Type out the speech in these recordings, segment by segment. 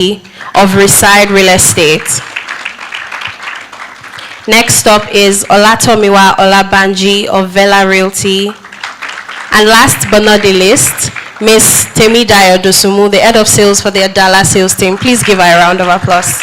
of Reside Real Estate. Next up is Olatomiwa Olabanji of Vela Realty. And last but not the least, Miss Temidayo Dosumu, the head of sales for the Adala sales team. Please give her a round of applause.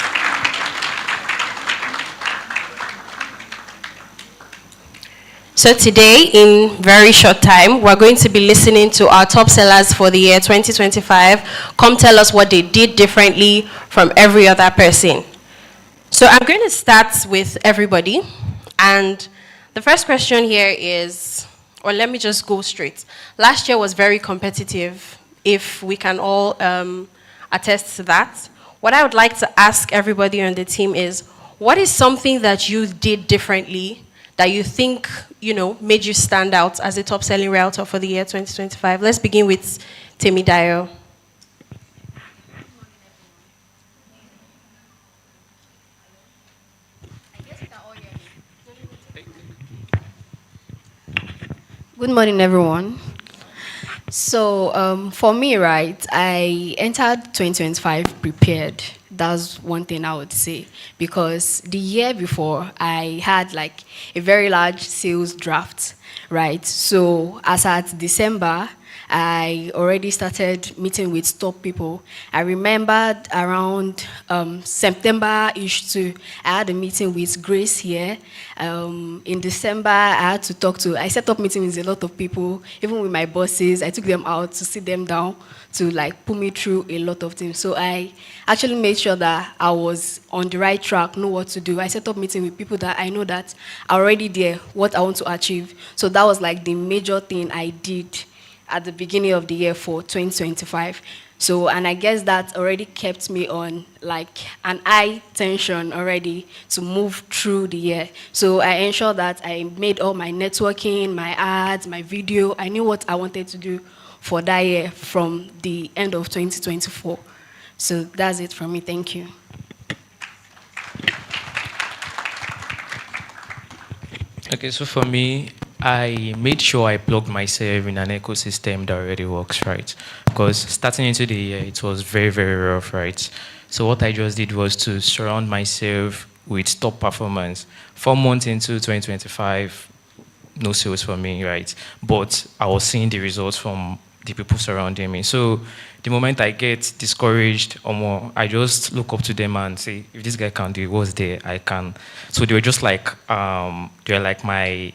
So today, in very short time, we're going to be listening to our top sellers for the year 2025. Come tell us what they did differently from every other person. So I'm going to start with everybody. And the first question here is, or let me just go straight. Last year was very competitive, if we can all attest to that. What I would like to ask everybody on the team is, what is something that you did differently that you think, made you stand out as a top-selling realtor for the year 2025? Let's begin with Temidayo. Good morning, everyone. So for me, right, I entered 2025 prepared. That's one thing I would say, because the year before I had like a very large sales draft, right? So as at December, I already started meeting with top people. I remembered around September-ish too, I had a meeting with Grace here. In December, I set up meetings with a lot of people, even with my bosses. I took them out to sit them down to like put me through a lot of things. So I actually made sure that I was on the right track, know what to do. I set up meetings with people that I know that are already there, what I want to achieve. So that was like the major thing I did at the beginning of the year for 2025. So, and I guess that already kept me on like an high tension already to move through the year. So I ensured that I made all my networking, my ads, my video. I knew what I wanted to do for that year from the end of 2024. So that's it from me. Thank you. Okay, so for me, I made sure I plugged myself in an ecosystem that already works, right? Because starting into the year, it was very, very rough, right? So what I just did was to surround myself with top performance. 4 months into 2025, no sales for me, right? But I was seeing the results from the people surrounding me. So the moment I get discouraged or more, I just look up to them and say, if this guy can do it, what's there? I can. So they were just like, they're like my,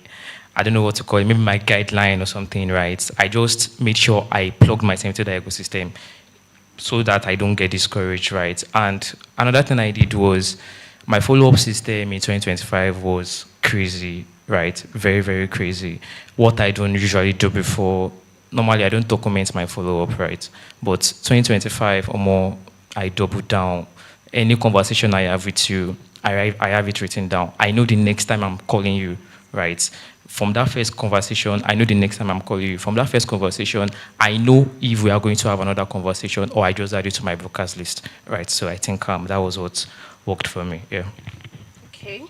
I don't know what to call it, maybe my guideline or something, right? I just made sure I plugged myself into the ecosystem so that I don't get discouraged, right? And another thing I did was my follow-up system in 2025 was crazy, right? Very, very crazy. What I don't usually do before, normally I don't document my follow-up, right? But 2025 or more, I double down. Any conversation I have with you, I have it written down. I know the next time I'm calling you, right? From that first conversation, I know the next time I'm calling you. From that first conversation, I know if we are going to have another conversation or I just add it to my broadcast list, right? So I think that was what worked for me, yeah. Okay.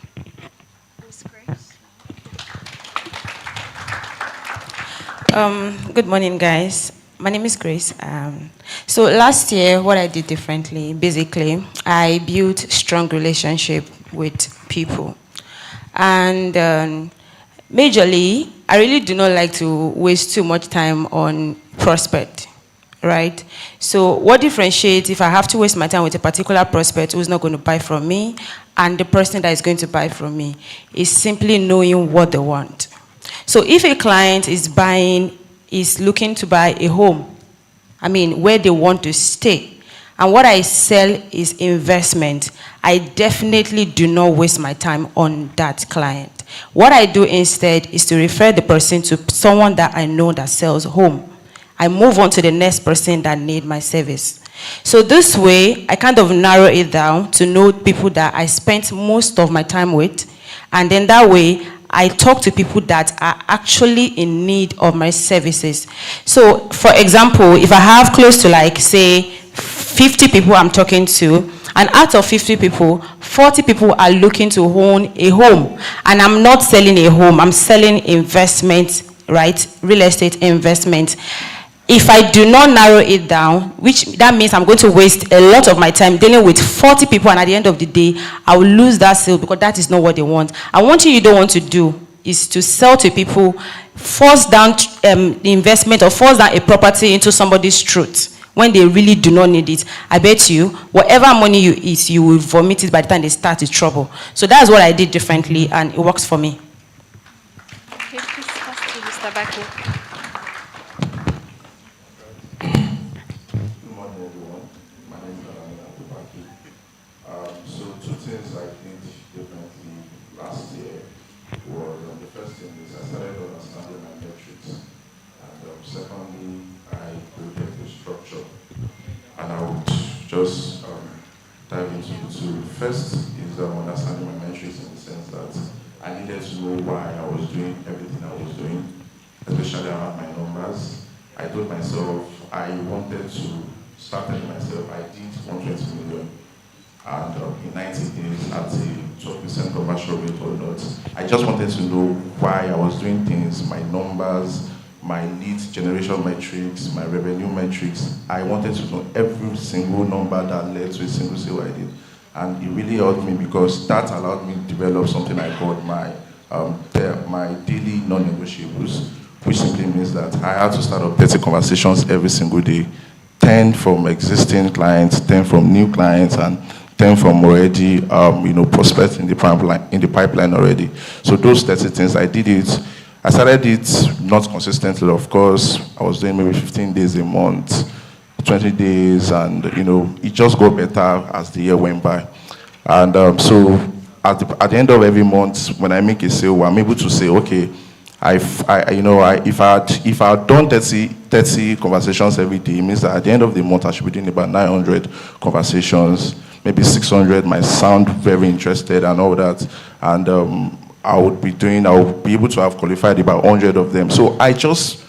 Ms. Grace. Good morning, guys. My name is Grace. So last year, what I did differently, basically, I built strong relationship with people. And majorly, I really do not like to waste too much time on prospect, right? So what differentiates if I have to waste my time with a particular prospect who's not going to buy from me and the person that is going to buy from me is simply knowing what they want. So if a client is looking to buy a home, where they want to stay, and what I sell is investment, I definitely do not waste my time on that client. What I do instead is to refer the person to someone that I know that sells home. I move on to the next person that need my service. So this way, I kind of narrow it down to know people that I spent most of my time with, and then that way, I talk to people that are actually in need of my services. So, for example, if I have close to like, say, 50 people I'm talking to, and out of 50 people, 40 people are looking to own a home. And I'm not selling a home, I'm selling investment, right? Real estate investment. if I do not narrow it down, which that means I'm going to waste a lot of my time dealing with 40 people, and at the end of the day, I will lose that sale because that is not what they want. And one thing you don't want to do is to sell to people, force down the investment or force down a property into somebody's truth when they really do not need it. I bet you, whatever money you eat, you will vomit it by the time they start with trouble. So that's what I did differently, and it works for me. Okay, please pass to Mr. Bako. Good morning, everyone. My name is Alamina Tobaki. So two things I did differently last year was, the first thing is I started understanding my metrics. And secondly, I created a structure. And I would just dive into the two. First is understanding my metrics in the sense that I needed to know why I was doing everything I was doing, especially around my numbers. I told myself I wanted to start telling myself I did 120 million and in 90 days at a 12% commercial rate or not. I just wanted to know why I was doing things, my numbers, my lead generation metrics, my revenue metrics. I wanted to know every single number that led to a single sale I did. And it really helped me because that allowed me to develop something I called my daily non-negotiables, which simply means that I had to start up 30 conversations every single day, 10 from existing clients, 10 from new clients, and 10 from already, prospects in the pipeline already. So those 30 things, I did it. I started it not consistently, of course. I was doing maybe 15 days a month, 20 days, and it just got better as the year went by. And so at the end of every month, when I make a sale, I'm able to say, okay, if I had done 30 conversations every day, it means that at the end of the month I should be doing about 900 conversations, maybe 600 might sound very interested and all that, and I would be able to have qualified about 100 of them. So I just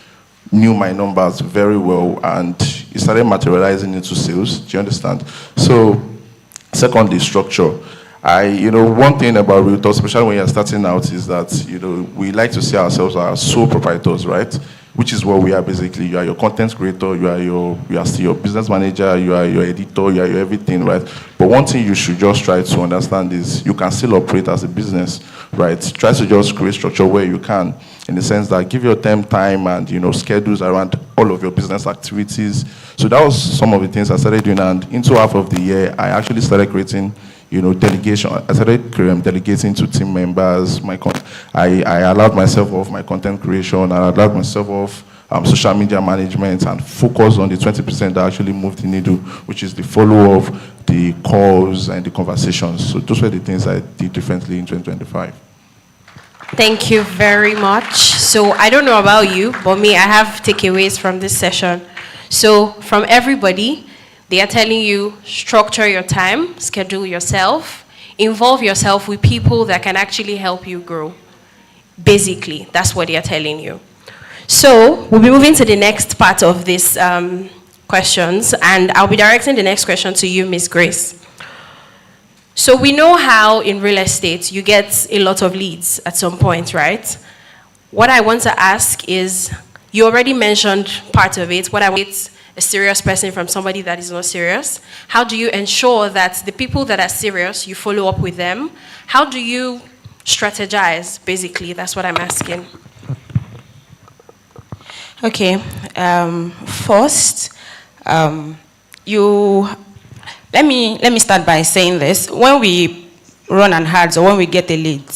knew my numbers very well, and it started materializing into sales. Do you understand? So, secondly, structure. One thing about realtors, especially when you're starting out, is that, we like to see ourselves as sole proprietors, right? Which is what we are basically. You are your content creator, you are still your business manager, you are your editor, you are your everything, right? But one thing you should just try to understand is you can still operate as a business, right? Try to just create structure where you can, in the sense that give your time and, schedules around all of your business activities. So that was some of the things I started doing, and into half of the year, I actually started creating delegation. I started delegating to team members. I allowed myself off my content creation. I allowed myself off social media management and focus on the 20% that actually moved the needle, which is the follow-up, the calls, and the conversations. So those were the things I did differently in 2025. Thank you very much. So I don't know about you, but me, I have takeaways from this session. So from everybody, they are telling you, structure your time, schedule yourself, involve yourself with people that can actually help you grow. Basically, that's what they are telling you. So we'll be moving to the next part of this questions, and I'll be directing the next question to you, Ms. Grace. So we know how in real estate you get a lot of leads at some point, right? What I want to ask is, you already mentioned part of it. What I want a serious person from somebody that is not serious? How do you ensure that the people that are serious, you follow up with them? How do you strategize, basically? That's what I'm asking. Okay. First, let me start by saying this. When we run an ads or when we get a lead,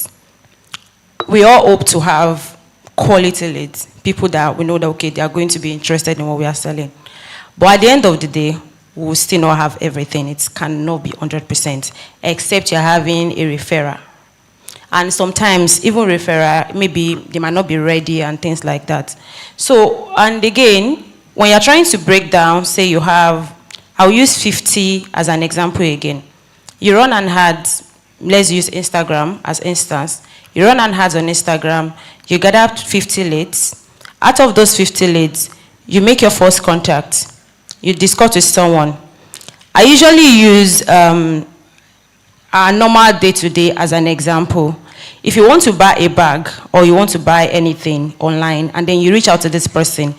we all hope to have quality leads, people that we know that, okay, they are going to be interested in what we are selling. But at the end of the day, we will still not have everything. It cannot be 100%, except you're having a referrer. And sometimes, even referrer, maybe they might not be ready and things like that. So, and again, when you're trying to break down, say you have, I'll use 50 as an example again. You run an ad, let's use Instagram as instance. You run an ad on Instagram, you gather 50 leads. Out of those 50 leads, you make your first contact. You discuss with someone. I usually use our normal day-to-day as an example. If you want to buy a bag or you want to buy anything online and then you reach out to this person,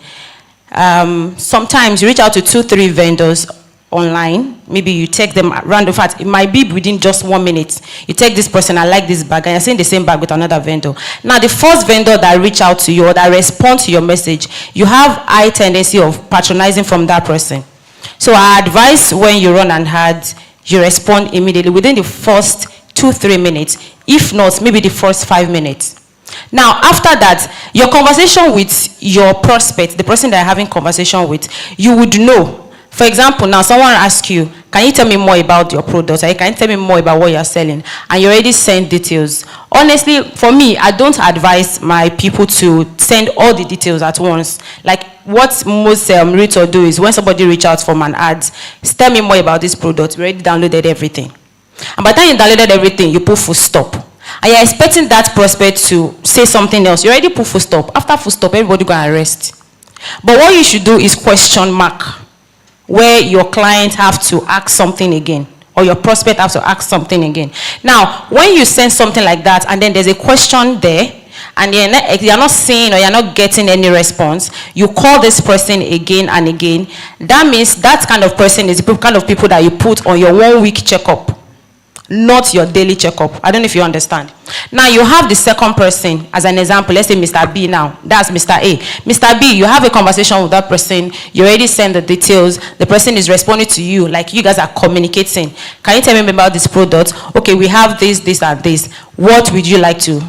Sometimes you reach out to 2-3 vendors online. Maybe you take them around. In fact, it might be within just 1 minute. You take this person, I like this bag, and you're seeing the same bag with another vendor. Now, the first vendor that reach out to you or that respond to your message, you have high tendency of patronizing from that person. So I advise when you run an ad, you respond immediately within the first 2-3 minutes. If not, maybe the first 5 minutes. Now, after that, your conversation with your prospect, the person that you're having conversation with, you would know. For example, now someone asks you, can you tell me more about your product? Or can you tell me more about what you're selling? And you already send details. Honestly, for me, I don't advise my people to send all the details at once. Like what most realtors do is when somebody reaches out from an ad, tell me more about this product. We already downloaded everything. And by the time you downloaded everything, you put full stop. And you're expecting that prospect to say something else. You already put full stop. After full stop, everybody go and rest. But what you should do is question mark, where your client have to ask something again, or your prospect have to ask something again. Now, when you send something like that, and then there's a question there, and you're not seeing or you're not getting any response, you call this person again and again. That means that kind of person is the kind of people that you put on your 1-week checkup, not your daily checkup. I don't know if you understand. Now you have the second person as an example. Let's say Mr. B now. That's Mr. A. Mr. B, you have a conversation with that person. You already send the details. The person is responding to you like you guys are communicating. Can you tell me about this product? Okay, we have this, this, and this. What would you like to,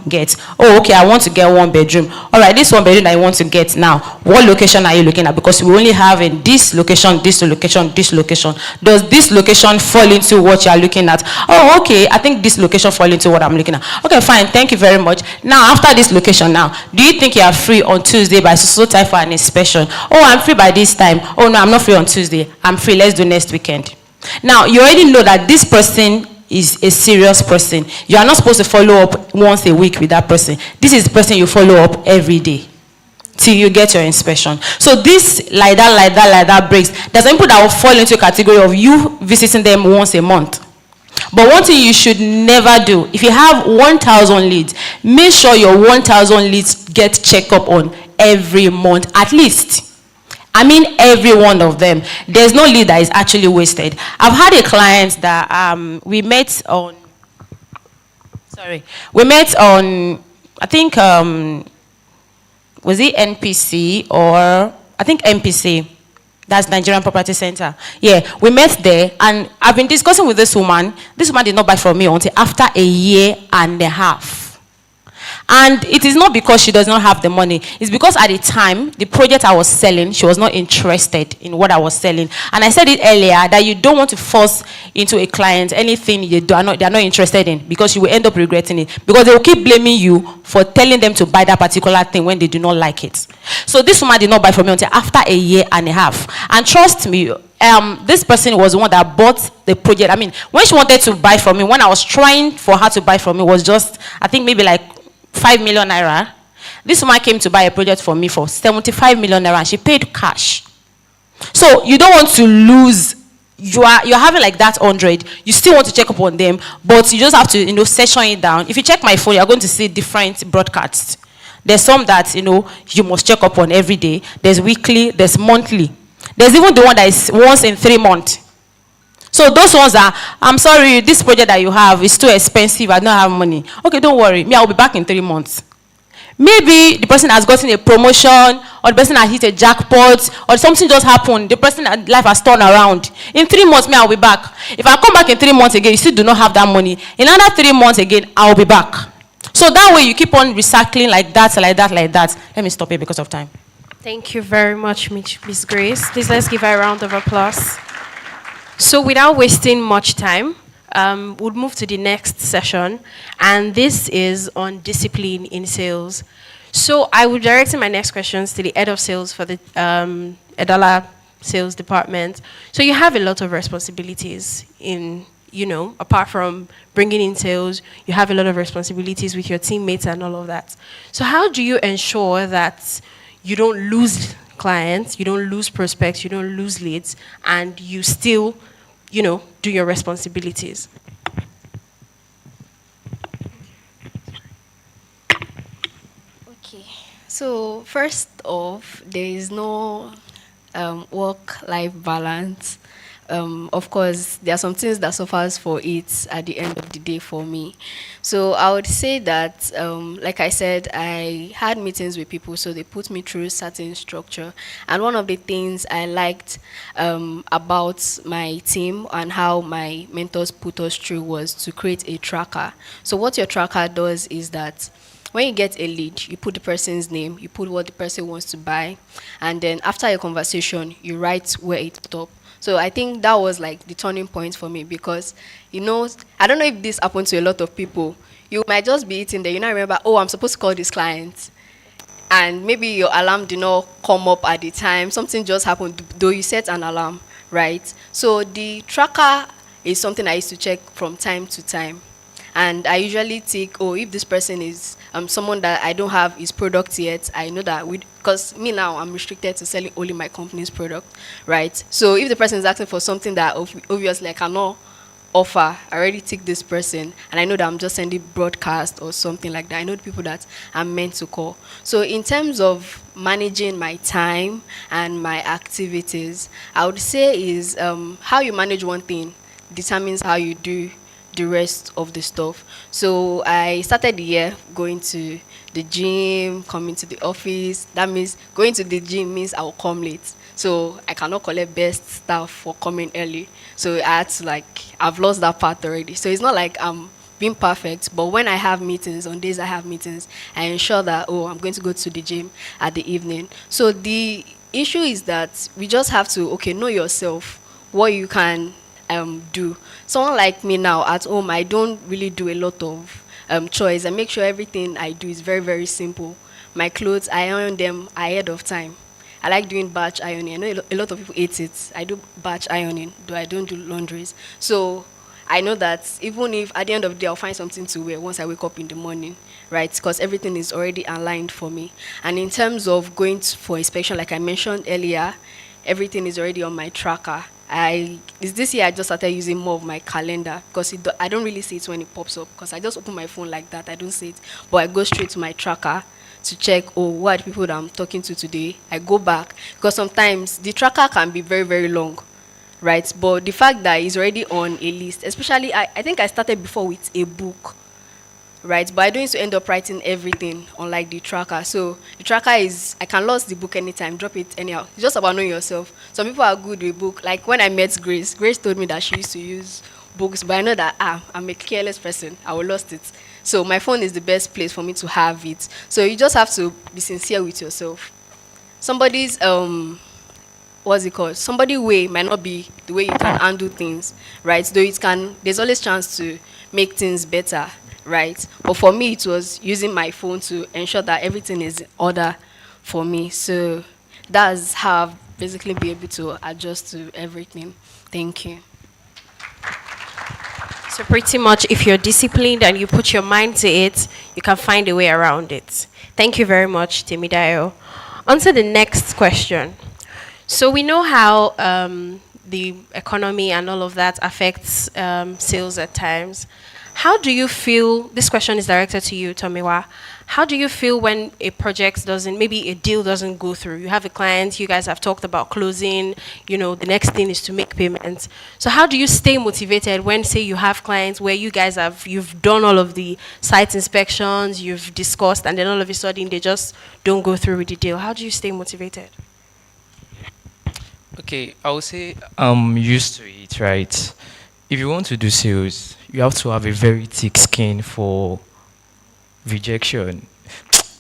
get? Oh, okay, I want to get 1 bedroom. All right, this 1 bedroom that I want to get now. What location are you looking at? Because we only have in this location, this location, this location. Does this location fall into what you are looking at? Oh, okay, I think this location fall into what I'm looking at. Okay, fine, thank you very much. Now, after this location now, do you think you are free on Tuesday by so time for an inspection? Oh, I'm free by this time. Oh, no, I'm not free on Tuesday. I'm free, let's do next weekend. Now, you already know that this person is a serious person. You are not supposed to follow up once a week with that person. This is the person you follow up every day till you get your inspection. So this like that breaks. There's some people that will fall into a category of you visiting them once a month. But one thing you should never do, if you have 1,000 leads, make sure your 1,000 leads get checked up on every month at least. I mean every one of them. There's no lead that is actually wasted. I've had a client that we met on, I think, was it NPC or, I think NPC. That's Nigerian Property Center. Yeah, we met there, and I've been discussing with this woman. This woman did not buy from me until after 1.5 years. And it is not because she does not have the money. It's because at the time, the project I was selling, she was not interested in what I was selling. And I said it earlier that you don't want to force into a client anything they are not interested in, because you will end up regretting it. Because they will keep blaming you for telling them to buy that particular thing when they do not like it. So this woman did not buy from me until after 1.5 years. And trust me, this person was the one that bought the project. I mean, when she wanted to buy from me, when I was trying for her to buy from me, was just, I think maybe like 5 million naira. This woman came to buy a project for me for 75 million naira, and she paid cash. So you don't want to lose. You're having like that 100. You still want to check up on them, but you just have to session it down. If you check my phone, you're going to see different broadcasts. There's some that you must check up on every day. There's weekly. There's monthly. There's even the one that is once in 3 months. So those ones are, I'm sorry, this project that you have is too expensive, I don't have money. Okay, don't worry, me, I'll be back in 3 months. Maybe the person has gotten a promotion, or the person has hit a jackpot, or something just happened, the person's life has turned around. In 3 months, me, I'll be back. If I come back in 3 months again, you still do not have that money. In another 3 months again, I'll be back. So that way you keep on recycling like that. Let me stop here because of time. Thank you very much, Miss Grace. Please let's give her a round of applause. So without wasting much time, we'll move to the next session, and this is on discipline in sales. So I will direct my next questions to the head of sales for the Edala sales department. So you have a lot of responsibilities in, apart from bringing in sales, you have a lot of responsibilities with your teammates and all of that. So how do you ensure that you don't lose clients, you don't lose prospects, you don't lose leads, and you still, do your responsibilities? So first off, there is no work-life balance. Of course, there are some things that suffers for it at the end of the day for me. So I would say that, like I said, I had meetings with people, so they put me through certain structure. And one of the things I liked about my team and how my mentors put us through was to create a tracker. So what your tracker does is that when you get a lead, you put the person's name, you put what the person wants to buy, and then after a conversation, you write where it stopped. So I think that was like the turning point for me because, I don't know if this happened to a lot of people. You might just be eating there, you now remember, oh, I'm supposed to call this client. And maybe your alarm did not come up at the time. Something just happened, though you set an alarm, right? So the tracker is something I used to check from time to time. And I usually think, oh, if this person is someone that I don't have his product yet, I know that because me now, I'm restricted to selling only my company's product, right? So if the person is asking for something that obviously I cannot offer, I already take this person, and I know that I'm just sending broadcast or something like that. I know the people that I'm meant to call. So in terms of managing my time and my activities, I would say is how you manage one thing determines how you do the rest of the stuff. So I started the year going to the gym, coming to the office. That means going to the gym means I will come late. So I cannot collect best staff for coming early. So I had to I've lost that part already. So it's not like I'm being perfect, but when I have meetings, on days I have meetings, I ensure that, oh, I'm going to go to the gym at the evening. So the issue is that we just have to, know yourself, what you can do. Someone like me now at home, I don't really do a lot of choice. I make sure everything I do is very, very simple. My clothes, I iron them ahead of time. I like doing batch ironing. I know a lot of people hate it. I do batch ironing, though I don't do laundries. So I know that even if at the end of the day I'll find something to wear once I wake up in the morning, right? Because everything is already aligned for me. And in terms of going for inspection, like I mentioned earlier, everything is already on my tracker. This year I just started using more of my calendar because I don't really see it when it pops up because I just open my phone like that. I don't see it, but I go straight to my tracker to check, oh, what are the people that I'm talking to today. I go back because sometimes the tracker can be very, very long, right? But the fact that it's already on a list, especially I think I started before with a book, right? But I don't need to end up writing everything unlike the tracker. So the tracker is, I can lose the book anytime, drop it anyhow. It's just about knowing yourself. Some people are good with book. Like when I met Grace told me that she used to use books, but I know that I'm a careless person. I will lost it. So my phone is the best place for me to have it. So you just have to be sincere with yourself. Somebody's what's it called? Somebody's way might not be the way you can handle things, right? Though there's always chance to make things better, right? But for me, it was using my phone to ensure that everything is in order for me. So that's how I've basically be able to adjust to everything. Thank you. So pretty much if you're disciplined and you put your mind to it, you can find a way around it. Thank you very much, Timidayo. On to the next question. So we know how the economy and all of that affects sales at times. How do you feel, this question is directed to you, Tomiwa, how do you feel when a project maybe a deal doesn't go through? You have a client, you guys have talked about closing, the next thing is to make payments. So how do you stay motivated when, say, you have clients where you've done all of the site inspections, you've discussed, and then all of a sudden they just don't go through with the deal? How do you stay motivated? Okay, I would say I'm used to it, right? If you want to do sales, you have to have a very thick skin for rejection.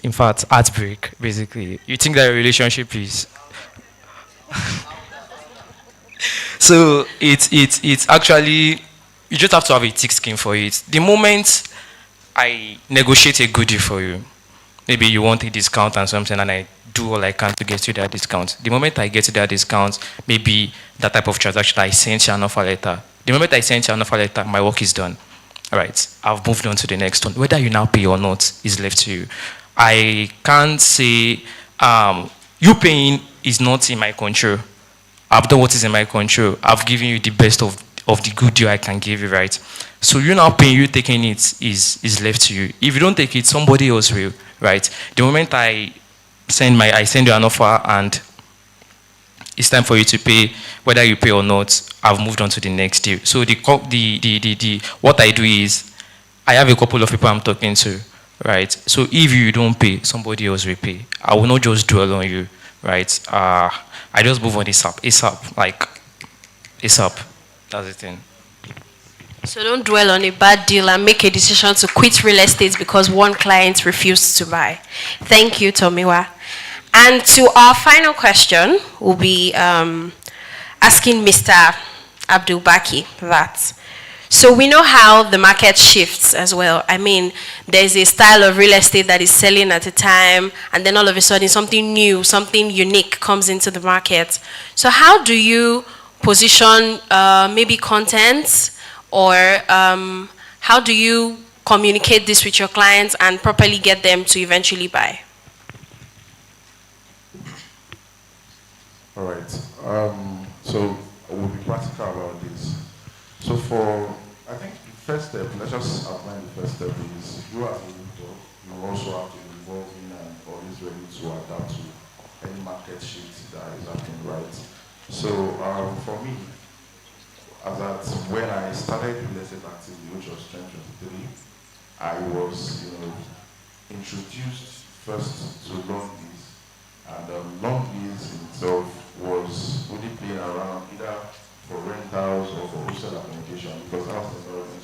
In fact, heartbreak, basically. You think that a relationship is... So it's actually, you just have to have a thick skin for it. The moment I negotiate a good deal for you, maybe you want a discount and something, and I do all I can to get you that discount. The moment I get you that discount, maybe that type of transaction, I send you an offer letter. The moment I send you an offer letter, my work is done. All right, I've moved on to the next one. Whether you now pay or not is left to you. I can't say you paying is not in my control. I've done what is in my control. I've given you the best of the good deal I can give you, right? So you now paying, you taking it is left to you. If you don't take it, somebody else will, right? The moment I I send you an offer and it's time for you to pay. Whether you pay or not, I've moved on to the next deal. So what I do is I have a couple of people I'm talking to, right? So if you don't pay, somebody else will pay. I will not just dwell on you, right? I just move on ASAP, like ASAP. That's the thing. So don't dwell on a bad deal and make a decision to quit real estate because one client refused to buy. Thank you, Tomiwa. And to our final question, we'll be asking Mr. Abdul Baki that. So we know how the market shifts as well. I mean, there's a style of real estate that is selling at a time, and then all of a sudden something new, something unique comes into the market. So how do you position maybe content, or how do you communicate this with your clients and properly get them to eventually buy? All right. So we'll be practical about this. So I think the first step, let's just outline the first step is you as a leader, you also have to involve in and always ready to adapt to any market shift that is happening, right? So for me, when I started real estate activity, which was 2023, I was, introduced first to long lease, and long lease itself was really playing around either for rentals or for wholesale accommodation because that was the environment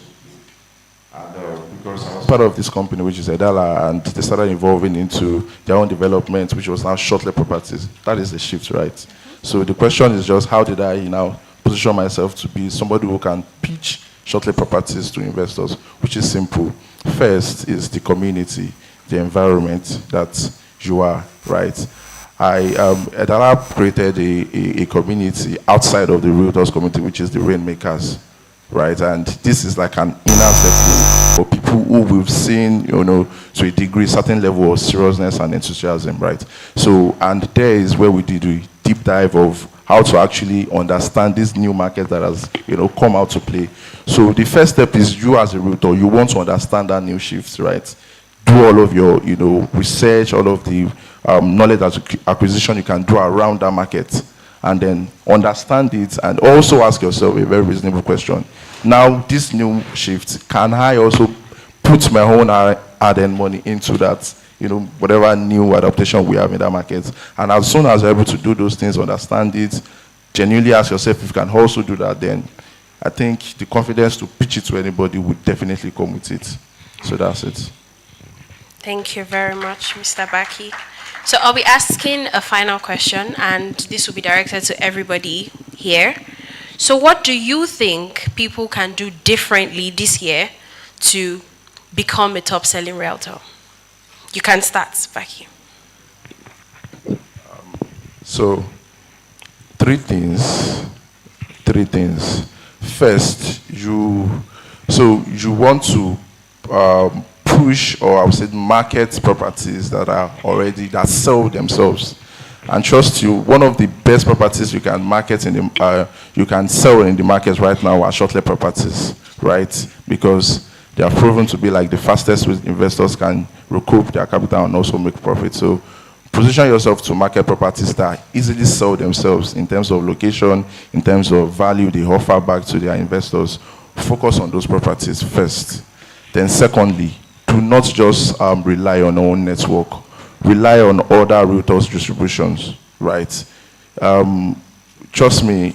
we played. And because I was part of this company, which is Edala, and they started evolving into their own development, which was now short-let properties. That is the shift, right? So the question is just how did I now position myself to be somebody who can pitch short-let properties to investors, which is simple. First is the community, the environment that you are, right? Edala created a community outside of the Realtors community, which is the Rainmakers, right? And this is like an inner setting for people who we've seen, to a degree, certain level of seriousness and enthusiasm, right? So, and there is where we did a deep dive of how to actually understand this new market that has, come out to play. So the first step is you as a realtor, you want to understand that new shift, right? Do all of your, research, all of the knowledge acquisition you can do around that market, and then understand it, and also ask yourself a very reasonable question. Now, this new shift, can I also put my own hard-earned money into that, whatever new adaptation we have in that market? And as soon as you're able to do those things, understand it, genuinely ask yourself if you can also do that, then I think the confidence to pitch it to anybody would definitely come with it. So that's it. Thank you very much, Mr. Baki. So I'll be asking a final question, and this will be directed to everybody here. So what do you think people can do differently this year to become a top-selling realtor? You can start, Baki. So, three things. First, you want to push, or I would say market properties that sell themselves. And trust you, one of the best properties you can market you can sell in the market right now are short-let properties, right? Because they are proven to be like the fastest way investors can recoup their capital and also make profit. So position yourself to market properties that easily sell themselves in terms of location, in terms of value they offer back to their investors. Focus on those properties first. Then secondly, do not just rely on our own network. Rely on other realtors distributions, right? Trust me,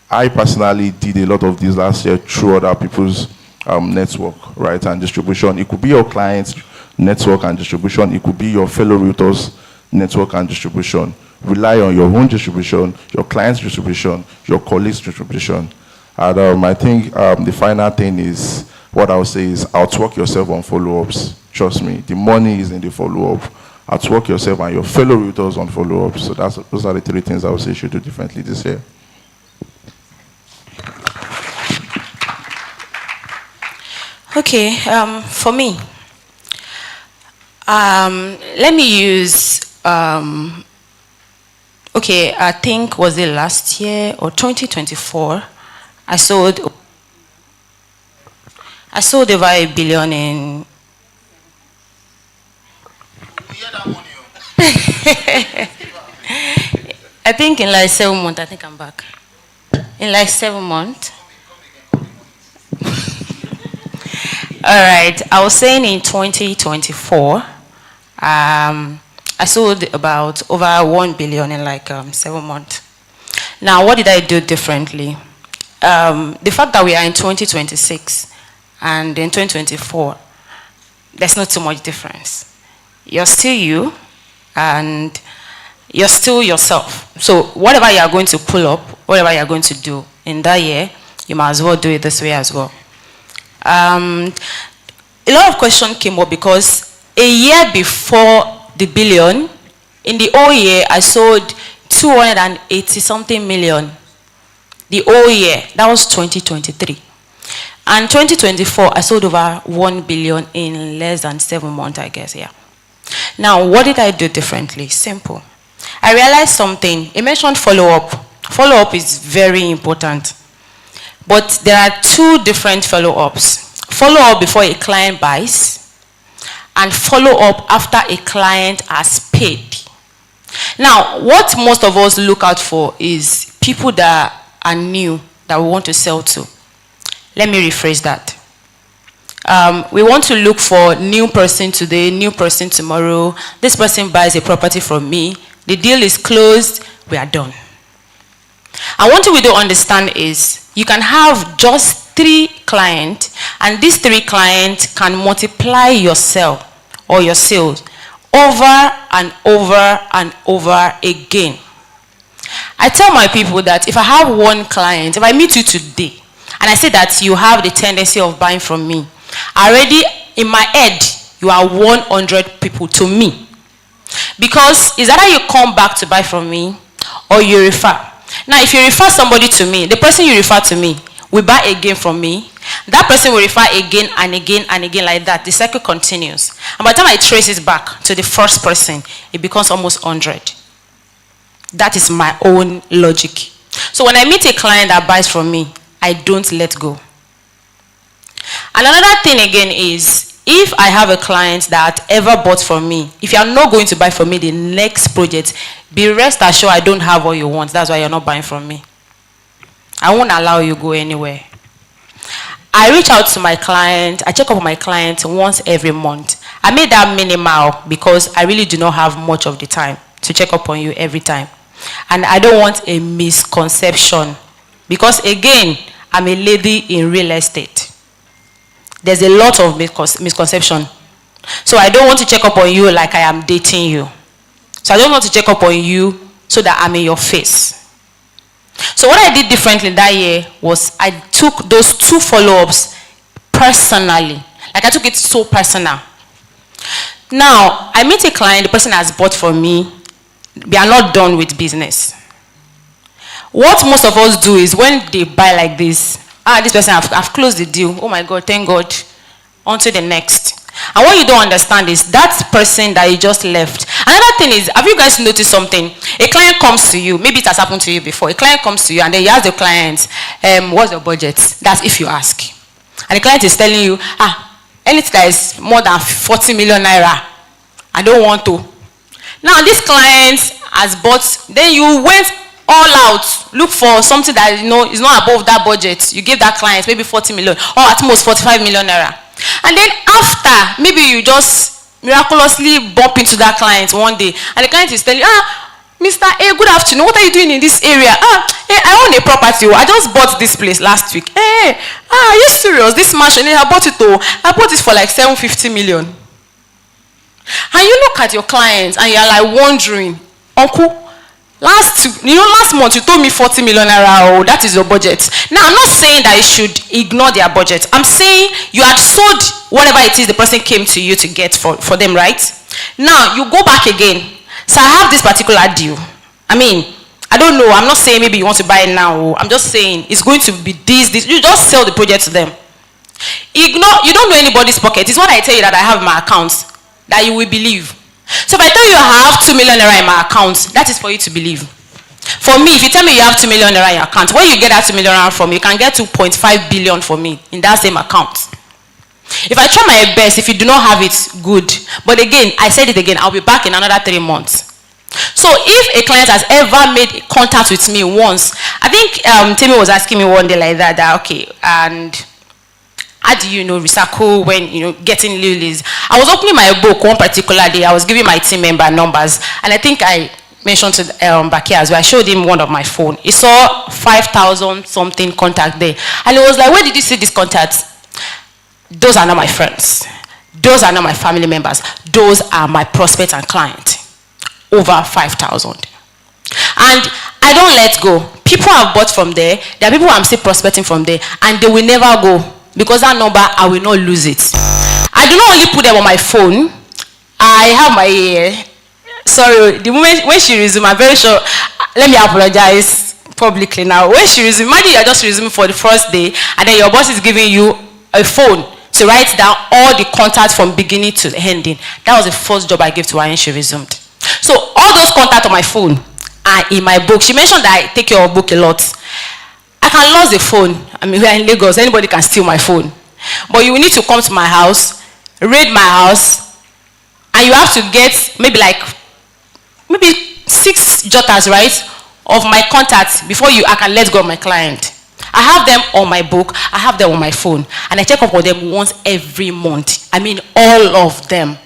I personally did a lot of this last year through other people's network, right, and distribution. It could be your client's network and distribution. It could be your fellow realtors' network and distribution. Rely on your own distribution, your client's distribution, your colleagues' distribution. And I think the final thing is, what I would say is outwork yourself on follow-ups. Trust me, the money is in the follow-up. Outwork yourself and your fellow realtors on follow-ups. So those are the three things I would say you should do differently this year. Okay, for me, let me use, okay, I think was it last year or 2024, I sold over $1 billion in. I think in like 7 months, I think I'm back. In like 7 months. All right, I was saying in 2024, I sold about over 1 billion in like 7 months. Now, what did I do differently? The fact that we are in 2026 and in 2024, there's not too much difference. You're still you, and you're still yourself. So whatever you are going to pull up, whatever you are going to do in that year, you might as well do it this way as well. A lot of questions came up because a year before the billion, in the whole year, I sold 280 something million. The whole year, that was 2023. And 2024, I sold over 1 billion in less than 7 months, I guess, yeah. Now, what did I do differently? Simple. I realized something. I mentioned follow-up. Follow-up is very important. But there are two different follow-ups. Follow-up before a client buys, and follow-up after a client has paid. Now, what most of us look out for is people that are new, that we want to sell to. Let me rephrase that. We want to look for new person today, new person tomorrow. This person buys a property from me. The deal is closed. We are done. And one thing we don't understand is you can have just 3 clients, and these 3 clients can multiply your sale or your sales over and over and over again. I tell my people that if I have 1 client, if I meet you today, and I say that you have the tendency of buying from me, already in my head, you are 100 people to me. Because it's either you come back to buy from me or you refer. Now, if you refer somebody to me, the person you refer to me will buy again from me. That person will refer again and again and again like that. The cycle continues. And by the time I trace it back to the first person, it becomes almost 100. That is my own logic. So when I meet a client that buys from me, I don't let go. And another thing again is, if I have a client that ever bought from me, if you are not going to buy from me the next project, be rest assured I don't have what you want. That's why you're not buying from me. I won't allow you go anywhere. I reach out to my client. I check up on my client once every month. I made that minimal because I really do not have much of the time to check up on you every time. And I don't want a misconception. Because again, I'm a lady in real estate. There's a lot of misconception. So I don't want to check up on you like I am dating you. So I don't want to check up on you so that I'm in your face. So what I did differently that year was I took those 2 follow-ups personally. Like I took it so personal. Now, I meet a client, the person has bought from me. They are not done with business. What most of us do is when they buy like this, this person, I've closed the deal. Oh my God, thank God. On to the next. And what you don't understand is that person that you just left. Another thing is, have you guys noticed something? A client comes to you, maybe it has happened to you before. A client comes to you and then you ask the client, what's your budget? That's if you ask. And the client is telling you, anything that is more than 40 million naira, I don't want to. Now this client has bought, then you went all out, look for something that is not above that budget. You give that client maybe 40 million or at most 45 million naira. And then after, maybe you just miraculously bump into that client one day and the client is telling you, Mr. A, good afternoon, what are you doing in this area? Hey, I own a property. I just bought this place last week. Hey, are you serious? This mansion, I bought it for like 750 million. And you look at your clients and you're like wondering, Uncle, last month you told me 40 million naira, that is your budget. Now, I'm not saying that you should ignore their budget. I'm saying you had sold whatever it is the person came to you to get for them, right? Now, you go back again. So I have this particular deal. I mean, I don't know. I'm not saying maybe you want to buy it now. I'm just saying it's going to be this. You just sell the project to them. You don't know anybody's pocket. It's what I tell you that I have in my accounts that you will believe. So if I tell you I have 2 million naira in my account, that is for you to believe. For me, if you tell me you have 2 million naira in your account, where you get that 2 million naira from, you can get 2.5 billion for me in that same account. If I try my best, if you do not have it, good. But again, I said it again, I'll be back in another 3 months. So if a client has ever made contact with me once, I think Timmy was asking me one day like that, okay, and how do you know recycle when getting lilies? I was opening my book one particular day. I was giving my team member numbers, and I think I mentioned to Baki as well. I showed him one of my phone. He saw 5,000 something contact there, and he was like, "Where did you see this contact?" Those are not my friends. Those are not my family members. Those are my prospects and clients. Over 5,000. And I don't let go. People have bought from there. There are people I'm still prospecting from there, and they will never go. Because that number, I will not lose it. I do not only put them on my phone. I have my, sorry, the moment when she resumed, I'm very sure, let me apologize publicly now. When she resumed, imagine you're just resuming for the first day, and then your boss is giving you a phone to write down all the contacts from beginning to ending. That was the first job I gave to her when she resumed. So all those contacts on my phone are in my book. She mentioned that I take care of book a lot. I can lose the phone. I mean, we are in Lagos. Anybody can steal my phone. But you will need to come to my house, raid my house, and you have to get maybe 6 jotters, right, of my contacts before I can let go of my client. I have them on my book. I have them on my phone. And I check up on them once every month. I mean, all of them.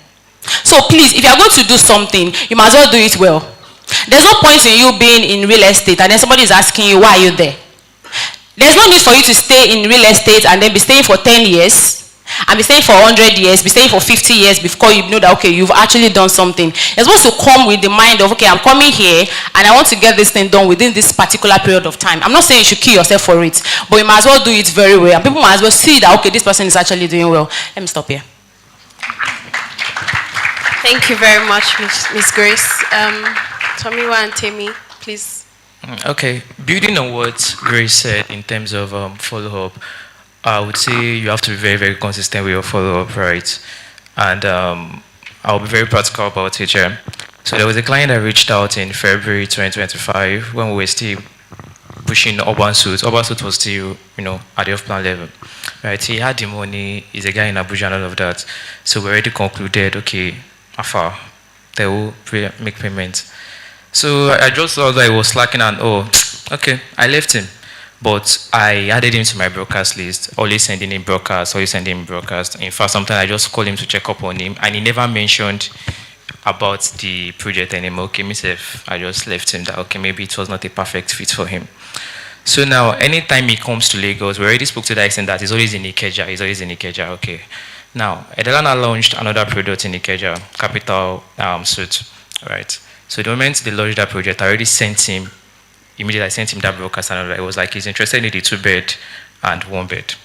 So please, if you are going to do something, you might as well do it well. There's no point in you being in real estate and then somebody is asking you, why are you there? There's no need for you to stay in real estate and then be staying for 10 years, and be staying for 100 years, be staying for 50 years before you know that, okay, you've actually done something. You're supposed to come with the mind of, okay, I'm coming here and I want to get this thing done within this particular period of time. I'm not saying you should kill yourself for it, but you might as well do it very well. And people might as well see that, okay, this person is actually doing well. Let me stop here. Thank you very much, Miss Grace. Tomiwa and Temi, please. Okay, building on what Grace said in terms of follow-up, I would say you have to be very, very consistent with your follow-up, right? And I'll be very practical about it here. So there was a client that reached out in February 2025 when we were still pushing Urban Suit. Urban Suit was still, at the off-plan level, right? He had the money, he's a guy in Abuja and all of that. So we already concluded, okay, Afa, they will make payments. So I just thought that he was slacking and, okay, I left him. But I added him to my broadcast list, always sending him broadcast, always sending him broadcast. In fact, sometimes I just call him to check up on him, and he never mentioned about the project anymore. Okay, myself, I just left him that, okay, maybe it was not a perfect fit for him. So now, anytime he comes to Lagos, we already spoke to the extent that he's always in Ikeja, okay. Now, Edelana launched another product in Ikeja, Capital Suit, right? So the moment they launched that project, I already sent him, immediately I sent him that broadcast, and it was like he's interested in the 2-bed and 1-bed.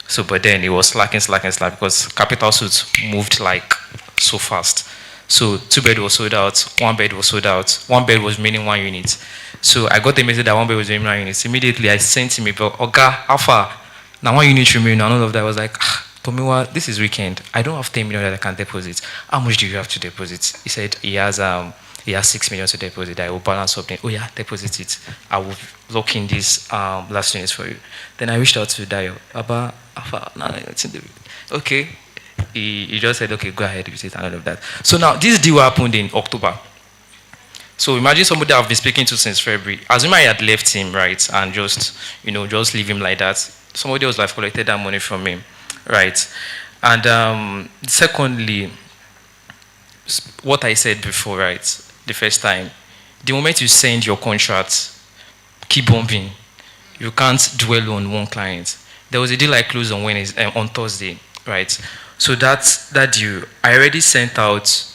So, but then it was slacking because Capital Suits moved like so fast. So 2-bed was sold out, 1-bed was sold out, 1-bed was remaining 1 unit. So I got the message that 1-bed was remaining 1 unit. Immediately I sent him a bill, Oga, Alpha, now 1 unit remaining, and all of that. I was like, Tomiwa, this is weekend. I don't have 10 million that I can deposit. How much do you have to deposit? He said he has 6 million to deposit. I will balance something. Oh yeah, deposit it. I will lock in this last units for you. Then I reached out to Dayo. Abba, okay. He just said, okay, go ahead with it and all of that. So now this deal happened in October. So imagine somebody I've been speaking to since February. Assuming I had left him, right, and just leave him like that. Somebody else have collected that money from him, right? And secondly, what I said before, right, the first time, the moment you send your contract, keep bumping. You can't dwell on one client. There was a deal I closed on on Thursday, right? So that deal, I already sent out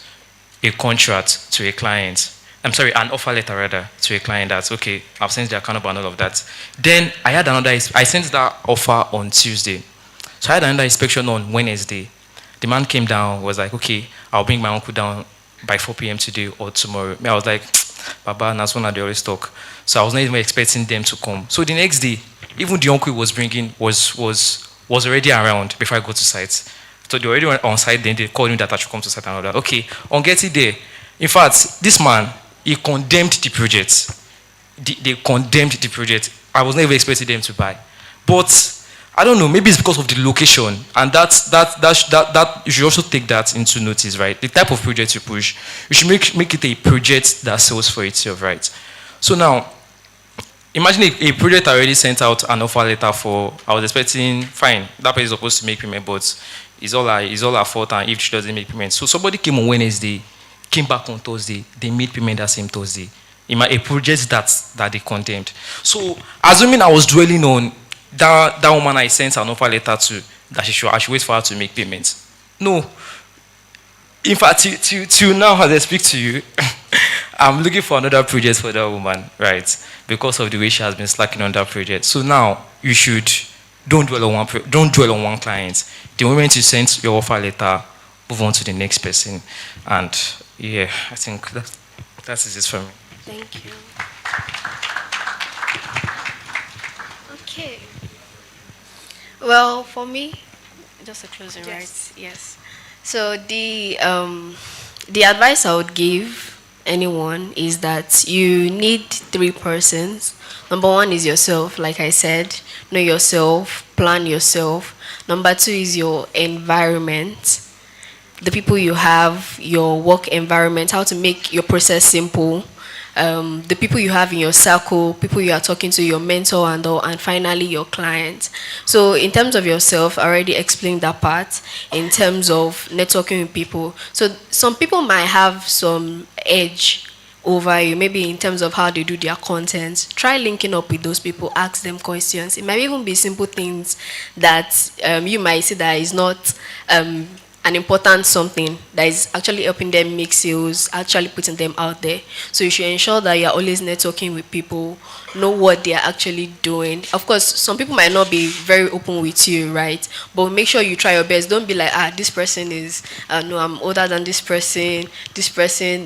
a contract to a client. I'm sorry, an offer letter rather, to a client that's okay, I've sent the account number and all of that. Then I sent that offer on Tuesday. So I had another inspection on Wednesday. The man came down, was like, okay, I'll bring my uncle down by 4 p.m. today or tomorrow. I was like, Baba, that's when they always talk. So I was not even expecting them to come. So the next day, even the uncle was bringing was already around before I go to site. So they already went on site, then they called me that I should come to site and all that. Okay, on getting there, in fact, this man, he condemned the project. They condemned the project. I was never expecting them to buy. But I don't know, maybe it's because of the location, and that you should also take that into notice, right? The type of project you push, you should make it a project that sells for itself, right? So now, imagine a project I already sent out an offer letter for. I was expecting, fine, that person is supposed to make payment, but it's all her fault, and if she doesn't make payment. So somebody came on Wednesday, came back on Thursday, they made payment that same Thursday. A project that they condemned. So assuming I was dwelling on that woman I sent an offer letter to, that I should wait for her to make payments. No. In fact, till now as I speak to you, I'm looking for another project for that woman, right? Because of the way she has been slacking on that project. So now you should don't dwell on one client. The moment you send your offer letter, move on to the next person. And yeah, I think that is it for me. Thank you. Okay. Well, for me, just a closing, right? Yes. So the advice I would give anyone is that you need 3 persons. Number 1 is yourself, like I said, know yourself, plan yourself. Number 2 is your environment, the people you have, your work environment, how to make your process simple. The people you have in your circle, people you are talking to, your mentor and all, and finally your client. So in terms of yourself, I already explained that part in terms of networking with people. So some people might have some edge over you, maybe in terms of how they do their content. Try linking up with those people, ask them questions. It might even be simple things that you might see that is not an important something that is actually helping them make sales, actually putting them out there. So you should ensure that you're always networking with people, know what they're actually doing. Of course, some people might not be very open with you, right? But make sure you try your best. Don't be like, this person is, no, I'm older than this person,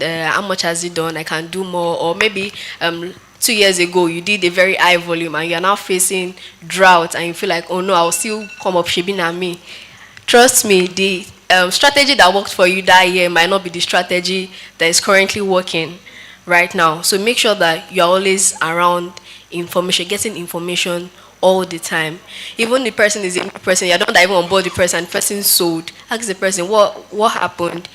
how much has he done? I can do more. Or maybe 2 years ago, you did a very high volume and you're now facing drought and you feel like, oh no, I'll still come up, Shebina me. Trust me, the strategy that worked for you that year might not be the strategy that is currently working right now. So make sure that you're always around information, getting information all the time. Even the person is a new person, you're not even on board the person sold. Ask the person, what happened?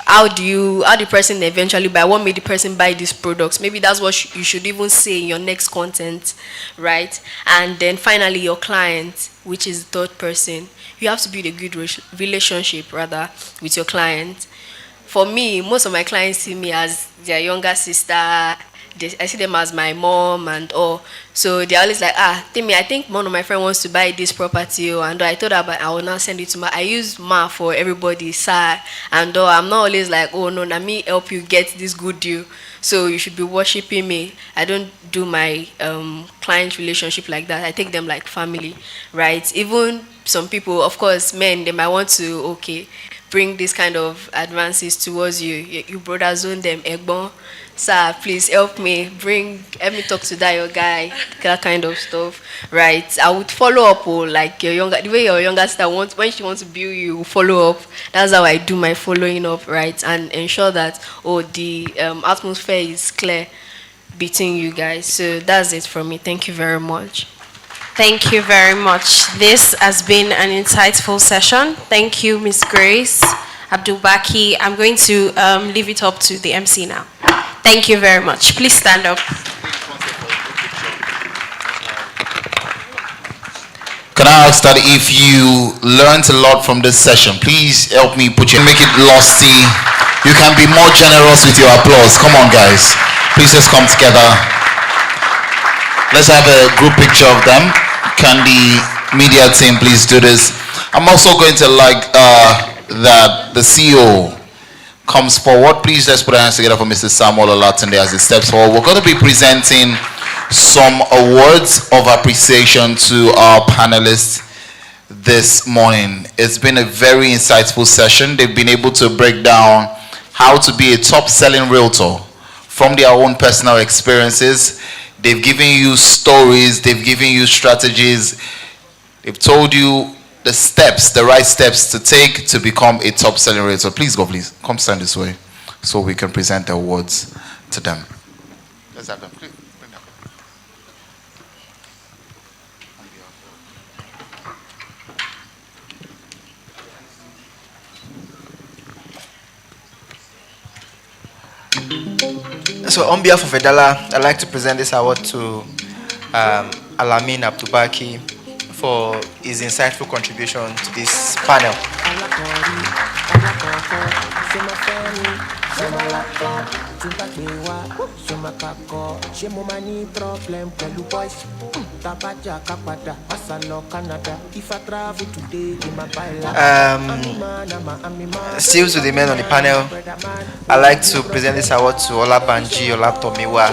How the person eventually buy? What made the person buy these products? Maybe that's what you should even say in your next content, right? And then finally, your client, which is the third person. You have to build a good relationship, rather, with your client. For me, most of my clients see me as their younger sister. I see them as my mom and all. So they're always like, Timmy, I think one of my friends wants to buy this property. And I told her, but I will now send it to Ma. I use Ma for everybody, sir. And I'm not always like, oh, no, let me help you get this good deal. So you should be worshiping me. I don't do my client relationship like that. I take them like family, right? Even some people, of course, men, they might want to, bring this kind of advances towards you. You brother zone them, Egbon, sir, please help me talk to that your guy, that kind of stuff, right? I would follow up, like the way your younger sister wants, when she wants to build you, follow up. That's how I do my following up, right? And ensure that, the atmosphere is clear between you guys. So that's it from me. Thank you very much. Thank you very much. This has been an insightful session. Thank you, Ms. Grace Abdul-Baki. I'm going to leave it up to the MC now. Thank you very much. Please stand up. Can I ask that if you learned a lot from this session, please help me make it lusty. You can be more generous with your applause. Come on, guys. Please just come together. Let's have a group picture of them. Can the media team please do this? I'm also going to like that the CEO comes forward. Please let's put our hands together for Mr. Samuel Olatunde as he steps forward. We're going to be presenting some awards of appreciation to our panelists this morning. It's been a very insightful session. They've been able to break down how to be a top-selling realtor from their own personal experiences. They've given you stories, they've given you strategies, they've told you the steps, the right steps to take to become a top-selling realtor. Please go, please. Come stand this way so we can present the awards to them. Let's have them. Please, bring them. So on behalf of Edala, I'd like to present this award to Alamin Abdubaki for his insightful contribution to this panel. Still to the men on the panel, I'd like to present this award to Olabanji Olatomiwa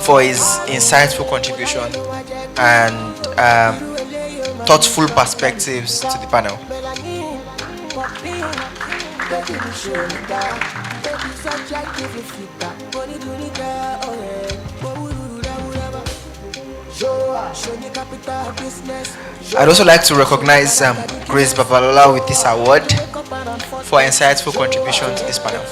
for his insightful contribution and thoughtful perspectives to the panel. I'd also like to recognize Grace Babalola with this award for insightful contribution to this panel.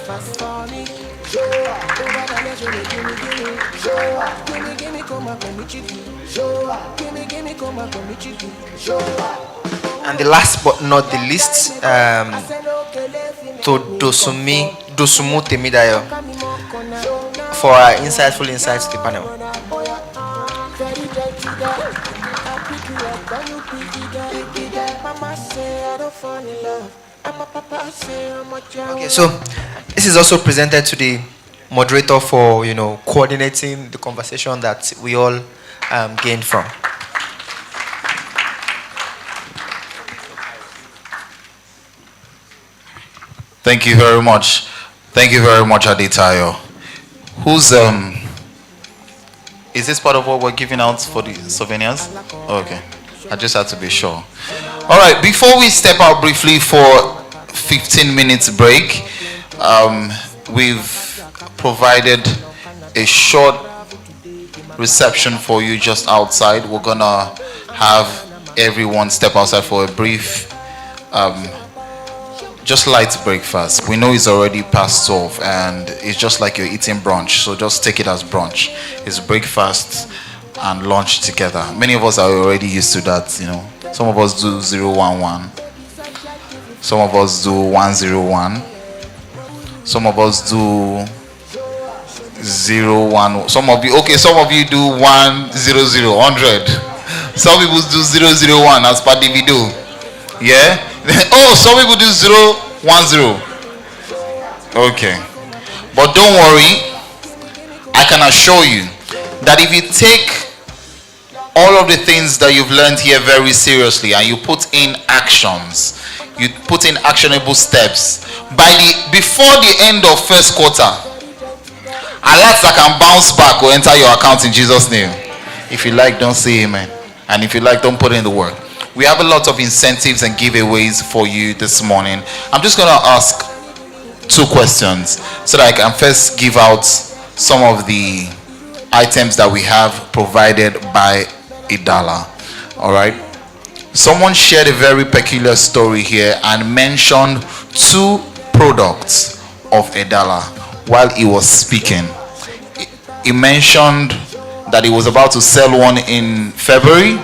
And the last but not the least, to Dosumu Temidayo for our insightful insights to the panel. Okay, so this is also presented to the moderator for coordinating the conversation that we all gained from. Thank you very much. Thank you very much, Adetayo. Who's is this part of what we're giving out for the souvenirs? Okay, I just had to be sure. All right, before we step out briefly for 15 minutes break, we've provided a short reception for you just outside. We're gonna have everyone step outside for a brief just light breakfast. We know it's already past 12 and it's just like you're eating brunch, so just take it as brunch. It's breakfast and lunch together. Many of us are already used to that, Some of us do 011, some of us do 101, some of us do 01, some of you do 100, 100. Some people do 001 as per the video. Yeah? Oh, some people do 010. Okay. But don't worry, I can assure you that if you take all of the things that you've learned here very seriously and you put in actions, you put in actionable steps, before the end of first quarter, alerts that can bounce back will enter your account in Jesus' name. If you like, don't say amen. And if you like, don't put in the work. We have a lot of incentives and giveaways for you this morning. I'm just going to ask 2 questions so that I can first give out some of the items that we have provided by Edala. All right. Someone shared a very peculiar story here and mentioned 2 products of Edala while he was speaking. He mentioned that he was about to sell one in February,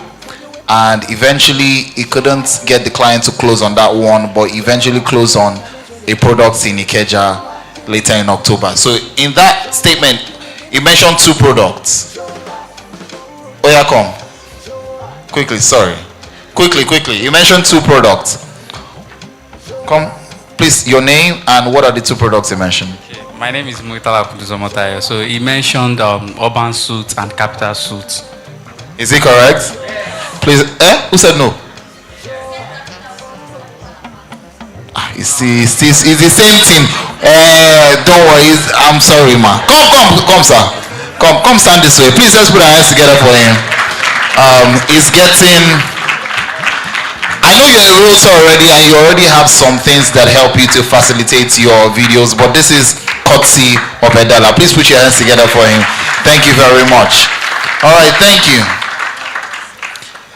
and eventually he couldn't get the client to close on that one, but eventually closed on a product in Ikeja later in October. So in that statement, he mentioned 2 products. Oya, come. Quickly, sorry. Quickly. You mentioned 2 products. Come, please, your name and what are the 2 products you mentioned? Okay. My name is Muitala Kuduzomotayo. So he mentioned urban suits and capital suits. Is it correct? Please, who said no? It's the same thing. Don't worry. I'm sorry, ma. Come, sir. Come, stand this way. Please, let's put our hands together for him. He's getting. I know you're a realtor already, and you already have some things that help you to facilitate your videos, but this is courtesy of Edala. Please put your hands together for him. Thank you very much. All right, thank you.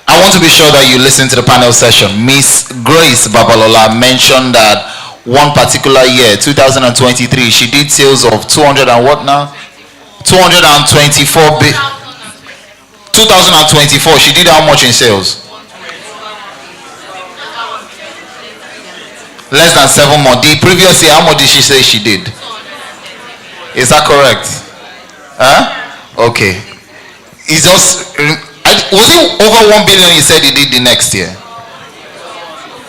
I want to be sure that you listen to the panel session. Miss Grace Babalola mentioned that one particular year, 2023, she did sales of 200 and what now? 224. 2024, she did how much in sales? Less than 7 months. The previous year, how much did she say she did? Is that correct? Huh? Okay. It's just, was it over 1 billion he said he did the next year?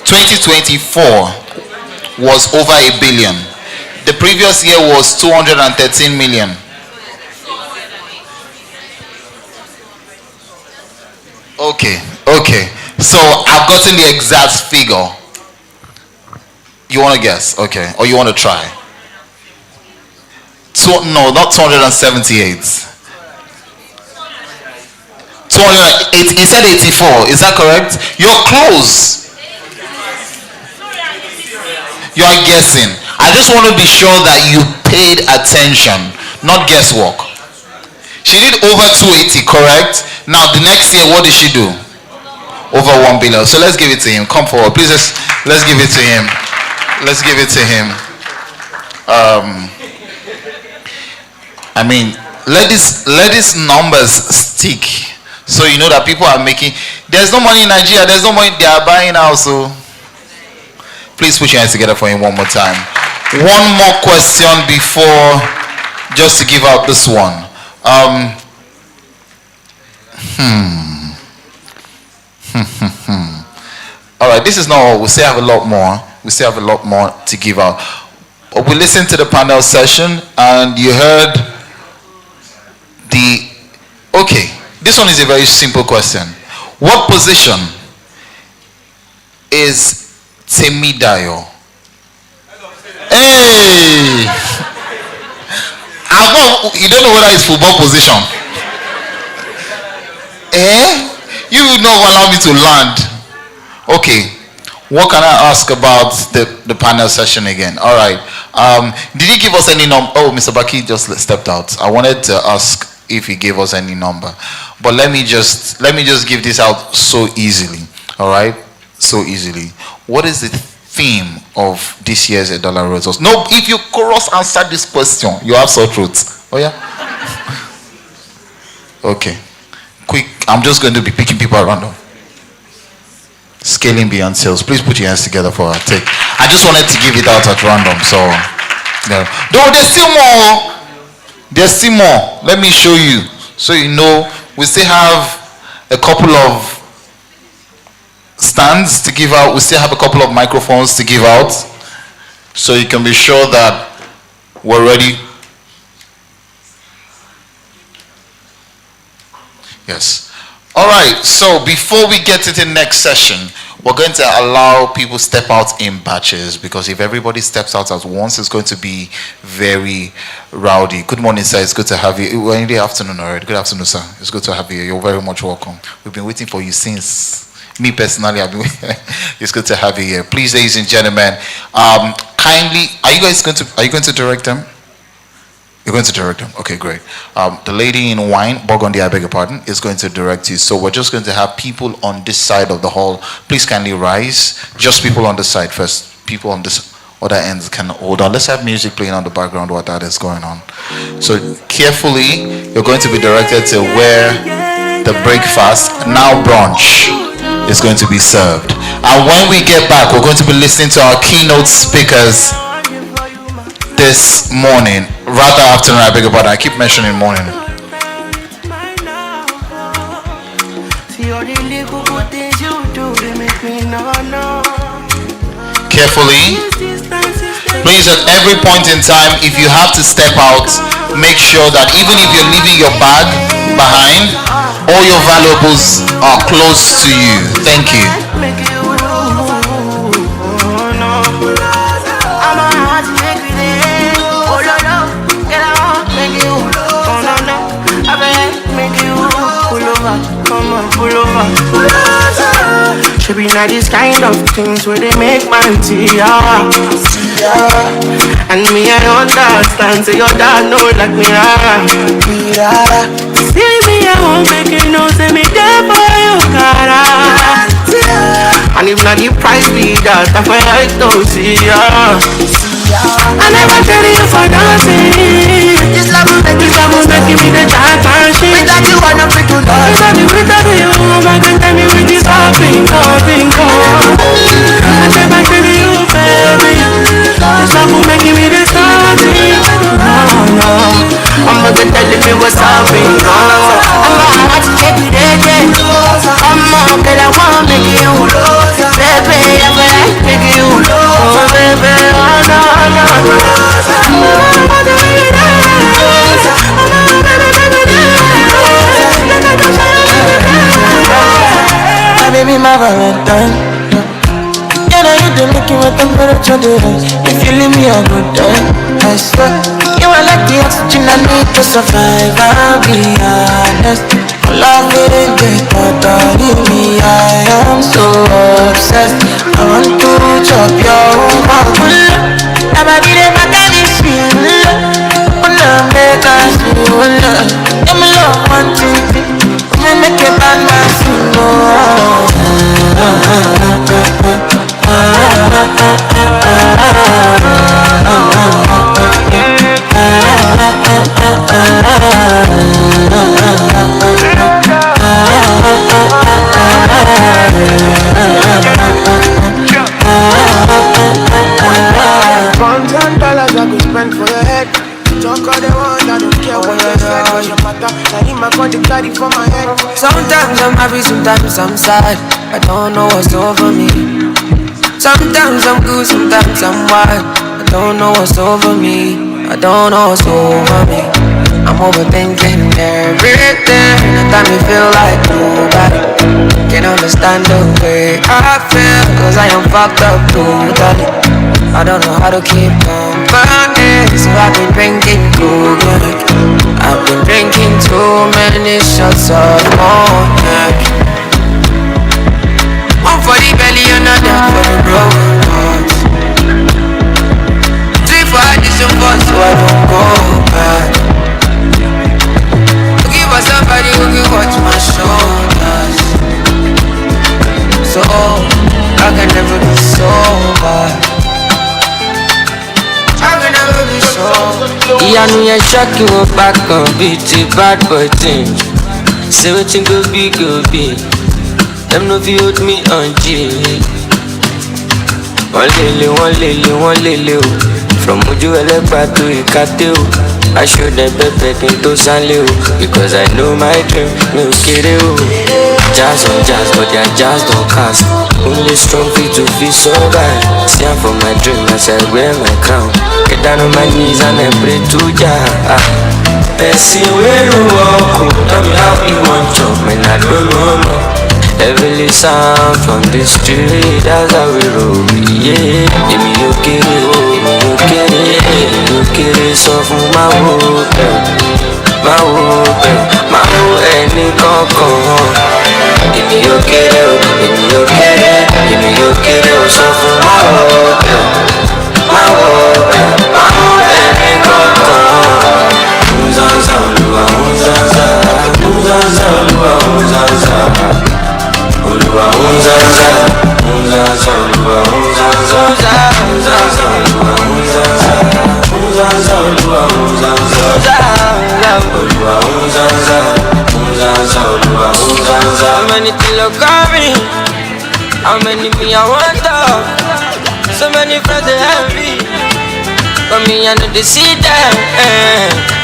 2024 was over a billion. The previous year was 213 million. Okay, okay. So I've gotten the exact figure. You want to guess? Okay. Or you want to try? No, not 278. 208. He said 84. Is that correct? You're close. You are guessing. I just want to be sure that you paid attention, not guesswork. She did over 280, correct? Now the next year, what did she do? Over 1 billion. So let's give it to him. Come forward, please. Let's give it to him. Let's give it to him. I mean, let these numbers stick, so you know that people are making. There's no money in Nigeria. There's no money. They are buying now. So please put your hands together for him one more time. One more question before, just to give out this one. All right, this is not all. We still have a lot more. We still have a lot more to give out. But we listened to the panel session, and you heard the. Okay, this one is a very simple question. What position is Temidayo? Hey! You don't know whether it's football position. You would not allow me to land. Okay. What can I ask about the panel session again? All right. Did he give us any number? Oh, Mr. Baki just stepped out. I wanted to ask if he gave us any number, but let me just give this out so easily. All right, so easily. What is the theme of this year's $1 results? No, if you cross answer this question, you have sore throat. Oh yeah. Okay. Quick. I'm just going to be picking people at random. Scaling beyond sales. Please put your hands together for our take. I just wanted to give it out at random. So, no, there's still more. There's still more. Let me show you, so you know. We still have a couple of stands to give out. We still have a couple of microphones to give out, so you can be sure that we're ready. Yes. All right, so before we get to the next session, we're going to allow people step out in batches, because if everybody steps out at once, it's going to be very rowdy. Good morning, sir. It's good to have you. We're in the afternoon already. Good afternoon, sir. It's good to have you. You're very much welcome. We've been waiting for you since. Me personally, I've been waiting. It's good to have you here. Please, ladies and gentlemen, kindly, are you going to direct them? You're going to direct them? Okay, great. The lady in wine, Burgundy, I beg your pardon, is going to direct you. So we're just going to have people on this side of the hall. Please kindly rise. Just people on this side first. People on this other end can hold on. Let's have music playing on the background while that is going on. So carefully, you're going to be directed to where the breakfast, now brunch, is going to be served. And when we get back, we're going to be listening to our keynote speakers this morning, rather afternoon, I beg your pardon. I keep mentioning morning. Carefully, please, at every point in time, if you have to step out, make sure that even if you're leaving your bag behind, all your valuables are close to you. Thank you. Pull over. Should be not these kind of things where they make man see ya. And me I understand, so your dad know like me. See me I won't make it no, say me there for you, cara. And if not the price be that, that's why I don't see ya. I never tell you for nothing. This love will make me the jack and shit. Without you I don't fit to love. Without you I can tell me with this something. I never tell you baby. This love will make me the something. No. time. Yeah, now you do make you my temperature dey rise. If you leave me, I go die. I swear, you are like the oxygen I need to survive. I'll be honest. Love it, get totally me. I am so obsessed. I want to chop your heart. I'm a bit of a candy sweet. Wanna make us feel love. I'm love one thing. I'ma make it bad man sing. $1,000 I could spend for your head. Talk all they want, I don't care what they say. Cause your matter, I need my body carry for my head. Sometimes I'm happy, sometimes I'm sad. I don't know what's over me. Sometimes I'm good, sometimes I'm wild. I don't know what's over me. I don't know what's over me. I'm overthinking everything. And time me feel like nobody can understand the way I feel. Cause I am fucked up totally. I don't know how to keep company. So I've been drinking cognac. I've been drinking too many shots of cognac. One for the belly, another for the broken heart. 3 for addition, 4 so I don't go back. Give us somebody who can watch my shoulders. So I can never be sober. Ìyanu yẹn ṣọ́ọ̀kì wọn bákan bíi ti bad boy thing. Say wetin go be go be. Dem no fit hold me on G. Wọ́n lélẹ̀ o. From ojú ẹlẹ́gbàá to ìkàtẹ́ o. I show them pepper kí n tó sánlé o. Because I know my dream mi ò kéré o. Jazz on jazz but their jazz don cast. Only strong feet to feel so bad. See I'm for my dream as I wear my crown. Get down on my knees and I pray to Jah. Person wey no walk, tell me how he want chop, man I don't know. Heavenly sound from the street, that's how we roll. Yeah, èmi ò kéré, sọ fún máa wo ẹni kankan. Èmi ò kéré, sọ fún máa wo ẹni kankan. Unzanza, Olúwa, unzanza, unzanza, Olúwa, unzanza. Olúwa, unzanza, unzanza, Olúwa, unzanza. Unzanza, Olúwa, unzanza. Unzanza, Olúwa, unzanza. Olúwa, unzanza, unzanza, Olúwa, unzanza. How many things look at me? How many me I wonder? So many friends they envy. But me I know they see them.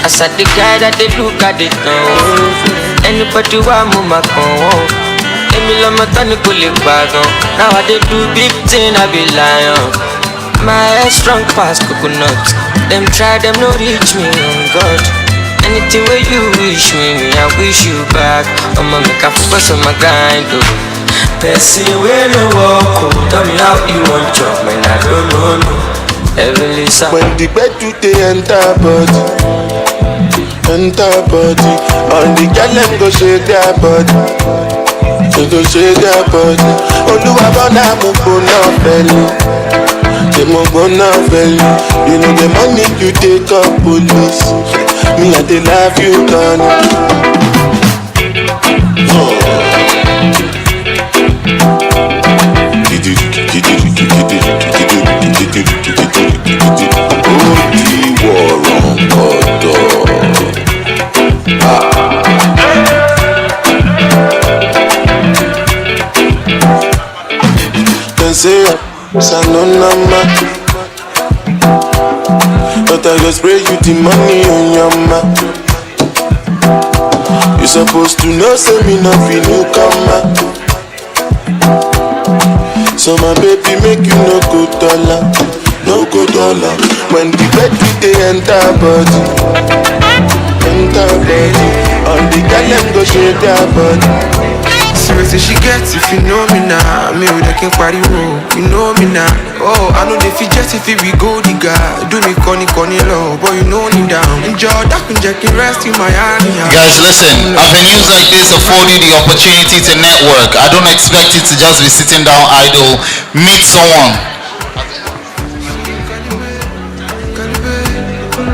I said the guy that they look at it now. Anybody want move my con? Emi lo mata ni kò lè gbàgàn. Now I dey do big thing, I be lion. My head strong pass coconut. Them try, them no reach me, oh God. Anything where you wish me, I wish you back. I'ma make a focus on my grind, oh. Person wey no walk, oh. Tell me how you want chop, man, I don't know. Heavenly sound. When the bed do they enter body, all the girl them go shake their body, they go shake their body. Olúwa bọ́nà mo gbóná fẹ́lú, ṣe mo gbóná fẹ́lú. You know the money you take up police, me I dey love you gone. Say no number, but I go spray you the money on your mouth. You supposed to know, say me not feel newcomer. So my baby make you no go dollar, no go dollar. When the bed they enter body, all the girl them go shake their body. Everything she gets, if you know me now. Me with a king party room, you know me now. Oh, I know they fit just if we go the guy. Do me corny low, but you know me down. Enjoy that can just rest in my hand. Guys, listen, avenues like this afford you the opportunity to network. I don't expect you to just be sitting down idle. Meet someone.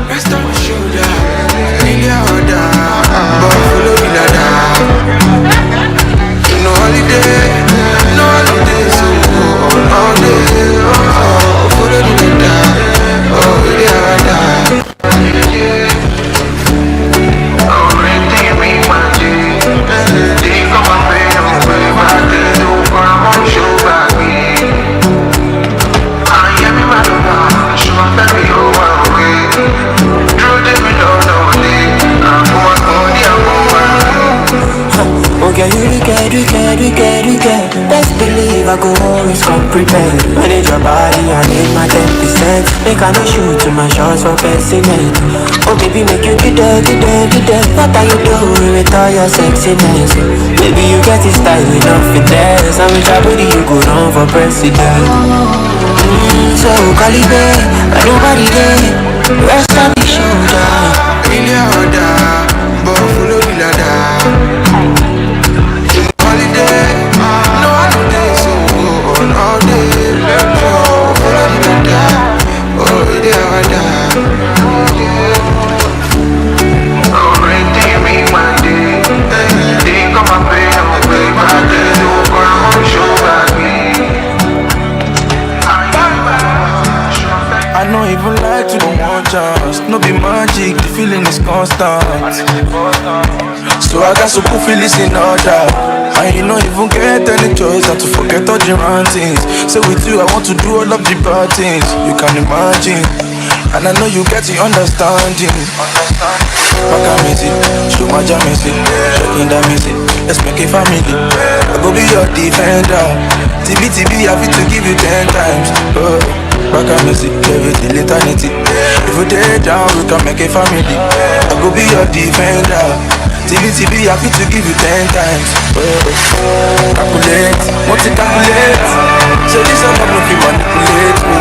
Rest on my shoulder, really harder, but follow me ladder. No holiday, so all day, follow me ladder, really harder. Okay, you get. Best believe I go always come prepared. Manage your body, I need my 10%. Make I no shoot to my shots for pessimism. Oh baby, make you get there. What are you doing with all your sexiness? Maybe you get this style enough finesse. I'm with your body, you go run for president. So Calibre, but nobody there. Rest on the shoulder. Really harder, but follow me ladder. All day, follow me ladder. Oh, really harder. I don't even like to don't want chance. No be magic, the feeling is constant. So I got some cool feelings in order. And you don't even get any choice than to forget all the wrong things. So with you I want to do all of the bad things. You can imagine. And I know you get the understanding. Maka music, show my jam music, shaking that music. Let's make a family. I go be your defender. TB, I fit to give you 10 times. Maka music, everything eternity. If we day down, we can make a family. I go be your defender. TB, I fit to give you 10 times. Calculate, multi-calculate. So this I'm not looking manipulate me.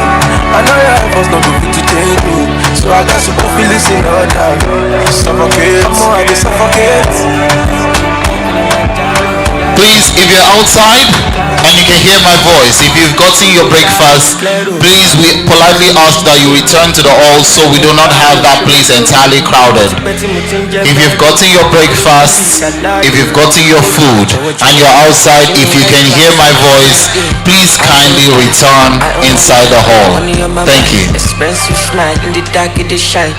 I know your efforts not going to take me. So I got some cool feelings in order. Suffocate, I get suffocate. Please, if you're outside and you can hear my voice, if you've gotten your breakfast, please, we politely ask that you return to the hall so we do not have that place entirely crowded. If you've gotten your breakfast, if you've gotten your food, and you're outside, if you can hear my voice, please kindly return inside the hall. Thank you. Expensive smile in the dark, it is shine.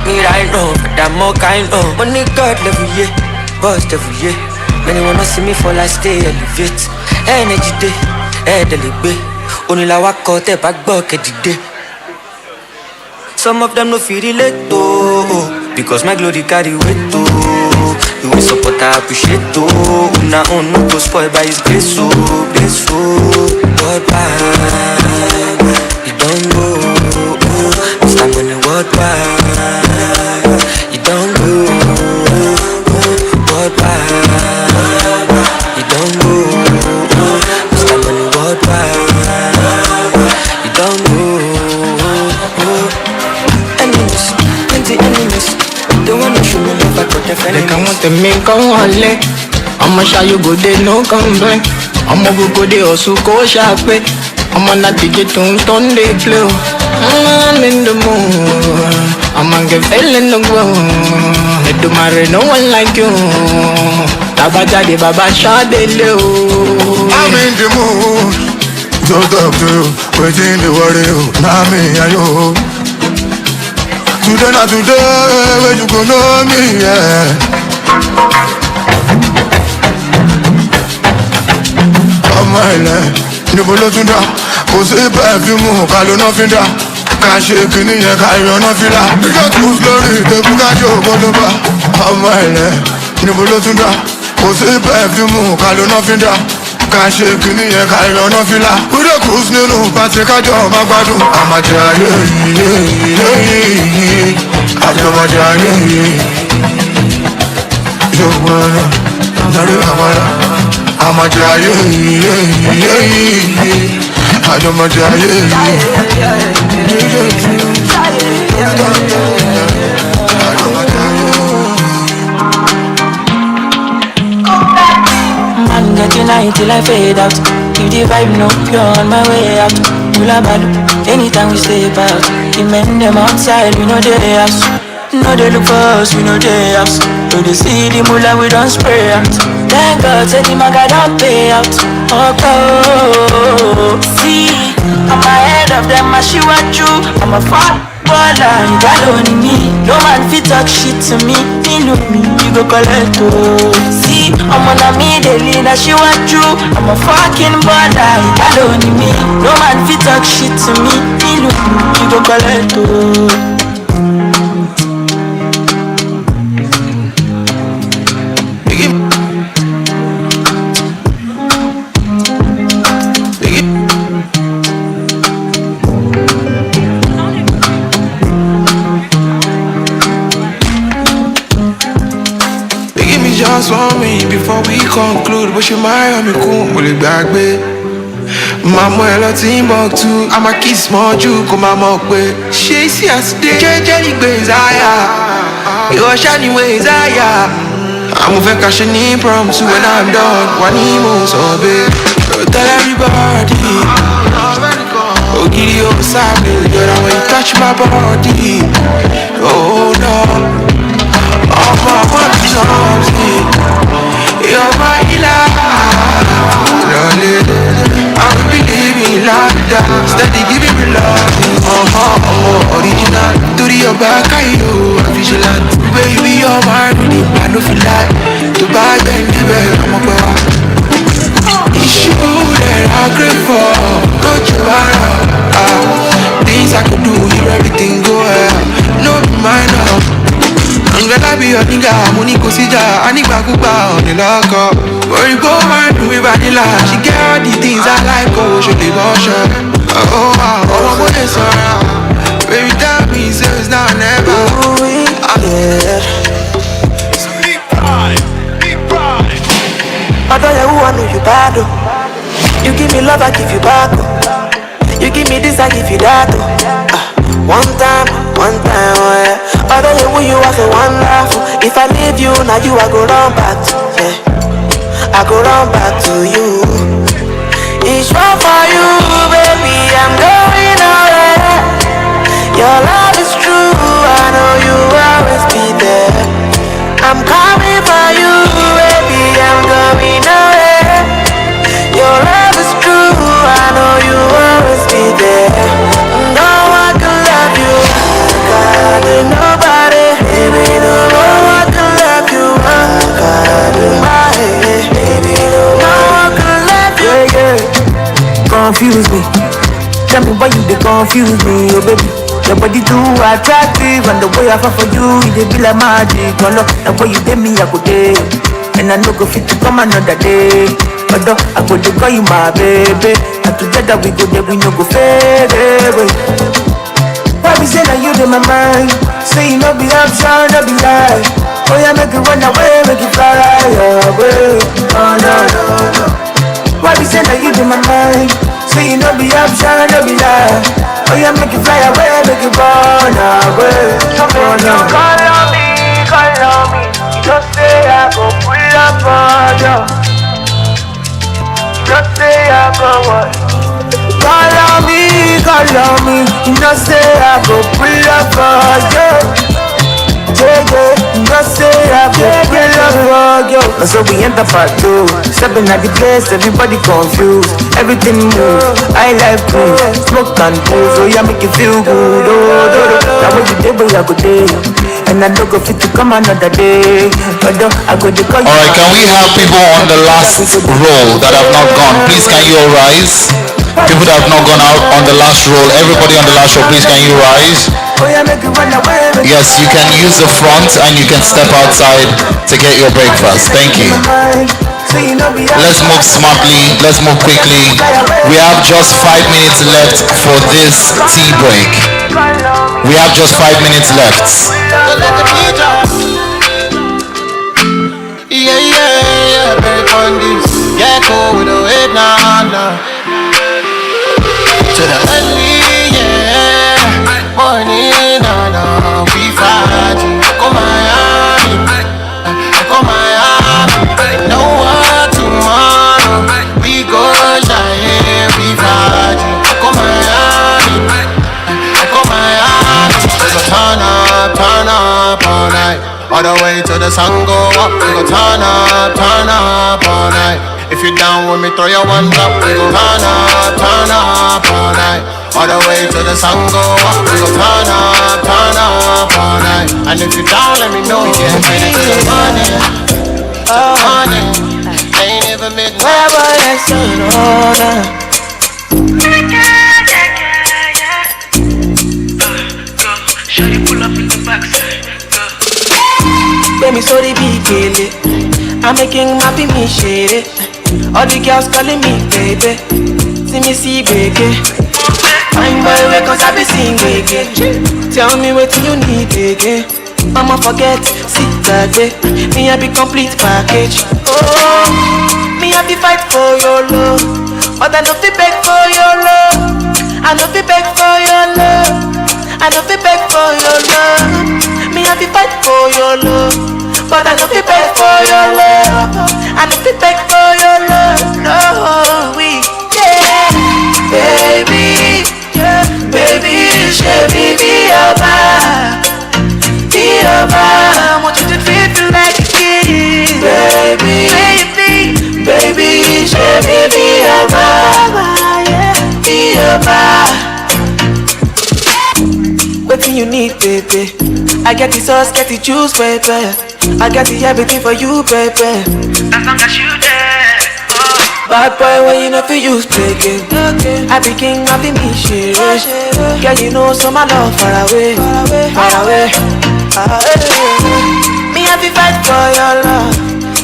Me right now, that more kind of money God every year, bust every year. Many wanna see me fall, I stay elevate. Energy day, delibe. Only la wako te back bucket day. Some of them no feel relate though, because my glory carry weight too. You will support, I appreciate too. Una on no go spoiled by his grace so, grace so. Worldwide, you don't go. Stand on the worldwide, you don't go. Worldwide. They come want to make a wallet. I'ma show you go there, no complaint. I'ma go there, also go shopping. I'ma not ticket to turn they play. I'm in the mood. I'ma get fell in the ground. They do marry no one like you. Tabaja de baba shot they low. I'm in the mood. Don't talk to you, waiting the worry. Now me and you. Today not today, where you gon' know me, yeah. Oh my love, níbo ló tún dá? Kò sí perfume, ká ló ná fi dá. Ká ṣe kìíní yẹn, ká yọ ná fi lá. Bíjọ́ tún lórí ìdẹ́kun ká jẹ́ ògbódó bá. Oh my love, níbo ló tún dá? Kò sí perfume, ká ló ná fi dá. Ká ṣe kìíní yẹn, ká yọ ná fi lá. Kúrò cruise nínú pàṣẹ kájọ ọba gbádùn. Àmàjẹ ayé yìí. Àjọmọ̀jà yìí. Yóò gbọ́dọ̀ lórí àmàlà. I'm a giant. I'm a giant. Man, get united till I fade out. Keep the vibe no pure on my way out. Mula badu, anytime we step out. The men them outside, we know they house. No they look for us, we know they house. When they see the mula, we don't spray out. Thank God, say the maga don't pay out. Oh, see, I'm ahead of them, I see what you. I'm a fat baller, you got only me. No man fit talk shit to me. Me look me, you go collect oh. See, I'm on a me, they lead, I see what you. I'm a fucking baller, you got only me. No man fit talk shit to me. Me look me, you go collect oh. Just for me before we conclude. But she marry me cool, will it back babe? Mama hello Timbuktu, I'm a kiss more Jew, come on up with. She see us day, Jenny Bezaya. Your shiny ways, I'm a vacation impromptu when I'm done. One emo so big. Tell everybody. Oh, give you a side, girl, when you touch my body. Oh no. Oh, my body's on me. You're my love. I'm believing love that steady giving me love. Original. To the back, I know I'm vigilant. Baby, you're my really I don't feel like to buy them, I'm a boy. It's you that I crave for. Go to things I could do, hear everything go ahead. No, mine now. I'm gonna be your nigga, money go see ya. I need my kuba on the lock up. Where you go, man, do me vanilla. She get all the things I like, oh, she live on shop. Oh, my boy, it's alright. Baby, tell me, so it's now or never. Yeah. Big pride. I don't know who I know you bad, oh. You give me love, I give you back, oh. You give me this, I give you that, oh. One time, oh yeah. I don't know who you are, so wonderful. If I leave you, now you I go run back to, yeah. I go run back to you. It's wrong for you, baby, I'm going away. Your love is true, I know you will always be there. I'm coming for you, baby, I'm going away. Your love is true, I know you will always be there. No one can love you, God, nobody, baby, no one can love you, God, baby, no one can love you. Yeah. Confuse me, tell me why you they confuse me, oh baby. Your body too attractive, and the way I fall for you, it be like magic. Oh no, the way you did me, I go day, and I no go fit to come another day. But I go to call you my baby, and together we go there, we no go fade away. Why be say that you in my mind? Say you no be option, no be lie. Oh yeah, make it run away, make it fly away. Oh no, no, no. Why be say that you in my mind? Say you no be option, no be lie. Oh yeah, make it fly away, make it run away. Come on, no. Call on me. You just say I go pull up on you. You just say I go what? Call on me. You just say I go pull up on you. You just say I go pull up on you. And so we enter part 2. Stepping at the place, everybody confused. Everything moves, I like cruise. Smoke and booze, oh yeah, make you feel good. Now when you day, boy, I go day. And I don't go fit to come another day. But I go to call you. Alright, can we have people on the last row that have not gone? Please, can you all rise? People that have not gone out on the last row, everybody on the last row, please, can you rise? Yes, you can use the front and you can step outside to get your breakfast. Thank you. Let's move smartly, let's move quickly. We have just 5 minutes left for this tea break. We have just 5 minutes left. Yeah, break on this. Yeah, echo with the wave now. To the early, yeah, morning, nah, we fight. Come Miami, know what tomorrow we go shine, we fight. Come Miami, we go turn up all night. All the way to the sun go up, we go turn up all night. If you down with me, throw your ones up, we go turn up all night. All the way to the sun go up, we go turn up all night. And if you down, let me know. We get ready to the morning, ain't never midnight. Wherever there's sun on Shawty pull up in the backside. Baby, so they be killing. I'm making my me shady. All the girls calling me baby. See me see baby. Fine boy, wake cause I be sing baby. Tell me what you need baby. I'ma forget, sit that day. Me I be complete package. Oh, me I be fight for your love, but I no fi beg for your love. I no fi beg for your love. I no fi beg for your love. Me I be fight for your love, but I no fi beg for your love. I no fi beg for your love. No, we yeah, baby, yeah, baby, baby, be your vibe, be your vibe. I want you to feel like a kid, baby, baby, baby, baby, be your vibe, yeah, be your vibe. Waiting you need, baby. I get the sauce, get the juice, baby. I got the everything for you, baby. As long as you there. Oh. Bad boy, when you know for use, baby. I be king, I be me, shit. Girl, you know, so my love far away, far away. Me, I be fight for your love,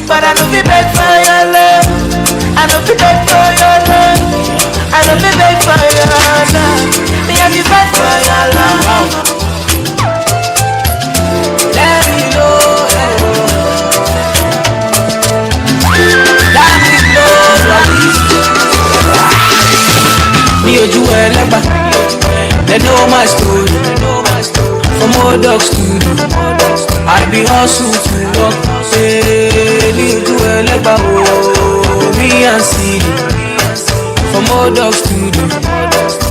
but I don't be beg for your love. I don't be beg for your love. I don't be beg for your love. Me, I be fight for your love. Let me know, let me know. Me or you elegba, they know my story. From old dogs to I be hustle to work. Say, me or you elegba, oh, me and see. From old dogs to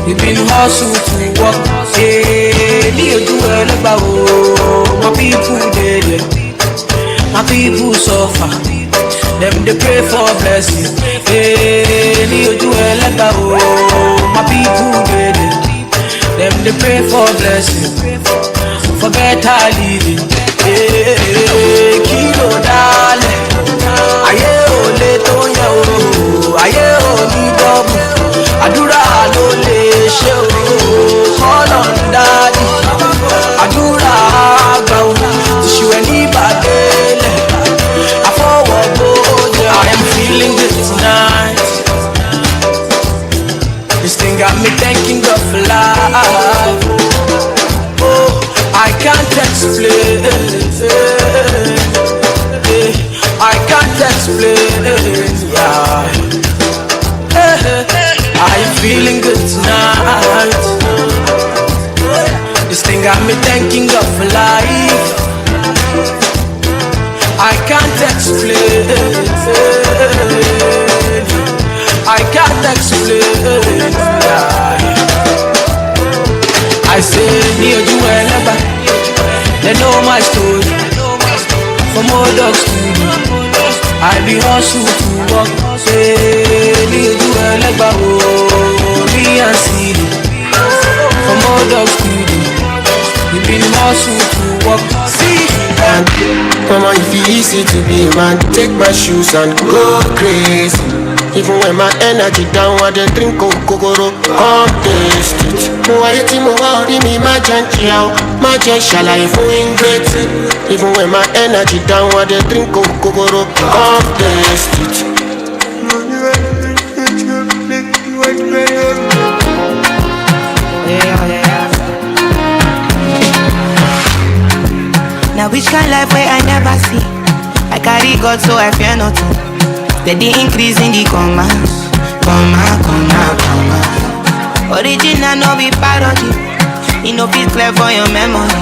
we been hustle to work. Hey, me or you elegba, oh, my people dead, my people suffer. Them they pray for blessing. Hey, me or you elegba, oh, my people dead. Them they pray for blessing, for better living. Hey, kilo dale, aye ole tonya o, aye oni double. Àdúrà ló lè ṣe o, call on daddy. Àdúrà àgbà o, tìṣù ẹ̀ ní ìbàdélẹ̀. Àfọwọ́ gbòójẹ́. I am feeling good tonight. This thing got me thanking God for life. Oh, I can't explain. I can't explain. Yeah. I am feeling good tonight. This thing got me thanking God for life. I can't explain. I can't explain. I say near you wherever. They know my story. From old dogs to me, I be hustle to work. Say near you wherever. Oh, me and see. From old dogs to me, we been hustle to work. See, Mama, if it's easy to be man, take my shoes and go crazy. Even when my energy down, I dey drink kokoro, come taste it. Mo wáyé tí mo wá orí mi má jẹ́ ń jẹun, má jẹ́ ṣàlàyé fún ingrate. Even when my energy down, I dey drink kokoro, come taste it. Now which kind life where I never see? I carry God so I fear nothing. Steady increase in the comma. Original no be parody. It no fit clear for your memory.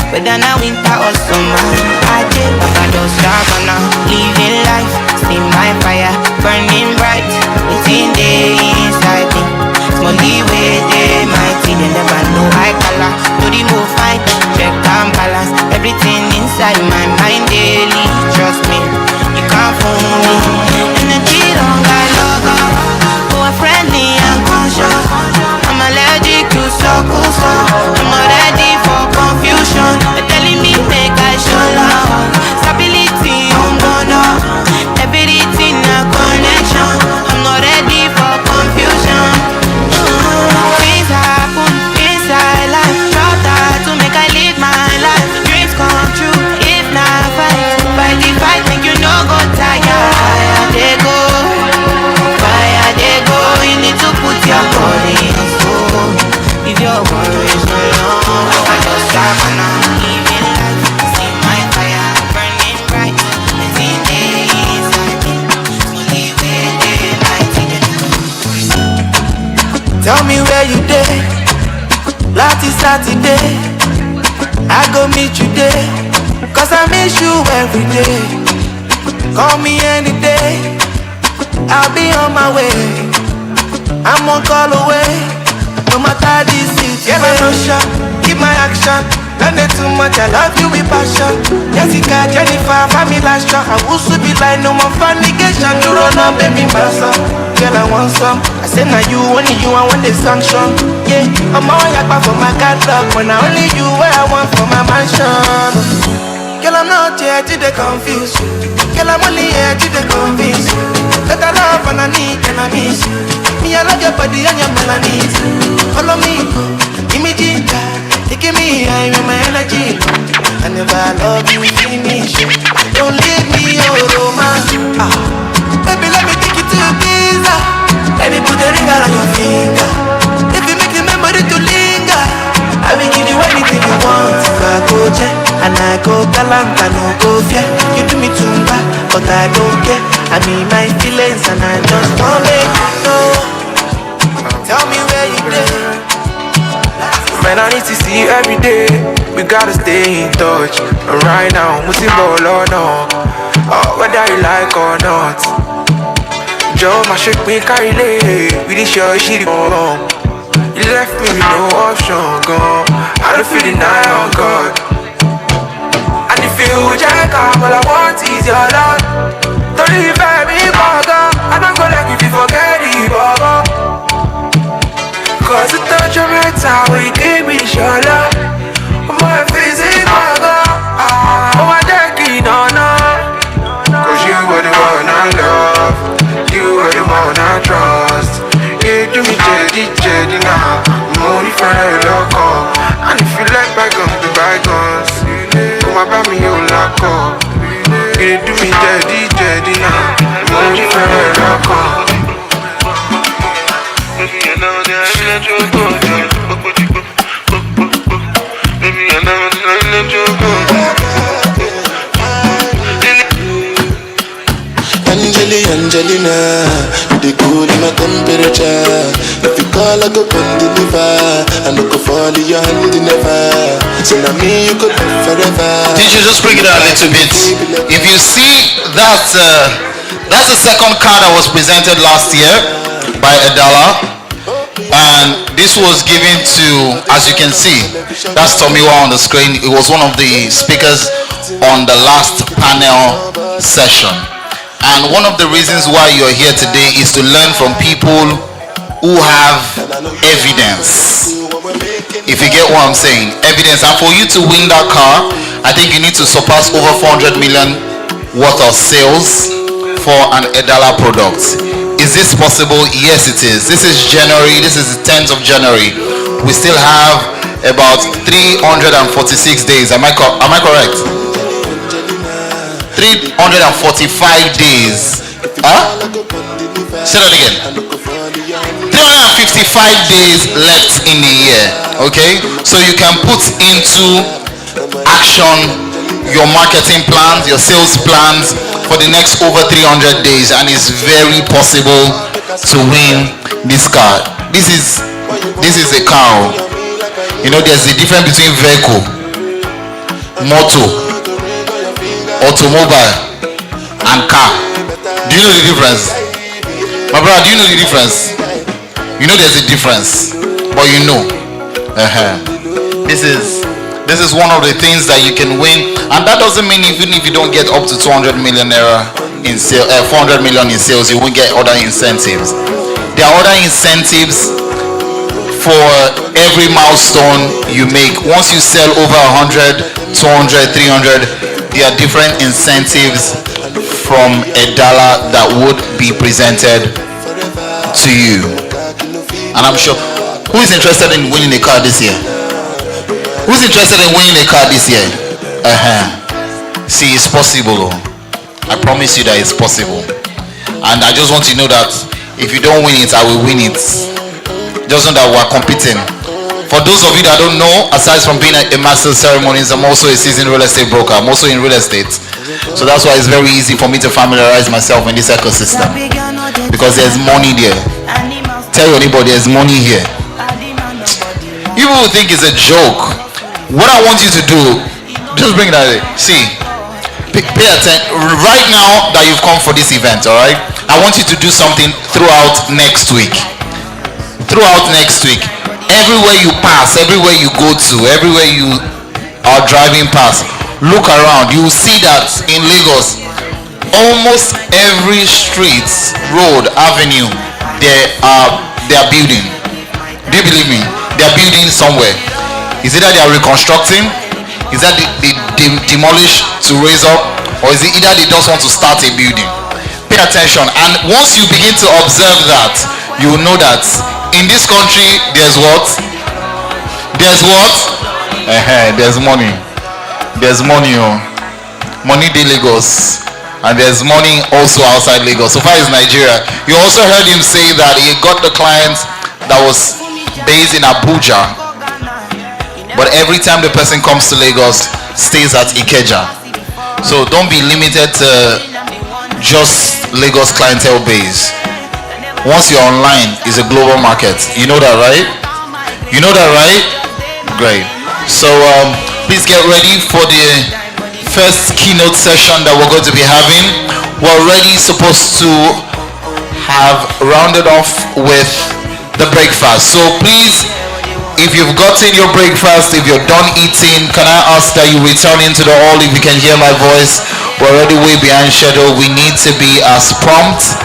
Whether now winter or summer, I did Papa don't stop now. Living life, see my fire burning bright. It's in the inside me. Smally way they mighty. They never know I color. To remove fight, check and balance. Everything inside my mind daily. Trust me, you can't fool me. Energy don't got logo. For a friendly and conscious. I'm allergic to circles. I'm not ready for confusion. They're telling me make I show love. Stability on bono. Everything a connection. I'm not ready for confusion. Things happen inside life. Try to make I live my life. Dreams come true if not fight the fight, make you no go tired. Fire they go. You need to put your body on hold. If your body is no long, I just stop now. Living life, see my fire burning bright. It's in the inside me. Slowly way light. Tell me where you dey. Last is Saturday. I go meet you there. Cause I miss you every day. Call me any day. I'll be on my way. I'm one call away. No matter the situation. Yeah, no shot. Keep my action. Don't need too much. I love you with passion. Jessica, Jennifer, family last shot. I will soon be like no more fornication. To run up, baby, my son. Girl, I want some. I say now you, only you, I want the sanction. Yeah, I'm all yakpa for my catalog. When I only you, where I want for my mansion. Girl, I'm not here to the confuse you. Girl, I'm only here to the convince you. That I love and I need and I miss you. Me, I love your body and your melanin. Follow me, give me ginger. Take me high with my energy. I never love you, finish you. Don't leave me, oh romance. Baby, let me take you to Ibiza. Let me put a ring around your finger. If you make the memory to linger, I will give you anything you want. If I go jet and I go galant, I no go fear. You do me tumba, but I don't care. I mean my feelings and I just want to make you know. Tell me where you live. Man, I need to see you every day. We gotta stay in touch. And right now, Musi ball or no. Whether you like or not. Joe, my shit, we carry lay. We this your shit on. You left me with no option, gone. I don't feel the night on God. And if you check out, all I want is your love. Don't leave me, bugger. I don't go like if you forget it, bugger. Cause the touch of your time, we gave me your love. My physique, bugger. Oh, my decking, no. Cause you were the one I love. You were the one I trust. You do me jedi now. I'm only for a local. And if you like bygones, be bygones. Come about me, you lock up. You do me jedi now. I'm only for a local. Baby, you know that I let you go. Baby, you know that I let you go. Angelina, you the cool in my temperature. If you call, I go come deliver. I no go fall in your hand never. So now me you could live forever. Teacher, just bring it out a little bit. If you see that's the second car that was presented last year by Edala. And this was given to, as you can see, that's Tomiwa on the screen. It was one of the speakers on the last panel session. And one of the reasons why you're here today is to learn from people who have evidence. If you get what I'm saying, evidence. And for you to win that car, I think you need to surpass over 400 million worth of sales for an Edala product. Is this possible? Yes, it is. This is January. This is the 10th of January. We still have about 346 days. Am I correct? 345 days. Say that again. 355 days left in the year. Okay? So you can put into action your marketing plans, your sales plans for the next over 300 days, and it's very possible to win this car. This is a car. You know, there's a difference between vehicle, motor, automobile, and car. Do you know the difference? My brother, do you know the difference? You know there's a difference, but you know. This is one of the things that you can win, and that doesn't mean even if you don't get up to 200 million naira in sale, 400 million in sales, you won't get other incentives. There are other incentives for every milestone you make. Once you sell over 100, 200, 300, there are different incentives from $1 that would be presented to you. And I'm sure, who is interested in winning a car this year? Who's interested in winning a car this year? See, it's possible. I promise you that it's possible. And I just want you to know that if you don't win it, I will win it. Just know that we're competing. For those of you that don't know, aside from being a master of ceremonies, I'm also a seasoned real estate broker. I'm also in real estate. So that's why it's very easy for me to familiarize myself in this ecosystem. Because there's money there. Tell your neighbor there's money here. You will think it's a joke. What I want you to do, just bring that in. See, pay attention. Right now that you've come for this event, all right, I want you to do something throughout next week. Throughout next week, everywhere you pass, everywhere you go to, everywhere you are driving past, look around. You will see that in Lagos, almost every street, road, avenue, they are building. Do you believe me? They are building somewhere. Is it that they are reconstructing? Is that they demolish to raise up? Or is it either they just want to start a building? Pay attention. And once you begin to observe that, you will know that in this country, there's what? There's what? There's money. There's money. Money in Lagos. And there's money also outside Lagos. So far as Nigeria. You also heard him say that he got the client that was based in Abuja. But every time the person comes to Lagos, stays at Ikeja. So don't be limited to just Lagos clientele base. Once you're online, it's a global market. You know that, right? You know that, right? Great. So please get ready for the first keynote session that we're going to be having. We're already supposed to have rounded off with the breakfast. So please, if you've gotten your breakfast, if you're done eating, can I ask that you return into the hall? If you can hear my voice, we're already way behind schedule. We need to be as prompt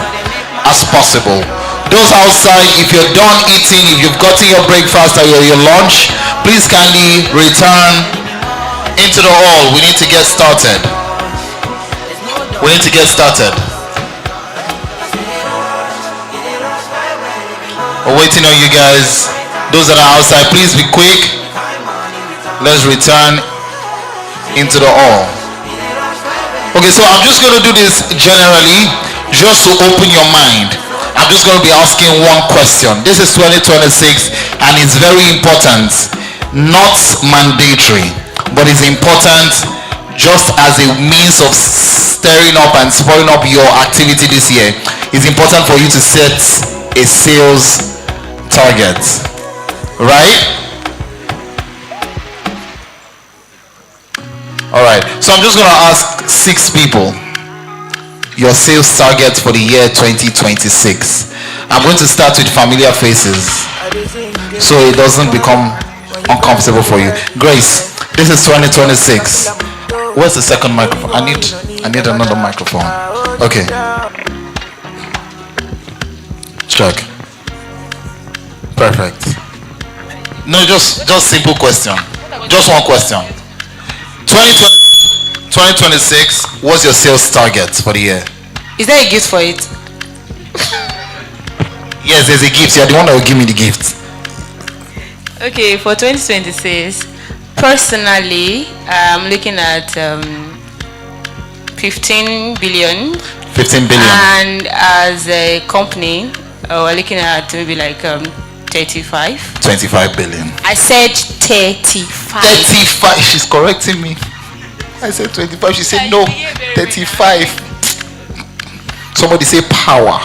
as possible. Those outside, if you're done eating, if you've gotten your breakfast or your lunch, please kindly return into the hall. We need to get started. We need to get started. We're waiting on you guys. Those that are outside, please be quick. Let's return into the hall. Okay, so I'm just going to do this generally, just to open your mind. I'm just going to be asking one question. This is 2026, and it's very important. Not mandatory, but it's important just as a means of stirring up and spurring up your activity this year. It's important for you to set a sales target. Right? Alright, so I'm just going to ask 6 people your sales target for the year 2026. I'm going to start with familiar faces so it doesn't become uncomfortable for you. Grace, this is 2026. Where's the second microphone? I need another microphone. Okay. Check. Perfect. No, just simple question. Just one question. 2026, what's your sales target for the year? Is there a gift for it? Yes, there's a gift. You're the one that will give me the gift. Okay, for 2026, personally, I'm looking at 15 billion. 15 billion. And as a company, we're looking at maybe like 35. 25 billion. I said 35. 35. She's correcting me. I said 25. She said no. 35. Somebody say power.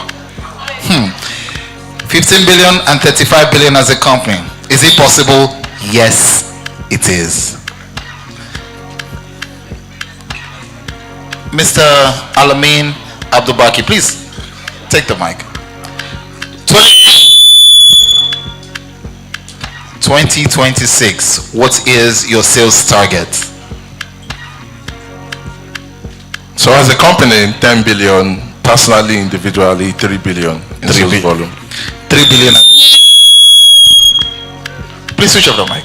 15 billion and 35 billion as a company. Is it possible? Yes, it is. Mr. Alamin Abdubaki, please take the mic. 2026, what is your sales target? So as a company, 10 billion, personally, individually, 3 billion in sales volume. 3 billion. Please switch off the mic.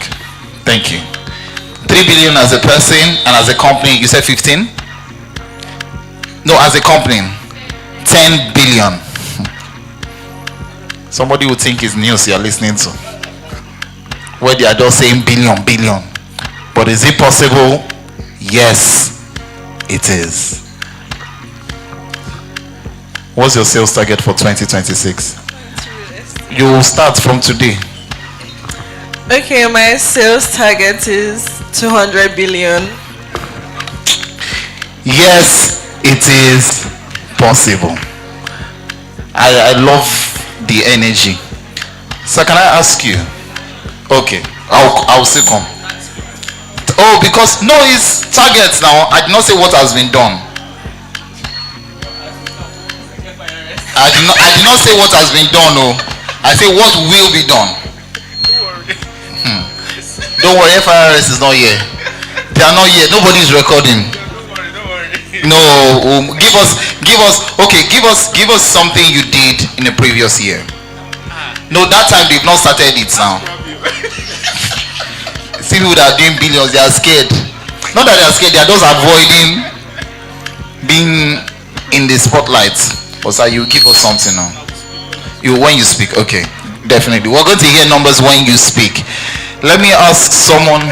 Thank you. 3 billion as a person, and as a company, you said 15? No, as a company, 10 billion. Somebody would think it's news you're listening to, where they are just saying billion. But is it possible? Yes, it is. What's your sales target for 2026? You will start from today. Okay, my sales target is 200 billion. Yes, it is possible. I love the energy. So can I ask you? Okay, I'll still come. Oh, because no, it's targets now. I did not say what has been done. I did not say what has been done. No, I say what will be done. Don't worry, FIRS is not here. They are not here. Nobody is recording. No, give us something you did in the previous year. No, that time they've not started it now. See people that are doing billions, they are scared. Not that they are scared, they are just avoiding being in the spotlight. But sir, you give us something now. When you speak, okay, definitely. We're going to hear numbers when you speak. Let me ask someone.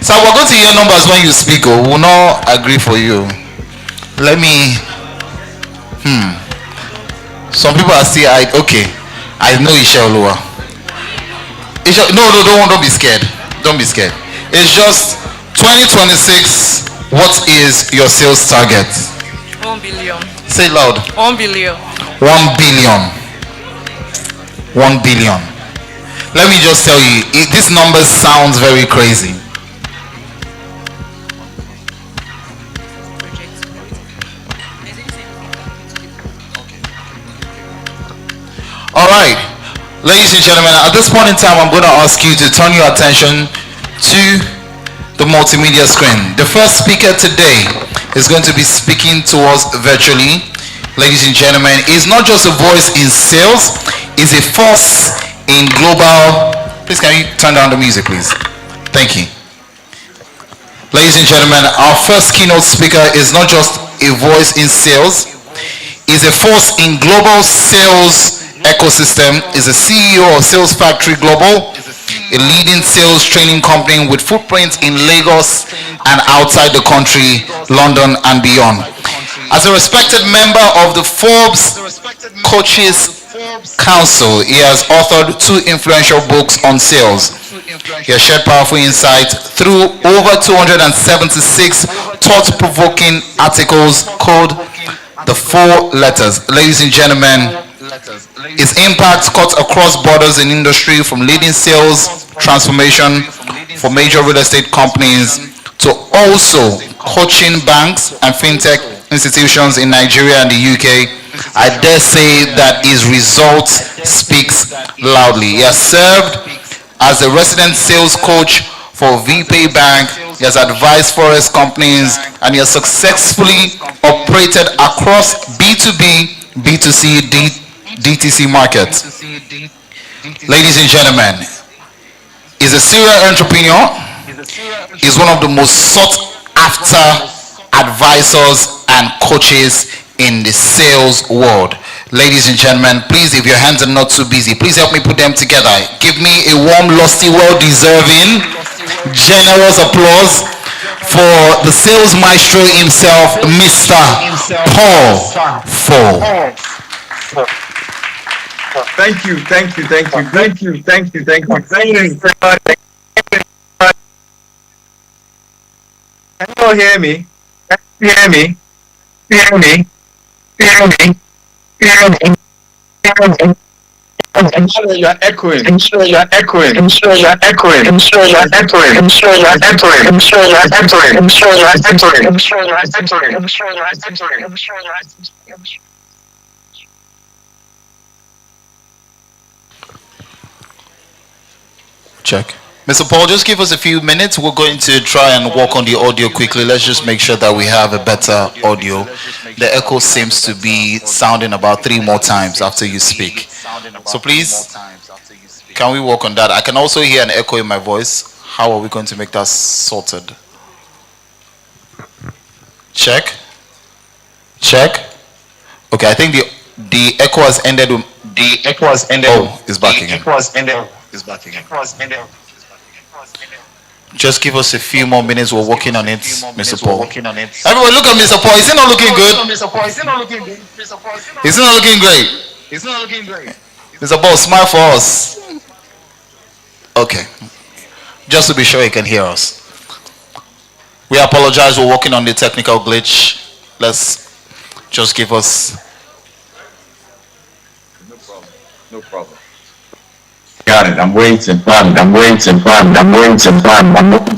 Sir, we're going to hear numbers when you speak. Oh, we will not agree for you. Let me. Some people are still. Okay, I know Ishaoluwa. No, don't be scared. Don't be scared. It's just 2026. What is your sales target? 1 billion. Say it loud. 1 billion. 1 billion. 1 billion. Let me just tell you, this number sounds very crazy. All right, ladies and gentlemen, at this point in time, I'm going to ask you to turn your attention to the multimedia screen. The first speaker today is going to be speaking to us virtually. Ladies and gentlemen, is not just a voice in sales, is a force in global. Please, can you turn down the music, please? Thank you. Ladies and gentlemen, our first keynote speaker is not just a voice in sales, is a force in global sales ecosystem, is a CEO of Sales Factory Global, a leading sales training company with footprints in Lagos and outside the country, London and beyond. As a respected member of the Forbes Coaches Council, he has authored 2 influential books on sales. He has shared powerful insights through over 276 thought-provoking articles called The 4 Letters. Ladies and gentlemen, his impact cuts across borders in industry, from leading sales transformation for major real estate companies to also coaching banks and fintech institutions in Nigeria and the UK. I dare say that his results speaks loudly. He has served as a resident sales coach for VPay Bank. He has advised forest companies, and he has successfully operated across B2B, B2C, DTC markets. Ladies and gentlemen, he's a serial entrepreneur. He's one of the most sought after advisors and coaches in the sales world. Ladies and gentlemen, please, if your hands are not too busy, please help me put them together. Give me a warm, lusty, well-deserving, generous applause for the sales maestro himself, Mr. Paul Fall. Thank you. Can you all hear me? Ensure you're echoing. Ensure you're echoing. Ensure you're echoing. Ensure you're echoing. Ensure you're echoing. Ensure you're echoing. Ensure you're echoing. Ensure you're echoing. Ensure you're echoing. Ensure you're echoing. Check. Mr. Paul, just give us a few minutes. We're going to try and work on the audio quickly. Let's just make sure that we have a better audio. The echo seems to be sounding about 3 more times after you speak. So please, can we work on that? I can also hear an echo in my voice. How are we going to make that sorted? Check. Check. Okay, I think the echo has ended. The echo has ended. Oh, it's back again. Echo has ended. It's back again. Just give us a few more minutes. We're working on it, Mr. Paul. Everyone, look at Mr. Paul. Is it not looking good? Is it not looking great? It's not looking great. Mr. Paul, smile for us. Okay. Just to be sure he can hear us. We apologize. We're working on the technical glitch. Let's just give us. No problem. No problem. Got it. I'm waiting. I'm waiting. I'm waiting. I'm waiting.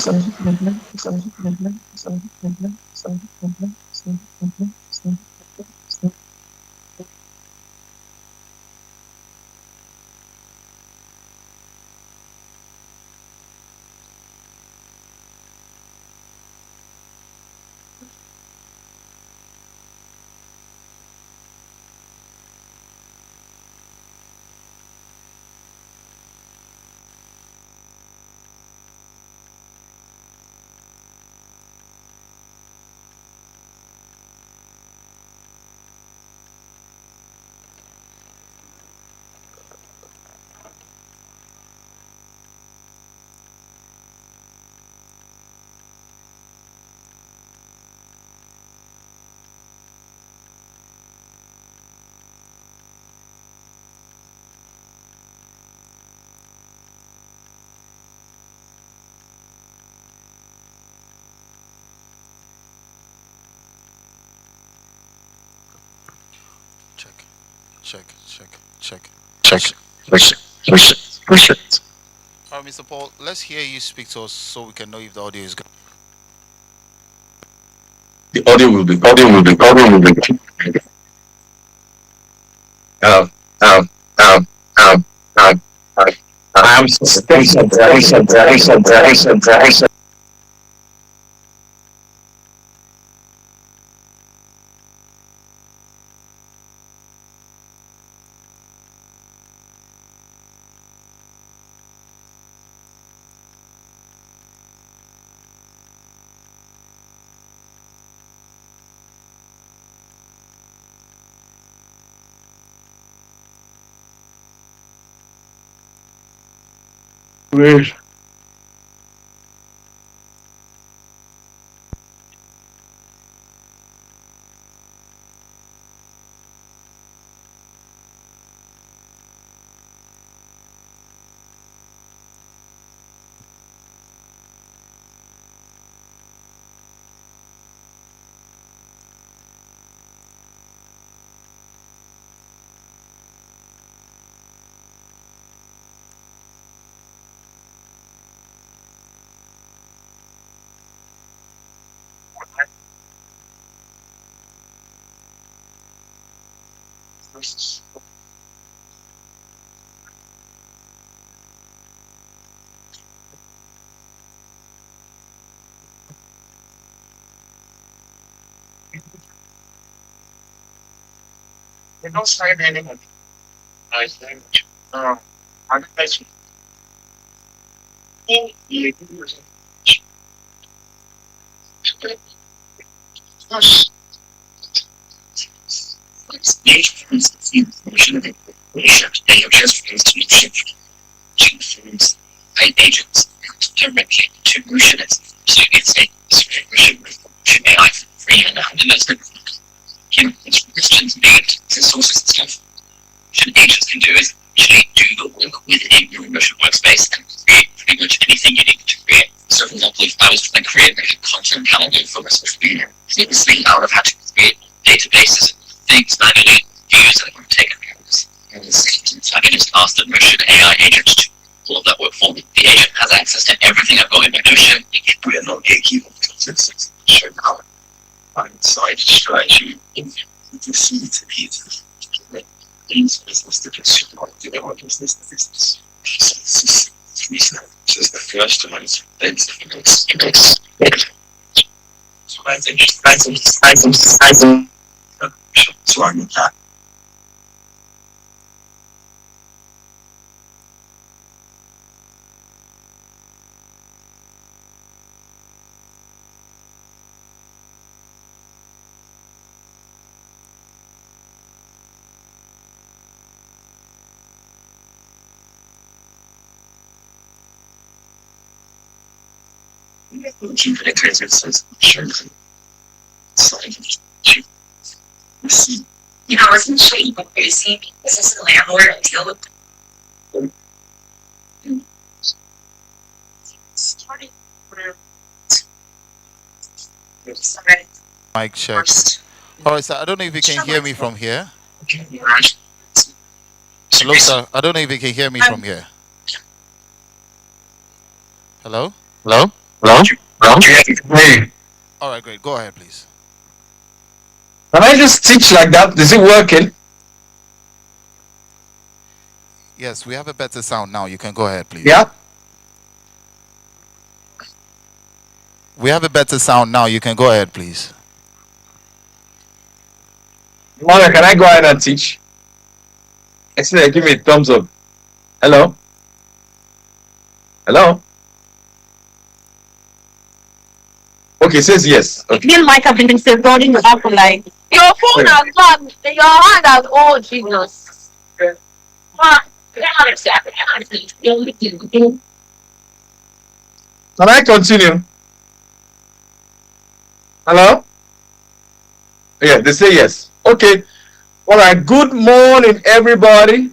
Check. Push it. All right, Mr. Paul, let's hear you speak to us so we can know if the audio is good. The audio will be. I'm Wait. They don't say anyone. I think. I'm patient. Agents directly to Russians. So it's a Russian AI free and that's good. It's Christians need resources and stuff. What agents can do is actually do the work within your Russian workspace and create pretty much anything you need to create. So for example, if I was trying to create a content calendar for my social media, previously I would have had to create databases and things manually views and taken views. So I can just ask the Notion AI agent to do all of that work for me. The agent has access to everything I've got in my Notion. We are not gatekeepers. It's show how I'm inside to strategy. To see to be things business to consumer. You know what business to business. This is the first time it's so I think so I'm with that. Looking for the creators, sure. So I can see. You know, I wasn't sure you were busy. This is the landlord I deal with. Starting. Mic check. All right, sir. I don't know if you can hear me from here. Hello, sir. I don't know if you can hear me from here. Hello? Hello? Hello? Hey. All right, great. Go ahead, please. Can I just teach like that? Is it working? Yes, we have a better sound now. You can go ahead, please. Yeah? We have a better sound now. You can go ahead, please. Mother, can I go ahead and teach? Excellent. Give me a thumbs up. Hello? Hello? Okay, it says yes. Okay. Me and Mike have been safeguarding the app for like your phone has gone, your hand has Jesus. Can I continue? Hello? Yeah, they say yes. Okay. All right. Good morning, everybody.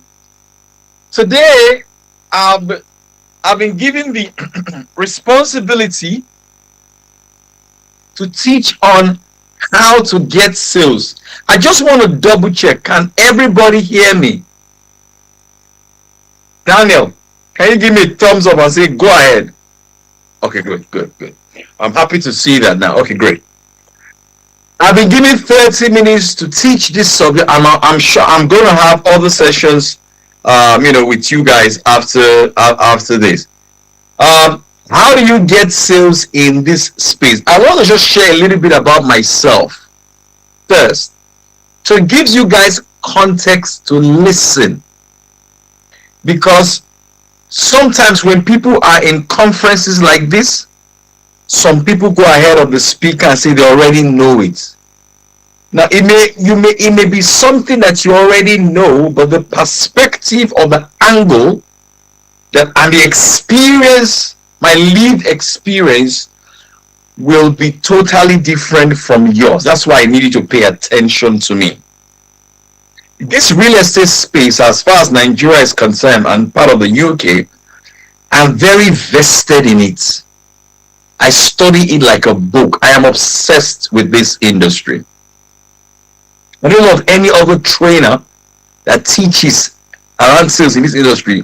Today, I've been given the responsibility to teach on how to get sales. I just want to double check. Can everybody hear me? Daniel, can you give me a thumbs up and say go ahead? Okay, good. I'm happy to see that now. Okay, great. I've been given 30 minutes to teach this subject. I'm sure I'm going to have other sessions, with you guys after this. How do you get sales in this space? I want to just share a little bit about myself first. So it gives you guys context to listen. Because sometimes when people are in conferences like this, some people go ahead of the speaker and say they already know it. Now it may be something that you already know, but the perspective or the angle and the experience, my lived experience, will be totally different from yours. That's why I need you to pay attention to me. This real estate space, as far as Nigeria is concerned and part of the UK, I'm very vested in it. I study it like a book. I am obsessed with this industry. I don't know of any other trainer that teaches around sales in this industry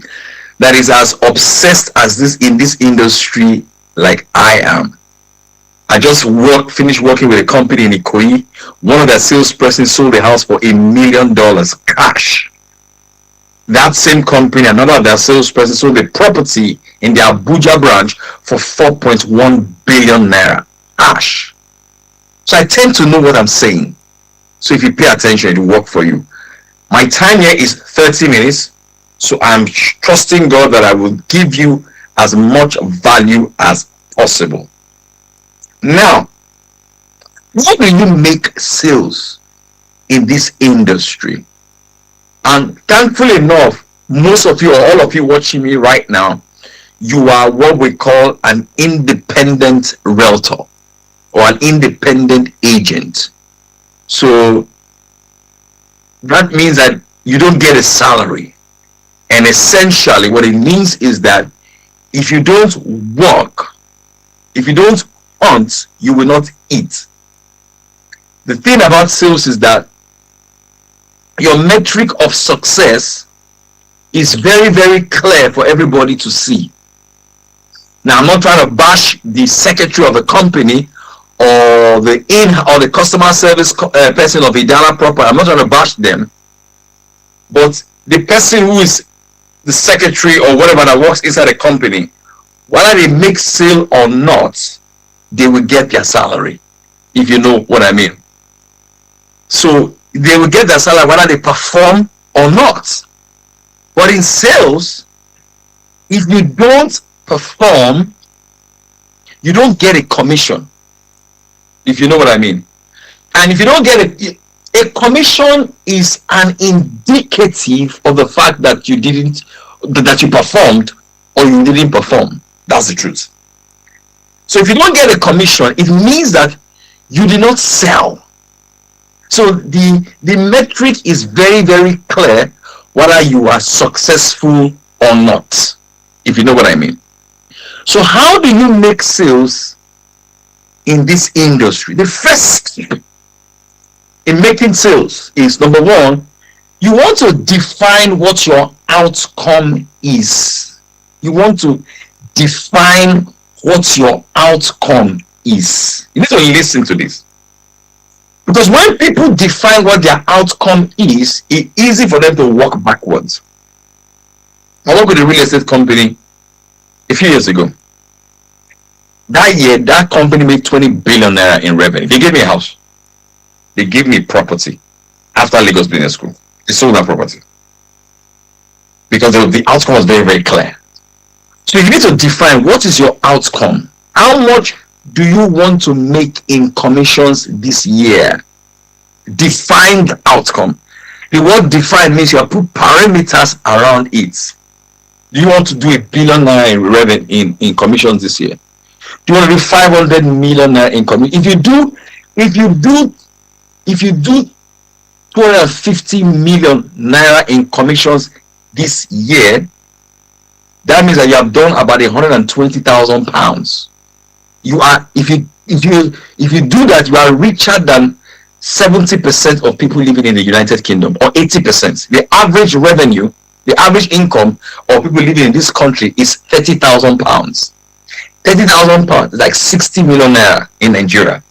that is as obsessed as this in this industry like I am. I just finished working with a company in Ikoyi. One of their salespersons sold the house for $1 million cash. That same company, another of their salespersons sold the property in their Abuja branch for 4.1 billion naira cash. So I tend to know what I'm saying. So if you pay attention, it will work for you. My time here is 30 minutes. So I'm trusting God that I will give you as much value as possible. Now, how do you make sales in this industry? And thankfully enough, most of you or all of you watching me right now, you are what we call an independent realtor or an independent agent. So that means that you don't get a salary. And essentially what it means is that if you don't work, if you don't hunt, you will not eat. The thing about sales is that your metric of success is very, very clear for everybody to see. Now, I'm not trying to bash the secretary of the company or the customer service person of Idala proper. I'm not trying to bash them, but the person who is the secretary or whatever that works inside the company, whether they make sale or not, they will get their salary, if you know what I mean. So they will get their salary whether they perform or not. But in sales, if you don't perform, you don't get a commission, if you know what I mean. And if you don't get a commission is an indicative of the fact that you performed or you didn't perform. That's the truth. So if you don't get a commission, it means that you did not sell. So the metric is very, very clear whether you are successful or not, if you know what I mean. So how do you make sales in this industry? The first step in making sales is, number one, you want to define what your outcome is. You want to define what your outcome is. You need to listen to this. Because when people define what their outcome is, it's easy for them to walk backwards. I worked with a real estate company a few years ago. That year, that company made 20 billion naira in revenue. They gave me a house. They gave me property after Lagos Business School. They sold that property. Because the outcome was very, very clear. So you need to define what is your outcome. How much do you want to make in commissions this year? Define the outcome. The word define means you have put parameters around it. Do you want to do $1 billion in revenue in commissions this year? Do you want to do 500 million naira in commission? If you do 250 million naira in commissions this year, that means that you have done about 120,000 pounds. You are, if you do that, you are richer than 70% of people living in the United Kingdom, or 80%. The average revenue, the average income of people living in this country is 30,000 pounds. 30,000 pounds is like 60 million naira in Nigeria.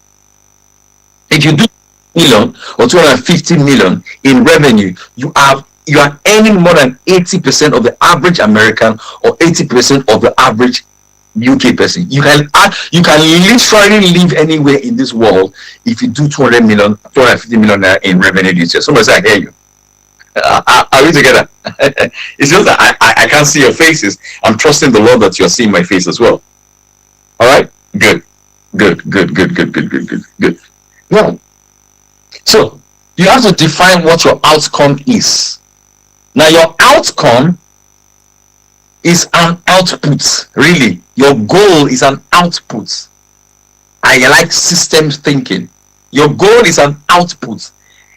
If you do million or 250 million in revenue, you are earning more than 80% of the average American or 80% of the average UK person. You can literally live anywhere in this world if you do 250 million in revenue this year. Somebody say, I hear you. Are we together? It's just that I can't see your faces. I'm trusting the Lord that you're seeing my face as well. All right? Good. Well, so you have to define what your outcome is. Now, your outcome is an output, really. Your goal is an output. I like systems thinking. Your goal is an output.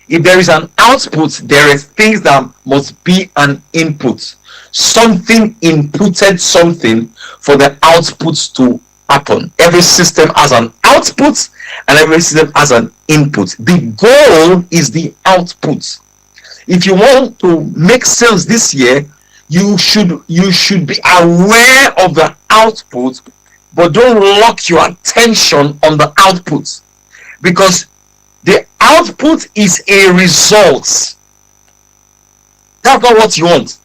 If there is an output, there is things that must be an input. Something inputted something for the outputs to happen. Every system has an output and every system has an input. The goal is the output. If you want to make sales this year, you should be aware of the output, but don't lock your attention on the output, because the output is a result. That's not what you want.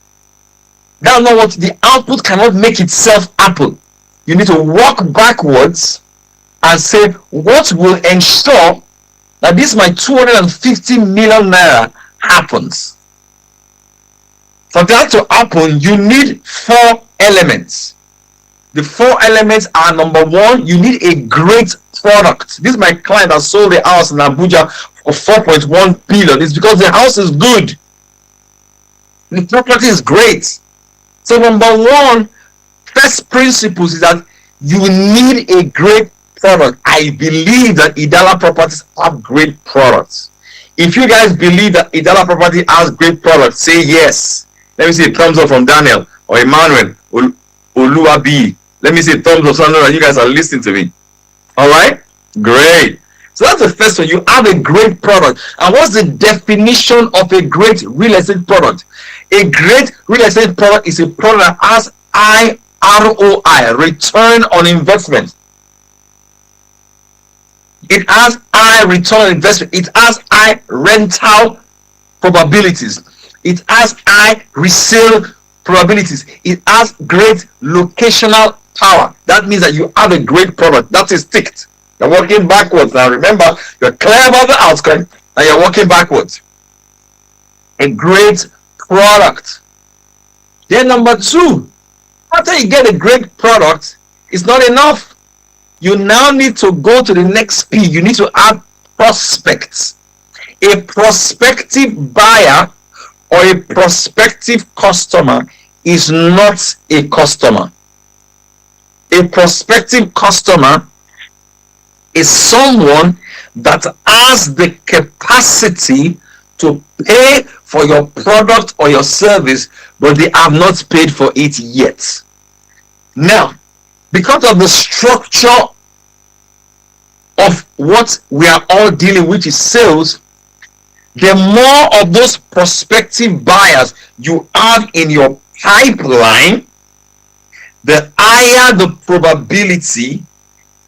That's not what the output cannot make itself happen. You need to walk backwards and say, what will ensure that this my 250 million naira happens? For that to happen, you need 4 elements. The 4 elements are: number 1, you need a great product. This is my client that sold the house in Abuja for 4.1 billion. It's because the house is good. The property is great. So number 1, first principles is that you need a great product. I believe that Idala Properties have great products. If you guys believe that Idala Property has great products, say yes. Let me see a thumbs up from Daniel or Emmanuel or Oluwabi. Let me see a thumbs up, so I know that you guys are listening to me. All right? Great. So that's the first one. You have a great product. And what's the definition of a great real estate product? A great real estate product is a product that has high ROI, return on investment. It has high return on investment. It has high rental probabilities. It has high resale probabilities. It has great locational power. That means that you have a great product. That is ticked. You're working backwards now. Remember, you're clear about the outcome and you're working backwards. A great product. Then number two, after you get a great product, it's not enough. You now need to go to the next P. You need to add prospects. A prospective buyer or a prospective customer is not a customer. A prospective customer is someone that has the capacity to pay for your product or your service, but they have not paid for it yet. Now, because of the structure of what we are all dealing with, is sales, the more of those prospective buyers you have in your pipeline, the higher the probability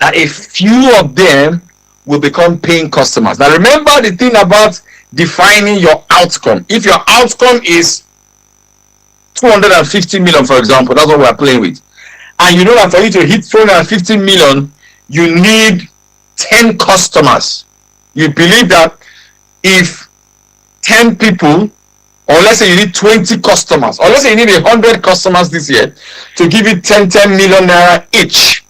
that a few of them will become paying customers. Now remember the thing about defining your outcome. If your outcome is 250 million, for example, that's what we're playing with, and you know that for you to hit 250 million, you need 10 customers. You believe that if 10 people, or let's say you need 20 customers, or let's say you need 100 customers this year to give you 10 million naira each.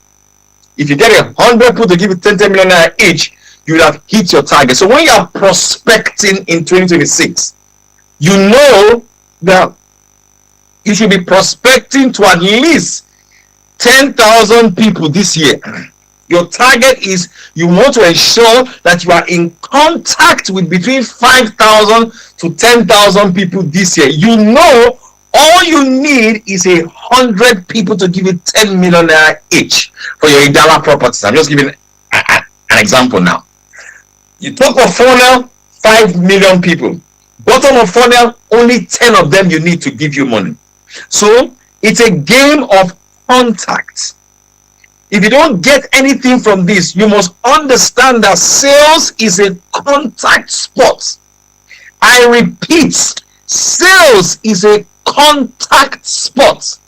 If you get 100 people to give you 10 million naira each, you will have hit your target. So when you are prospecting in 2026, you know that you should be prospecting to at least 10,000 people this year. Your target is you want to ensure that you are in contact with between 5,000 to 10,000 people this year. You know all you need is 100 people to give you 10 million naira each for your Idala properties. I'm just giving an example now. You top of funnel, 5 million people. Bottom of funnel, only 10 of them you need to give you money. So it's a game of contact. If you don't get anything from this, you must understand that sales is a contact sport. I repeat, sales is a contact sport.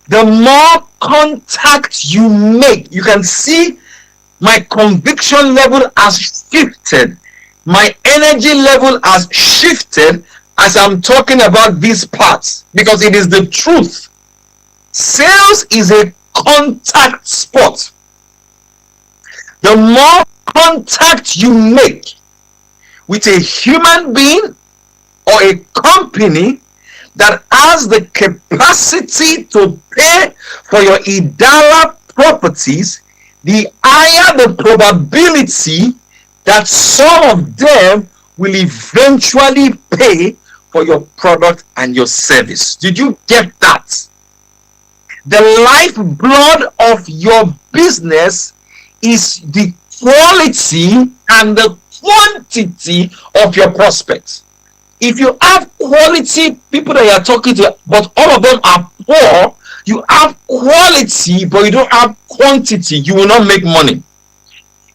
The more contact you make, you can see my conviction level has shifted. My energy level has shifted as I'm talking about these parts, because it is the truth. Sales is a contact sport. The more contact you make with a human being or a company that has the capacity to pay for your Idala properties, the higher the probability that some of them will eventually pay for your product and your service. Did you get that? The lifeblood of your business is the quality and the quantity of your prospects. If you have quality people that you are talking to, but all of them are poor, you have quality but you don't have quantity, you will not make money.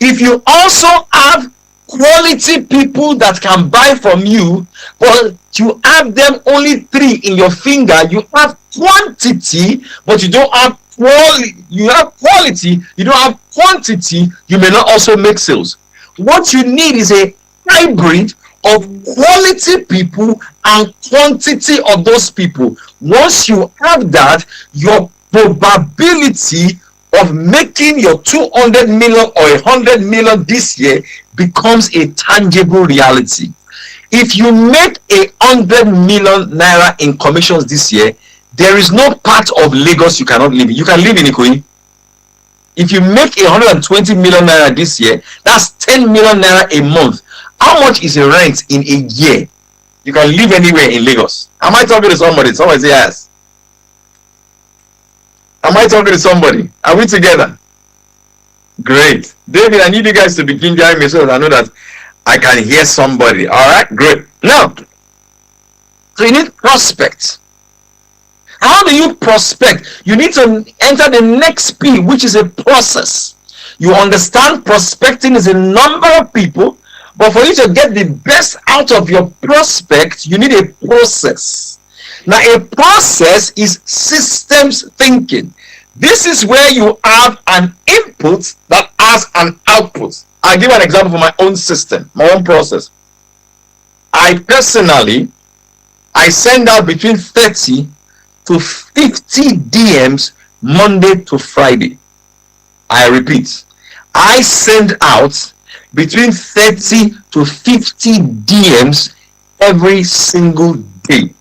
If you also have quality people that can buy from you, but you have them only 3 in your finger, you have quantity but you don't have quality. You have quality, you don't have quantity, you may not also make sales. What you need is a hybrid of quality people and quantity of those people. Once you have that, your probability of making your 200 million or 100 million this year becomes a tangible reality. If you make 100 million naira in commissions this year, there is no part of Lagos you cannot live in. You can live in Ikoyi. If you make 120 million naira this year, that's 10 million naira a month. How much is a rent in a year? You can live anywhere in Lagos. Am I talking to somebody? Somebody say yes. Am I talking to somebody? Are we together? Great. David, I need you guys to begin giving me so that I know that I can hear somebody. All right, great. Now, so you need prospects. How do you prospect? You need to enter the next P, which is a process. You understand prospecting is a number of people, but for you to get the best out of your prospect, you need a process. Now, a process is systems thinking. This is where you have an input that has an output. I'll give an example for my own system, my own process. I send out between 30 to 50 DMs Monday to Friday. I repeat, I send out between 30 to 50 DMs every single day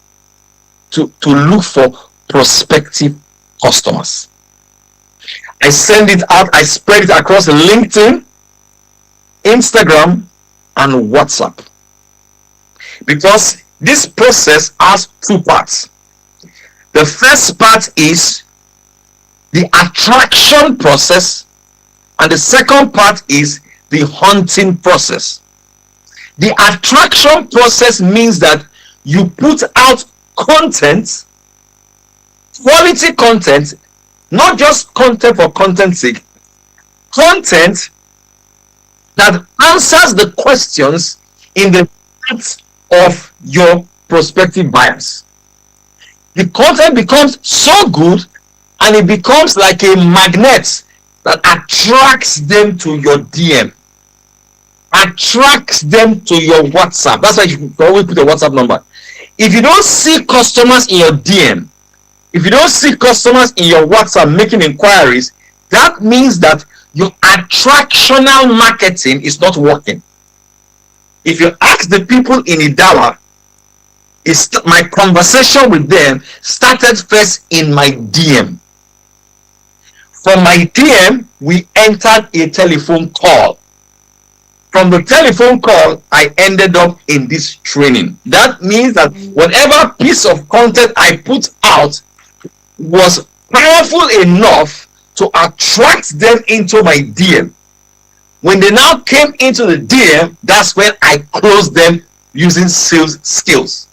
to look for prospective customers. I send it out, I spread it across LinkedIn, Instagram, and WhatsApp. Because this process has two parts. The first part is the attraction process, and the second part is the hunting process. The attraction process means that you put out content, quality content, not just content for content's sake, content that answers the questions in the hearts of your prospective buyers. The content becomes so good and it becomes like a magnet that attracts them to your DM, attracts them to your WhatsApp. That's why you always put a WhatsApp number. If you don't see customers in your DM, if you don't see customers in your WhatsApp making inquiries, that means that your attractional marketing is not working. If you ask the people in Idala, my conversation with them started first in my DM. From my DM, we entered a telephone call. From the telephone call, I ended up in this training. That means that whatever piece of content I put out was powerful enough to attract them into my DM. When they now came into the DM, that's when I closed them using sales skills.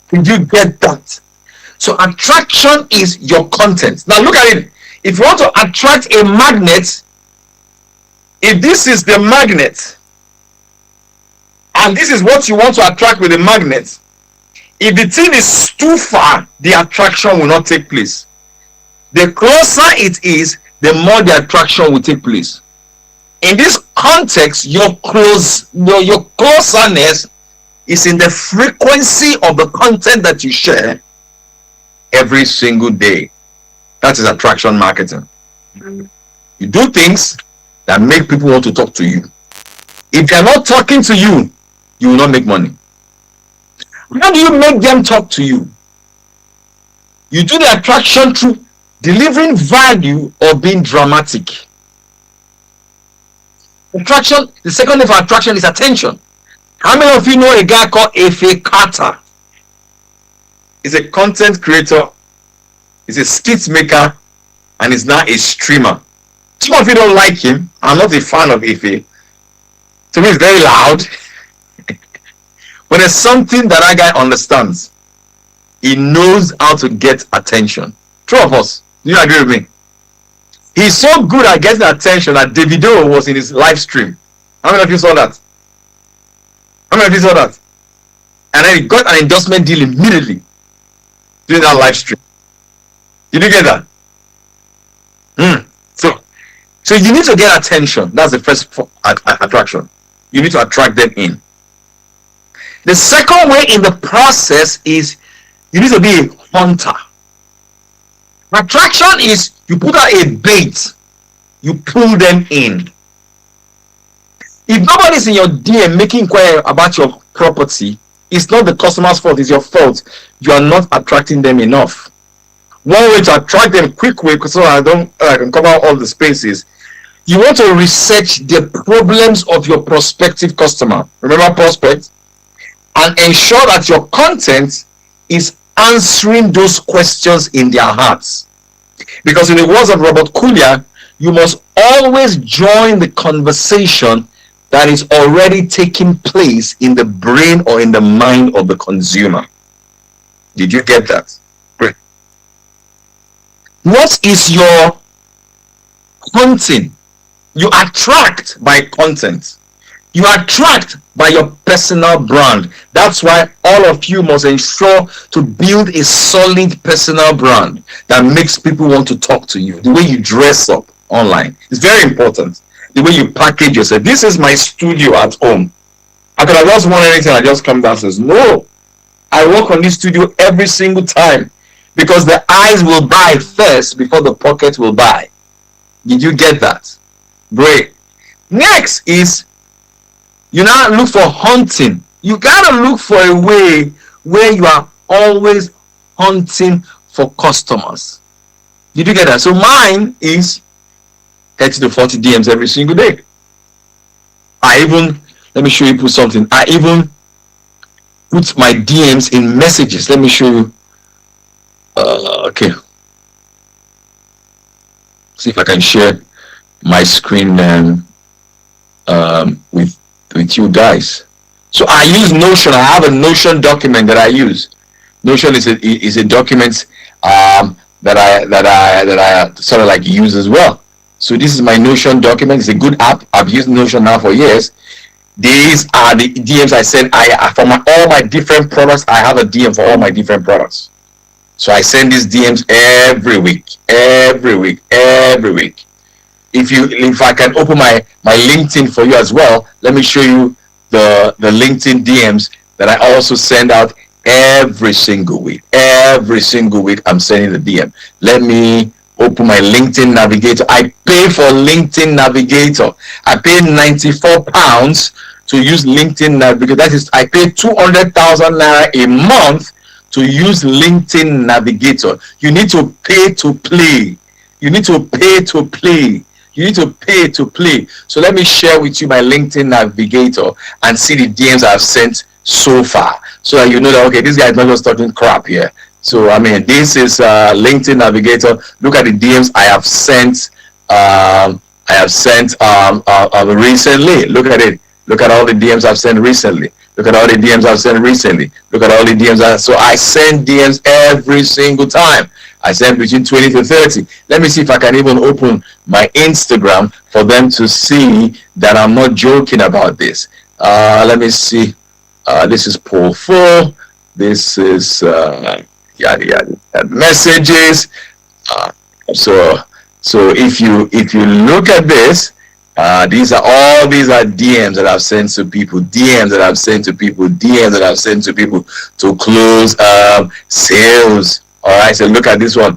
Did you get that? So attraction is your content. Now look at it. If you want to attract a magnet, if this is the magnet, and this is what you want to attract with the magnet, if the thing is too far, the attraction will not take place. The closer it is, the more the attraction will take place. In this context, your closeness is in the frequency of the content that you share every single day. That is attraction marketing. You do things that make people want to talk to you. If they're not talking to you, you will not make money. How do you make them talk to you? You do the attraction through delivering value or being dramatic. Attraction, the second name for attraction is attention. How many of you know a guy called Efe Carter? He's a content creator, he's a skit maker, and he's now a streamer. Some of you don't like him. I'm not a fan of Efe. To me, he's very loud. But there's something that guy understands. He knows how to get attention. True of us. Do you agree with me? He's so good at getting attention that Davido was in his live stream. How many of you saw that? How many of you saw that? And then he got an endorsement deal immediately during that live stream. Did you get that? So you need to get attention. That's the first attraction. You need to attract them in. The second way in the process is you need to be a hunter. Attraction is you put out a bait, you pull them in. If nobody's in your DM making inquiry about your property, it's not the customer's fault, it's your fault. You are not attracting them enough. One way to attract them quick way, so I can cover all the spaces. You want to research the problems of your prospective customer. Remember prospect? And ensure that your content is answering those questions in their hearts. Because in the words of Robert Kulia, you must always join the conversation that is already taking place in the brain or in the mind of the consumer. Did you get that? Great. What is your content? You attract by content. You attract by your personal brand. That's why all of you must ensure to build a solid personal brand that makes people want to talk to you. The way you dress up online is very important. The way you package yourself. This is my studio at home. I could have just won anything. I just come downstairs. No. I work on this studio every single time because the eyes will buy first before the pocket will buy. Did you get that? Great. Next is you now look for hunting. You gotta look for a way where you are always hunting for customers. Did you get that? So mine is 30 to 40 DMs every single day. Let me show you put something. I even put my DMs in messages. Let me show you. Okay. See if I can share my screen with you guys. So I use Notion. I have a Notion document that I use. Notion is a document that I sort of like use as well. So this is my Notion document. It's a good app. I've used Notion now for years. These are the DMs I send. All my different products. I have a DM for all my different products. So I send these DMs every week. If I can open my LinkedIn for you as well, let me show you the LinkedIn DMs that I also send out every single week. Every single week I'm sending the DM. Let me open my LinkedIn Navigator. I pay for LinkedIn Navigator. I pay £94 to use LinkedIn Navigator. That is, I pay 200,000 naira a month to use LinkedIn Navigator. You need to pay to play. You need to pay to play. You need to pay to play. So let me share with you my LinkedIn Navigator and see the DMs I've sent so far, so that you know that, okay, this guy is not just talking crap here. So I mean, this is LinkedIn Navigator. Look at the DMs I have sent. Recently. Look at it. Look at all the DMs I've sent recently. Look at all the DMs I've sent recently. Look at all the DMs. So I send DMs every single time. I send between 20 to 30. Let me see if I can even open my Instagram for them to see that I'm not joking about this. Let me see. This is Paul 4. This is messages. So if you look at this, these are DMs that I've sent to people, DMs that I've sent to people, DMs that I've sent to people to close sales. All right, so look at this one.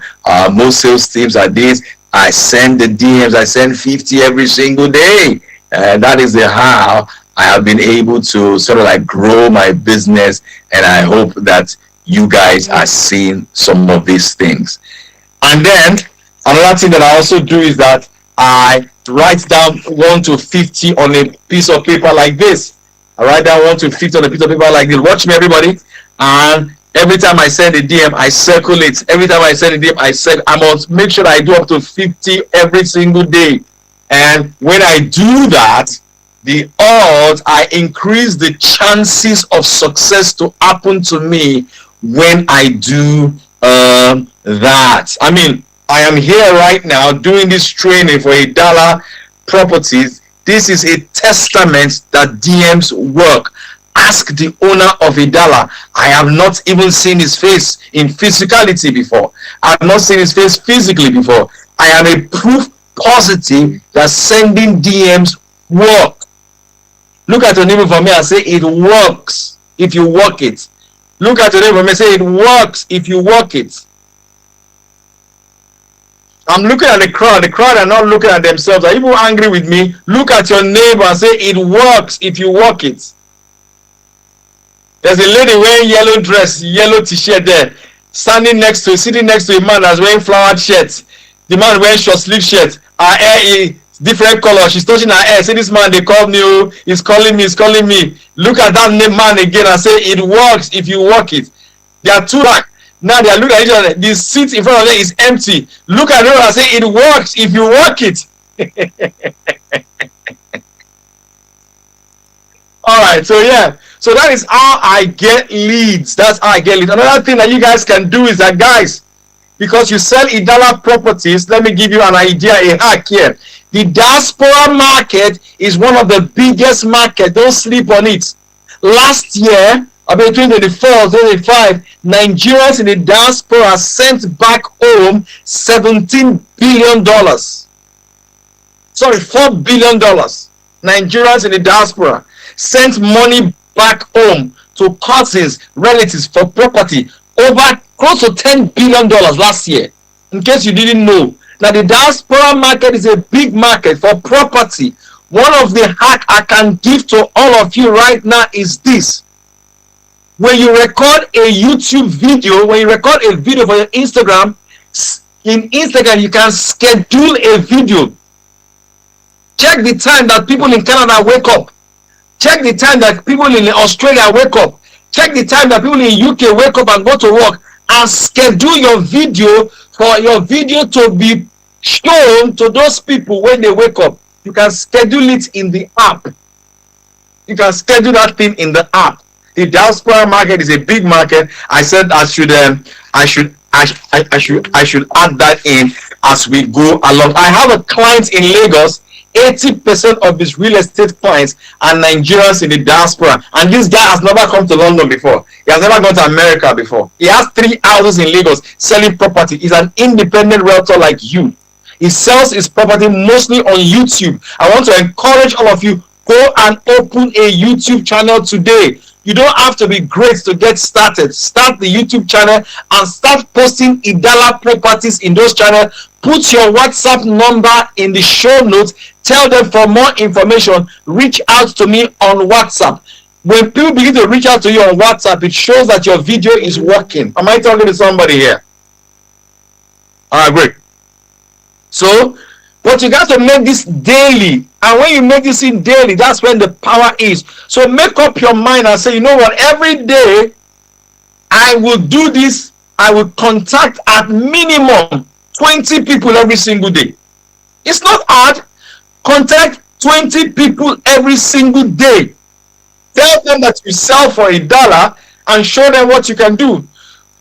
Most sales teams are this. I send the DMs. I send 50 every single day. That is how I have been able to sort of like grow my business. And I hope that you guys are seeing some of these things. And then another thing that I also do is that I write down 1 to 50 on a piece of paper like this. I write down 1 to 50 on a piece of paper like this. Watch me, everybody. And every time I send a DM, I circle it. Every time I send a DM, I must make sure that I do up to 50 every single day. And when I do that, the odds, I increase the chances of success to happen to me when I do that. I mean, I am here right now doing this training for $1 Properties. This is a testament that DMs work. Ask the owner of $1. I have not even seen his face in physicality before. I have not seen his face physically before. I am a proof positive that sending DMs work. Look at your neighbor for me and say, it works if you work it. Look at your neighbor for me and say, it works if you work it. I'm looking at the crowd. The crowd are not looking at themselves. Are you angry with me? Look at your neighbor and say, it works if you work it. There's a lady wearing yellow dress, yellow t-shirt there, sitting next to a man that's wearing flowered shirt. The man wearing short sleeve shirt. Her hair is different color. She's touching her hair. Say, this man, they called me. Oh, he's calling me. He's calling me. Look at that man again and say, it works if you work it. There are two. Now they are looking at each other. The seat in front of them is empty. Look at them and say, it works if you work it. All right, so yeah. So that is how I get leads. That's how I get leads. Another thing that you guys can do is that, guys, because you sell Idala properties, let me give you an idea, a hack here. The diaspora market is one of the biggest markets. Don't sleep on it. Last year, between 2024 and 2025, Nigerians in the diaspora sent back home $17 billion. Sorry, $4 billion. Nigerians in the diaspora sent money back home to cousins, relatives for property, over close to $10 billion last year. In case you didn't know. Now, the diaspora market is a big market for property. One of the hacks I can give to all of you right now is this. When you record a YouTube video, when you record a video for your Instagram, in Instagram, you can schedule a video. Check the time that people in Canada wake up. Check the time that people in Australia wake up. Check the time that people in UK wake up and go to work, and schedule your video for your video to be shown to those people when they wake up. You can schedule it in the app. You can schedule that thing in the app. The diaspora market is a big market. I said I should add that in as we go along. I have a client in Lagos. 80% of his real estate clients are Nigerians in the diaspora, and this guy has never come to London before. He has never gone to America before. He has 3 houses in Lagos selling property. He's an independent realtor like you. He sells his property mostly on YouTube. I want to encourage all of you, go and open a YouTube channel today. You don't have to be great to get started. Start the YouTube channel and start posting Idala properties in those channels. Put your WhatsApp number in the show notes. Tell them for more information. Reach out to me on WhatsApp. When people begin to reach out to you on WhatsApp, it shows that your video is working. Am I talking to somebody here? All right, great. So, but you got to make this daily. And when you make this in daily, that's when the power is. So make up your mind and say, you know what, every day I will do this. I will contact at minimum 20 people every single day. It's not hard. Contact 20 people every single day. Tell them that you sell for $1 and show them what you can do.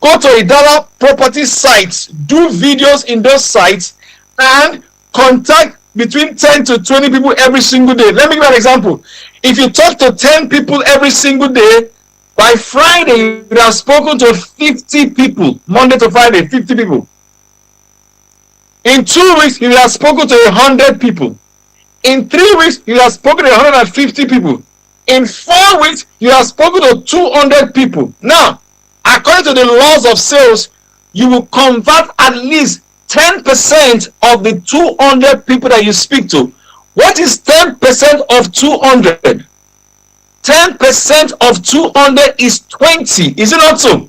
Go to Idala property sites, do videos in those sites, and contact between 10 to 20 people every single day. Let me give you an example. If you talk to 10 people every single day, by Friday, you would have spoken to 50 people. Monday to Friday, 50 people. In 2 weeks, you would have spoken to 100 people. In 3 weeks, you have spoken to 150 people. In 4 weeks, you have spoken to 200 people. Now, according to the laws of sales, you will convert at least 10% of the 200 people that you speak to. What is 10% of 200? 10% of 200 is 20. Is it not so?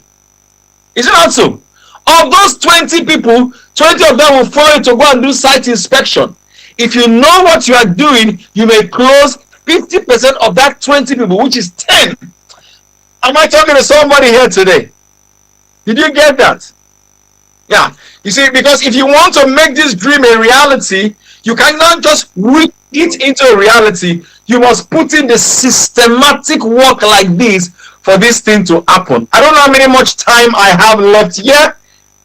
Is it not so? Of those 20 people, 20 of them will follow you to go and do site inspection. If you know what you are doing, you may close 50% of that 20 people, which is 10. Am I talking to somebody here today? Did you get that? Yeah. You see, because if you want to make this dream a reality, you cannot just read it into a reality. You must put in the systematic work like this for this thing to happen. I don't know how much time I have left here.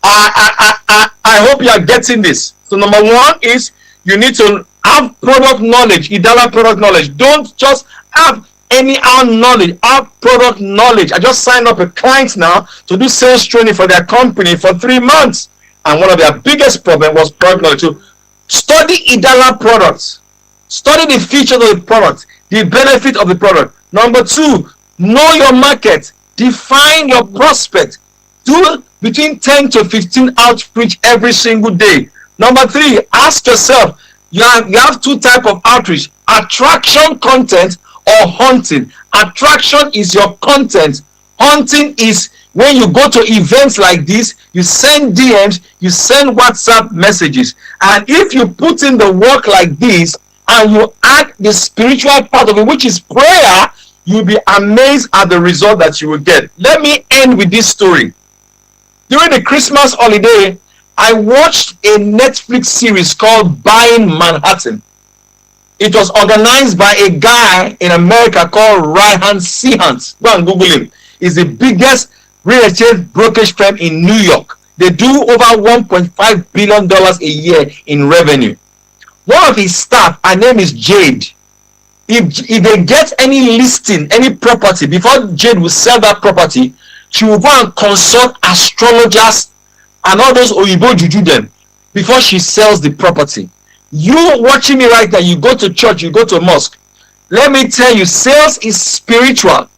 I hope you are getting this. So number one is you need to have product knowledge, Idala product knowledge. Don't just have any knowledge, have product knowledge. I just signed up a client now to do sales training for their company for 3 months. And one of their biggest problems was product knowledge. So study Idala products. Study the features of the product, the benefit of the product. Number two, know your market. Define your prospect. Do between 10 to 15 outreach every single day. Number three, ask yourself, you have 2 types of outreach: attraction content or hunting. Attraction is your content. Hunting is when you go to events like this, you send DMs, you send WhatsApp messages. And if you put in the work like this and you add the spiritual part of it, which is prayer, you'll be amazed at the result that you will get. Let me end with this story. During the Christmas holiday, I watched a Netflix series called Buying Manhattan. It was organized by a guy in America called Ryan Seahant. Go and Google him. He's the biggest real estate brokerage firm in New York. They do over $1.5 billion a year in revenue. One of his staff, her name is Jade. If they get any listing, any property, before Jade will sell that property, she will go and consult astrologers and all those Oyibo Juju them before she sells the property. You watching me right now, you go to church, you go to mosque. Let me tell you, sales is spiritual.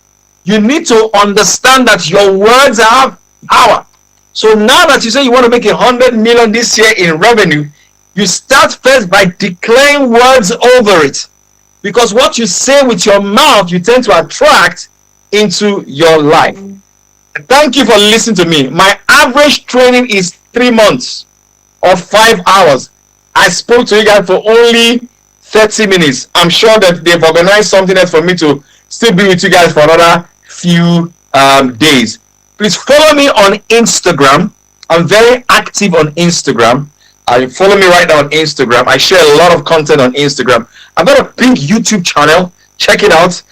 You need to understand that your words have power. So now that you say you want to make 100 million this year in revenue, you start first by declaring words over it. Because what you say with your mouth, you tend to attract into your life. Thank you for listening to me. My average training is 3 months or 5 hours. I spoke to you guys for only 30 minutes. I'm sure that they've organized something else for me to still be with you guys for another few days. Please follow me on Instagram. I'm very active on Instagram. Follow me right now on Instagram. I share a lot of content on Instagram. I've got a big YouTube channel. Check it out.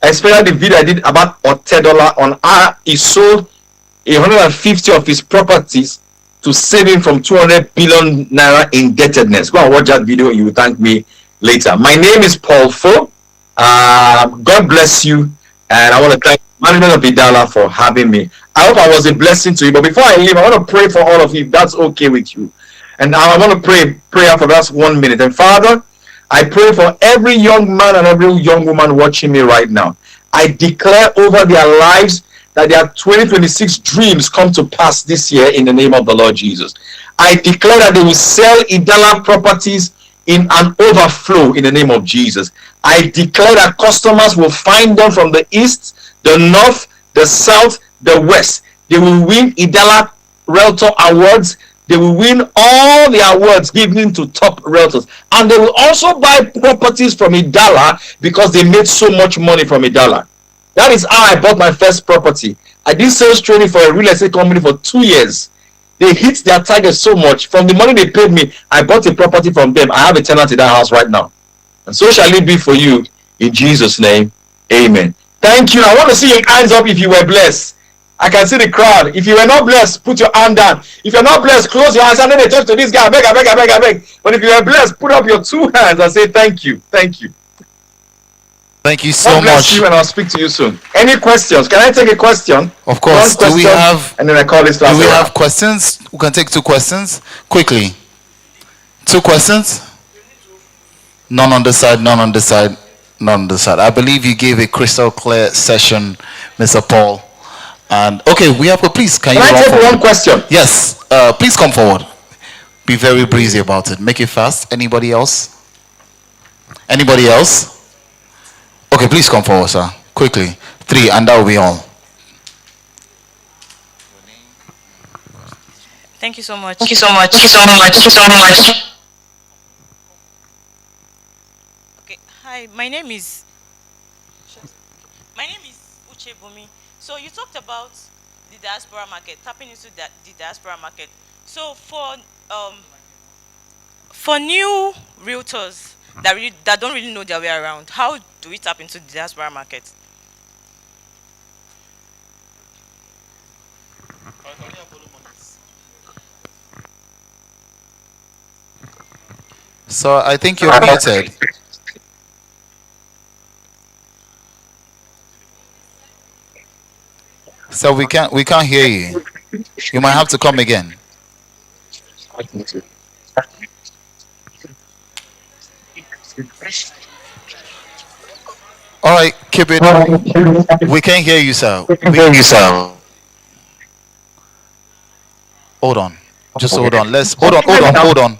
Especially the video I did about Otedola on how he sold 150 of his properties to save him from 200 billion naira indebtedness. Go and watch that video. You will thank me later. My name is Paul Fo. God bless you. And I want to thank management of Idala for having me. I hope I was a blessing to you. But before I leave, I want to pray for all of you, if that's okay with you. And I want to pray for just 1 minute. And Father, I pray for every young man and every young woman watching me right now. I declare over their lives that their 2026 dreams come to pass this year in the name of the Lord Jesus. I declare that they will sell Idala properties in an overflow in the name of Jesus. I declare that customers will find them from the east, the north, the south, the west. They will win Idala Realtor Awards. They will win all the awards given to top realtors. And they will also buy properties from Idala because they made so much money from Idala. That is how I bought my first property. I did sales training for a real estate company for 2 years. They hit their target so much. From the money they paid me, I bought a property from them. I have a tenant in that house right now. And so shall it be for you in Jesus' name. Amen. Thank you. I want to see your hands up if you were blessed. I can see the crowd. If you were not blessed, put your hand down. If you're not blessed, close your hands and then they talk to this guy. I beg. But if you are blessed, put up your 2 hands and say thank you. Thank you. Thank you so God bless much. you, and I'll speak to you soon. Any questions? Can I take a question? Of course. One Do we question, have? And then I call this Do class we around. have questions? We can take 2 questions quickly. 2 questions. None on this side. None on this side. None on this side. I believe you gave a crystal clear session, Mr. Paul. And okay, we have. Please, can you? Can I run take forward? one question? Yes. Please come forward. Be very breezy about it. Make it fast. Anybody else? Anybody else? Okay, please come forward, sir. Quickly. 3, and that will be all. Thank you so much. Thank you so much. Thank you so much. Thank you so much. Okay, hi, my name is Uche Bumi. So you talked about the diaspora market, tapping into the diaspora market. So for new realtors that don't really know their way around, how do we tap into the diaspora market? So I think you're muted. So we can't hear you. You might have to come again. All right, keep it. We can't hear you, sir. Hold on. Just hold on. Let's hold on.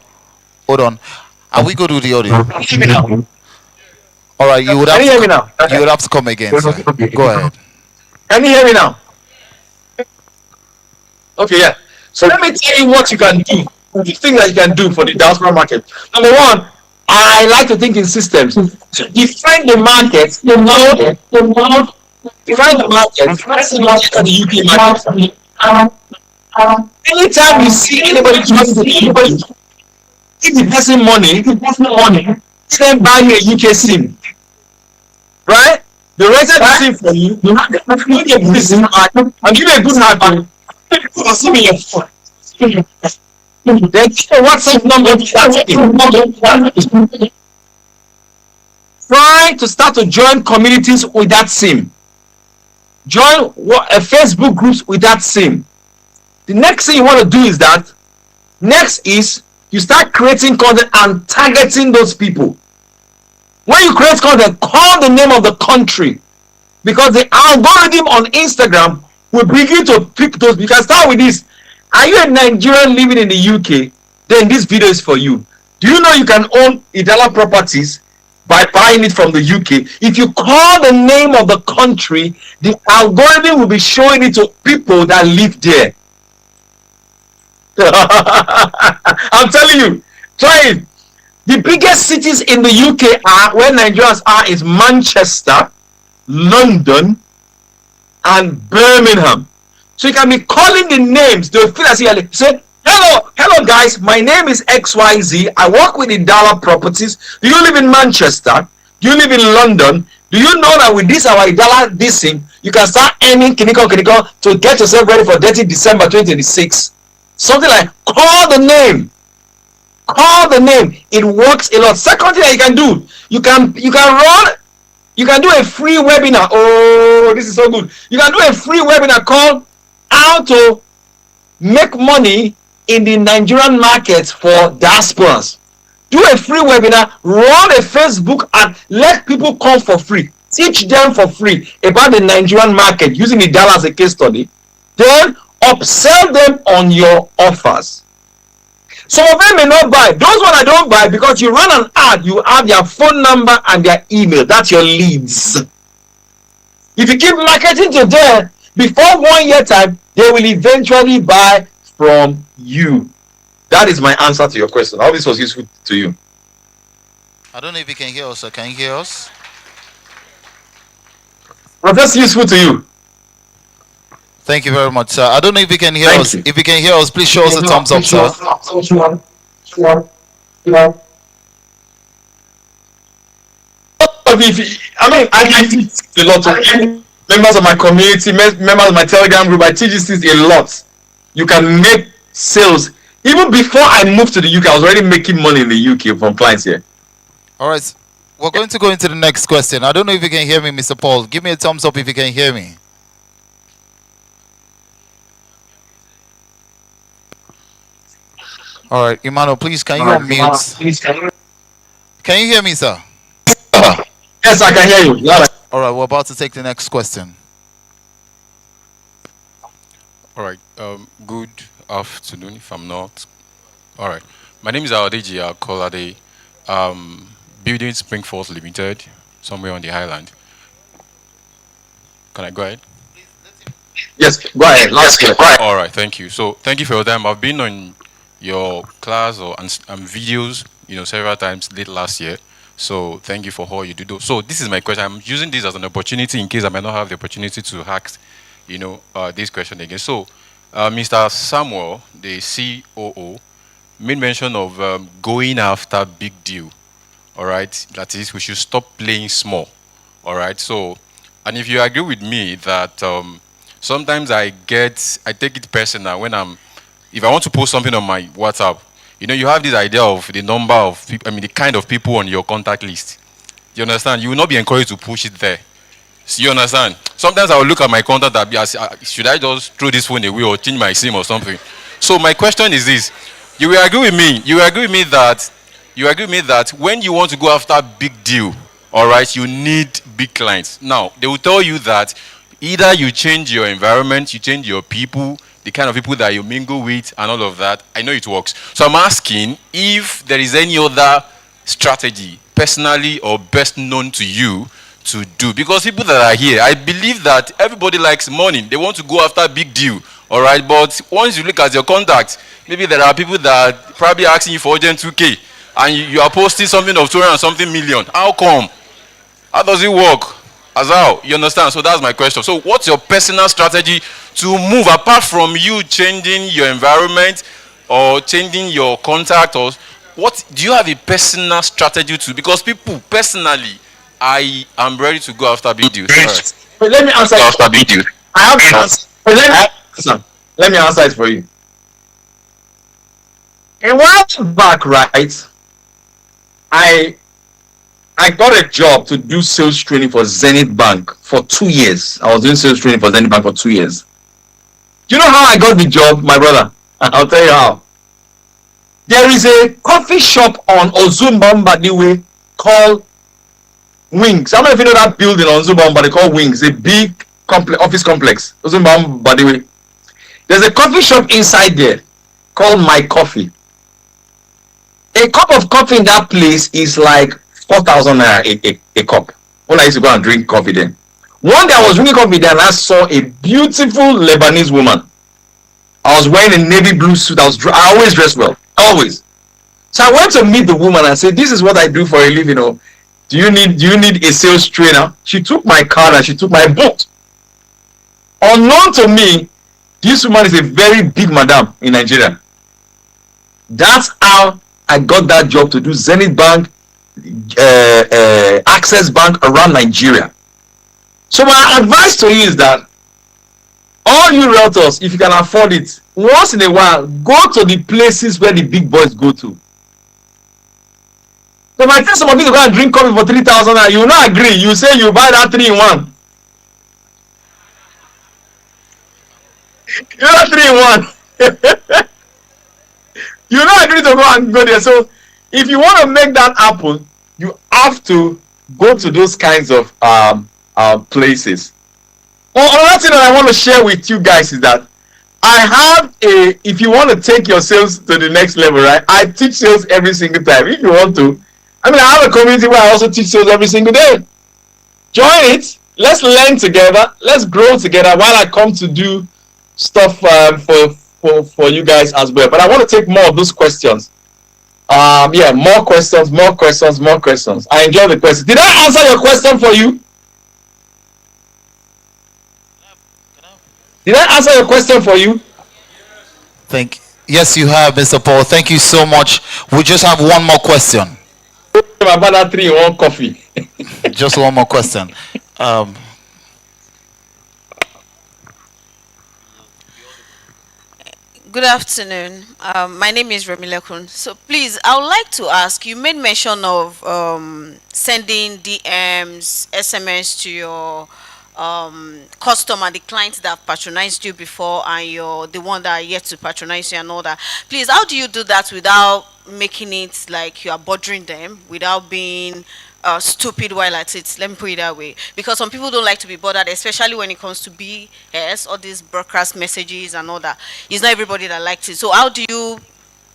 Are we going to do the audio? All right, you would have Can you hear me now? You would have to come again, sir. Go ahead. Can you hear me now? Okay, yeah. So let me tell you what you can do. The thing that you can do for the diaspora market. Number one, I like to think in systems. So define the market. Define the market. Define the market of the UK market. Anytime you see anybody give the person money, then buy you a UK SIM. Right? They rented the SIM for you. You get the SIM card and give you a good heart. Put a SIM in your phone. Then get a WhatsApp number to try to start to join communities with that SIM. Join Facebook groups with that SIM. The next thing you want to do is that, next is you start creating content and targeting those people. When you create content, call the name of the country, because the algorithm on Instagram will begin to pick those. You can start with this. Are you a Nigerian living in the UK? Then this video is for you. Do you know you can own Idala properties by buying it from the UK? If you call the name of the country, the algorithm will be showing it to people that live there. I'm telling you, try it. The biggest cities in the UK are, where Nigerians are, is Manchester, London, and Birmingham. So you can be calling the names. They'll feel as if you say, hello guys, my name is XYZ. I work with Idala Properties. Do you live in Manchester? Do you live in London? Do you know that with this our Idala this thing, you can start earning clinical to get yourself ready for 30 December 2026? Something like, call the name. Call the name. It works a lot. Second thing that you can do, you can do a free webinar. Oh, this is so good. You can do a free webinar called How to Make Money in the Nigerian Market for Diasporas. Do a free webinar, run a Facebook and let people come for free. Teach them for free about the Nigerian market using the dollar as a case study. Then upsell them on your offers. Some of them may not buy. Those ones I don't buy, because you run an ad, you have their phone number and their email. That's your leads. If you keep marketing to them, before 1 year time, they will eventually buy from you. That is my answer to your question. I hope this was useful to you. I don't know if you can hear us, sir. Can you hear us? Was this useful to you? Thank you very much, sir. I don't know if you can hear us. If you can hear us, please show us a thumbs up, sir. I teach a lot of members of my community, members of my Telegram group. I teach these things a lot. You can make sales. Even before I moved to the UK, I was already making money in the UK from clients here. All right. We're going to go into the next question. I don't know if you can hear me, Mr. Paul. Give me a thumbs up if you can hear me. All right, Emmanuel, please, can you unmute? Can you hear me, sir? Yes, I can hear you. Yeah. All right, we're about to take the next question. All right. Good afternoon, if I'm not. All right. My name is Adeji Akolade. Building Springforce Limited, somewhere on the island. Can I go ahead? Yes, go ahead. All right, thank you. So, thank you for your time. I've been on your class and videos, several times late last year. So, thank you for all you do. So, this is my question. I'm using this as an opportunity in case I might not have the opportunity to ask, this question again. So, Mr. Samuel, the COO, made mention of going after big deal. All right, that is, we should stop playing small. All right, so, and if you agree with me that sometimes I take it personal when if I want to post something on my WhatsApp, you have this idea of the number of people, the kind of people on your contact list. You understand? You will not be encouraged to push it there. So you understand? Sometimes I will look at my contact and should I just throw this phone away or change my SIM or something? So my question is this: you will agree with me? You agree with me that when you want to go after a big deal, all right, you need big clients. Now they will tell you that either you change your environment, you change your people, the kind of people that you mingle with, and all of that. I know it works. So I'm asking if there is any other strategy, personally or best known to you, to do. Because people that are here, I believe that everybody likes money. They want to go after a big deal, all right? But once you look at your contacts, maybe there are people that are probably asking you for urgent 2K, and you are posting something of 200 and something million. How come? How does it work? As how? You understand? So that's my question. So what's your personal strategy to move apart from you changing your environment or changing your contact? Or what do you have a personal strategy to? Because people personally, I am ready to go after videos. But let me answer after videos. I have an answer. But let me answer it for you. A while back, right, I got a job to do sales training for Zenith Bank for 2 years. I was doing sales training for Zenith Bank for 2 years. Do you know how I got the job, my brother? I'll tell you how. There is a coffee shop on Ozumbambadiwe called Wings. I don't know if you know that building on Ozumbamba, they call Wings, a big office complex, Ozumbambadiwe. There's a coffee shop inside there called My Coffee. A cup of coffee in that place is like 4,000 naira a cup. When I used to go and drink coffee then. One day I was drinking coffee there and I saw a beautiful Lebanese woman. I was wearing a navy blue suit. I always dress well. Always. So I went to meet the woman and said, this is what I do for a living. Do you need a sales trainer? She took my card and she took my book. Unknown to me, this woman is a very big madam in Nigeria. That's how I got that job to do Zenith Bank, Access Bank around Nigeria. So my advice to you is that all you realtors, if you can afford it, once in a while, go to the places where the big boys go to. So if I tell some of you to go and drink coffee for 3,000 naira, you will not agree. You say you buy that 3-in-1. You know 3-in-1. You will not agree to go there. So if you want to make that happen, you have to go to those kinds of places. Another thing that I want to share with you guys is that I have if you want to take your sales to the next level, right? I teach sales every single time. If you want to, I have a community where I also teach sales every single day. Join it. Let's learn together. Let's grow together while I come to do stuff for you guys as well. But I want to take more of those questions. More questions. I enjoy the questions. Did I answer your question for you? Did I answer your question for you? Yes, you have, Mr. Paul. Thank you so much. We just have one more question. About that 3-in-1 coffee. Just one more question. Good afternoon. My name is Remilekun. So please, I would like to ask, you made mention of sending DMs, SMS to your customer, the clients that have patronized you before and the one that are yet to patronize you and all that. Please, how do you do that without making it like you are bothering them, without being stupid while at it? Let me put it that way. Because some people don't like to be bothered, especially when it comes to BS, all these broadcast messages and all that. It's not everybody that likes it. So how do you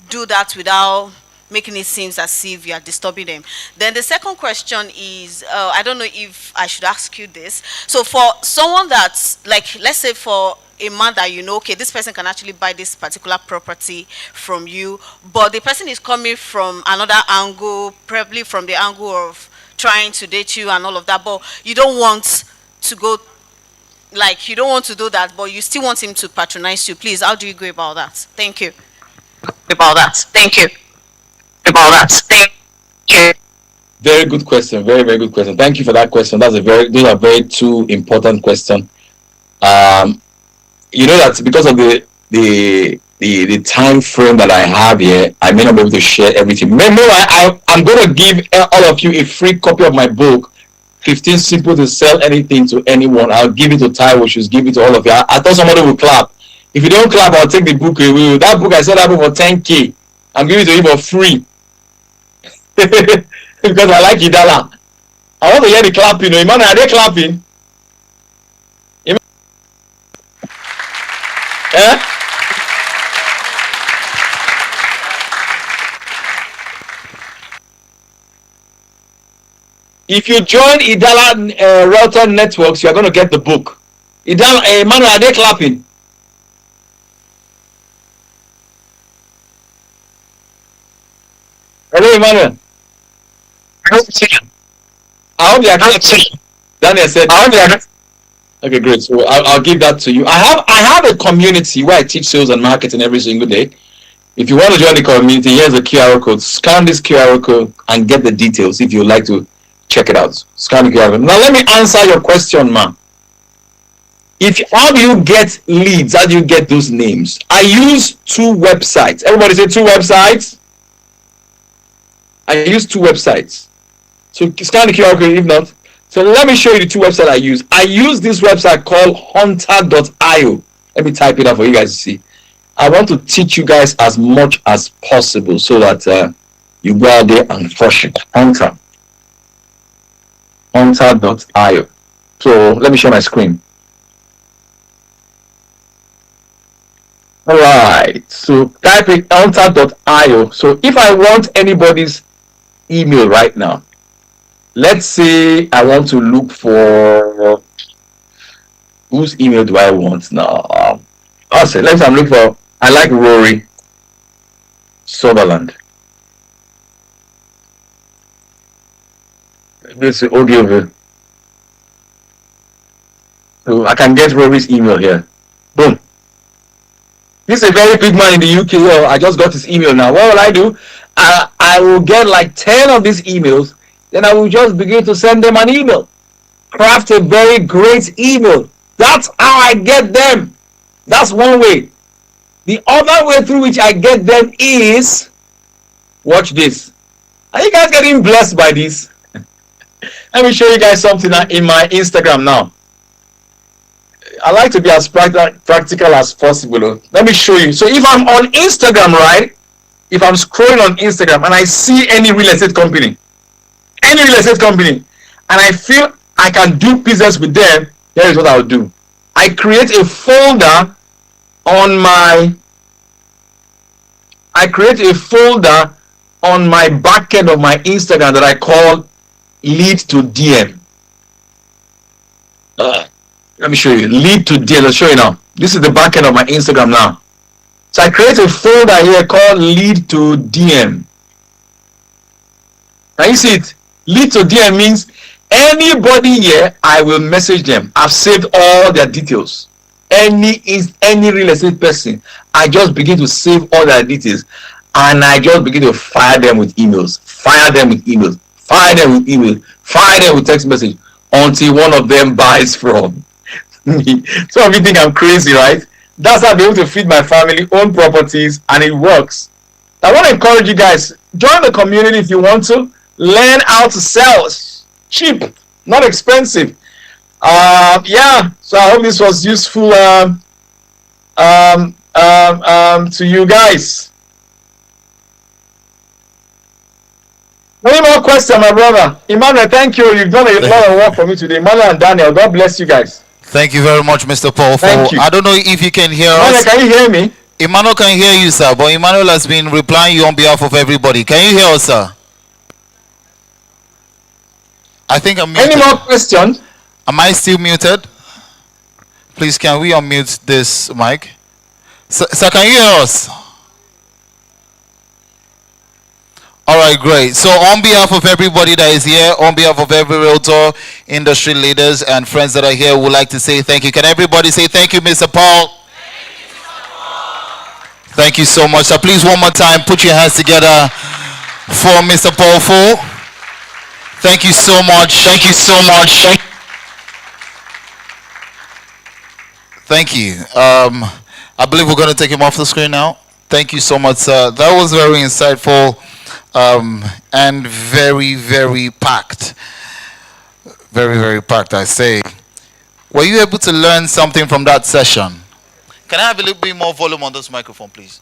do that without making it seem as if you are disturbing them? Then the second question is, I don't know if I should ask you this. So for someone that's like, let's say for a man that okay, this person can actually buy this particular property from you, but the person is coming from another angle, probably from the angle of trying to date you and all of that, but you don't want to go, like, you don't want to do that, but you still want him to patronize you. Please, how do you go about that? Thank you. Very good question. Very, very good question. Thank you for that question. Those are very two important questions. You know that because of the time frame that I have here, I may not be able to share everything. Remember, I'm going to give all of you a free copy of my book, 15 Simple to Sell Anything to Anyone. I'll give it to Taiwo. She'll give it to all of you. I thought somebody would clap. If you don't clap, I'll take the book away. That book, I said that book for 10K. I'm giving it to you for free. Because I like Idala. I want to hear the clapping. Emmanuel, are they clapping? If you join Idala Router Networks, you are going to get the book. Idala, Emmanuel, are they clapping? Hello, Emmanuel. I hope they are clapping. Daniel said. Okay, great. So I'll give that to you. I have a community where I teach sales and marketing every single day. If you want to join the community, here's a QR code. Scan this QR code and get the details if you'd like to check it out. Scan the QR code. Now let me answer your question, ma'am. How do you get leads? How do you get those names? I use 2 websites. Everybody say 2 websites. I use 2 websites. So scan the QR code if not. So let me show you the 2 websites I use. I use this website called hunter.io. Let me type it out for you guys to see. I want to teach you guys as much as possible so that you go out there and crush it. Hunter.io. So let me share my screen. All right. So type in hunter.io. So if I want anybody's email right now, let's say I want to look for whose email do I want now? I'll say let's look for. I like Rory Sutherland. Let's say Ogilvy. So I can get Rory's email here. Boom. This is a very big man in the UK. Oh, I just got his email now. What will I do? I will get like 10 of these emails. Then I will just begin to send them an email. Craft a very great email. That's how I get them. That's one way. The other way through which I get them is, watch this. Are you guys getting blessed by this? Let me show you guys something in my Instagram now. I like to be as practical as possible. Let me show you. So if I'm on Instagram, right? If I'm scrolling on Instagram and I see any real estate company, and I feel I can do business with them, here is what I'll do. I create a folder on my back end of my Instagram that I call lead to DM. Let me show you. Lead to DM. Let's show you now. This is the back end of my Instagram now. So I create a folder here called lead to DM. Now you see it. Lead to DM means anybody here, I will message them. I've saved all their details. Any real estate person, I just begin to save all their details and I just begin to fire them with emails, fire them with text message until one of them buys from me. Some of you think I'm crazy, right? That's how I'm able to feed my family, own properties, and it works. I want to encourage you guys, join the community if you want to. Learn how to sell cheap, not expensive. Yeah, so I hope this was useful to you guys. Any more questions, my brother? Emmanuel, thank you. You've done a lot of work for me today. Emmanuel and Daniel, God bless you guys. Thank you very much, Mr. Paul. Thank you. I don't know if you can hear Emmanuel, us. can you hear me? Emmanuel can hear you, sir, but Emmanuel has been replying you on behalf of everybody. Can you hear us, sir? I think I'm muted. Any more questions? Am I still muted? Please, can we unmute this mic? Sir, can you hear us? All right, great. So on behalf of everybody that is here, on behalf of every realtor, industry leaders, and friends that are here, would like to say thank you. Can everybody say thank you, Mr. Paul? Thank you so much. So please, one more time, put your hands together for Mr. Paul Fu. Thank you so much. Thank you so much. Thank you. I believe we're going to take him off the screen now. Thank you so much, sir. That was very insightful and very, very packed. Very, very packed, I say. Were you able to learn something from that session? Can I have a little bit more volume on this microphone, please?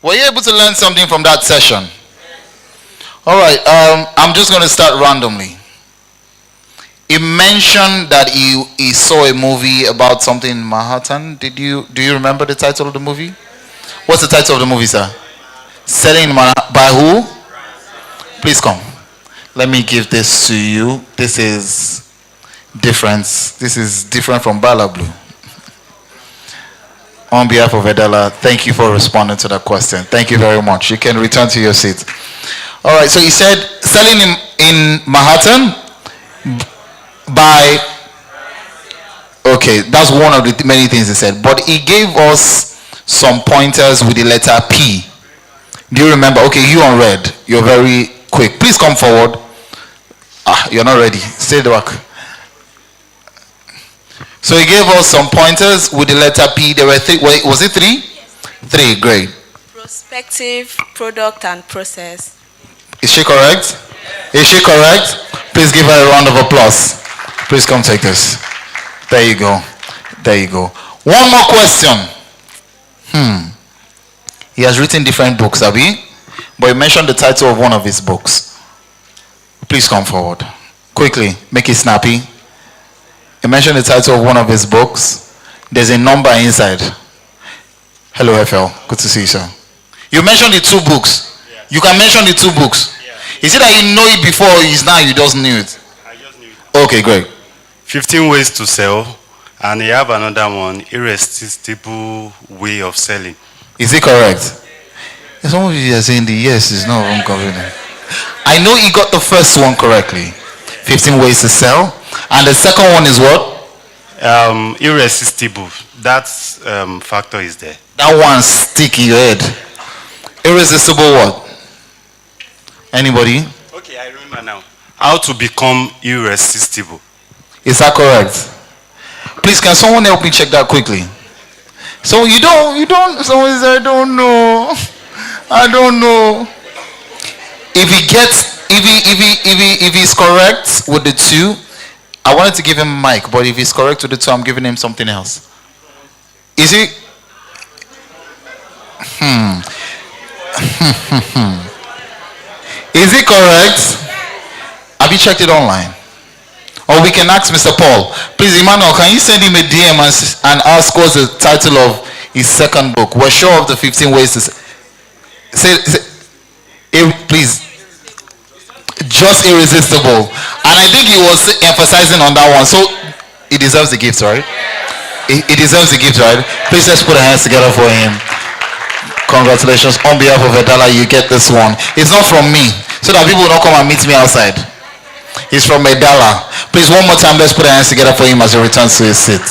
Were you able to learn something from that session? All right, I'm just going to start randomly. He mentioned that he saw a movie about something in Manhattan. Do you remember the title of the movie? What's the title of the movie, sir? Selling in Manhattan. By who? Please come. Let me give this to you. This is different. This is different from Bala Blue. On behalf of Edela, thank you for responding to that question. Thank you very much. You can return to your seat. All right, so he said selling in Manhattan by Okay, that's one of the many things he said. But he gave us some pointers with the letter P. Do you remember? Okay, you on red. You're very quick. Please come forward. You're not ready. Stay back. So he gave us some pointers with the letter P. There were three. Wait, was it three? Yes. Three. Great. Prospective, product, and process. Is she correct? Is she correct? Please give her a round of applause. Please come take this. There you go. There you go. One more question. He has written different books, Abi, but he mentioned the title of one of his books. Please come forward. Quickly, make it snappy. He mentioned the title of one of his books. There's a number inside. Hello, FL. Good to see you, sir. You mentioned the two books. You can mention the two books. Is it that you know it before, or is now you just knew it? I just knew it. Okay, great. 15 ways to sell, and you have another one, irresistible way of selling. Is it correct? Some of you are saying the yes is not inconvenient. I know he got the first one correctly. 15 ways to sell. And the second one is what? Irresistible. That factor is there. That one stick in your head. Irresistible what? Anybody? Okay, I remember now. How to become irresistible. Is that correct? Please, can someone help me check that quickly? So you don't, someone said, I don't know. I don't know. If he gets, if he's correct with the two, I wanted to give him a mic, but if he's correct with the two, I'm giving him something else. Is he? Is it correct? Have you checked it online? Or we can ask Mr. Paul. Please, Emmanuel, can you send him a DM and ask what's the title of his second book? We're sure of the 15 ways to say please. Just irresistible. And I think he was emphasizing on that one. So he deserves the gift, right? He deserves the gift, right? Please let's put our hands together for him. Congratulations. On behalf of Edala, you get this one. It's not from me, so that people will not come and meet me outside. It's from Edala. Please, one more time, let's put our hands together for him as he returns to his seat.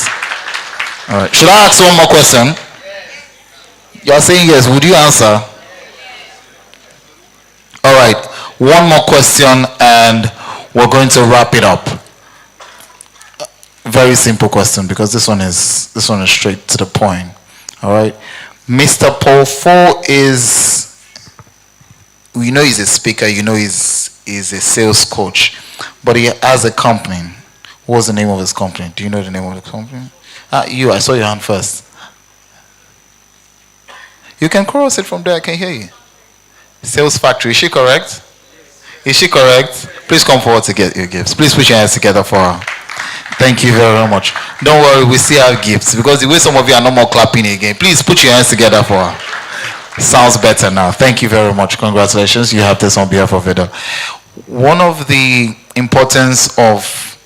All right. Should I ask one more question? You are saying yes. Would you answer? All right. One more question, and we're going to wrap it up. Very simple question, because this one is straight to the point. All right. Mr. Paul Fo is, you know, he's a speaker. You know, he's a sales coach, but he has a company. What's the name of his company? Do you know the name of the company? I saw your hand first. You can cross it from there. I can hear you. Sales Factory. Is she correct? Is she correct? Please come forward to get your gifts. Please put your hands together for her. Thank you very much. Don't worry, we still have gifts, because the way some of you are no more clapping again. Please put your hands together for her. Sounds better now. Thank you very much. Congratulations. You have this on behalf of Edel. One of the importance of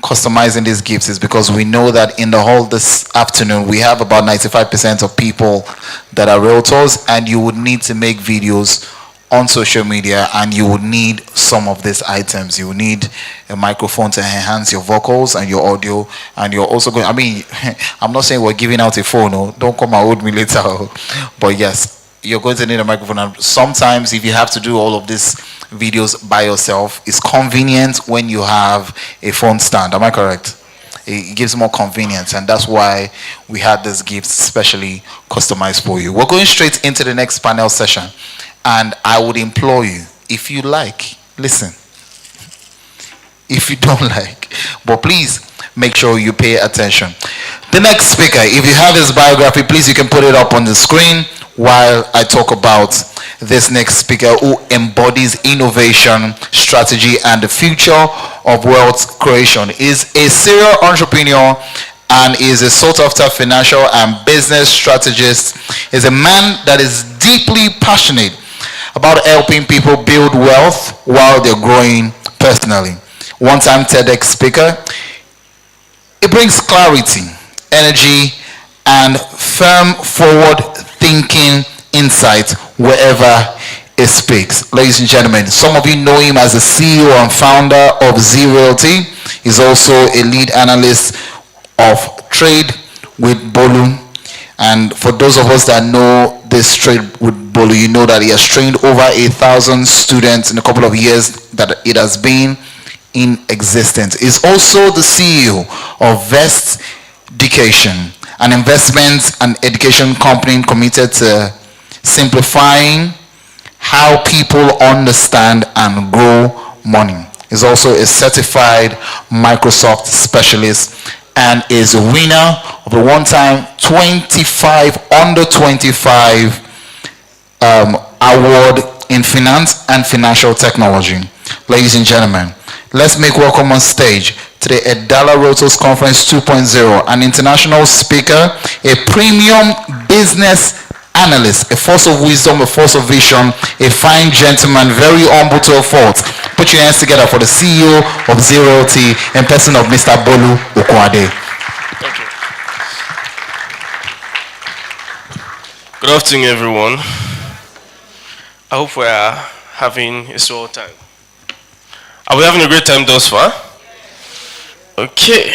customizing these gifts is because we know that in the hall this afternoon we have about 95% of people that are realtors, and you would need to make videos on social media, and you would need some of these items. You would need a microphone to enhance your vocals and your audio, and you're also going, I mean, I'm not saying we're giving out a phone, no, don't come and hold me later, but yes, you're going to need a microphone. And sometimes if you have to do all of these videos by yourself, it's convenient when you have a phone stand. Am I correct? It gives more convenience, and that's why we had this gift specially customized for you. We're going straight into the next panel session, and I would implore you, if you like, listen. If you don't like, but please make sure you pay attention. The next speaker, if you have his biography, please, you can put it up on the screen while I talk about this next speaker, who embodies innovation, strategy, and the future of wealth creation. Is a serial entrepreneur and is a sought-after financial and business strategist. Is a man that is deeply passionate about helping people build wealth while they're growing personally. One-time TEDx speaker. It brings clarity, energy, and firm forward-thinking insight wherever it speaks. Ladies and gentlemen, some of you know him as the CEO and founder of Z Realty. He's also a lead analyst of Trade with Bolu. And for those of us that know this Trade with Bolu, you know that he has trained over 1,000 students in a couple of years that it has been in existence. He's also the CEO of Vest Education, an investment and education company committed to simplifying how people understand and grow money. He's also a certified Microsoft specialist and is a winner of the one-time 25 under 25 award in finance and financial technology. Ladies and gentlemen, let's make welcome on stage to the Edala Rotos Conference 2.0, an international speaker, a premium business analyst, a force of wisdom, a force of vision, a fine gentleman, very humble to a fault. Put your hands together for the CEO of Zero T in person of Mr. Bolu Okwade. Thank you. Good afternoon, everyone. I hope we are having a swell time. Are we having a great time thus far? Okay.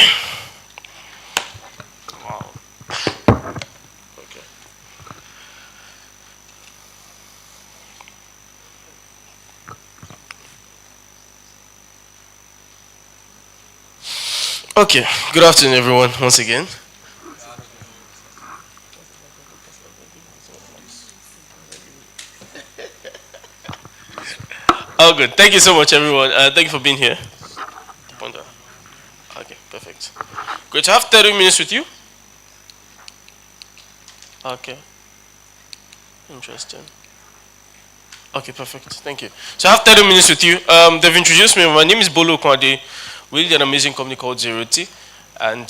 Wow. Okay. Okay. Good afternoon, everyone, once again. Oh, good. Thank you so much, everyone. Thank you for being here. Okay, perfect. Great to have 30 minutes with you. Okay. Interesting. Okay, perfect. Thank you. So I have 30 minutes with you. They've introduced me. My name is Bolu Okwade. We lead an amazing company called Zero T, and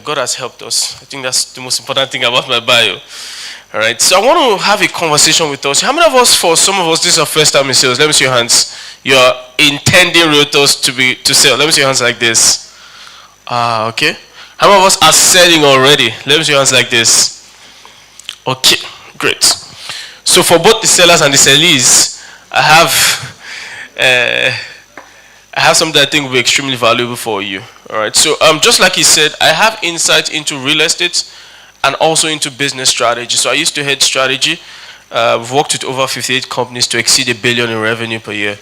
God has helped us. I think that's the most important thing about my bio. All right, so I want to have a conversation with us. How many of us, for some of us, this is our first time in sales? Let me see your hands. You're intending realtors to sell. Let me see your hands like this. Okay. How many of us are selling already? Let me see your hands like this. Okay, great. So for both the sellers and the sellees, I have something that I think will be extremely valuable for you. All right, so just like he said, I have insight into real estate and also into business strategy. So I used to head strategy. We've worked with over 58 companies to exceed $1 billion in revenue per year.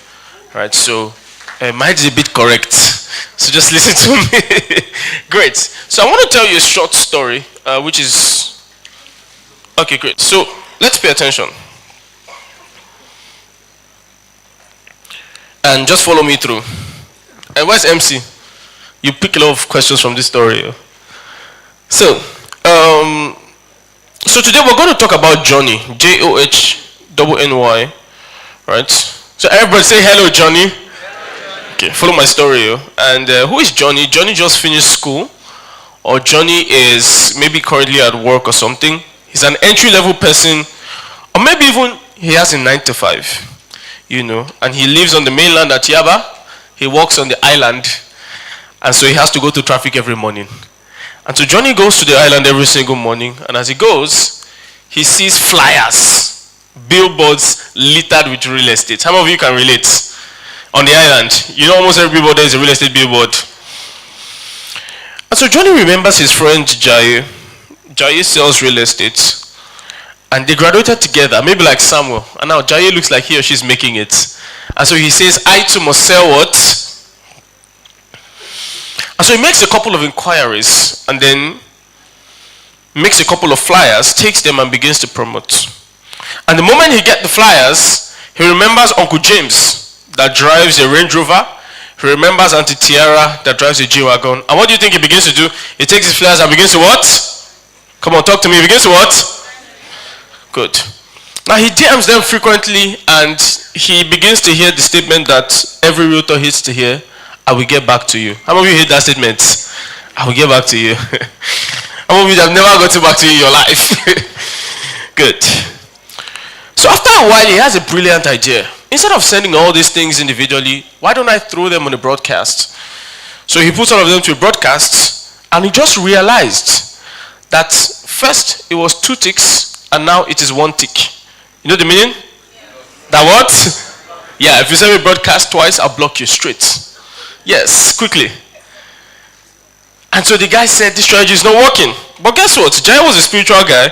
Right, so mine is a bit correct. So just listen to me. Great. So I want to tell you a short story, which is... Okay, great. So let's pay attention. And just follow me through. And where's MC? You pick a lot of questions from this story. So today we're going to talk about Johnny, Johny, right? So everybody say hello, Johnny. Okay, follow my story. And who is Johnny? Johnny just finished school, or Johnny is maybe currently at work or something. He's an entry-level person, or maybe even he has a 9-to-5, and he lives on the mainland at Yaba. He works on the island, and so he has to go to traffic every morning. And so Johnny goes to the island every single morning, and as he goes, he sees flyers, billboards littered with real estate. How many of you can relate? On the island, almost every billboard there is a real estate billboard. And so Johnny remembers his friend Jaye. Jaye sells real estate, and they graduated together, maybe like Samuel. And now Jaye looks like he or she's making it. And so he says, I too must sell what? And so he makes a couple of inquiries and then makes a couple of flyers, takes them and begins to promote. And the moment he gets the flyers, he remembers Uncle James that drives a Range Rover. He remembers Auntie Tiara that drives a G-Wagon. And what do you think he begins to do? He takes his flyers and begins to what? Come on, talk to me. He begins to what? Good. Now he DMs them frequently and he begins to hear the statement that every realtor hates to hear. I will get back to you. How many of you hate that statement? I will get back to you. How many of you have never gotten back to you in your life? Good. So after a while, he has a brilliant idea. Instead of sending all these things individually, why don't I throw them on a broadcast? So he puts all of them to a broadcast, and he just realized that first it was 2 ticks, and now it is 1 tick. You know the meaning? That what? Yeah, if you send me broadcast twice, I'll block you straight. Yes, quickly. And so the guy said, this strategy is not working. But guess what? Jai was a spiritual guy.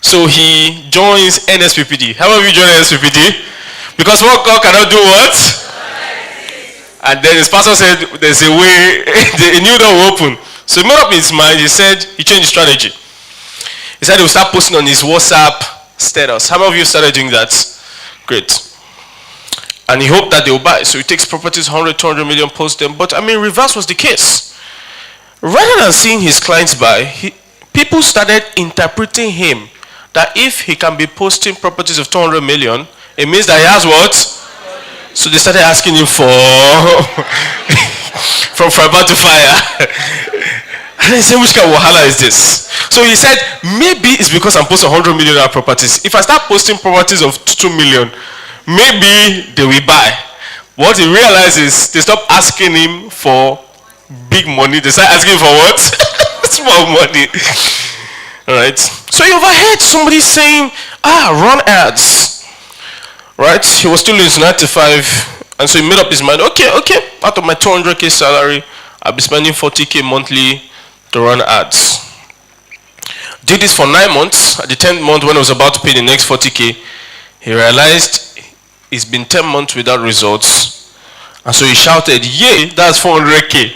So he joins NSPPD. How many of you join NSPPD? Because what God cannot do what? And then his pastor said, there's a way, a new door will open. So he made up his mind. He said, he changed his strategy. He said he would start posting on his WhatsApp status. How many of you started doing that? Great. And he hoped that they will buy. So he takes properties, 100, 200 million, posts them. But I mean, reverse was the case. Rather than seeing his clients buy, people started interpreting him that if he can be posting properties of 200 million, it means that he has what? So they started asking him for from fire to fire. And he said, which kind of wahala is this? So he said, maybe it's because I'm posting 100 million properties. If I start posting properties of 2 million, maybe they will buy. What he realized is they stopped asking him for big money. They started asking for what? Small money. Alright. So you overheard somebody saying, run ads. Right? He was still losing 95. And so he made up his mind, okay. Out of my 200k salary, I'll be spending 40k monthly to run ads. Did this for 9 months. At the 10th month, when I was about to pay the next 40k, he realized it's been 10 months without results. And so he shouted, yay, that's 400k.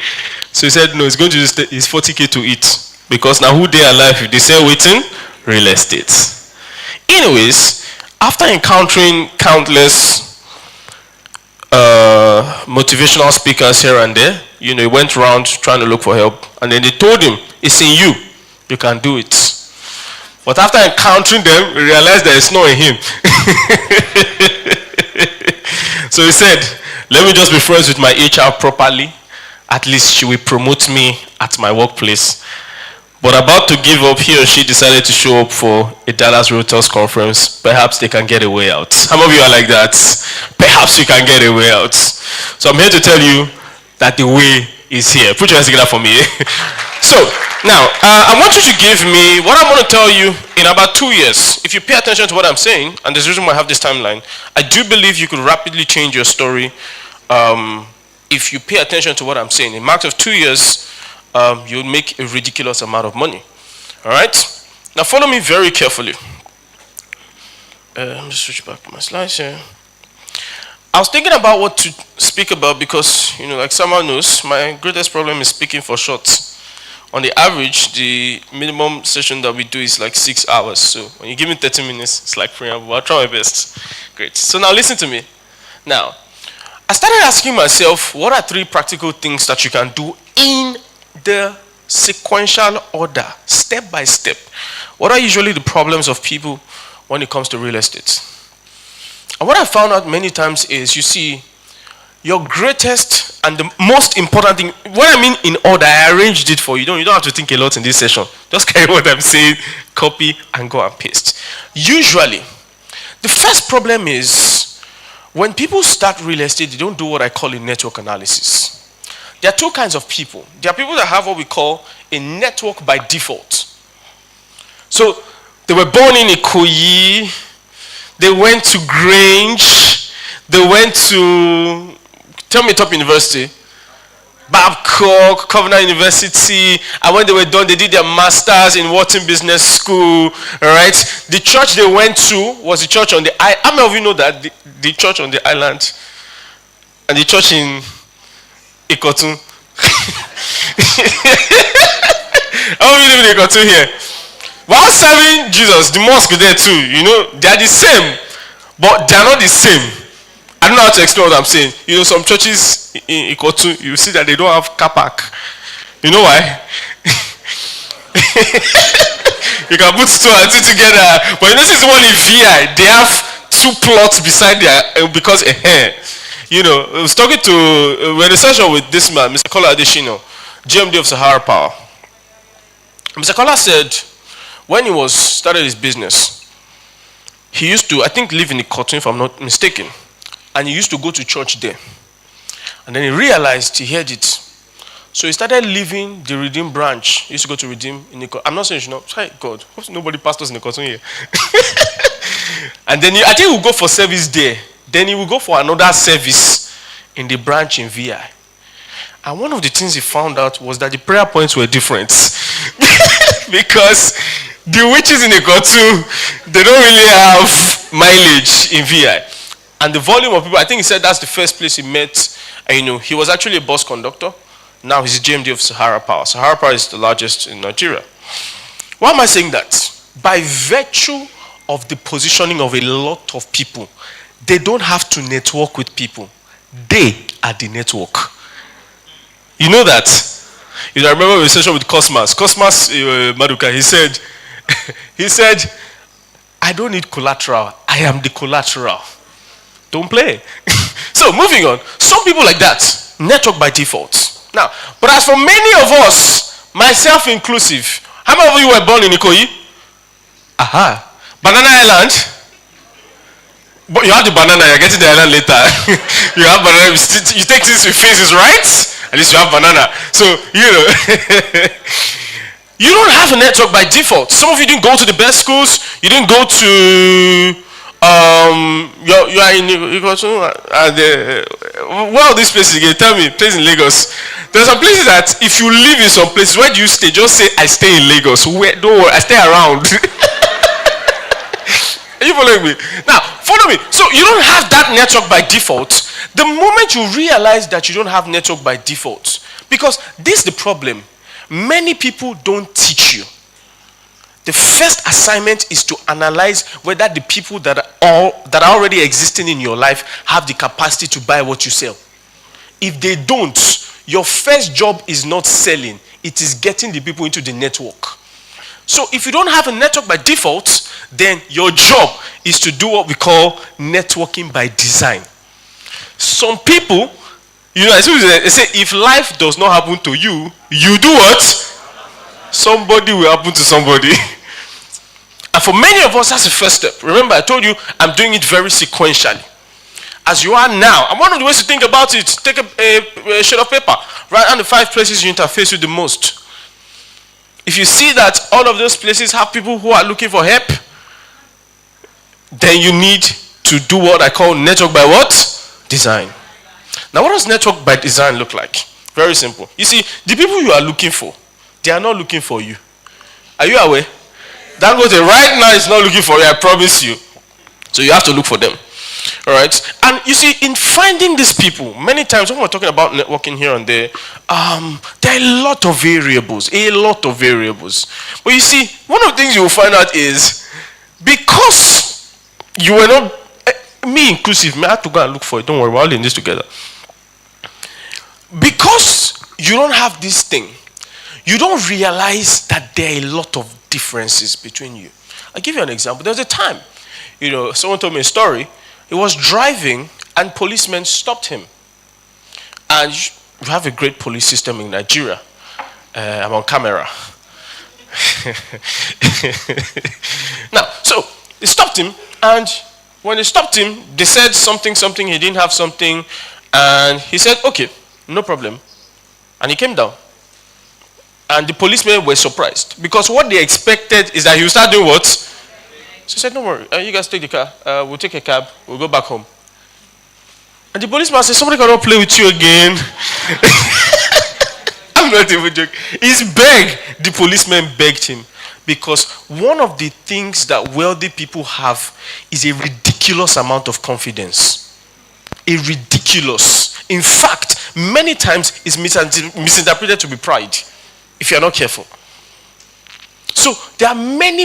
So he said, no, he's going to use his 40k to eat. Because now who they are alive if they sell waiting? Real estate. Anyways, after encountering countless motivational speakers here and there, he went around trying to look for help. And then they told him, it's in you. You can do it. But after encountering them, he realized that it's not in him. So he said, let me just be friends with my HR properly. At least she will promote me at my workplace. But about to give up, he or she decided to show up for a Dallas Realtors conference. Perhaps they can get a way out. Some of you are like that. Perhaps you can get a way out. So I'm here to tell you that the way is here. Put your hands together for me. So, now, I want you to give me what I'm going to tell you in about 2 years. If you pay attention to what I'm saying, and there's a reason why I have this timeline, I do believe you could rapidly change your story if you pay attention to what I'm saying. In a matter of 2 years, you'll make a ridiculous amount of money. All right? Now follow me very carefully. Let me just switch back to my slides here. I was thinking about what to speak about because, like someone knows, my greatest problem is speaking for short. On the average, the minimum session that we do is like 6 hours. So when you give me 30 minutes, it's like preamble. I'll try my best. Great. So now listen to me. Now, I started asking myself, what are 3 practical things that you can do in the sequential order, step by step? What are usually the problems of people when it comes to real estate? And what I found out many times is, you see, your greatest and the most important thing, what I mean in order, I arranged it for you. You don't have to think a lot in this session. Just carry what I'm saying, copy, and go and paste. Usually, the first problem is, when people start real estate, they don't do what I call a network analysis. There are 2 kinds of people. There are people that have what we call a network by default. So they were born in Ikoyi, they went to Grange, they went to, tell me top university, Babcock, Covenant University, and when they were done, they did their masters in Wharton Business School, all right? The church they went to was the church on the island. How many of you know that the church on the island and the church in Ikotun? How many live in Ikotun here? While serving Jesus, the mosque there too, they are the same, but they are not the same. I don't know how to explain what I'm saying. Some churches in Ikotun, you see that they don't have car park. You know why? You can put 2 and 2 together. But you notice one in VI, they have 2 plots beside their, because I was talking to, we had a session with this man, Mr. Kola Adeshino, GMD of Sahara Power. Mr. Kola said, when he started his business, he used to, I think, live in Ikotun, if I'm not mistaken. And he used to go to church there. And then he realized, he heard it. So he started leaving the Redeem branch. He used to go to Redeem in Ikotun. I'm not saying, try God. Nobody pastors in Ikotun here. And then I think he will go for service there. Then he will go for another service in the branch in VI. And one of the things he found out was that the prayer points were different. Because the witches in Ikotu, they don't really have mileage in VI. And the volume of people, I think he said that's the first place he met. And, he was actually a bus conductor. Now he's GMD of Sahara Power. Sahara Power is the largest in Nigeria. Why am I saying that? By virtue of the positioning of a lot of people, they don't have to network with people. They are the network. You know that? I remember a session with Cosmas. Cosmas Maduka, he said, I don't need collateral. I am the collateral. Don't play. So moving on. Some people like that, network by default. Now, but as for many of us, myself inclusive, how many of you were born in Ikoyi? Aha. Banana Island? But you have the banana, you're getting the island later. You have banana, you take this with phases, right? At least you have banana. So, you don't have a network by default. Some of you didn't go to the best schools. You didn't go to, you are in, you go to, well, these places, again, tell me, place in Lagos. There's some places that if you live in some places, where do you stay? Just say, I stay in Lagos. Where, don't worry, I stay around. Are you following me? Now, follow me. So you don't have that network by default. The moment you realize that you don't have network by default, because this is the problem. Many people don't teach you. The first assignment is to analyze whether the people that are already existing in your life have the capacity to buy what you sell. If they don't, your first job is not selling. It is getting the people into the network. So if you don't have a network by default, then your job is to do what we call networking by design. Some people, they say if life does not happen to you, you do what? Somebody will happen to somebody. And for many of us, that's the first step. Remember, I told you I'm doing it very sequentially. As you are now, and one of the ways to think about it, take a sheet of paper, write down the 5 places you interface with the most. If you see that all of those places have people who are looking for help, then you need to do what I call network by what? Design. Now, what does network by design look like? Very simple. You see, the people you are looking for, they are not looking for you. Are you aware? Dangote right now is not looking for you, I promise you. So you have to look for them. All right? And you see, in finding these people, many times when we're talking about networking here and there are a lot of variables. But you see, one of the things you will find out is because you were not, me inclusive, I have to go and look for it. Don't worry, we're all in this together. Because you don't have this thing, you don't realize that there are a lot of differences between you. I'll give you an example. There was a time, someone told me a story. He was driving and policemen stopped him. And we have a great police system in Nigeria. I'm on camera. Now, so they stopped him, and when they stopped him, they said something, he didn't have something, and he said, okay, no problem. And he came down. And the policemen were surprised, because what they expected is that he would start doing what? So he said, don't worry, you guys take the car, we'll take a cab, we'll go back home. And the policeman said, somebody cannot play with you again. I'm not even joking. The policeman begged him, because one of the things that wealthy people have is a ridiculous amount of confidence. In fact, many times it's misinterpreted to be pride, if you're not careful. So there are many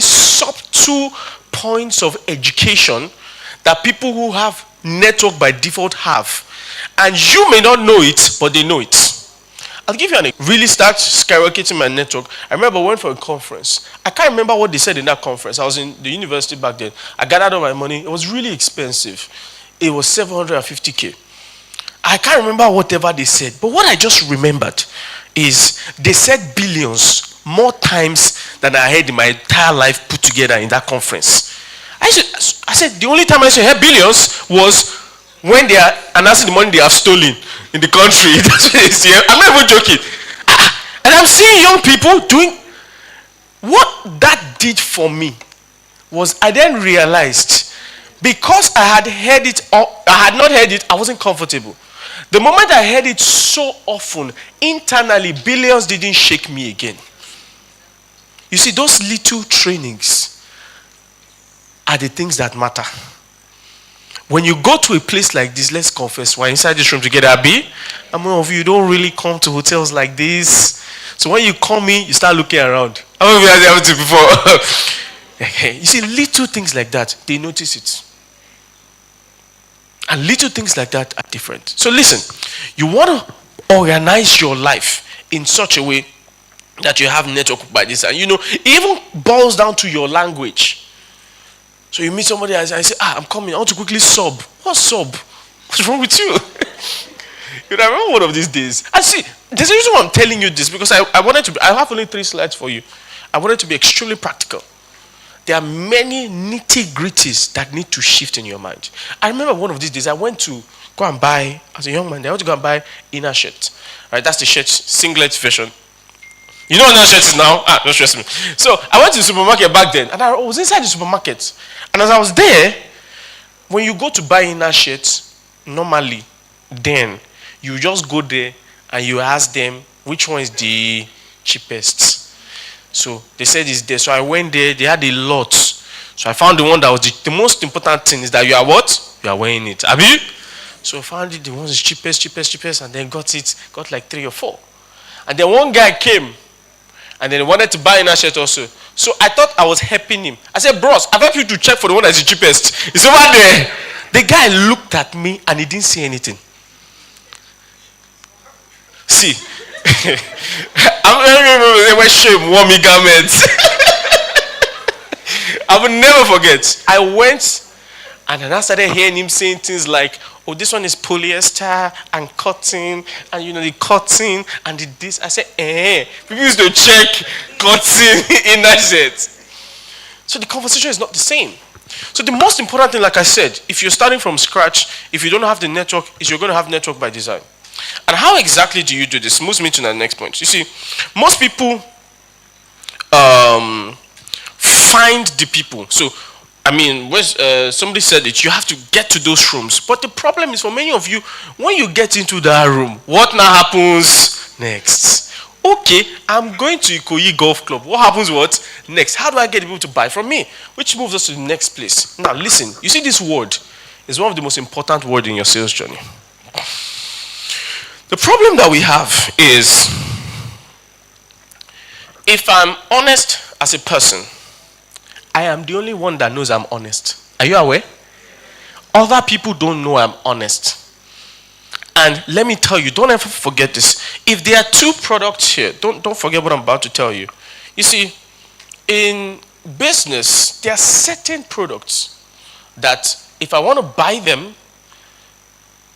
subtle points of education that people who have network by default have. And you may not know it, but they know it. I'll give you an example. Really start skyrocketing my network. I remember I went for a conference. I can't remember what they said in that conference. I was in the university back then. I gathered all my money. It was really expensive. It was 750K. I can't remember whatever they said. But what I just remembered is they said billions more times than I heard in my entire life put together in that conference. I said the only time I heard billions was when they are announcing the money they have stolen in the country. That's what they say. I'm not even joking. And I'm seeing young people doing what that did for me was I then realized because I had heard it or I had not heard it, I wasn't comfortable. The moment I heard it so often, internally, billions didn't shake me again. You see, those little trainings are the things that matter. When you go to a place like this, let's confess, we're inside this room together, Abi. And many of you don't really come to hotels like this. So when you come in, you start looking around. How many of you have happened to before? You see, little things like that, they notice it. And little things like that are different. So listen, you want to organize your life in such a way that you have network by this. And it even boils down to your language. So you meet somebody and I say, I'm coming, I want to quickly sub. What sub? What's wrong with you? I remember one of these days. I see, there's a reason why I'm telling you this, because I have only 3 slides for you. I wanted to be extremely practical. There are many nitty-gritties that need to shift in your mind. I remember one of these days, I went to go and buy, as a young man, I went to go and buy inner shirt. Right, that's the shirt, singlet version. You know what inner shirt is now? Don't stress me. So I went to the supermarket back then, and I was inside the supermarket. And as I was there, when you go to buy inner shirts, normally, then you just go there and you ask them which one is the cheapest. So they said it's there. So I went there, they had a lot. So I found the one that was the most important thing is that you are what? You are wearing it. Have you? So I found it, the one is cheapest, and then got like 3 or 4. And then one guy came, and then he wanted to buy inner shirt also. So I thought I was helping him. I said, bros, I've helped you to check for the one that's the cheapest. It's over there. The guy looked at me and he didn't say anything. See, they were shame, warming garments. I will never forget. I went and then I started hearing him saying things like, oh, this one is polyester and cotton, and the cotton and this. I said, people used to check cotton in that shirt. So the conversation is not the same. So the most important thing, like I said, if you're starting from scratch, if you don't have the network, is you're going to have network by design. And how exactly do you do this? Moves me to the next point. You see, most people find the people. So, somebody said it, you have to get to those rooms. But the problem is for many of you, when you get into that room, what now happens next? Okay, I'm going to Ikoyi Golf Club. What happens next? How do I get people to buy from me? Which moves us to the next place. Now listen, you see this word is one of the most important words in your sales journey. The problem that we have is, if I'm honest as a person, I am the only one that knows I'm honest. Are you aware? Other people don't know I'm honest. And let me tell you, don't ever forget this. If there are 2 products here, don't forget what I'm about to tell you. You see, in business, there are certain products that if I want to buy them,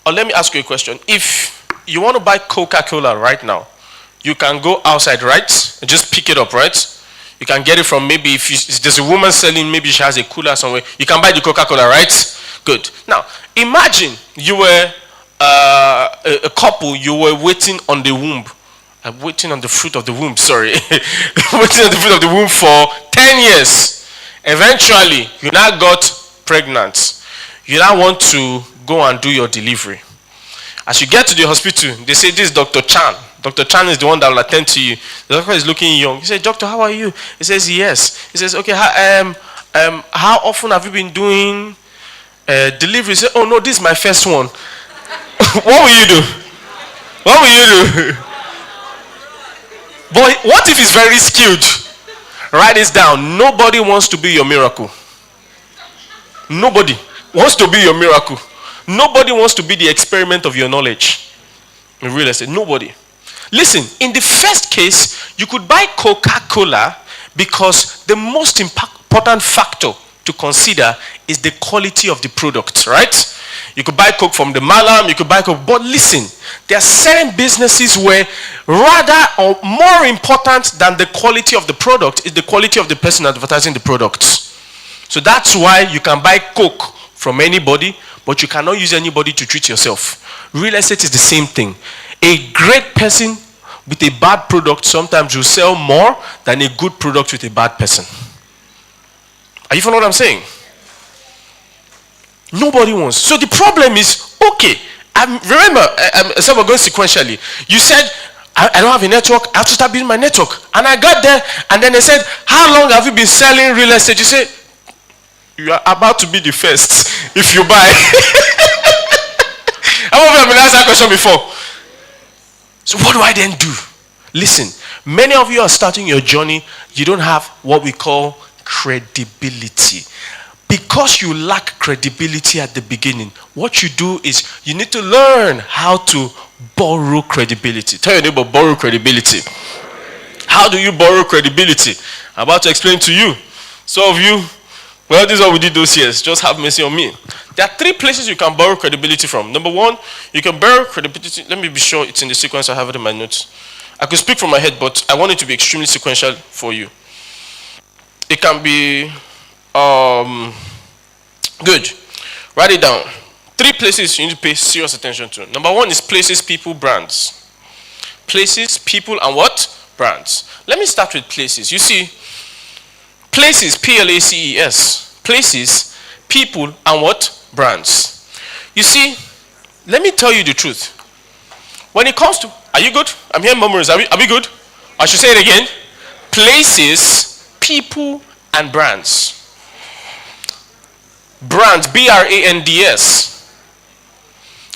or let me ask you a question. If you want to buy Coca-Cola right now, you can go outside, right? And just pick it up, right? You can get it from maybe, if there's a woman selling, maybe she has a cooler somewhere. You can buy the Coca-Cola, right? Good. Now, imagine you were a couple, you were waiting on the womb. Waiting on the fruit of the womb, sorry. Waiting on the fruit of the womb for 10 years. Eventually, you now got pregnant. You now want to go and do your delivery. As you get to the hospital, they say, this is Dr. Chan. Dr. Chan is the one that will attend to you. The doctor is looking young. He says, doctor, how are you? He says, yes. He says, okay, how often have you been doing delivery? He says, oh no, this is my first one. What will you do? What will you do? But what if he's very skilled? Write this down. Nobody wants to be your miracle. Nobody wants to be your miracle. Nobody wants to be the experiment of your knowledge. In real estate, nobody. Listen, in the first case, you could buy Coca-Cola because the most important factor to consider is the quality of the product, right? You could buy Coke from the Malam, you could buy Coke. But listen, there are certain businesses where rather or more important than the quality of the product is the quality of the person advertising the product. So that's why you can buy Coke from anybody, but you cannot use anybody to treat yourself. Real estate is the same thing. A great person with a bad product sometimes will sell more than a good product with a bad person. Are you following what I'm saying? Nobody wants. So the problem is, okay, Remember, so we're going sequentially. You said, I don't have a network. I have to start building my network. And I got there, and then they said, how long have you been selling real estate? You say, you are about to be the first if you buy. How many of you have been asked that question before? So what do I then do? Listen, many of you are starting your journey. You don't have what we call credibility. Because you lack credibility at the beginning, what you do is you need to learn how to borrow credibility. Tell your neighbor, borrow credibility. How do you borrow credibility? I'm about to explain to you. Some of you, well, this is what we did those years. Just have mercy on me. There are 3 places you can borrow credibility from. Number 1, you can borrow credibility. Let me be sure it's in the sequence. I have it in my notes. I could speak from my head, but I want it to be extremely sequential for you. It can be good. Write it down. 3 places you need to pay serious attention to. Number 1 is places, people, brands. Places, people, and what? Brands. Let me start with places. You see, places, P-L-A-C-E-S. Places, people, and what? Brands. You see, let me tell you the truth. When it comes to, are you good? I'm hearing murmurs. Are we good? I should say it again. Places, people, and brands. Brands, B-R-A-N-D-S.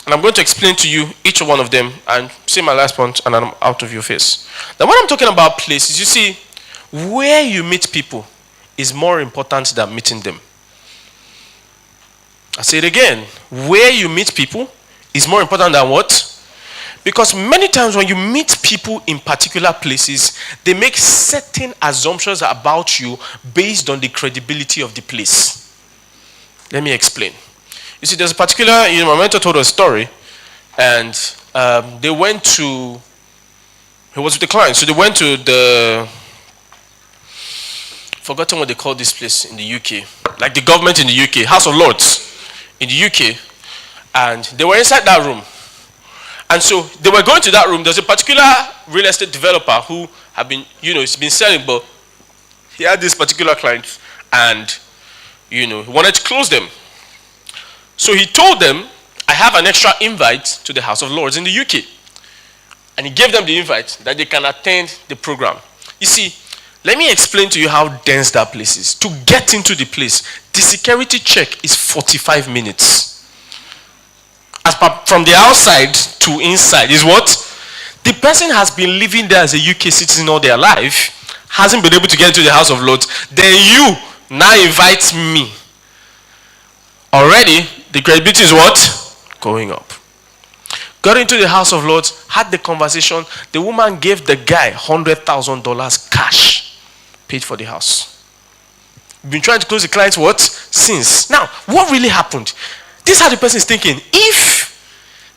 And I'm going to explain to you each one of them and say my last point and I'm out of your face. Now when I'm talking about places, you see, where you meet people is more important than meeting them. I say it again. Where you meet people is more important than what? Because many times when you meet people in particular places, they make certain assumptions about you based on the credibility of the place. Let me explain. You see, there's a particular, my mentor told a story, and they went to, he was with the client, so they went to the, forgotten what they call this place in the UK, like the government in the UK, House of Lords in the UK, and they were inside that room. And so they were going to that room. There's a particular real estate developer who had been, he's been selling, but he had this particular client, and he wanted to close them. So he told them, I have an extra invite to the House of Lords in the UK. And he gave them the invite that they can attend the program. You see, let me explain to you how dense that place is. To get into the place, the security check is 45 minutes. From the outside to inside is what? The person has been living there as a UK citizen all their life, hasn't been able to get into the House of Lords, then you now invite me. Already, the credibility is what? Going up. Got into the House of Lords, had the conversation. The woman gave the guy $100,000 cash, paid for the house. Been trying to close the client what? Since. Now, what really happened? This is how the person is thinking. If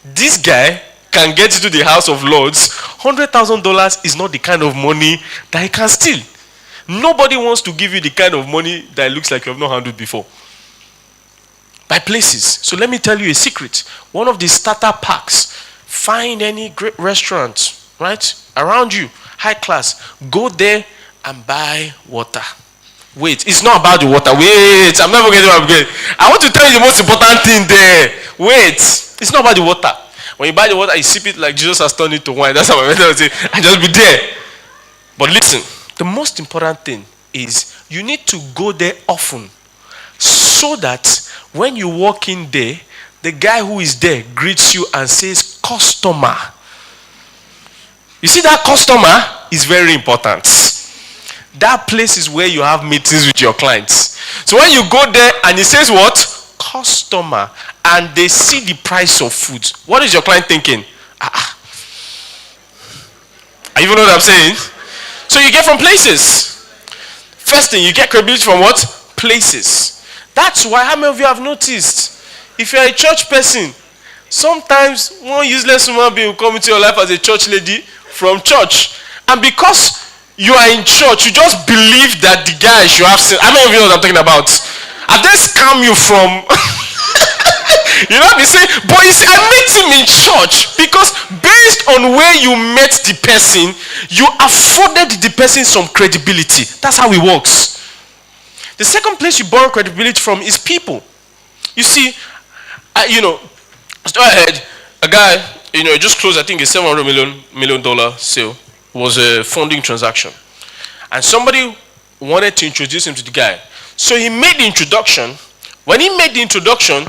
this guy can get into the House of Lords, $100,000 is not the kind of money that he can steal. Nobody wants to give you the kind of money that looks like you have not handled before. By places. So let me tell you a secret. One of the starter packs, find any great restaurant, right, around you, high class, go there and buy water. Wait, it's not about the water. Wait, I'm never getting what I'm getting. I want to tell you the most important thing there. Wait, it's not about the water. When you buy the water, you sip it like Jesus has turned it to wine. That's how my mentor would say. I just be there. But listen, the most important thing is you need to go there often so that when you walk in there, the guy who is there greets you and says, customer. You see, that customer is very important. That place is where you have meetings with your clients. So when you go there and it says what? Customer. And they see the price of food. What is your client thinking? You even know what I'm saying? So you get from places. First thing, you get credibility from what? Places. That's why, how many of you have noticed? If you're a church person, sometimes one useless human being will come into your life as a church lady from church. And because you are in church, you just believe that the guy should have seen. How many of you know what I'm talking about? Have they scam you from? You know what I'm saying? But you see, I met him in church because based on where you met the person, you afforded the person some credibility. That's how it works. The second place you borrow credibility from is people. You see, go ahead. a guy, he just closed, I think, a $700 million sale. It was a funding transaction. And somebody wanted to introduce him to the guy. So he made the introduction. When he made the introduction,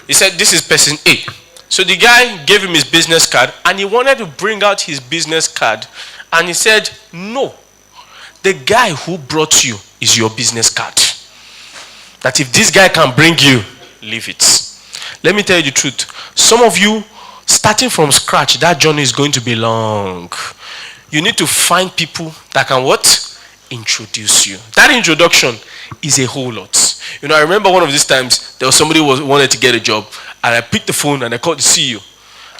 he said, this is person A. So the guy gave him his business card, and he wanted to bring out his business card. And he said, no, the guy who brought you is your business card. That if this guy can bring you, leave it. Let me tell you the truth. Some of you, starting from scratch, that journey is going to be long. You need to find people that can what? Introduce you. That introduction is a whole lot. I remember one of these times, there was somebody who wanted to get a job, and I picked the phone and I called the CEO.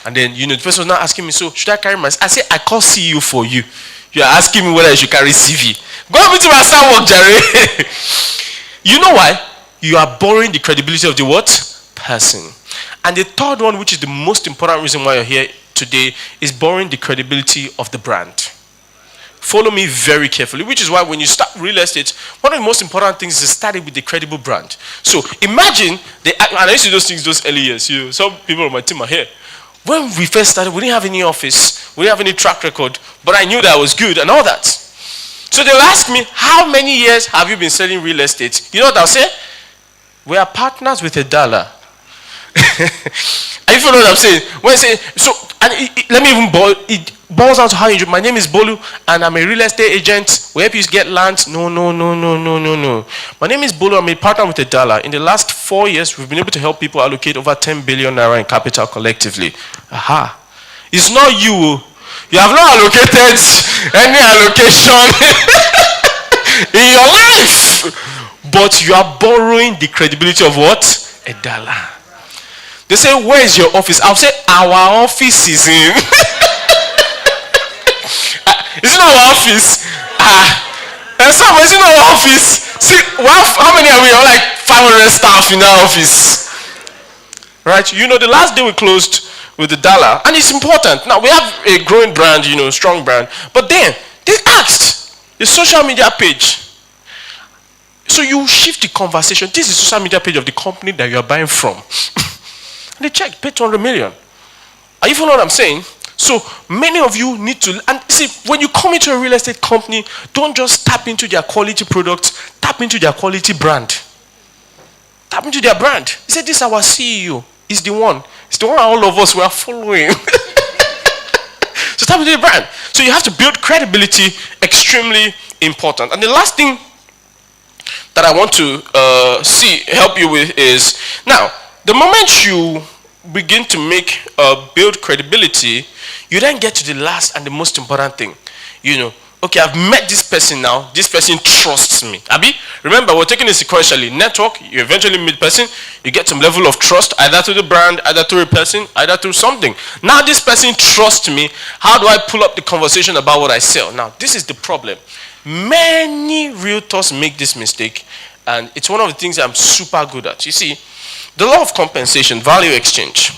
And then, the person was now asking me, so should I carry my... I said, I call CEO for you. You are asking me whether I should carry CV. Go up into my start work, Jerry. You know why? You are borrowing the credibility of the what? Person. And the third one, which is the most important reason why you're here today, is borrowing the credibility of the brand. Follow me very carefully, which is why when you start real estate, one of the most important things is to start it with the credible brand. So imagine, and I used to do those things those early years. Some people on my team are here. When we first started, we didn't have any office, we didn't have any track record, but I knew that I was good and all that. So they'll ask me, how many years have you been selling real estate? You know what I'll say? We are partners with $1. If you know what I'm saying, when I say so, and let me even it boils down to how you. My name is Bolu, and I'm a real estate agent. We help you get land. No. My name is Bolu. I'm a partner with $1. In the last 4 years, we've been able to help people allocate over 10 billion naira in capital collectively. Aha! It's not you. You have not allocated any allocation in your life, but you are borrowing the credibility of what? $1. They say, where is your office? I'll say, our office is in. Is it not our office? And some, is it not our office? See, how many are we? We're like 500 staff in our office. Right? The last day we closed with $1, and it's important. Now, we have a growing brand, strong brand. But then, they asked the social media page. So you shift the conversation. This is the social media page of the company that you are buying from. And they checked, paid 200 million. Are you following what I'm saying? So many of you need to, and see, when you come into a real estate company, don't just tap into their quality products, tap into their quality brand. Tap into their brand. He said, this is our CEO. He's the one. It's the one all of us were following. So tap into the brand. So you have to build credibility, extremely important. And the last thing that I want to help you with is, now, the moment you begin to build credibility, you then get to the last and the most important thing. Okay, I've met this person now. This person trusts me. Abi, remember, we're taking it sequentially. Network, you eventually meet person. You get some level of trust, either to the brand, either to a person, either to something. Now this person trusts me. How do I pull up the conversation about what I sell? Now, this is the problem. Many realtors make this mistake, and it's one of the things I'm super good at. You see, the law of compensation, value exchange.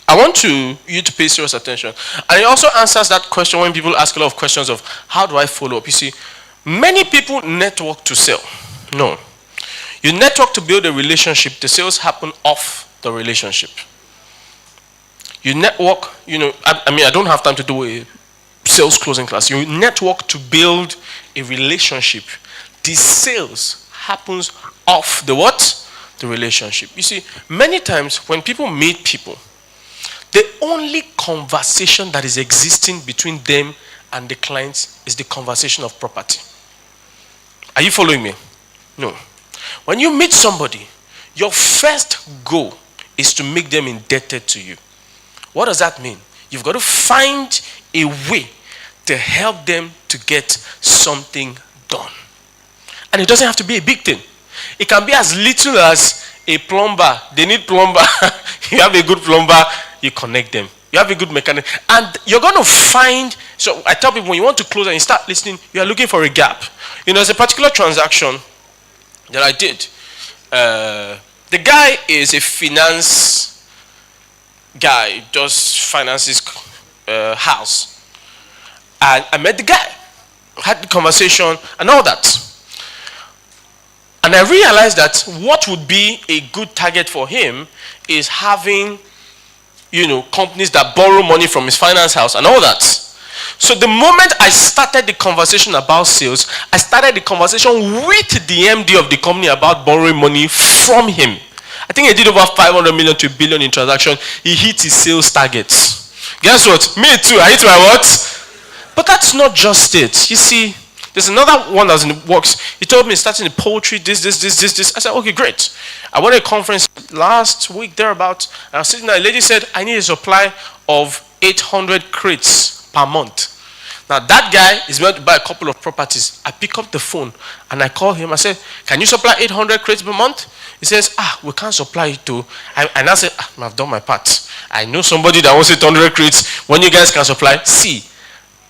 I want you to pay serious attention. And it also answers that question when people ask a lot of questions of, how do I follow up? You see, many people network to sell. No. You network to build a relationship. The sales happen off the relationship. You network, I don't have time to do a sales closing class. You network to build a relationship. The sales happens off the what? The relationship. You see, many times when people meet people, the only conversation that is existing between them and the clients is the conversation of property. Are you following me? No. When you meet somebody, your first goal is to make them indebted to you. What does that mean? You've got to find a way to help them to get something done. And it doesn't have to be a big thing. It can be as little as a plumber. They need plumber. You have a good plumber, you connect them. You have a good mechanic. And you're going to find, so I tell people when you want to close and you start listening, you are looking for a gap. There's a particular transaction that I did. The guy is a finance guy, just finances house. And I met the guy, had the conversation and all that. And I realized that what would be a good target for him is having companies that borrow money from his finance house and all that. So the moment I started the conversation about sales, I started the conversation with the MD of the company about borrowing money from him. I think he did over 500 million to $1 billion in transaction. He hit his sales targets. Guess what? Me too. I hit my what? But that's not just it. You see, there's another one that's in the works. He told me starting the poultry, this. I said, okay, great. I went to a conference last week, thereabout. And I was sitting there, a lady said, I need a supply of 800 crates per month. Now, that guy is going to buy a couple of properties. I pick up the phone and I call him. I say, can you supply 800 crates per month? He says, we can't supply it to. And I said, I've done my part. I know somebody that wants 800 crates. When you guys can supply, see.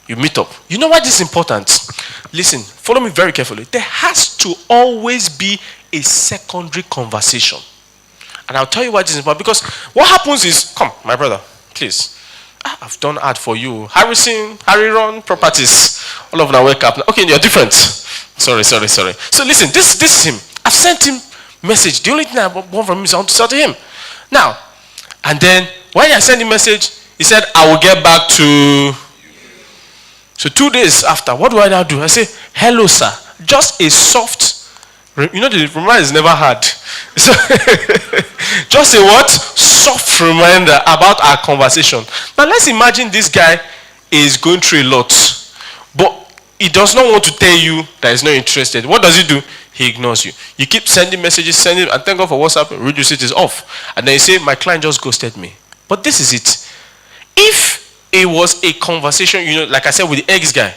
You meet up. You know why this is important? Listen, follow me very carefully. There has to always be a secondary conversation. And I'll tell you why this is important. Because what happens is, come, my brother, please. I've done ad for you. Harry-Ron Properties. All of them wake up. Okay, you're different. Sorry. So listen, this is him. I've sent him message. The only thing I want from him is I want to sell to him. Now, and then when I sent him message, he said, I will get back to. So 2 days after, what do I now do? I say, hello, sir. Just a soft, the reminder is never hard. So just a what? Soft reminder about our conversation. Now let's imagine this guy is going through a lot, but he does not want to tell you that he's not interested. What does he do? He ignores you. You keep sending messages, and thank God for WhatsApp, read receipt is off. And then you say, my client just ghosted me. But this is it. If it was a conversation, like I said with the ex guy,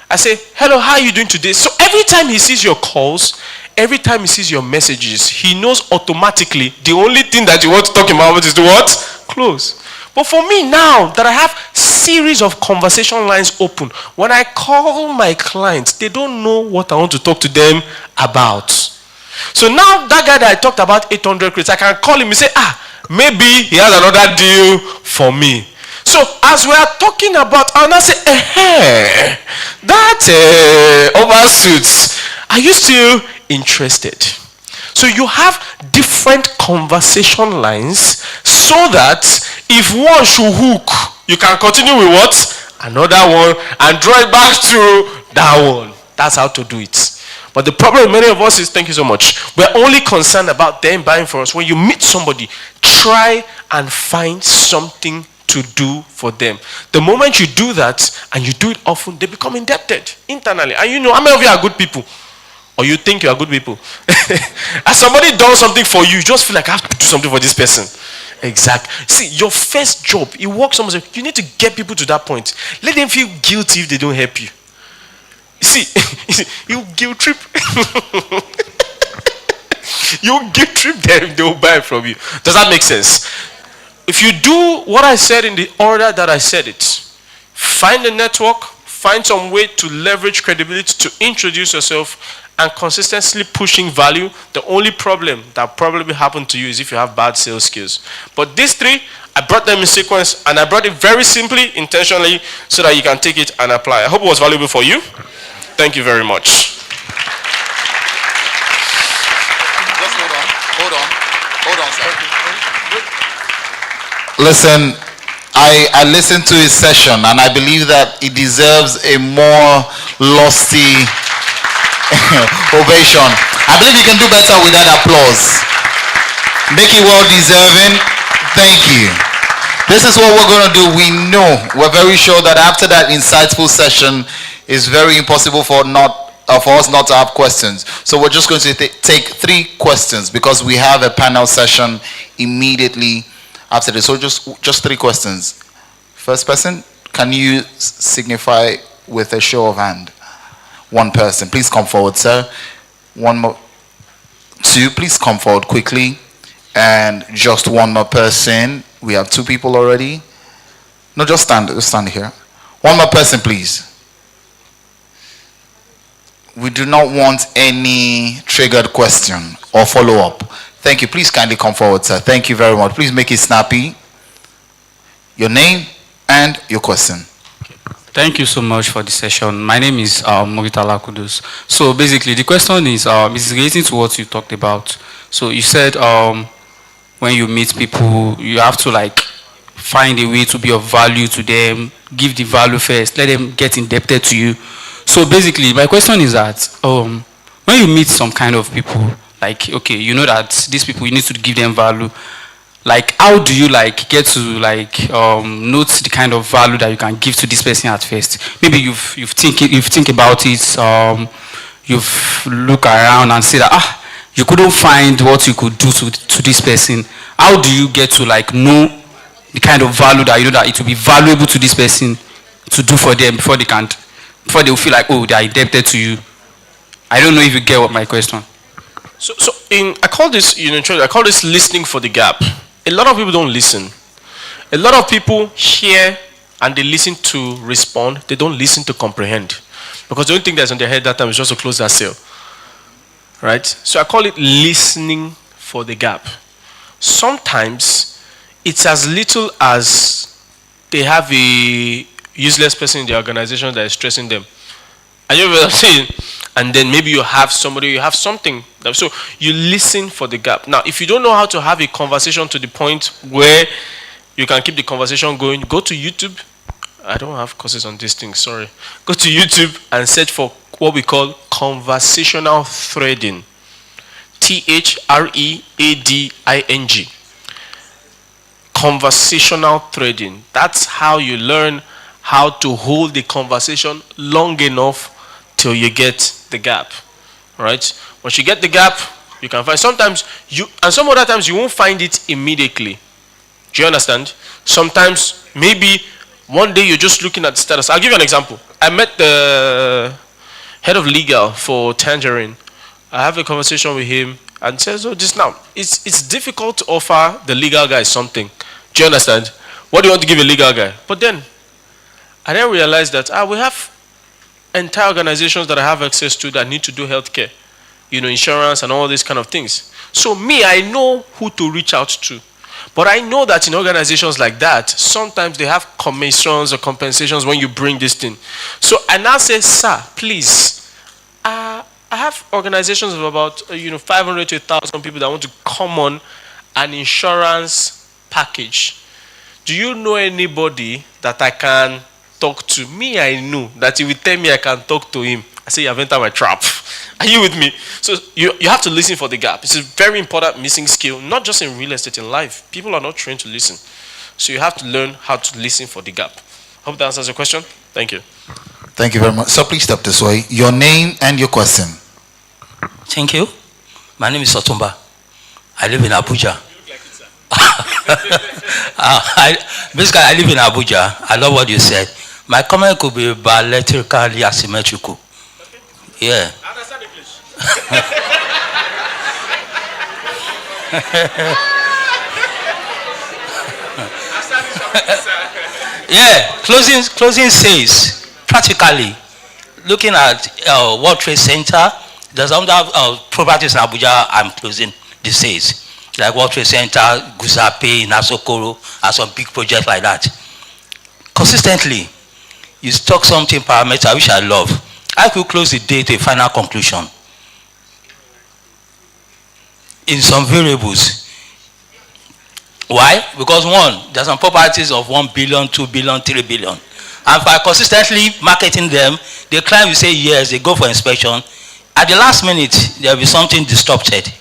I say, hello, how are you doing today? So every time he sees your calls, every time he sees your messages, he knows automatically the only thing that you want to talk about is to what? Close. But for me now that I have series of conversation lines open, when I call my clients, they don't know what I want to talk to them about. So now that guy that I talked about 800 crates, I can call him and say, maybe he has another deal for me. So as we are talking about, I'll now say, that oversuits, are you still interested? So you have different conversation lines so that if one should hook, you can continue with what? Another one and draw it back to that one. That's how to do it. But the problem with many of us is, thank you so much, we're only concerned about them buying for us. When you meet somebody, try and find something to do for them. The moment you do that and you do it often, they become indebted internally. And how many of you are good people? Or you think you are good people? As somebody does something for you, you just feel like I have to do something for this person. Exactly. See, your first job, it works almost. You need to get people to that point. Let them feel guilty if they don't help you. See, you guilt trip. You guilt trip them, they will buy from you. Does that make sense? If you do what I said in the order that I said it, find a network, find some way to leverage credibility to introduce yourself, and consistently pushing value. The only problem that probably happened to you is if you have bad sales skills. But these three, I brought them in sequence, and I brought it very simply, intentionally, so that you can take it and apply. I hope it was valuable for you. Thank you very much. Just hold on, sir. Listen, I listened to his session and I believe that it deserves a more lusty ovation. I believe you can do better with that applause. Make it well deserving. Thank you. This is what we're going to do. We're very sure that after that insightful session, it's very impossible for us not to have questions. So we're just going to take 3 questions because we have a panel session immediately after this. So just 3 questions. First person, can you signify with a show of hand? 1 person, please come forward, sir. 1 more. 2, please come forward quickly. And just 1 more person. We have 2 people already. No, just stand here. 1 more person, please. We do not want any triggered question or follow-up. Thank you. Please kindly come forward, sir. Thank you very much. Please make it snappy. Your name and your question. Thank you so much for the session. My name is Muritala Kudus. So basically, the question is relating to what you talked about. So you said when you meet people, you have to find a way to be of value to them, give the value first, let them get indebted to you. So basically, my question is that when you meet some kind of people, like, okay, you know that these people, you need to give them value. Like, how do you like get to like note the kind of value that you can give to this person at first? Maybe you've think about it, you've look around and say that you couldn't find what you could do to this person. How do you get to like know the kind of value that you know that it will be valuable to this person to do for them before they will feel like, oh, they are indebted to you? I don't know if you get what my question. I call this, I call this listening for the gap. A lot of people don't listen. A lot of people hear and they listen to respond. They don't listen to comprehend. Because the only thing that's on their head that time is just to close that sale. Right? So I call it listening for the gap. Sometimes it's as little as they have a useless person in the organization that is stressing them. And you're saying, and then maybe you have somebody, you have something. So you listen for the gap. Now, if you don't know how to have a conversation to the point where you can keep the conversation going, go to YouTube. I don't have courses on these things, sorry. Go to YouTube and search for what we call conversational threading. Threading. Conversational threading. That's how you learn how to hold the conversation long enough till you get the gap. Right? Once you get the gap, you can find sometimes and some other times you won't find it immediately. Do you understand? Sometimes maybe one day you're just looking at the status. I'll give you an example. I met the head of legal for Tangerine. I have a conversation with him and says, oh, just now, it's difficult to offer the legal guy something. Do you understand? What do you want to give a legal guy? But then, I then realized that we have entire organizations that I have access to that need to do healthcare, insurance and all these kind of things. So me, I know who to reach out to. But I know that in organizations like that, sometimes they have commissions or compensations when you bring this thing. So I now say, sir, please, I have organizations of about 500 to 1,000 people that want to come on an insurance package. Do you know anybody that I can talk to? Me, I know that he will tell me I can talk to him. I say, you have entered my trap. Are you with me? So you have to listen for the gap. It's a very important missing skill, not just in real estate, in life. People are not trained to listen. So you have to learn how to listen for the gap. Hope that answers your question. Thank you. Thank you very much. So please step this way. Your name and your question. Thank you. My name is Otumba. I live in Abuja. Basically, I live in Abuja. I love what you said. My comment could be bilaterally asymmetrical. Yeah. Yeah. Closing says, practically, looking at World Trade Center, there's other properties in Abuja I'm closing the sales. Like World Trade Center, Gusape, Nasokoro, and some big projects like that. Consistently, you talk something parameter, which I love. I could close the day to a final conclusion. In some variables. Why? Because one, there's some properties of 1 billion, 2 billion, 3 billion. And by consistently marketing them, the client will say yes, they go for inspection. At the last minute, there will be something disrupted.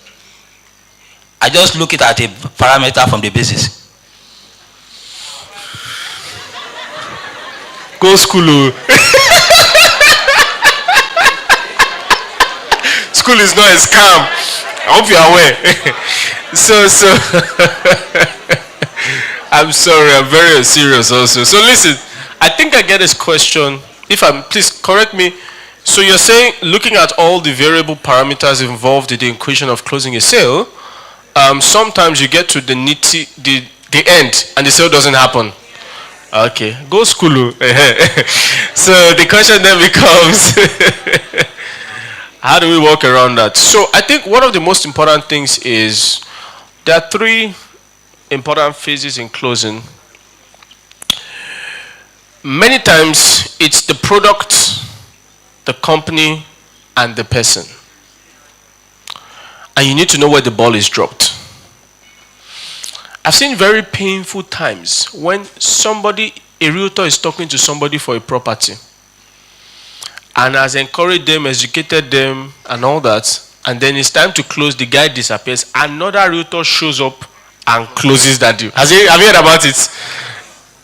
I just look it at a parameter from the basis. Go school. School is not a scam. I hope you are aware. so I'm sorry, I'm very serious also. So listen, I think I get this question. Please correct me. So you're saying, looking at all the variable parameters involved in the equation of closing a sale, sometimes you get to the end and the sale doesn't happen. Okay, go school. So the question then becomes, how do we work around that? So I think one of the most important things is there are 3 important phases in closing. Many times it's the product, the company, and the person. And you need to know where the ball is dropped. I've seen very painful times when a realtor is talking to somebody for a property and has encouraged them, educated them, and all that. And then it's time to close, the guy disappears. Another realtor shows up and closes that deal. Have you heard about it?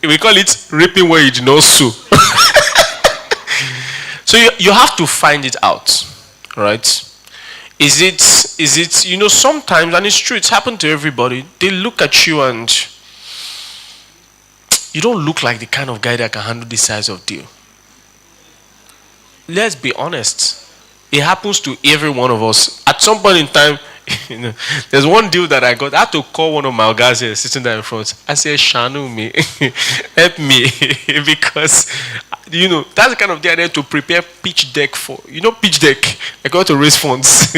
We call it reaping where you did not sow. So you have to find it out, right? Is it, sometimes, and it's true, it's happened to everybody, they look at you and you don't look like the kind of guy that can handle this size of deal. Let's be honest. It happens to every one of us. At some point in time, there's one deal that I got. I had to call one of my guys here sitting there in front. I said, Shanu me, help me. Because, that's the kind of day I had to prepare pitch deck for. Pitch deck. I got to raise funds.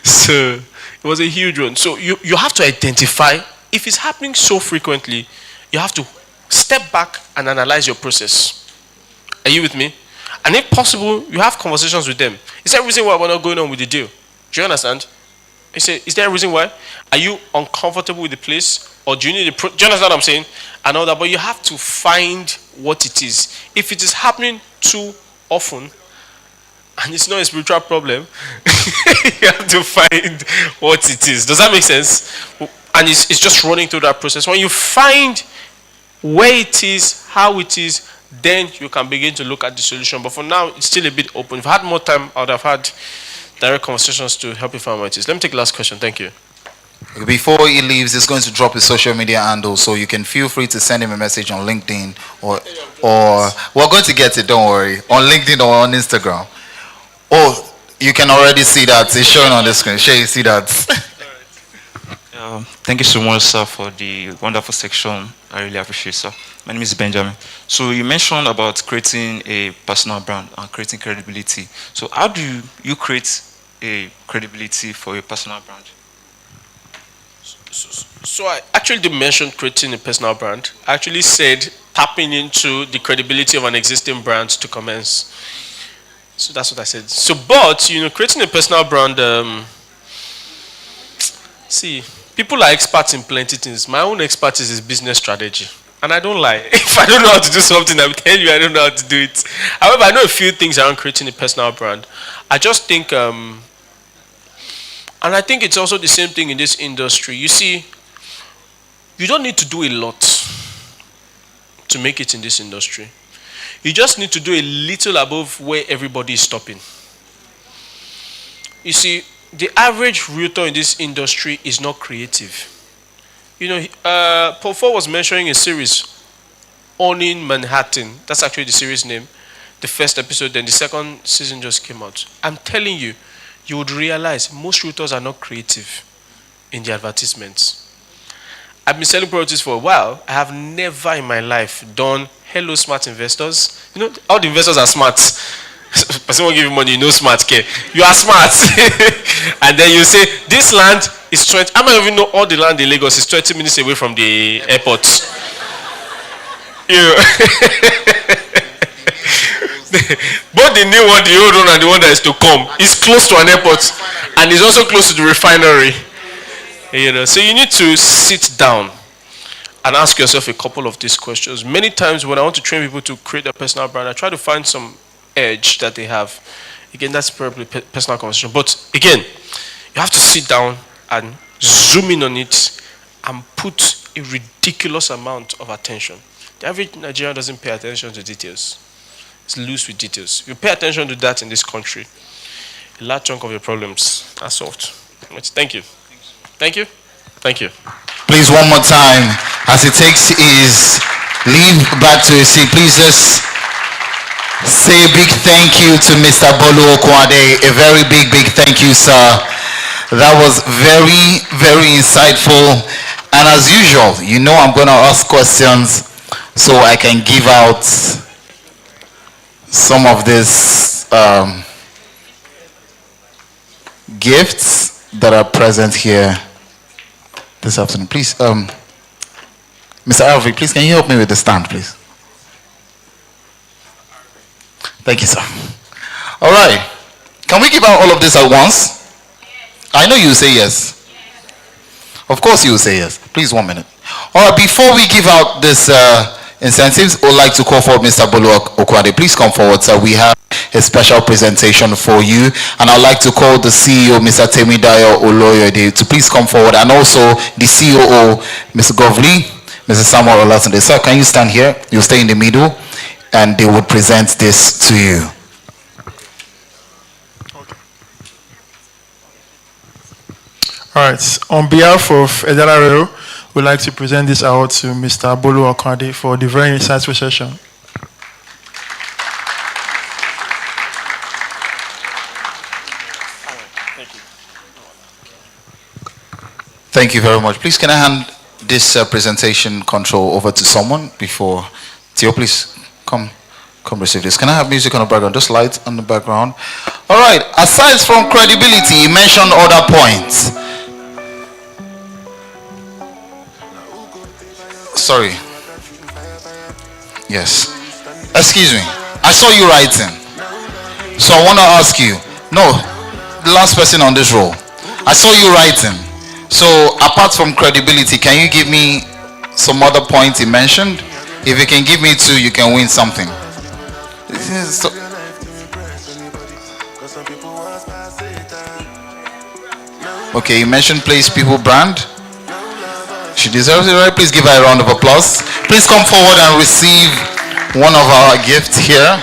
So, it was a huge one. So, you have to identify. If it's happening so frequently, you have to step back and analyze your process. Are you with me? And if possible, you have conversations with them. Is there a reason why we're not going on with the deal? Do you understand? Is there a reason why? Are you uncomfortable with the place? Or do you need do you understand what I'm saying? And all that. But you have to find what it is. If it is happening too often, and it's not a spiritual problem, you have to find what it is. Does that make sense? And it's just running through that process. When you find where it is, how it is, then you can begin to look at the solution. But for now, it's still a bit open. If I had more time, I would have had direct conversations to help you find what it is. Let me take the last question. Thank you. Before he leaves, he's going to drop his social media handle, so you can feel free to send him a message on LinkedIn or we're going to get it, don't worry, on LinkedIn or on Instagram. Oh, you can already see that. It's showing on the screen. Sure, you see that. Thank you so much, sir, for the wonderful section. I really appreciate it, sir. My name is Benjamin. So you mentioned about creating a personal brand and creating credibility. So how do you create a credibility for your personal brand? So I actually did mention creating a personal brand. I actually said tapping into the credibility of an existing brand to commence. So that's what I said. So, but, creating a personal brand, see, people are experts in plenty things. My own expertise is business strategy. And I don't lie. If I don't know how to do something, I will tell you I don't know how to do it. However, I know a few things around creating a personal brand. I just think, and I think it's also the same thing in this industry. You see, you don't need to do a lot to make it in this industry. You just need to do a little above where everybody is stopping. You see, the average realtor in this industry is not creative. Paul Ford was mentioning a series, Owning Manhattan. That's actually the series name. The first episode, then the second season just came out. I'm telling you, you would realize most realtors are not creative in the advertisements. I've been selling properties for a while. I have never in my life done hello smart investors. All the investors are smart. Person won't give you money, smart care. You are smart. And then you say, this land is 20. I might even know all the land in Lagos is 20 minutes away from the airport. Both the new one, the old one, and the one that is to come is close to an airport. And is also close to the refinery. So you need to sit down and ask yourself a couple of these questions. Many times when I want to train people to create a personal brand, I try to find some edge that they have. Again, that's probably personal conversation. But again, you have to sit down and zoom in on it and put a ridiculous amount of attention. The average Nigerian doesn't pay attention to details. It's loose with details. If you pay attention to that in this country, a large chunk of your problems are solved. Thank you. Thank you. Thank you. Please, one more time, as he takes his leave back to his seat, please just say a big thank you to Mr. Bolu Okwade. A very big thank you, sir. That was very, very insightful. And as usual, I'm going to ask questions so I can give out some of these gifts that are present here this afternoon. Please, Mr. Alvin, please, can you help me with the stand, please? Thank you, sir. All right. Can we give out all of this at once? I know you say yes. Of course you will say yes. Please, 1 minute. All right, before we give out this incentives, we'd like to call forward Mr. Bolu Okwade. Please come forward, sir. We have a special presentation for you. And I'd like to call the CEO, Mr. Temidayo Oloyede, to please come forward. And also the COO, Mr. Govli, Mr. Samuel Olatunde. Sir, can you stand here? You'll stay in the middle. And they would present this to you. All right. On behalf of Edala Rail, we'd like to present this award to Mr. Bolu Okwade for the very insightful session. Thank you very much. Please, can I hand this presentation control over to someone before? Theo, please come receive this. Can I have music on the background? Just light on the background. All right. Aside from credibility, he mentioned other points. Sorry. Yes. Excuse me. I saw you writing. So I want to ask you. No, the last person on this row. I saw you writing. So apart from credibility, can you give me some other points he mentioned? If you can give me two, you can win something. Okay, you mentioned Place People brand. She deserves it, right? Please give her a round of applause. Please come forward and receive one of our gifts here.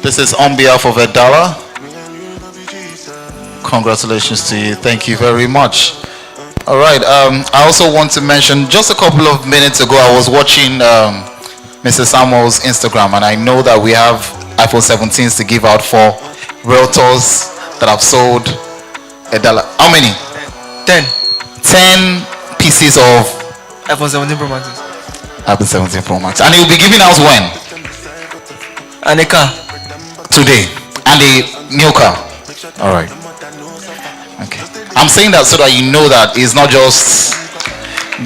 This is on behalf of Edala. Congratulations to you. Thank you very much. All right. I also want to mention, just a couple of minutes ago, I was watching Mr. Samuel's Instagram, and I know that we have iPhone 17s to give out for realtors that have sold Edala. How many? 10. 10 pieces of iPhone 17 Pro Max. iPhone 17 Pro Max. And he will be giving out when? And a car. Today. And a new car. All right. Okay. I'm saying that so that you know that it's not just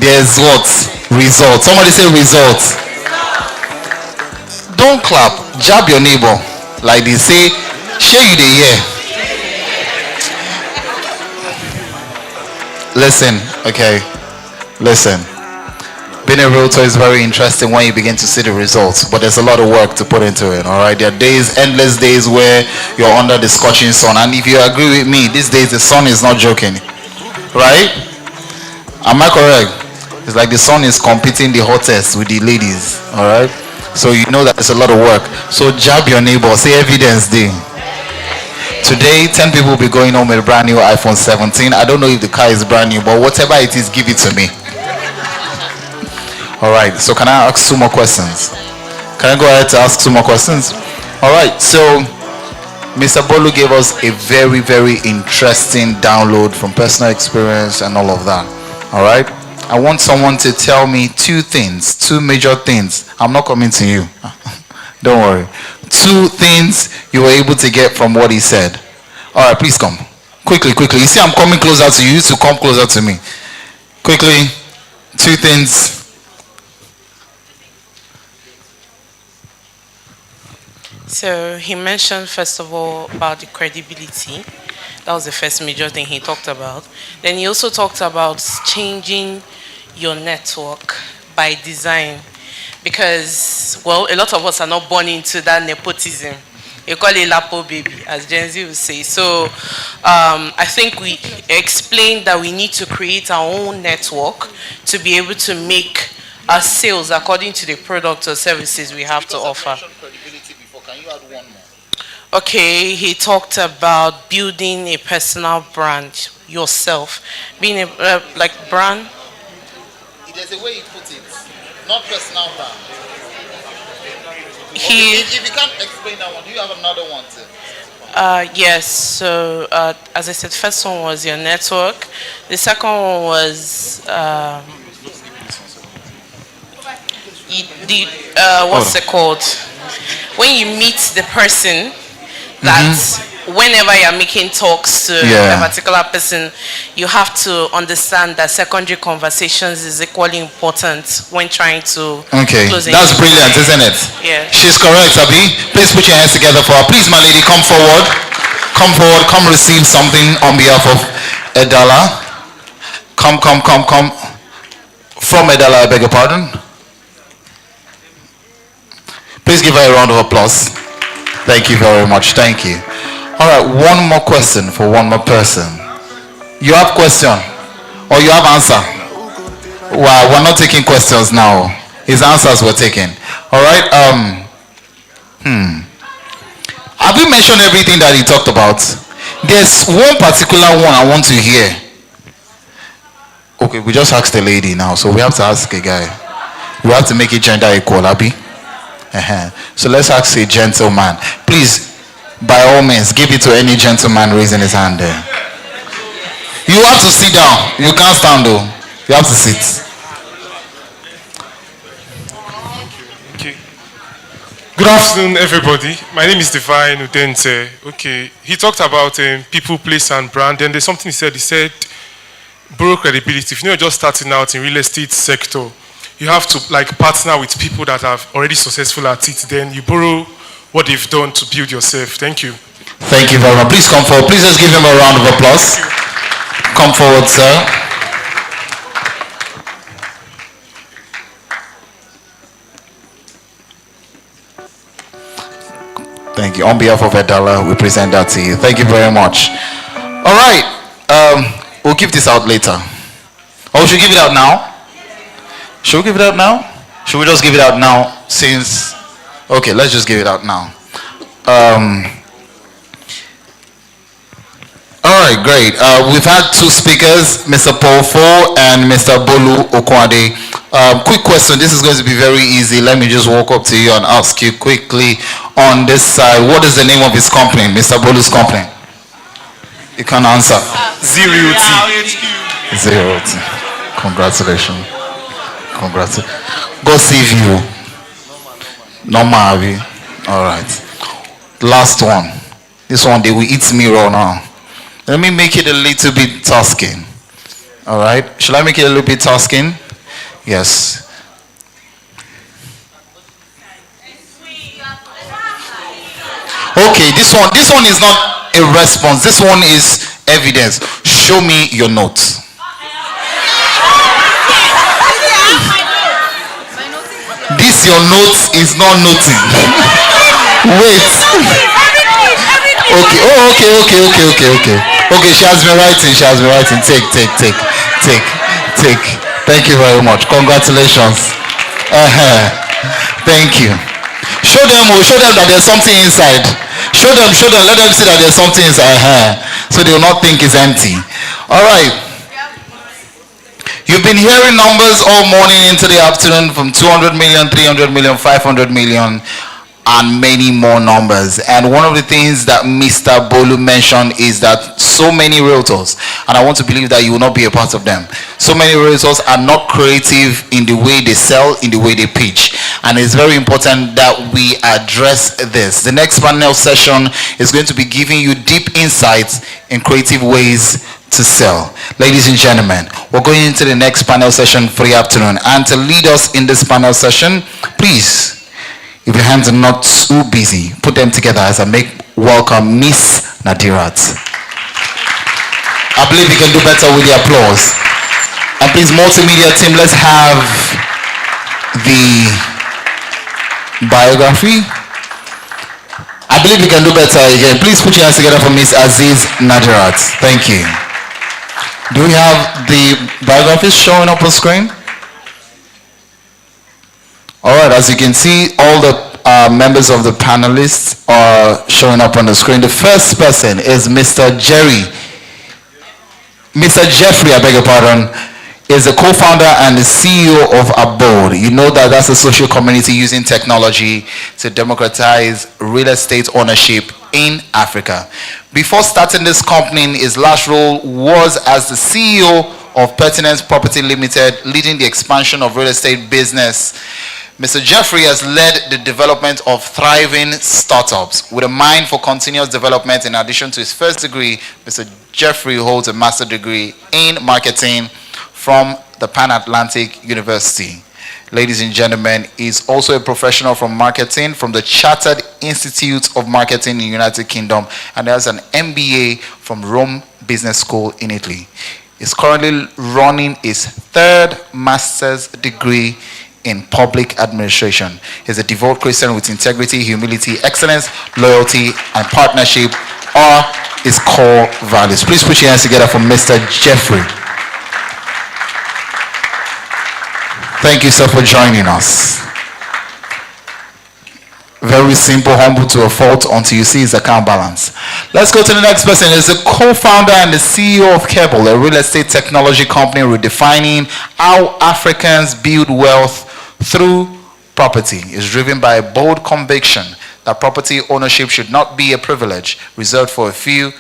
there's what? Results. Somebody say results. Don't clap. Jab your neighbor. Like they say, share you the year. Listen, okay. Listen. Being a realtor is very interesting when you begin to see the results, but there's a lot of work to put into it, all right? There are days, endless days where you're under the scorching sun, and if you agree with me, these days the sun is not joking, right? Am I correct? It's like the sun is competing the hottest with the ladies, all right? So you know that it's a lot of work. So jab your neighbor, say evidence day. Today, 10 people will be going home with a brand new iPhone 17. I don't know if the car is brand new, but whatever it is, give it to me. All right, so can I ask two more questions? Can I go ahead to ask two more questions? All right, so Mr. Bolu gave us a very, very interesting download from personal experience and all of that. All right, I want someone to tell me two things, two major things. I'm not coming to you. Don't worry. Two things you were able to get from what he said. All right, please come. Quickly, quickly. You see, I'm coming closer to you, so come closer to me. Quickly, two things. So he mentioned, first of all, about the credibility. That was the first major thing he talked about. Then he also talked about changing your network by design. Because, well, a lot of us are not born into that nepotism. You call it Lapo baby, as Gen Z would say. So I think we explained that we need to create our own network to be able to make our sales according to the product or services we have to offer. Okay, he talked about building a personal brand yourself, being a like brand. There's a way he put it, not personal brand. If you can't explain that one, do you have another one too? Yes. So as I said, first one was your network. The second one was what's it called? When you meet the person, that whenever you're making talks to a particular person, you have to understand that secondary conversations is equally important when trying to close. That's brilliant, isn't it? Yeah. She's correct, Abi. Please put your hands together for her. Please, my lady, come forward. Come forward, come receive something on behalf of Edala. Come. From Edala, I beg your pardon. Please give her a round of applause. Thank you very much. Thank you. All right, one more question for one more person. You have question or you have answer? Well, we're not taking questions now. His answers were taken. All right. Have you mentioned everything that he talked about? There's one particular one I want to hear. Okay, we just asked a lady now, so we have to ask a guy. We have to make it gender equal, Abi. So let's ask a gentleman. Please, by all means, give it to any gentleman raising his hand there. You have to sit down. You can't stand though. You have to sit. Okay. Good afternoon, everybody. My name is Divine Udense. Okay, he talked about people, place, and brand. And there's something he said. He said, borrow credibility. If you're just starting out in real estate sector, you have to partner with people that are already successful at it. Then you borrow what they've done to build yourself. Thank you. Thank you very much. Please come forward. Please just give him a round of applause. Come forward, sir. Thank you. On behalf of Edala, we present that to you. Thank you very much. All right. We'll give this out later. Or we should give it out now? Should we give it out now? Should we just give it out now since... Okay, let's just give it out now. All right, great. We've had two speakers, Mr. Paul Fo and Mr. Bolu Okwade. Quick question. This is going to be very easy. Let me just walk up to you and ask you quickly on this side. What is the name of his company, Mr. Bolu's company? You can answer. Zero T. Zero T. Congratulations. Go save you. Normal, Abi. All right. Last one. This one, they will eat me raw now. Let me make it a little bit tasking. All right. Shall I make it a little bit tasking? Yes. Okay. This one is not a response. This one is evidence. Show me your notes. This your notes is not noting. Wait. Okay. Oh, okay. Okay, she has been writing. Take. Thank you very much. Congratulations. Thank you. Show them that there's something inside. Show them. Let them see that there's something inside. So they will not think it's empty. All right. You've been hearing numbers all morning into the afternoon from 200 million, 300 million, 500 million, and many more numbers. And one of the things that Mr. Bolu mentioned is that so many realtors, and I want to believe that you will not be a part of them, so many realtors are not creative in the way they sell, in the way they pitch. And it's very important that we address this. The next panel session is going to be giving you deep insights in creative ways to sell. Ladies and gentlemen, we're going into the next panel session for the afternoon. And to lead us in this panel session, please, if your hands are not too busy, put them together as I welcome Miss Nadirat. I believe you can do better with the applause. And please, multimedia team, let's have the biography. I believe you can do better again. Please put your hands together for Miss Aziz Nadirat. Thank you. Do we have the biographies showing up on screen? All right, as you can see, all the members of the panelists are showing up on the screen. The first person is Mr. Jerry. Mr. Jeffrey, I beg your pardon, is the co-founder and the CEO of Abode. You know that that's a social community using technology to democratize real estate ownership in Africa. Before starting this company, his last role was as the CEO of Pertinence Property Limited, leading the expansion of real estate business. Mr. Jeffrey has led the development of thriving startups with a mind for continuous development. In addition to his first degree, Mr. Jeffrey holds a master's degree in marketing from the Pan Atlantic University. ladies and gentlemen, is also a professional from marketing from the Chartered Institute of Marketing in the United Kingdom, and has an MBA from Rome Business School in Italy. He's currently running his third master's degree in public administration. He's a devout Christian with integrity, humility, excellence, loyalty, and partnership are his core values. Please put your hands together for Mr. Jeffrey. Thank you, sir, for joining us. Very simple, humble to a fault until you see his account balance. Let's go to the next person. He's the co-founder and the CEO of Keble, a real estate technology company redefining how Africans build wealth through property. Is driven by a bold conviction that property ownership should not be a privilege reserved for a few.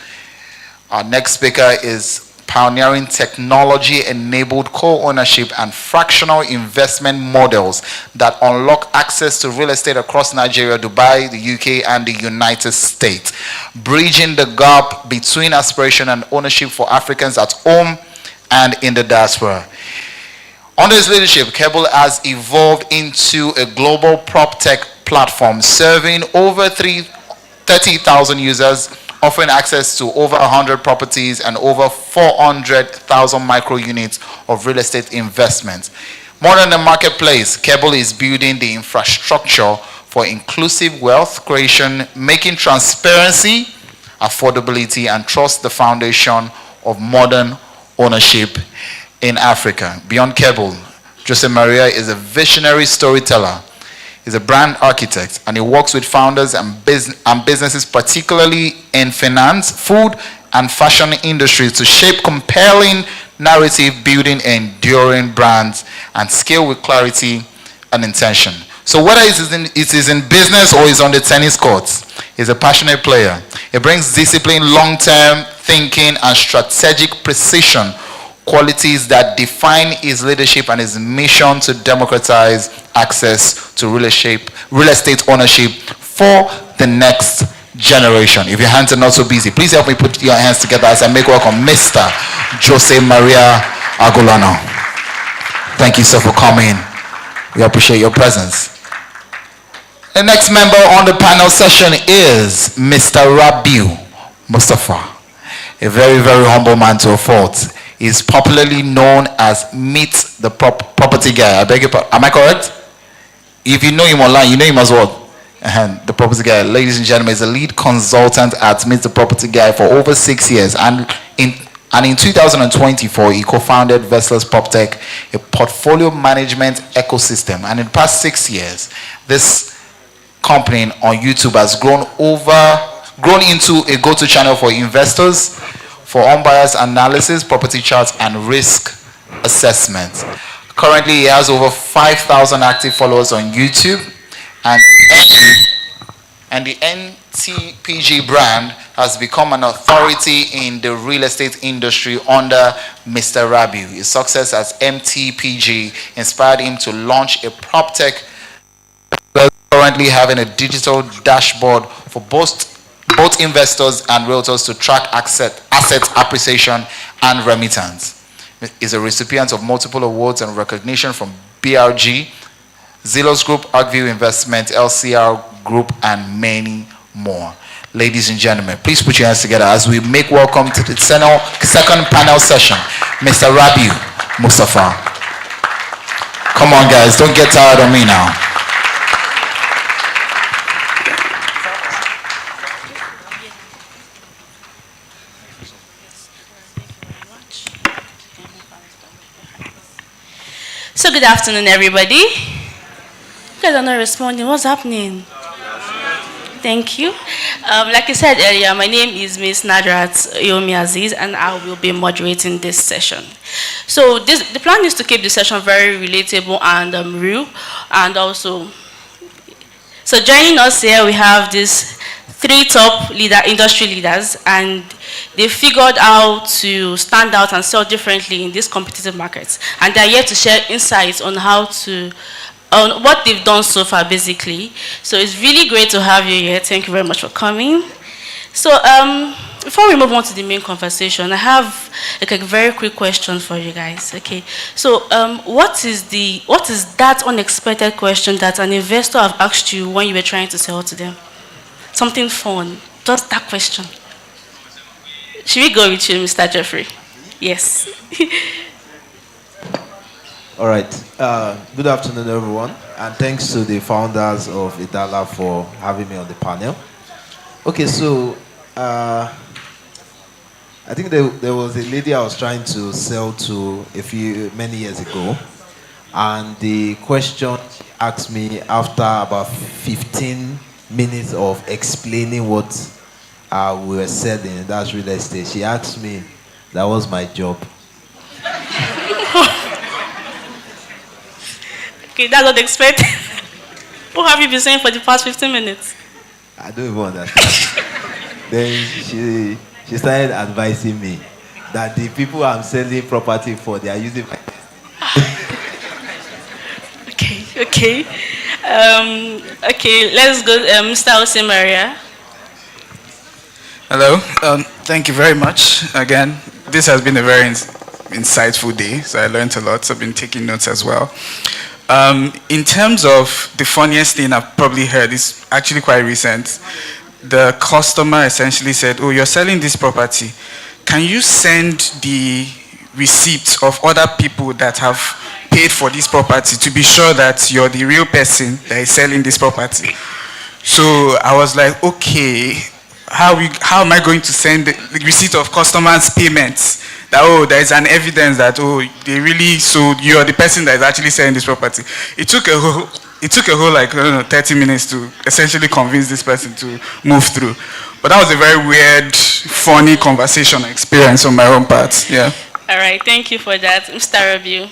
Our next speaker is pioneering technology-enabled co-ownership and fractional investment models that unlock access to real estate across Nigeria, Dubai, the UK, and the United States, bridging the gap between aspiration and ownership for Africans at home and in the diaspora. Under his leadership, Keble has evolved into a global prop tech platform serving over 30,000 users, offering access to over 100 properties and over 400,000 micro units of real estate investment. More than a marketplace, Keble is building the infrastructure for inclusive wealth creation, making transparency, affordability, and trust the foundation of modern ownership in Africa. Beyond Keble, Jose Maria is a visionary storyteller. He's a brand architect, and he works with founders and businesses, particularly in finance, food, and fashion industries, to shape compelling narrative, building enduring brands, and scale with clarity and intention. So whether it is in business or is on the tennis courts, he's a passionate player. He brings discipline, long-term thinking, and strategic precision, qualities that define his leadership and his mission to democratize access to real estate ownership for the next generation. If your hands are not so busy, please help me put your hands together as I make welcome Mr. Jose Maria Agolano. Thank you, sir, for coming. We appreciate your presence. The next member on the panel session is Mr. Rabiu Mustafa, a very, very humble man to a fault. Is popularly known as Meet the Property Guy. I beg your pardon. Am I correct? If you know him online, you know him as well. The Property Guy, ladies and gentlemen, is a lead consultant at Meet the Property Guy for over 6 years. And in 2024, he co-founded Vestless PropTech, a portfolio management ecosystem. And in the past 6 years, this company on YouTube has grown into a go-to channel for investors, for unbiased analysis, property charts, and risk assessment. Currently, he has over 5,000 active followers on YouTube, and the MTPG brand has become an authority in the real estate industry under Mr. Rabiu. His success as MTPG inspired him to launch a prop tech, currently having a digital dashboard for both investors and realtors to track asset appreciation and remittance. He is a recipient of multiple awards and recognition from BRG, Zelos Group, Arkview Investment, LCR Group, and many more. Ladies and gentlemen, please put your hands together as we make welcome to the second panel session, Mr. Rabiu Mustafa. Come on, guys, don't get tired of me now. So good afternoon, everybody. You guys are not responding. What's happening? Thank you. Like I said earlier, my name is Ms. Nadrat Yomi Aziz, and I will be moderating this session. So the plan is to keep the session very relatable and real, and also, so joining us here, we have these 3 top industry leaders, and they figured out to stand out and sell differently in these competitive markets. And they're here to share insights on on what they've done so far, basically. So it's really great to have you here. Thank you very much for coming. So before we move on to the main conversation, I have like a very quick question for you guys. Okay, so what is that unexpected question that an investor have asked you when you were trying to sell to them? Something fun, just that question. Should we go with you, Mr. Jeffrey? Yes. All right. Good afternoon, everyone, and thanks to the founders of Idala for having me on the panel. Okay, so I think there was a lady I was trying to sell to many years ago, and the question she asked me after about 15 minutes of explaining what we were selling, that's real estate. She asked me, that was my job. Okay, that's not expected. What have you been saying for the past 15 minutes? I don't even understand. Then she started advising me that the people I'm selling property for, they are using my... Okay. Okay, let's go, Mr. Jose Maria. Hello. Thank you very much. Again, this has been a very insightful day, so I learned a lot. So I've been taking notes as well. In terms of the funniest thing I've probably heard is actually quite recent. The customer essentially said, "Oh, you're selling this property. Can you send the receipts of other people that have paid for this property to be sure that you're the real person that is selling this property?" So I was like, okay, how am I going to send the receipt of customers' payments? That, oh, there is an evidence that, oh, they really sold, you're the person that is actually selling this property. It took a whole like, I don't know, 30 minutes to essentially convince this person to move through. But that was a very weird, funny conversation experience on my own part. Yeah. All right, thank you for that. Mr. Rabiu.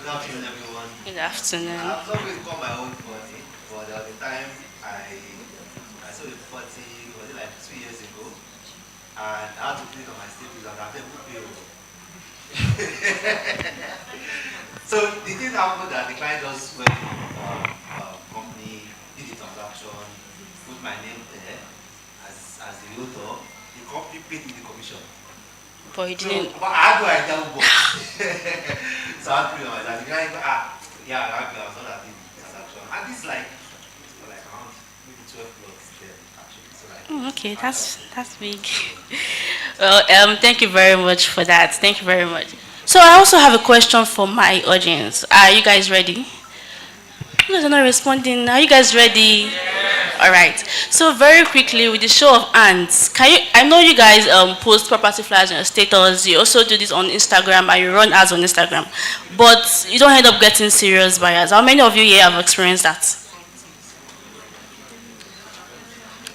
Good afternoon, everyone. Good afternoon. I've not really got my own body, but there was a time I sold a property, was it like 2 years ago? And I had to click on my statement and I said, who paid? So the thing happened that the client just went to company, did the transaction, put my name there as the realtor. The company paid me the commission. But he didn't. So, but how do I tell what? So I put it on my dad. The guy go, yeah, I was not at the transaction. And this is like around maybe 12 blocks there, actually. So like, Okay, that's big. Well, thank you very much for that. Thank you very much. So I also have a question for my audience. Are you guys ready? You guys are not responding. Are you guys ready? All right. So very quickly, with the show of hands, I know you guys post property flyers on your status. You also do this on Instagram and you run ads on Instagram, but you don't end up getting serious buyers. How many of you here have experienced that?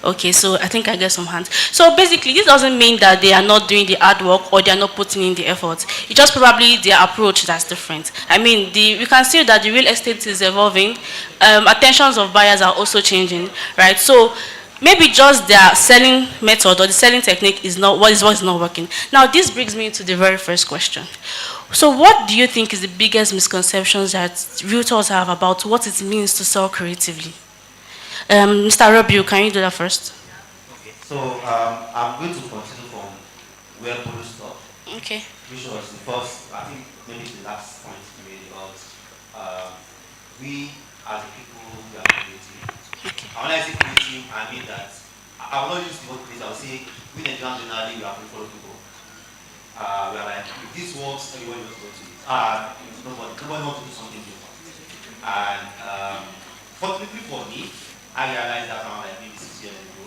Okay, so I think I get some hands. So basically, this doesn't mean that they are not doing the hard work or they are not putting in the effort. It's just probably their approach that's different. I mean, we can see that the real estate is evolving. Attentions of buyers are also changing, right? So maybe just their selling method or the selling technique is not what is not working. Now, this brings me to the very first question. So what do you think is the biggest misconceptions that realtors have about what it means to sell creatively? Mr. Rabiu, can you do that first? okay, so I'm going to continue from where Polo stopped. Okay. Which was the first, I think maybe the last point you made about we as people, we are creative. Okay. And when I say creative, I mean that I will not use the word creative. I will say we Nigerians generally we are people. We are like, if this works, everybody wants to go to it. Nobody wants to do something different. And fortunately for me, I realized that around like maybe 6 years ago,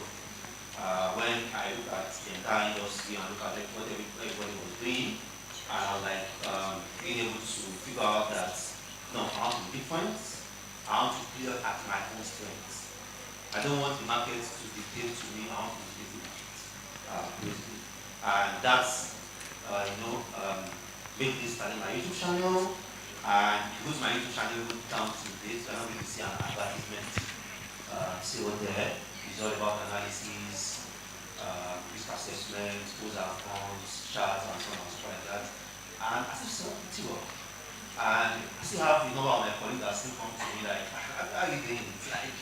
when I look at the entire industry and look at what everybody was doing, and I was like being able to figure out that no, I want to be different. I want to play at my own strengths. I don't want the market to dictate to me. I want to dictate the market, basically. And that's basically starting my YouTube channel. And if you go to my YouTube channel down to this, I'm going to see an advertisement. See what there is all about analysis, risk assessment, pros and cons, charts, and so on and so like that. And I still sell pretty well. And I still have a number of my colleagues that still come to me like, how are you doing it? Like,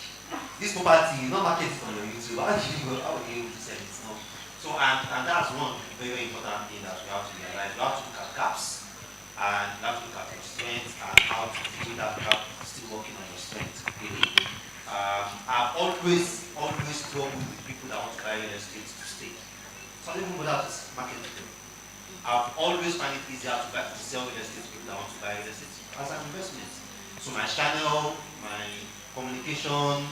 this property, you not market it on your YouTube. How do you able to sell it? No. So and that's one very, very important thing that we have to realize. You have to look at gaps, and you have to look at your strengths and how to fill that gap, still working on your strengths. I've always struggled with people that want to buy real estate to stay. Some people without market them. I've always found it easier to sell real estate to people that want to buy real estate as an investment. So my channel, my communication,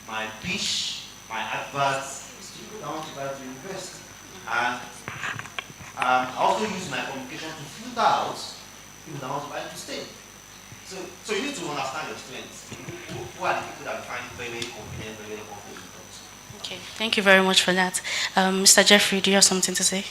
my pitch, my adverts, it's to people that want to buy to invest. And I also use my communication to filter out people that want to buy to stay. So you need to understand your strengths. Who are the people that you find very, very confident, very, very confident with? Okay, thank you very much for that. Mr. Jeffrey, do you have something to say?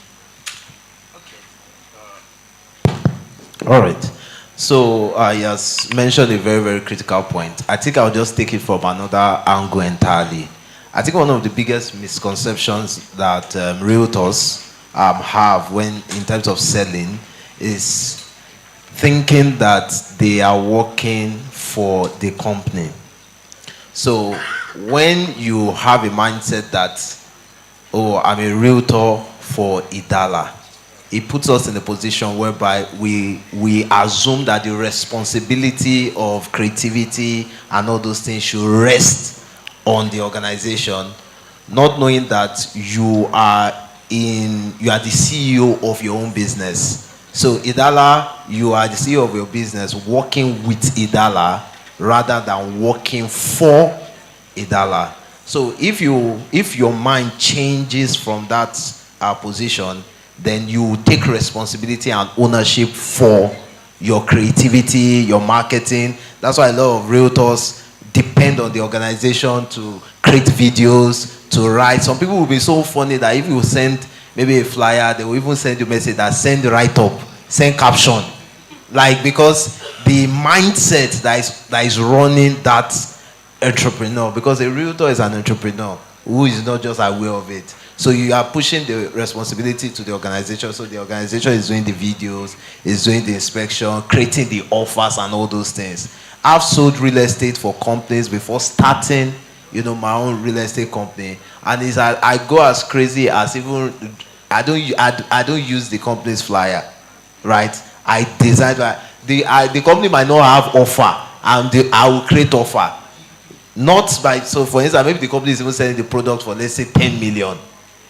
All right. So he has mentioned a very, very critical point. I think I'll just take it from another angle entirely. I think one of the biggest misconceptions that realtors have in terms of selling is thinking that they are working for the company. So when you have a mindset that, oh, I'm a realtor for $1, it puts us in a position whereby we assume that the responsibility of creativity and all those things should rest on the organization, not knowing that you are the CEO of your own business. So Idala, you are the CEO of your business working with Idala rather than working for Idala. So if your mind changes from that position, then you take responsibility and ownership for your creativity, your marketing. That's why a lot of realtors depend on the organization to create videos, to write. Some people will be so funny that if you send maybe a flyer, they will even send you a message that send write-up, send caption. Like, because the mindset that is running that entrepreneur, because a realtor is an entrepreneur who is not just aware of it. So you are pushing the responsibility to the organization. So the organization is doing the videos, is doing the inspection, creating the offers and all those things. I've sold real estate for companies before starting, my own real estate company. And I go as crazy as even, I don't use the company's flyer, right? I design, the company might not have offer, and I will create offer. So for instance, maybe the company is even selling the product for, let's say, 10 million.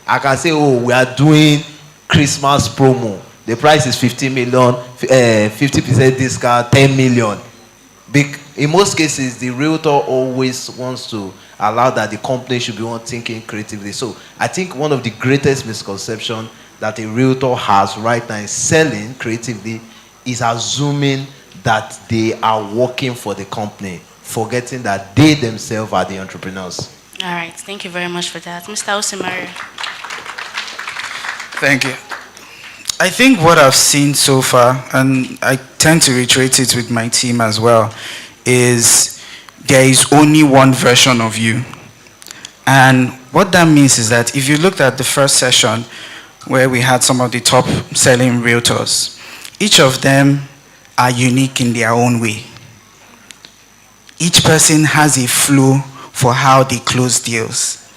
I can say, oh, we are doing Christmas promo. The price is 15 million, 50% discount, 10 million. In most cases, the realtor always wants to allow that the company should be on thinking creatively. So I think one of the greatest misconceptions that a realtor has right now in selling creatively is assuming that they are working for the company, forgetting that they themselves are the entrepreneurs. All right, thank you very much for that. Mr. Osimari. Thank you. I think what I've seen so far, and I tend to reiterate it with my team as well, is there is only one version of you. And what that means is that if you looked at the first session where we had some of the top selling realtors, each of them are unique in their own way. Each person has a flow for how they close deals.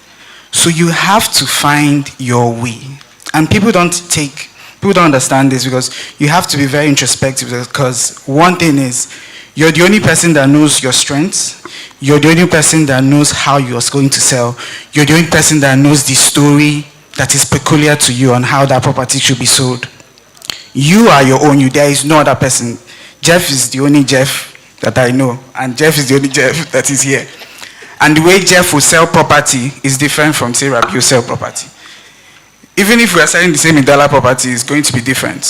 So you have to find your way. And people don't understand this because you have to be very introspective, because one thing is, you're the only person that knows your strengths. You're the only person that knows how you're going to sell. You're the only person that knows the story that is peculiar to you on how that property should be sold. You are your own. There is no other person. Jeff is the only Jeff that I know, and Jeff is the only Jeff that is here. And the way Jeff will sell property is different from, say, Rabi will sell property. Even if we are selling the same Idala property, it's going to be different.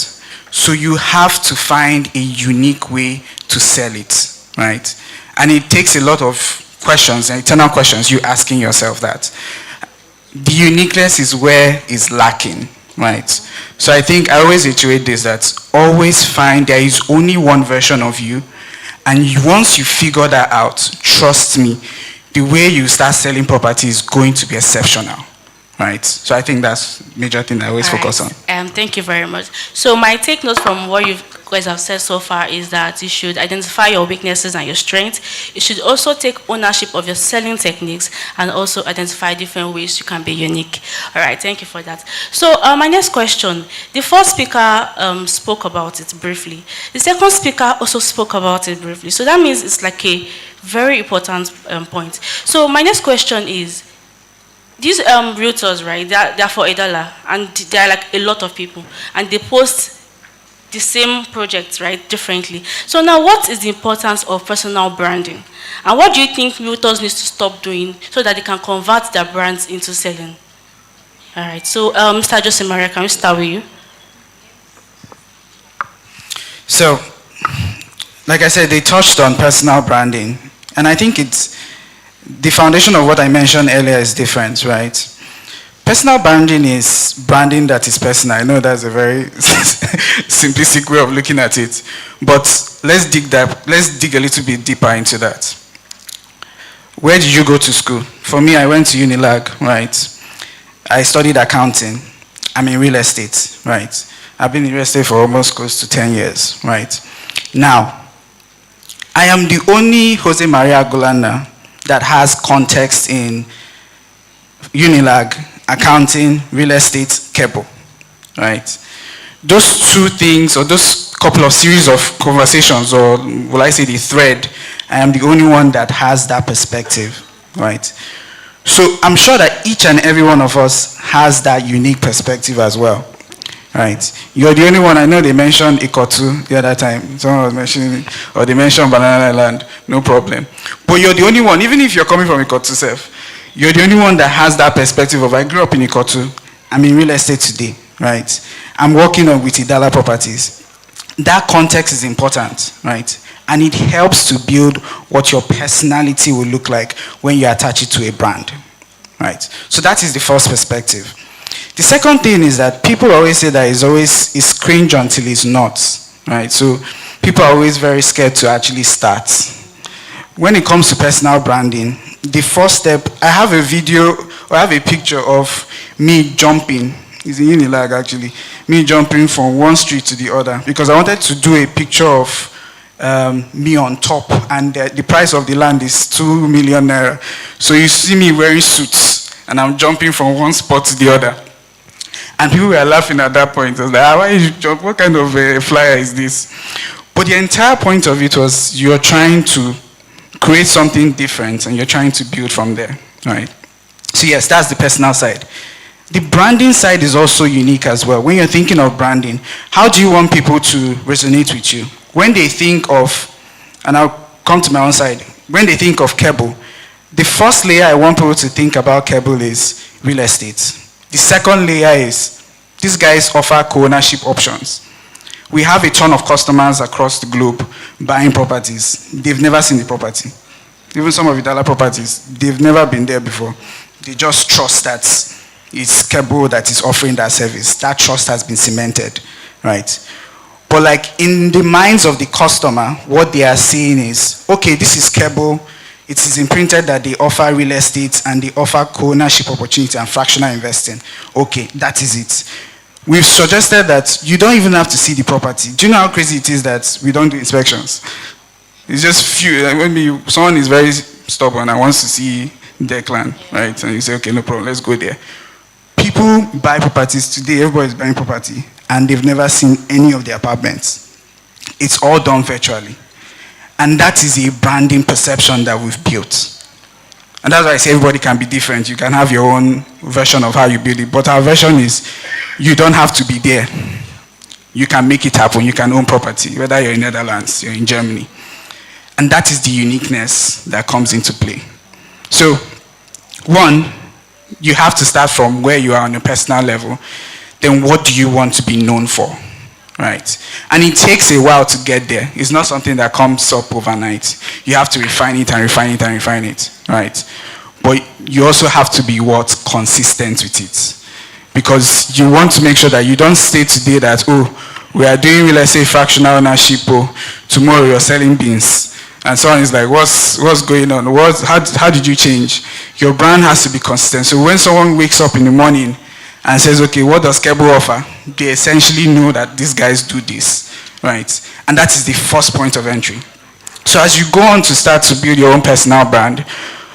So you have to find a unique way to sell it, right? And it takes a lot of questions, internal questions, you asking yourself that. The uniqueness is where it's lacking, right? So I think I always iterate this, that always find there is only one version of you, and once you figure that out, trust me, the way you start selling property is going to be exceptional, right? So I think that's the major thing I always focus on. Thank you very much. So my take note from what you guys have said so far is that you should identify your weaknesses and your strengths. You should also take ownership of your selling techniques and also identify different ways you can be unique. All right, thank you for that. So my next question, the first speaker spoke about it briefly. The second speaker also spoke about it briefly. So that means it's like a very important point. So my next question is, these realtors, right, they're for $1, and there are like a lot of people, and they post the same projects, right, differently. So now, what is the importance of personal branding? And what do you think realtors need to stop doing so that they can convert their brands into selling? All right, so Mr. Jose Maria, can we start with you? So, like I said, they touched on personal branding, and I think it's the foundation of what I mentioned earlier is different, right? Personal branding is branding that is personal. I know that's a very simplistic way of looking at it, but let's dig a little bit deeper into that. Where did you go to school? For me, I went to Unilag, right? I studied accounting. I'm in real estate, right? I've been in real estate for almost close to 10 years, right? Now, I am the only Jose Maria Agulanda that has context in Unilag, accounting, real estate, Keble, right? Those two things, or those couple of series of conversations, or will I say the thread, I am the only one that has that perspective, right? So I'm sure that each and every one of us has that unique perspective as well, right? You're the only one. I know they mentioned Ikotu the other time. Someone was mentioning it, or they mentioned Banana Island, no problem. But you're the only one, even if you're coming from Ikotu self, you're the only one that has that perspective of, I grew up in Ikotu, I'm in real estate today, right? I'm working on with Idala Properties. That context is important, right? And it helps to build what your personality will look like when you attach it to a brand, right? So that is the first perspective. The second thing is that people always say that it's cringe until it's not, right? So people are always very scared to actually start. When it comes to personal branding, the first step, I have a video, or I have a picture of me jumping, it's in Unilag actually, me jumping from one street to the other, because I wanted to do a picture of me on top, and the price of the land is 2 million naira. So you see me wearing suits, and I'm jumping from one spot to the other. And people were laughing at that point. I was like, why you jump? What kind of flyer is this? But the entire point of it was you're trying to create something different, and you're trying to build from there, right? So yes, that's the personal side. The branding side is also unique as well. When you're thinking of branding, how do you want people to resonate with you? When they think of, and I'll come to my own side, when they think of Keble, the first layer I want people to think about Keble is real estate. The second layer is, these guys offer co-ownership options. We have a ton of customers across the globe buying properties. They've never seen the property. Even some of the Idala Properties, they've never been there before. They just trust that it's Keble that is offering that service. That trust has been cemented, right? But like in the minds of the customer, what they are saying is, okay, this is Keble. It is imprinted that they offer real estate and they offer co-ownership opportunity and fractional investing. Okay, that is it. We've suggested that you don't even have to see the property. Do you know how crazy it is that we don't do inspections? It's just few. Maybe someone is very stubborn and wants to see Declan, right? And you say, okay, no problem, let's go there. People buy properties today, everybody's buying property, and they've never seen any of the apartments. It's all done virtually. And that is a branding perception that we've built. And that's why I say everybody can be different. You can have your own version of how you build it. But our version is, you don't have to be there. You can make it happen. You can own property, whether you're in Netherlands, you're in Germany. And that is the uniqueness that comes into play. So, one, you have to start from where you are on your personal level. Then what do you want to be known for? Right? And it takes a while to get there. It's not something that comes up overnight. You have to refine it and refine it and refine it, right? But you also have to be consistent with it. Because you want to make sure that you don't say today that, oh, we are doing real estate fractional ownership, oh, tomorrow you're selling beans. and someone is like, what's going on? How did you change? Your brand has to be consistent. So when someone wakes up in the morning and says, okay, what does Kebo offer? They essentially know that these guys do this, right? And that is the first point of entry. So as you go on to start to build your own personal brand,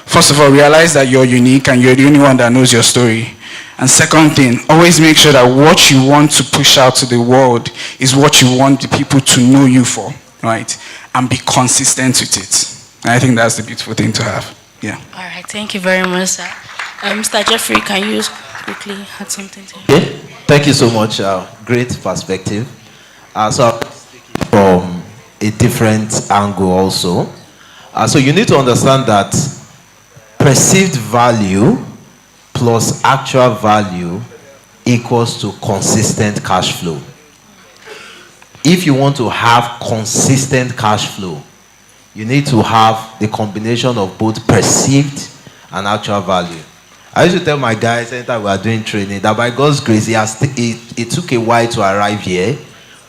first of all, realize that you're unique and you're the only one that knows your story. And second thing, always make sure that what you want to push out to the world is what you want the people to know you for, right? And be consistent with it. And I think that's the beautiful thing to have. Yeah. All right, thank you very much, sir. Mr. Jeffrey, can you quickly add something to it? Okay. Thank you so much. Great perspective. So I'll take it from a different angle also. So you need to understand that perceived value plus actual value equals to consistent cash flow. If you want to have consistent cash flow, you need to have the combination of both perceived and actual value. I used to tell my guys anytime we are doing training that by God's grace, it took a while to arrive here,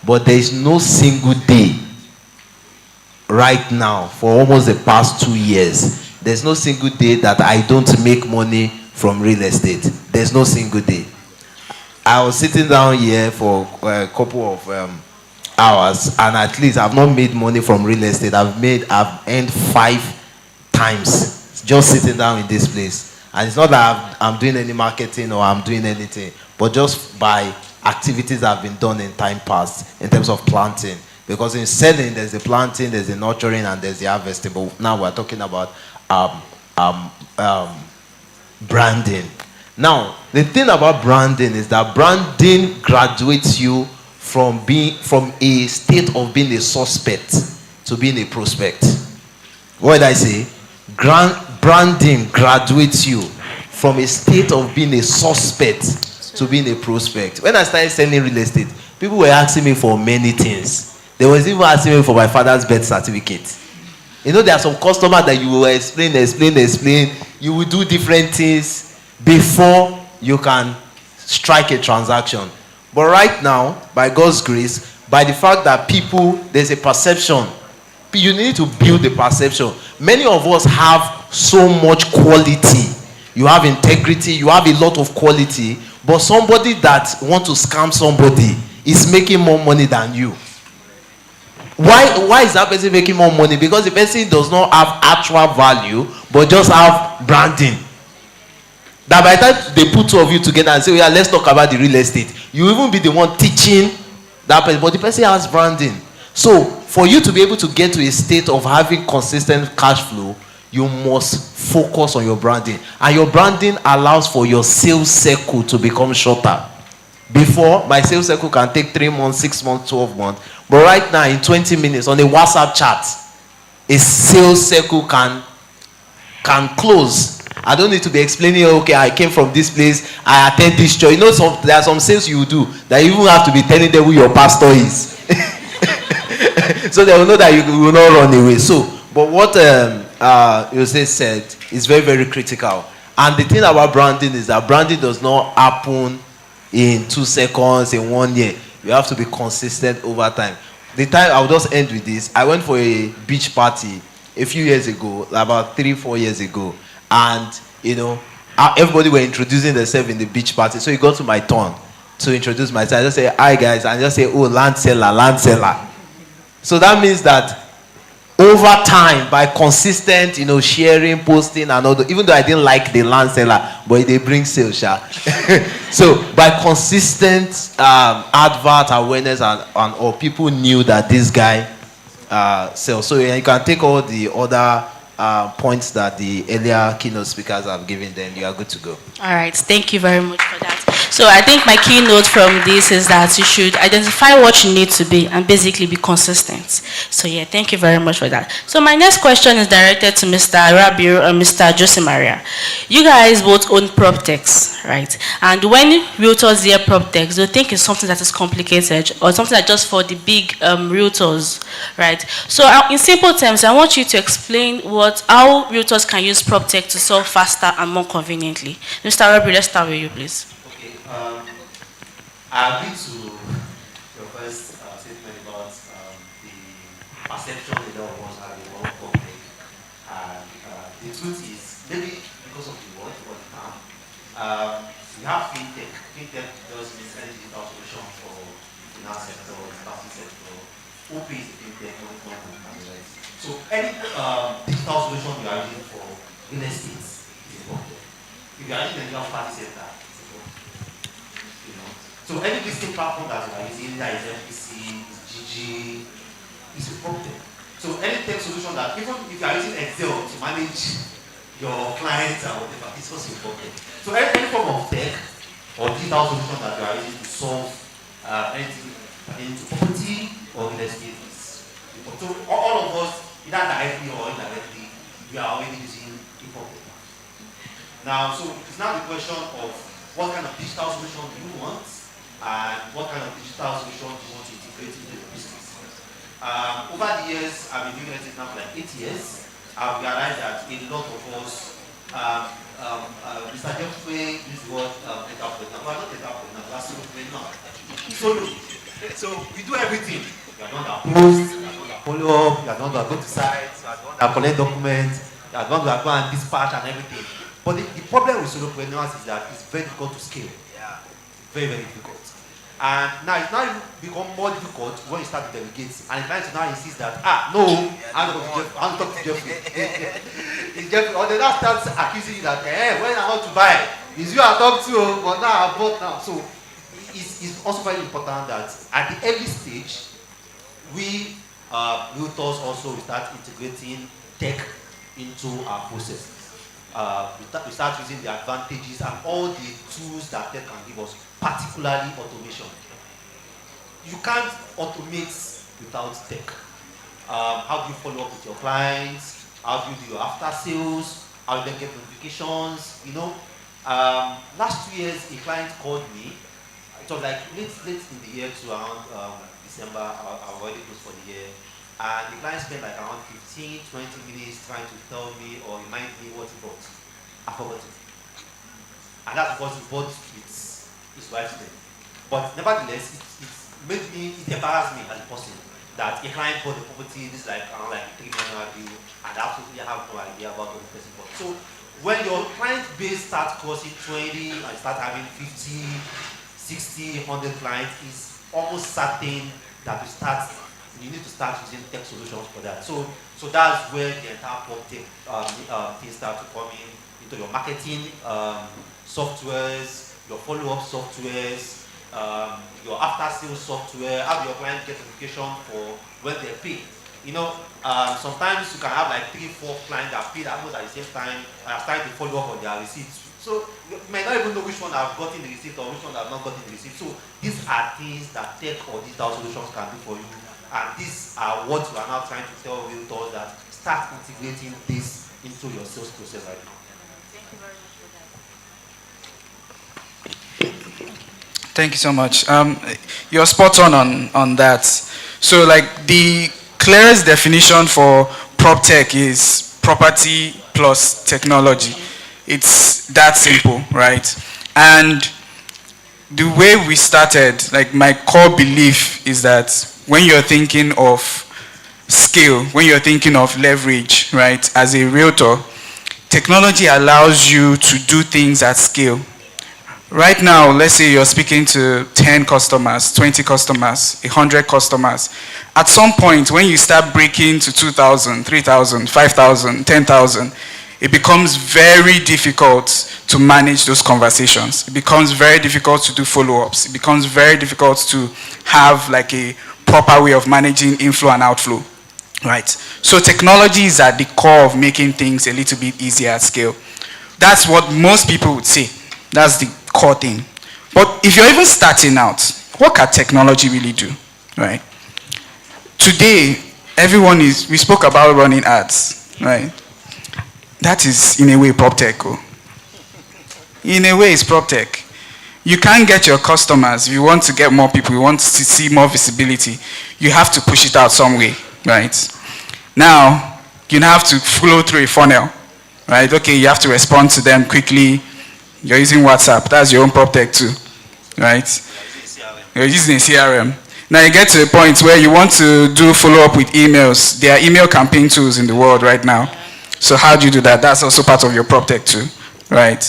but there is no single day right now for almost the past 2 years. There's no single day that I don't make money from real estate. There's no single day. I was sitting down here for a couple of hours, and at least I've not made money from real estate. I've earned 5 times just sitting down in this place. And it's not that I'm doing any marketing or I'm doing anything, but just by activities that have been done in time past in terms of planting. Because in selling, there's the planting, there's the nurturing, and there's the harvesting. But now we're talking about branding. Now, the thing about branding is that branding graduates you from a state of being a suspect to being a prospect. What did I say? Branding graduates you from a state of being a suspect to being a prospect. When I started selling real estate, people were asking me for many things. They was even asking me for my father's birth certificate. You know, there are some customers that you will explain. You will do different things before you can strike a transaction. But right now, by God's grace, by the fact that there's a perception, you need to build the perception. Many of us have so much quality. You have integrity, you have a lot of quality, but somebody that wants to scam somebody is making more money than you. Why is that person making more money? Because the person does not have actual value, but just have branding. That by the time they put two of you together and say, oh yeah, let's talk about the real estate, you even be the one teaching that person, but the person has branding. So for you to be able to get to a state of having consistent cash flow, you must focus on your branding. And your branding allows for your sales cycle to become shorter. Before, my sales cycle can take 3 months, 6 months, 12 months. But right now, in 20 minutes, on a WhatsApp chat, a sales cycle can close. I don't need to be explaining, okay, I came from this place, I attend this church. You know, there are some sales you do that you even have to be telling them who your pastor is. So they will know that you will not run away. So, but what Jose said is very, very critical. And the thing about branding is that branding does not happen in 2 seconds, in 1 year. You have to be consistent over time. The time, I'll just end with this. I went for a beach party a few years ago, about 3-4 years ago. And, you know, everybody were introducing themselves in the beach party. So it got to my turn to introduce myself. I just say, hi guys, and just say, oh, land seller. So that means that over time, by consistent, you know, sharing, posting, and all that, even though I didn't like the land seller, but they bring sales, so by consistent advert awareness and all, people knew that this guy sells. So you can take all the other points that the earlier keynote speakers have given, then you are good to go. All right, thank you very much for that. So I think my keynote from this is that you should identify what you need to be and basically be consistent. So yeah, thank you very much for that. So my next question is directed to Mr. Rabiu and Mr. Jose Maria. You guys both own PropTechs, right? And when realtors hear PropTechs, they think it's something that is complicated or something that just for the big realtors, right? So in simple terms, I want you to explain how realtors can use PropTech to sell faster and more conveniently. Mr. Rabiu, let's start with you, please. I agree to your first statement about the perception a lot of us have in one public. And the truth is, maybe because of the word or the term, we have fintech. Fintech does mean any digital solution for finance sector, banking sector. OP is fintech, money management, and the rest. So any digital solution you are using for real estate is important. If you are using a party center, it's important. You know? So any listing platform that you are using, that is MPC, is GG, is important. So any tech solution that, even if you are using Excel to manage your clients and whatever, it's also important. So any form of tech or digital solution that you are using to solve anything into property or real estate is important. So all of us, either directly or indirectly, we are already using important. Now, so it's now the question of what kind of digital solution do you want and what kind of digital solution do you want to integrate into your business. Over the years, I've been doing it now for like 8 years. I've realized that a lot of us, Mr. Jeffrey used the word entrepreneur. Well, not entrepreneur, that's entrepreneur. So we do everything. You are the one that post, you are the one that follow up, you are the one that go to sites, you are the one that collect documents, you are the one that go and dispatch and everything. But the problem with solopreneurs is that it's very difficult to scale. Yeah. Very, very difficult. And now it's now become more difficult when you start to delegate. And the client now insists that, no, I'm not talk to Jeffrey. It's Jeffrey. Or they now start accusing you that, when I want to buy, it's you I talk to, but now I bought now. So it's also very important that at the early stage, we realtors also start integrating tech into our processes. We start using the advantages and all the tools that tech can give us, particularly automation. You can't automate without tech. How do you follow up with your clients? How do you do your after sales? How do you get notifications? You know, last 2 years, a client called me. It was like late in the year to around December. I already closed for the year. And the client spent like around 15, 20 minutes trying to tell me or remind me what he bought. I forgot it. And that's because he bought his wife's name. But nevertheless, it embarrassed me as a person that a client bought the property, this is like around like 3 million view, and absolutely have no idea about what the person bought. So when your client base starts crossing 20 and start having 50, 60, 100 clients, it's almost certain that you need to start using tech solutions for that. So that's where the entire tech things start to come into your marketing softwares, your follow-up softwares, your after-sales software. How do your clients get notification for when they pay? You know, sometimes you can have like 3, 4 clients that paid almost at the same time and are starting to follow up on their receipts. So you may not even know which one have gotten the receipt or which one have not gotten the receipt. So these are things that tech or digital solutions can do for you. And these are what we are now trying to tell realtors, that start integrating this into your sales process right now. Thank you so much. You're spot on that. So like the clearest definition for prop tech is property plus technology. It's that simple, right? And the way we started, like my core belief is that when you're thinking of scale, when you're thinking of leverage, right, as a realtor, technology allows you to do things at scale. Right now, let's say you're speaking to 10 customers, 20 customers, 100 customers. At some point, when you start breaking to 2,000, 3,000, 5,000, 10,000, it becomes very difficult to manage those conversations. It becomes very difficult to do follow-ups. It becomes very difficult to have like a proper way of managing inflow and outflow, right? So technology is at the core of making things a little bit easier at scale. That's what most people would say. That's the core thing. But if you're even starting out, what can technology really do, right? Today, we spoke about running ads, right? That is, in a way, prop tech. In a way, it's prop tech. You can't get your customers. If you want to get more people, you want to see more visibility, you have to push it out some way, right? Now, you have to flow through a funnel, right? Okay, you have to respond to them quickly. You're using WhatsApp. That's your own prop tech too, right? You're using a CRM. Now you get to a point where you want to do follow-up with emails. There are email campaign tools in the world right now. So how do you do that? That's also part of your prop tech too, right?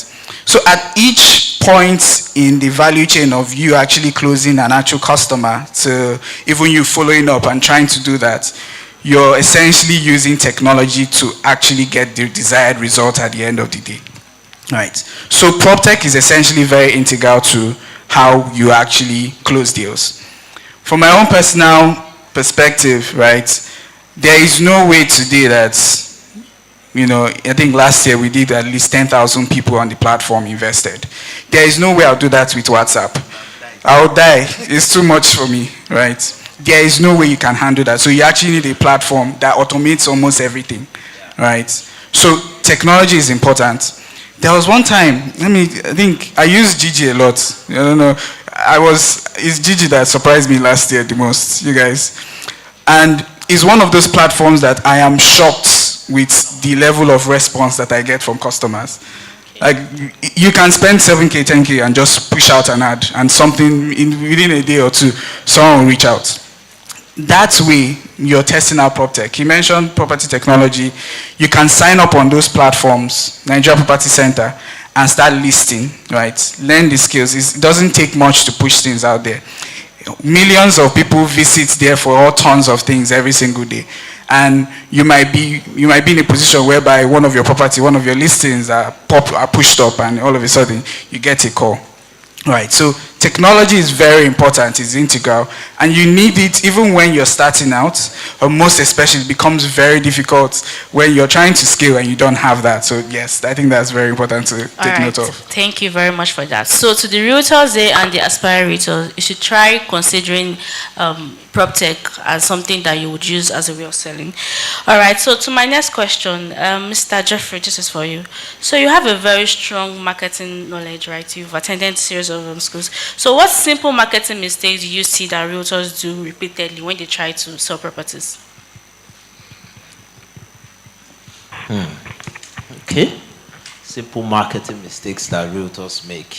So at each point in the value chain of you actually closing an actual customer to even you following up and trying to do that, you're essentially using technology to actually get the desired result at the end of the day, right? So prop tech is essentially very integral to how you actually close deals. From my own personal perspective, right, there is no way today that, you know, I think last year we did at least 10,000 people on the platform invested. There is no way I'll do that with WhatsApp. I'll die. It's too much for me, right? There is no way you can handle that. So you actually need a platform that automates almost everything, right? So technology is important. There was one time, I think I used Gigi a lot. I don't know. It's Gigi that surprised me last year the most, you guys. And it's one of those platforms that I am shocked with the level of response that I get from customers. Like, you can spend 7K, 10K and just push out an ad, and something within a day or two, someone will reach out. That way, you're testing out PropTech. He mentioned property technology. You can sign up on those platforms, Nigeria Property Center, and start listing, right? Learn the skills. It doesn't take much to push things out there. Millions of people visit there for all tons of things every single day. And you might be in a position whereby one of your property, one of your listings are pushed up, and all of a sudden you get a call. Right, so technology is very important, it's integral, and you need it even when you're starting out, or most especially it becomes very difficult when you're trying to scale and you don't have that. So yes, I think that's very important to take note of. Thank you very much for that. So to the realtors there and the aspirators, you should try considering PropTech as something that you would use as a way of selling. All right, so to my next question, Mr. Jeffrey, this is for you. So you have a very strong marketing knowledge, right? You've attended a series of schools. So what simple marketing mistakes do you see that realtors do repeatedly when they try to sell properties? Okay. Simple marketing mistakes that realtors make.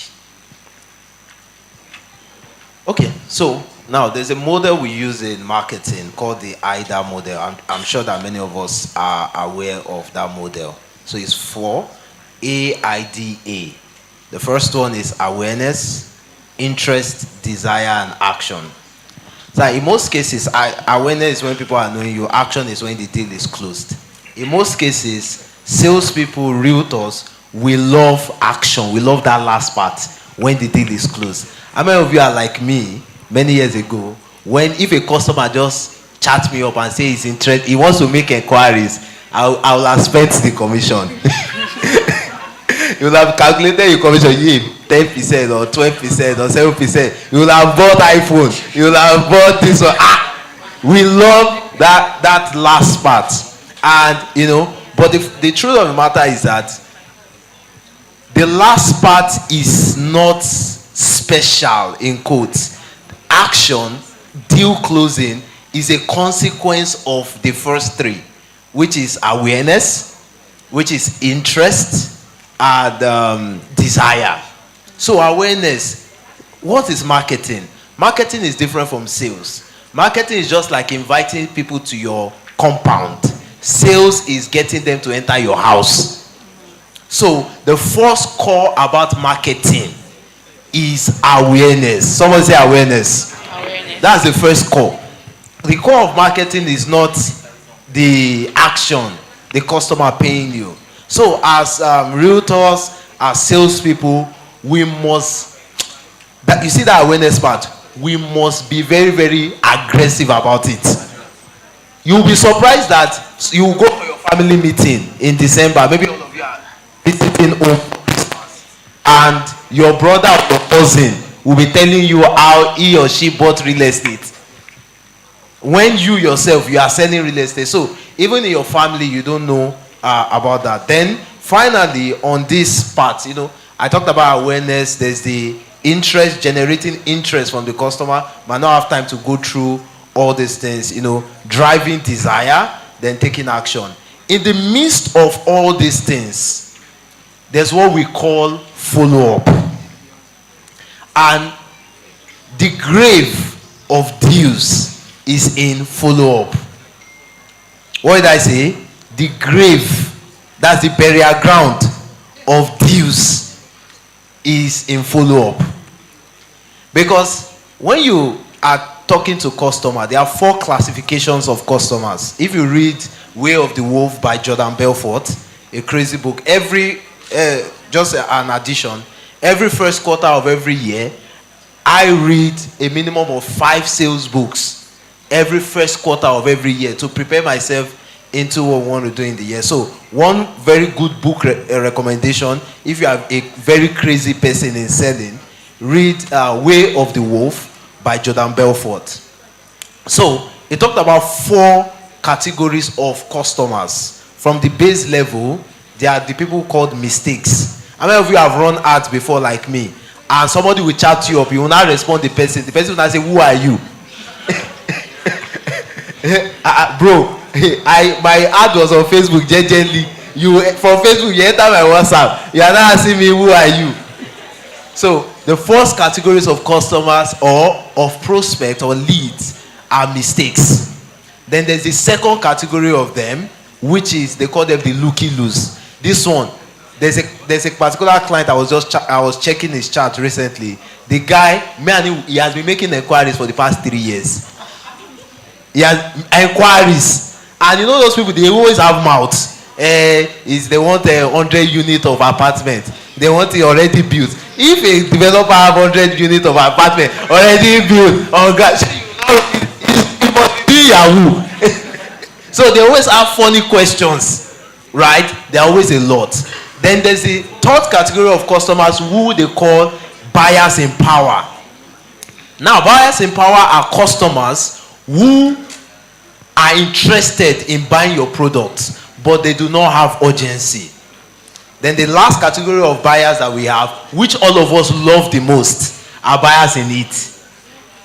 Okay, so now there's a model we use in marketing called the AIDA model. I'm sure that many of us are aware of that model. So it's 4 AIDA. The first one is awareness, interest, desire, and action. So in most cases, awareness is when people are knowing you. Action is when the deal is closed. In most cases, salespeople, realtors, we love action. We love that last part when the deal is closed. How many of you are like me many years ago, when if a customer just chats me up and says he's interested, he wants to make inquiries, I will have spent the commission. You will have calculated your commission, 10% or 12% or 7%. You will have bought iPhone. You will have bought this one. We love that last part. And, you know, but the truth of the matter is that the last part is not special, in quotes. Action, deal closing, is a consequence of the first three, which is awareness, which is interest, and desire. So awareness, what is marketing? Marketing is different from sales. Marketing is just like inviting people to your compound. Sales is getting them to enter your house. So the first core about marketing is awareness. Someone say awareness. Awareness. That's the first core. The core of marketing is not the action, the customer paying you. So as realtors, as salespeople, we must, you see that awareness part, we must be very, very aggressive about it. You'll be surprised that you go for your family meeting in December, maybe all of you are visiting home for Christmas, and your brother or your cousin will be telling you how he or she bought real estate. When you yourself, you are selling real estate. So even in your family, you don't know about that. Then finally, on this part, you know, I talked about awareness. There's the interest, generating interest from the customer. Might not have time to go through all these things, you know, driving desire, then taking action. In the midst of all these things, there's what we call follow-up. And the grave of deals is in follow-up. What did I say? The grave, that's the burial ground of deals, is in follow-up. Because when you are talking to customers, there are 4 classifications of customers. If you read Way of the Wolf by Jordan Belfort, a crazy book, just an addition, every first quarter of every year, I read a minimum of 5 sales books every first quarter of every year to prepare myself into what we want to do in the year. So one very good book recommendation, if you are a very crazy person in selling, read Way of the Wolf by Jordan Belfort. So it talked about 4 categories of customers. From the base level, there are the people called mistakes. How many of you have run ads before like me? And somebody will chat you up, you will not respond the person will not say, who are you? Bro, my ad was on Facebook gently. From Facebook you enter my WhatsApp, you are not asking me who are you. So the first categories of customers or of prospect or leads are mistakes. Then there's the second category of them, which is, they call them the looky-loos. This one, there's a particular client I was checking his chart recently. The guy, man, he has been making inquiries for the past 3 years. He has inquiries, and you know those people, they always have mouths. They want 100 units of apartment. They want it already built. If a developer have 100 units of apartment already built, oh God, it must be Yahoo. So they always have funny questions, right? There are always a lot. Then there's the third category of customers who they call buyers in power. Now, buyers in power are customers who are interested in buying your products, but they do not have urgency. Then the last category of buyers that we have, which all of us love the most, are buyers in need.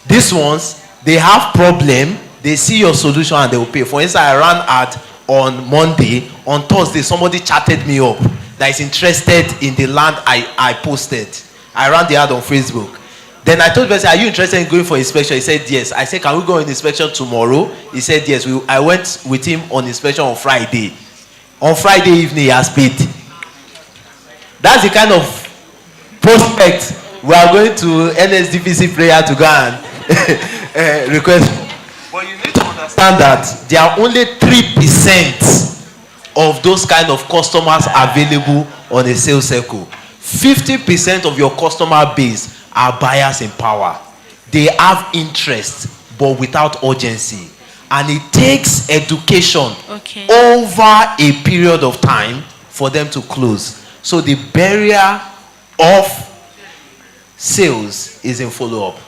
These ones, they have problem, they see your solution and they will pay. For instance, I ran ad on Monday. On Thursday, somebody chatted me up that is interested in the land I posted. I ran the ad on Facebook. Then I told the person, are you interested in going for inspection? He said yes. I said, can we go on inspection tomorrow? He said yes. I went with him on inspection on Friday. On Friday evening, he has paid. That's the kind of prospect we are going to NSDPC prayer to go and request. But you need to understand that there are only 3% of those kind of customers available on a sales circle. 50% of your customer base are buyers in power. They have interest, but without urgency. And it takes education over a period of time for them to close. So the barrier of sales is in follow-up.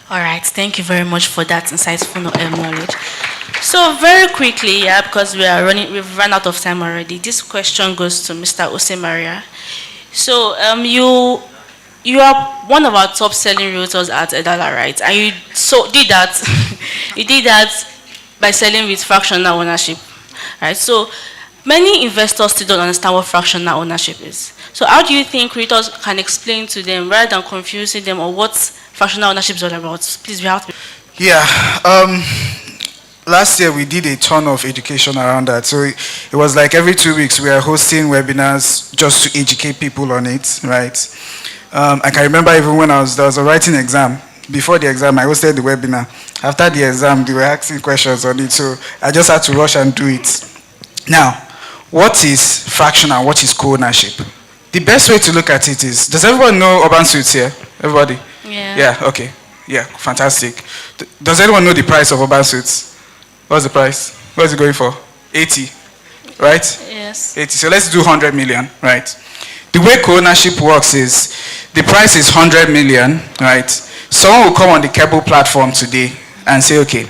All right, thank you very much for that insightful knowledge. So very quickly, because we've run out of time already. This question goes to Mr. Osemaria. So you are one of our top selling realtors at Edala, right? And you did that. You did that by selling with fractional ownership, right? So many investors still don't understand what fractional ownership is. So how do you think realtors can explain to them rather than confusing them on what fractional ownership is all about? Please, we have to. Yeah. Last year we did a ton of education around that. So it was like every 2 weeks we are hosting webinars just to educate people on it, right? I can remember even when there was a writing exam. Before the exam, I hosted the webinar. After the exam, they were asking questions on it, so I just had to rush and do it. Now, what is fractional? What is co-ownership? The best way to look at it is, does everyone know Urban Suites here? Everybody? Yeah. Yeah, okay. Yeah, fantastic. Does anyone know the price of Urban Suites? What's the price? What is it going for? 80, right? Yes. 80. So let's do 100 million, right? The way co-ownership works is, the price is 100 million, right? Someone will come on the Keble platform today and say, okay,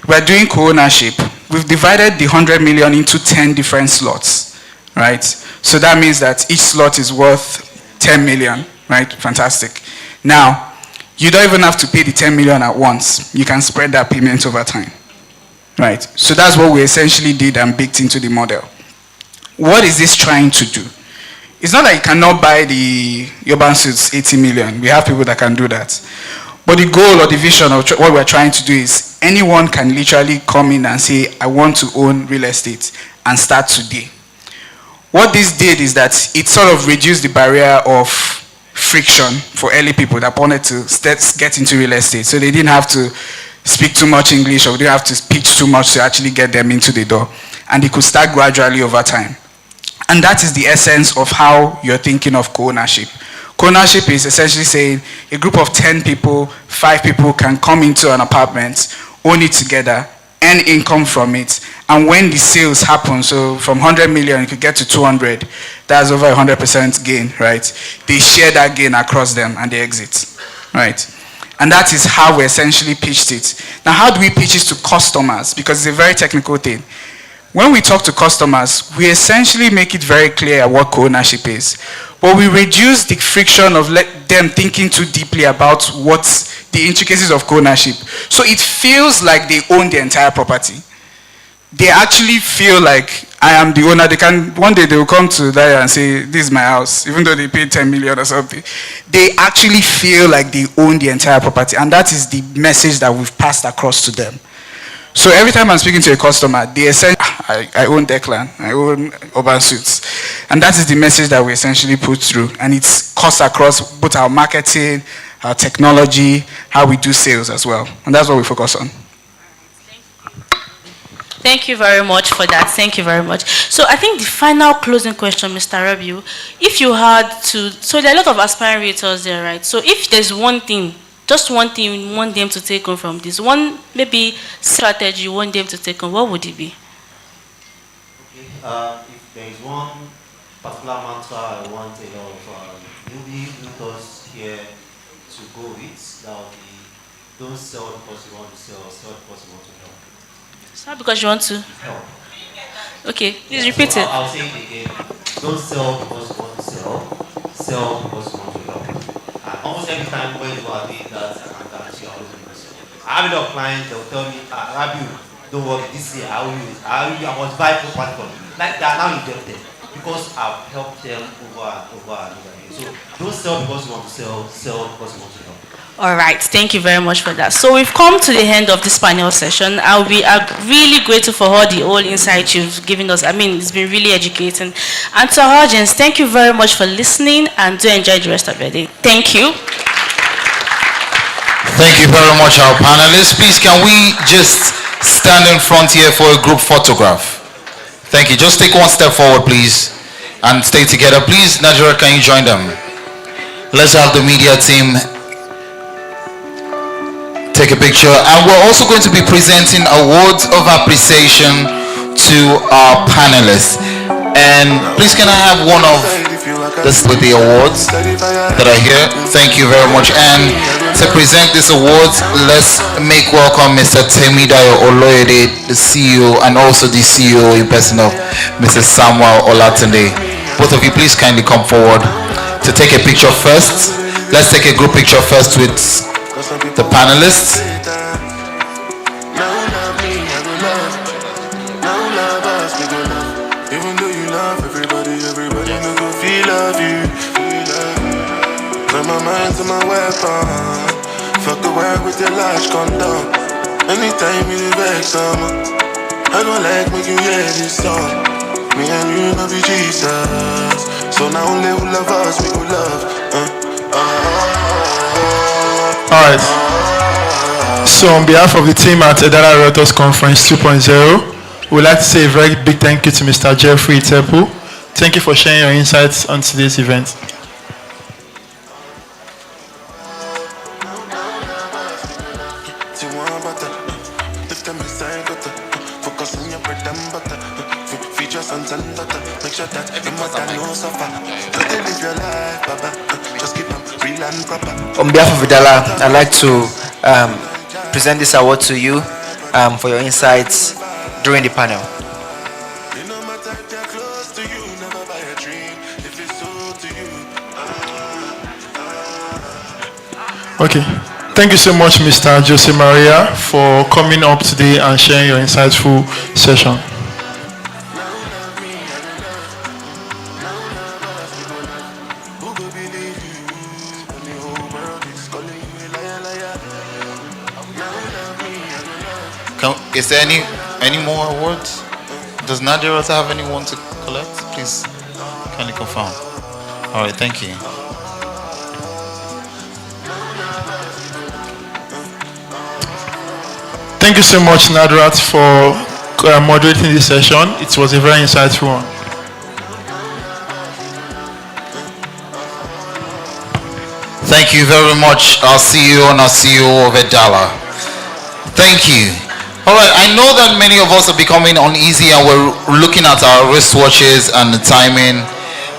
we're doing co-ownership. We've divided the 100 million into 10 different slots, right? So that means that each slot is worth 10 million, right? Fantastic. Now, you don't even have to pay the 10 million at once. You can spread that payment over time, right? So that's what we essentially did and baked into the model. What is this trying to do? It's not that you cannot buy the Urban Suites 80 million. We have people that can do that. But the goal or the vision of what we're trying to do is anyone can literally come in and say, I want to own real estate and start today. What this did is that it sort of reduced the barrier of friction for early people that wanted to get into real estate. So they didn't have to speak too much English or they didn't have to pitch too much to actually get them into the door. And they could start gradually over time. And that is the essence of how you're thinking of co-ownership. Co-ownership is essentially saying a group of 10 people, 5 people can come into an apartment, own it together, earn income from it, and when the sales happen, so from 100 million you could get to 200, that's over 100% gain, right? They share that gain across them and they exit, right? And that is how we essentially pitched it. Now, how do we pitch it to customers? Because it's a very technical thing. When we talk to customers, we essentially make it very clear what co-ownership is. But we reduce the friction of them thinking too deeply about what's the intricacies of co-ownership. So it feels like they own the entire property. They actually feel like I am the owner. One day they will come to that and say, this is my house, even though they paid 10 million or something. They actually feel like they own the entire property. And that is the message that we've passed across to them. So every time I'm speaking to a customer, they essentially, I own Declan, I own Urban Suits. And that is the message that we essentially put through. And it's cuts across both our marketing, our technology, how we do sales as well. And that's what we focus on. Thank you very much for that. Thank you very much. So I think the final closing question, Mr. Rabiu, if you had to, so there are a lot of aspiring realtors there, right? So if there's one thing, just one thing you want them to take on from this, one maybe strategy you want them to take on, what would it be? Okay, if there is one particular mantra I want a lot of newbie realtors here to go with, that would be, don't sell because you want to sell, sell because you want to help. Sell because you want to help. Okay, please repeat it. I'll say it again. Don't sell because you want to sell, sell because you want to help. And almost every time when you are doing that, I can guarantee you always going to sell. I have a lot of clients, they'll tell me, Rabiu, don't worry, this year I must buy property from you. Like they are now indebted because I've helped them over and over again. So don't sell because you want to sell, sell because you want to help. All right, thank you very much for that. So we've come to the end of this panel session. I'm really grateful for all the old insights you've given us. I mean, it's been really educating. And to our audience, thank you very much for listening and do enjoy the rest of your day. Thank you. Thank you very much, our panelists. Please, can we just stand in front here for a group photograph? Thank you. Just take one step forward, please, and stay together. Please, Najera, can you join them? Let's have the media team take a picture. And we're also going to be presenting awards of appreciation to our panelists. And please, can I have one of this with the awards that are here? Thank you very much. And to present these awards, let's make welcome Mr. Temidayo Oloyede, the CEO, and also the CEO in person of Mr. Samuel Olatunde. Both of you, please kindly come forward to take a picture first. Let's take a group picture first with the panelists. Even though you love everybody no go feel love you. Turn my mind to my weapon. Fuck the world with your large condom. Anytime you vex I don't like when you hear this song. Me and you no be Jesus. So now only who love us, we will love. Alright. So on behalf of the team at Edala Realtors Conference 2.0, we'd like to say a very big thank you to Mr. Jeffrey Tepu. Thank you for sharing your insights on today's event. On behalf of Edala, I'd like to present this award to you for your insights during the panel. Okay. Thank you so much, Mr. Jose Maria, for coming up today and sharing your insightful session. Is there any more awards? Does Nadia also have anyone to collect? Please, kindly confirm. All right, thank you. Thank you so much, Nadrat, for moderating this session. It was a very insightful one. Thank you very much, our CEO and our CEO of Edala. Thank you. All right, I know that many of us are becoming uneasy and we're looking at our wristwatches and the timing,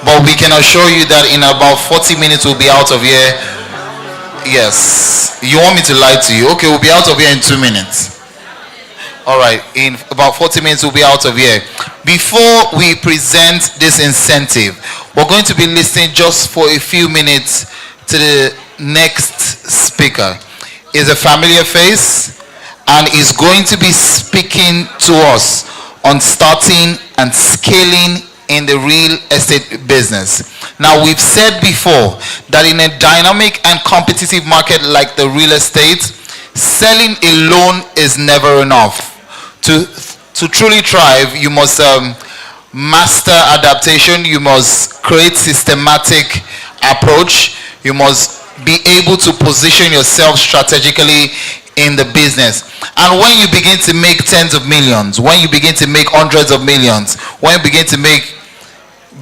but we can assure you that in about 40 minutes we'll be out of here. Yes. You want me to lie to you? Okay, we'll be out of here in 2 minutes. All right, in about 40 minutes we'll be out of here. Before we present this incentive, we're going to be listening just for a few minutes to the next speaker. Is a familiar face and is going to be speaking to us on starting and scaling in the real estate business. Now, we've said before that in a dynamic and competitive market like the real estate, selling alone is never enough. To truly thrive, you must master adaptation, you must create systematic approach, you must be able to position yourself strategically in the business. And when you begin to make tens of millions, when you begin to make hundreds of millions, when you begin to make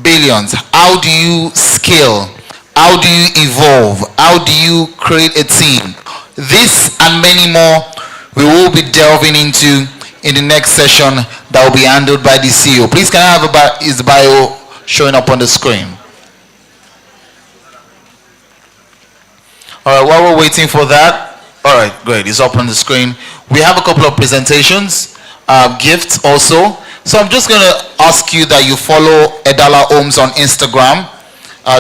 billions, how do you scale? How do you evolve? How do you create a team? This and many more we will be delving into in the next session that will be handled by the CEO. Please, can I have his bio showing up on the screen? All right, while we're waiting for that, all right, great, it's up on the screen. We have a couple of presentations, gifts also. So I'm just going to ask you that you follow Edala Homes on Instagram.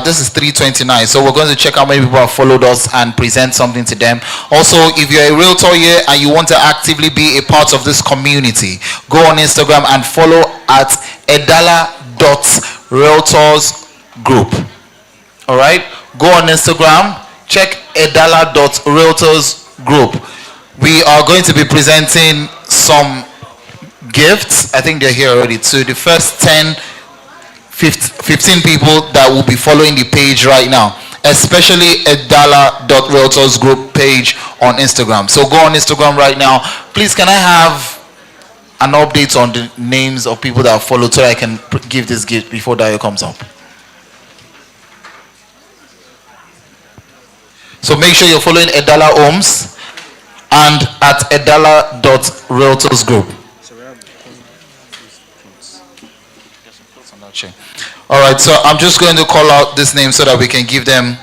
This is 329, so we're going to check how many people have followed us and present something to them. Also, if you're a realtor here and you want to actively be a part of this community, go on Instagram and follow at edala.realtorsgroup. All right, go on Instagram, check edala.realtorsgroup. We are going to be presenting some gifts. I think they're here already. So the first 15 people that will be following the page right now, especially edala.realtorsgroup page on Instagram. So go on Instagram right now. Please, can I have an update on the names of people that have followed so I can give this gift before Dayo comes up? So make sure you're following Edala Homes and at edala.realtorsgroup. All right, so I'm just going to call out this name so that we can give them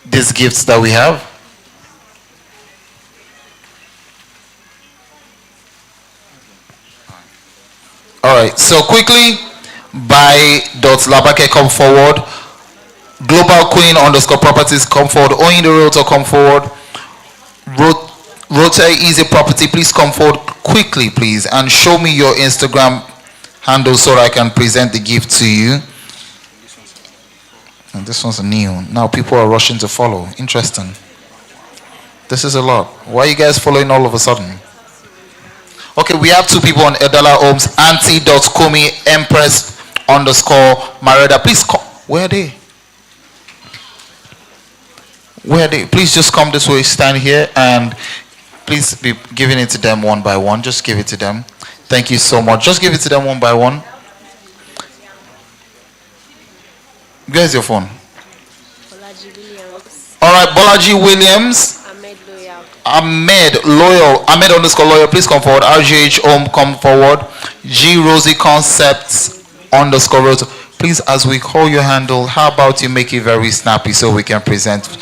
these gifts that we have. All right, so quickly, by Labake come forward, Global Queen _properties come forward, Oyin the Realtor come forward, Rota Easy Property, please come forward quickly, please, and show me your Instagram handle so that I can present the gift to you. And this one's new. Now people are rushing to follow. Interesting. This is a lot. Why are you guys following all of a sudden? Okay, we have two people on Edala Homes, Auntie.Kumi, Empress _Mareda. Please come. Where are they? Where are they? Please just come this way, stand here, and please be giving it to them one by one. Just give it to them. Thank you so much. Just give it to them one by one. Where's your phone? All right, Bolaji Williams. Ahmed Loyal. Ahmed _Loyal. Please come forward. RGH Home, come forward. G Rosie Concepts _Roto. Please, as we call your handle, how about you make it very snappy so we can present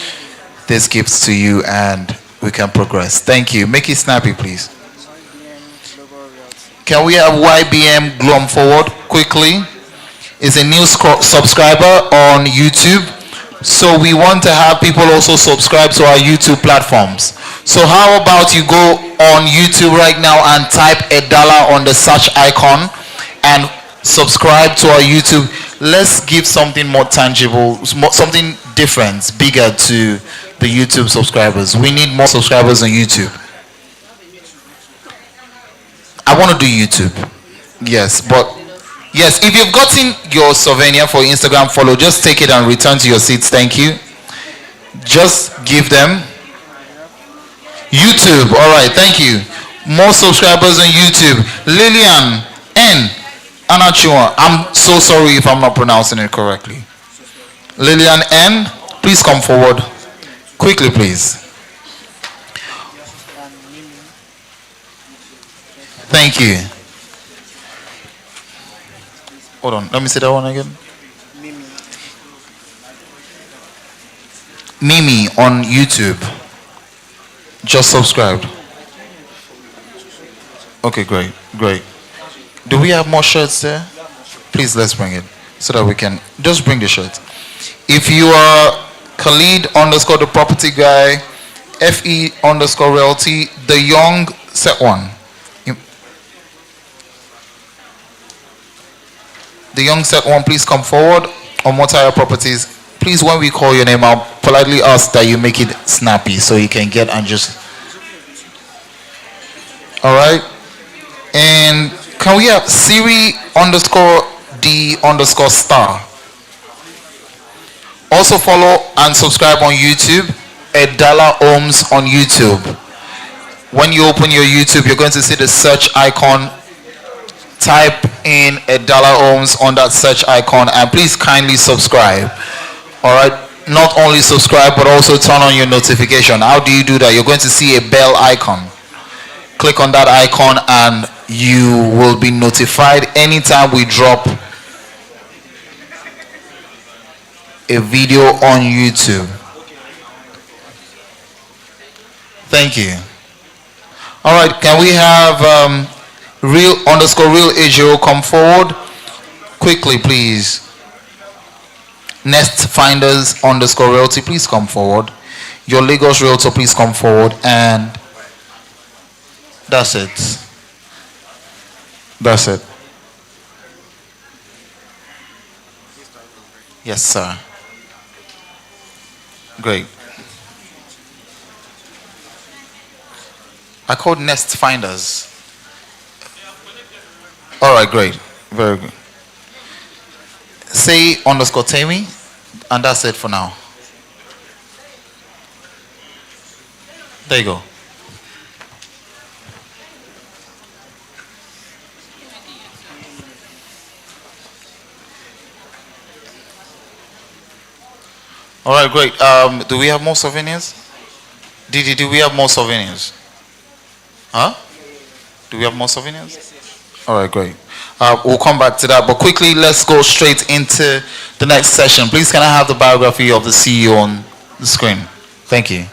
these gifts to you and we can progress. Thank you. Make it snappy, please. Can we have YBM Glom forward quickly? Is a new subscriber on YouTube. So we want to have people also subscribe to our YouTube platforms. So how about you go on YouTube right now and type Edala on the search icon and subscribe to our YouTube. Let's give something more tangible, something different, bigger to the YouTube subscribers. We need more subscribers on YouTube. I want to do YouTube. Yes, but yes, if you've gotten your souvenir for Instagram follow, just take it and return to your seats. Thank you. Just give them YouTube. All right, thank you. More subscribers on YouTube. Lillian N. Anachua. I'm so sorry if I'm not pronouncing it correctly. Lillian N. Please come forward. Quickly, please. Thank you. Hold on. Let me say that one again. Mimi on YouTube. Just subscribed. Okay, great, great. Do we have more shirts there? Please, let's bring it so that we can just bring the shirt. If you are Khalid _ the property guy, FE _ realty, the young set one. The young set one, please come forward. On Motaya Properties, please, when we call your name, I'll politely ask that you make it snappy so you can get and just. All right. And can we have Siri _ D _ star? Also follow and subscribe on YouTube. Edala Ohms on YouTube. When you open your YouTube, you're going to see the search icon. Type in Edala Ohms on that search icon, and please kindly subscribe. All right. Not only subscribe, but also turn on your notification. How do you do that? You're going to see a bell icon. Click on that icon and you will be notified anytime we drop a video on YouTube. Thank you. All right, can we have real _ Ajo come forward quickly, please? Nest Finders _ realty, please come forward. Your Lagos Realtor, please come forward. And that's it. That's it. Yes, sir. Great. I called Nest Finders. All right, great. Very good. Say _ Tammy, and that's it for now. There you go. All right, great. Do we have more souvenirs? Didi, do we have more souvenirs? Huh? Do we have more souvenirs? All right, great. We'll come back to that, but quickly, let's go straight into the next session. Please, can I have the biography of the CEO on the screen? Thank you.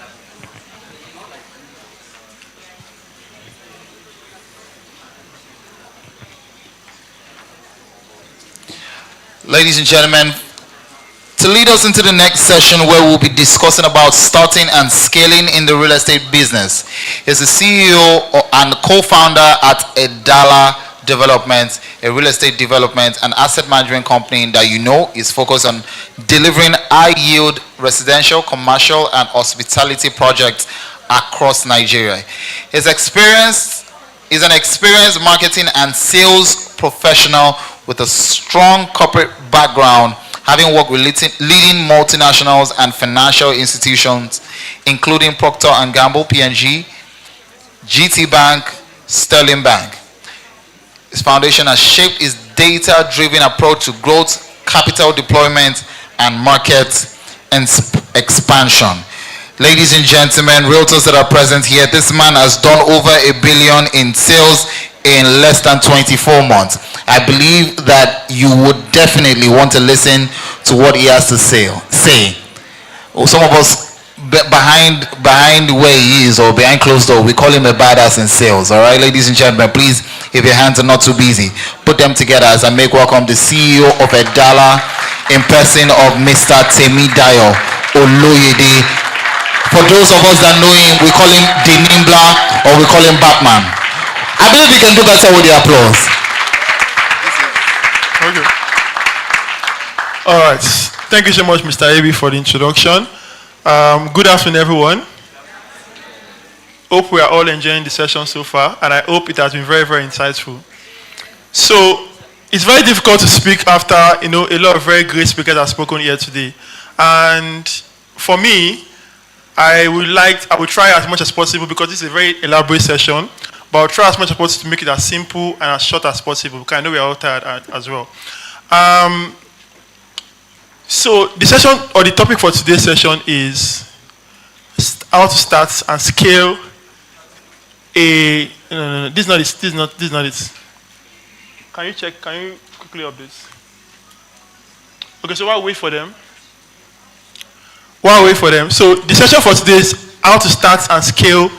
Ladies and gentlemen, to lead us into the next session where we'll be discussing about starting and scaling in the real estate business is the CEO and co-founder at Edala Development, a real estate development and asset management company that you know is focused on delivering high-yield residential, commercial, and hospitality projects across Nigeria. He's an experienced marketing and sales professional with a strong corporate background, having worked with leading multinationals and financial institutions, including Procter & Gamble, P&G, GT Bank, Sterling Bank. His foundation has shaped his data-driven approach to growth, capital deployment, and market expansion. Ladies and gentlemen, realtors that are present here, this man has done over $1 billion in sales in less than 24 months. I believe that you would definitely want to listen to what he has to say. Some of us behind where he is or behind closed door, we call him a badass in sales. All right, ladies and gentlemen, please, if your hands are not too busy, put them together as I make welcome the CEO of Edala in person of Mr. Temidayo Oloyede. For those of us that know him, we call him the Nimbla or we call him Batman. I believe we can do better with the applause. Okay. All right. Thank you so much, Mr. Ebi, for the introduction. Good afternoon, everyone. Hope we are all enjoying the session so far, and I hope it has been very, very insightful. So it's very difficult to speak after a lot of very great speakers have spoken here today. And for me, I would try as much as possible, because this is a very elaborate session, but I'll try as much as possible to make it as simple and as short as possible, because I know we are all tired as well. So the session, or the topic for today's session, is how to start and scale a. No, this is not it. Can you check? Can you quickly up this? Okay, so while we wait for them. So the session for today is how to start and scale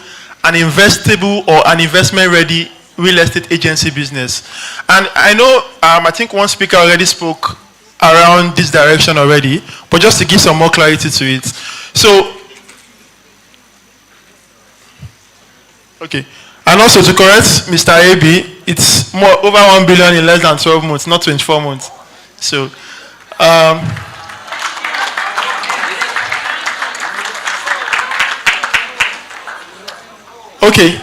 an investable or an investment-ready real estate agency business. And I know, I think one speaker already spoke around this direction already, but just to give some more clarity to it. So, okay. And also to correct Mr. AB, it's over 1 billion in less than 12 months, not 24 months. So, okay.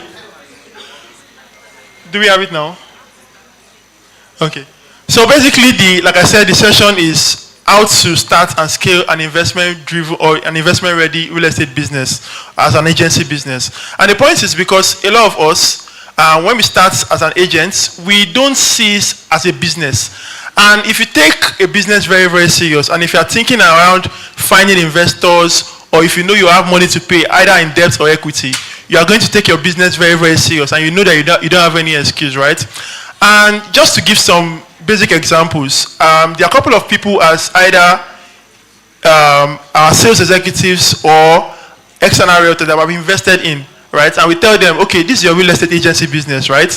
Do we have it now? Okay. So basically, like I said, the session is how to start and scale an investment-driven or an investment-ready real estate business as an agency business. And the point is because a lot of us, when we start as an agent, we don't see it as a business. And if you take a business very, very serious, and if you are thinking around finding investors, or if you know you have money to pay, either in debt or equity, you are going to take your business very, very serious, and you know that you don't have any excuse, right? And just to give some basic examples, there are a couple of people as either our sales executives or external realtors that have invested in, right? And we tell them, okay, this is your real estate agency business, right?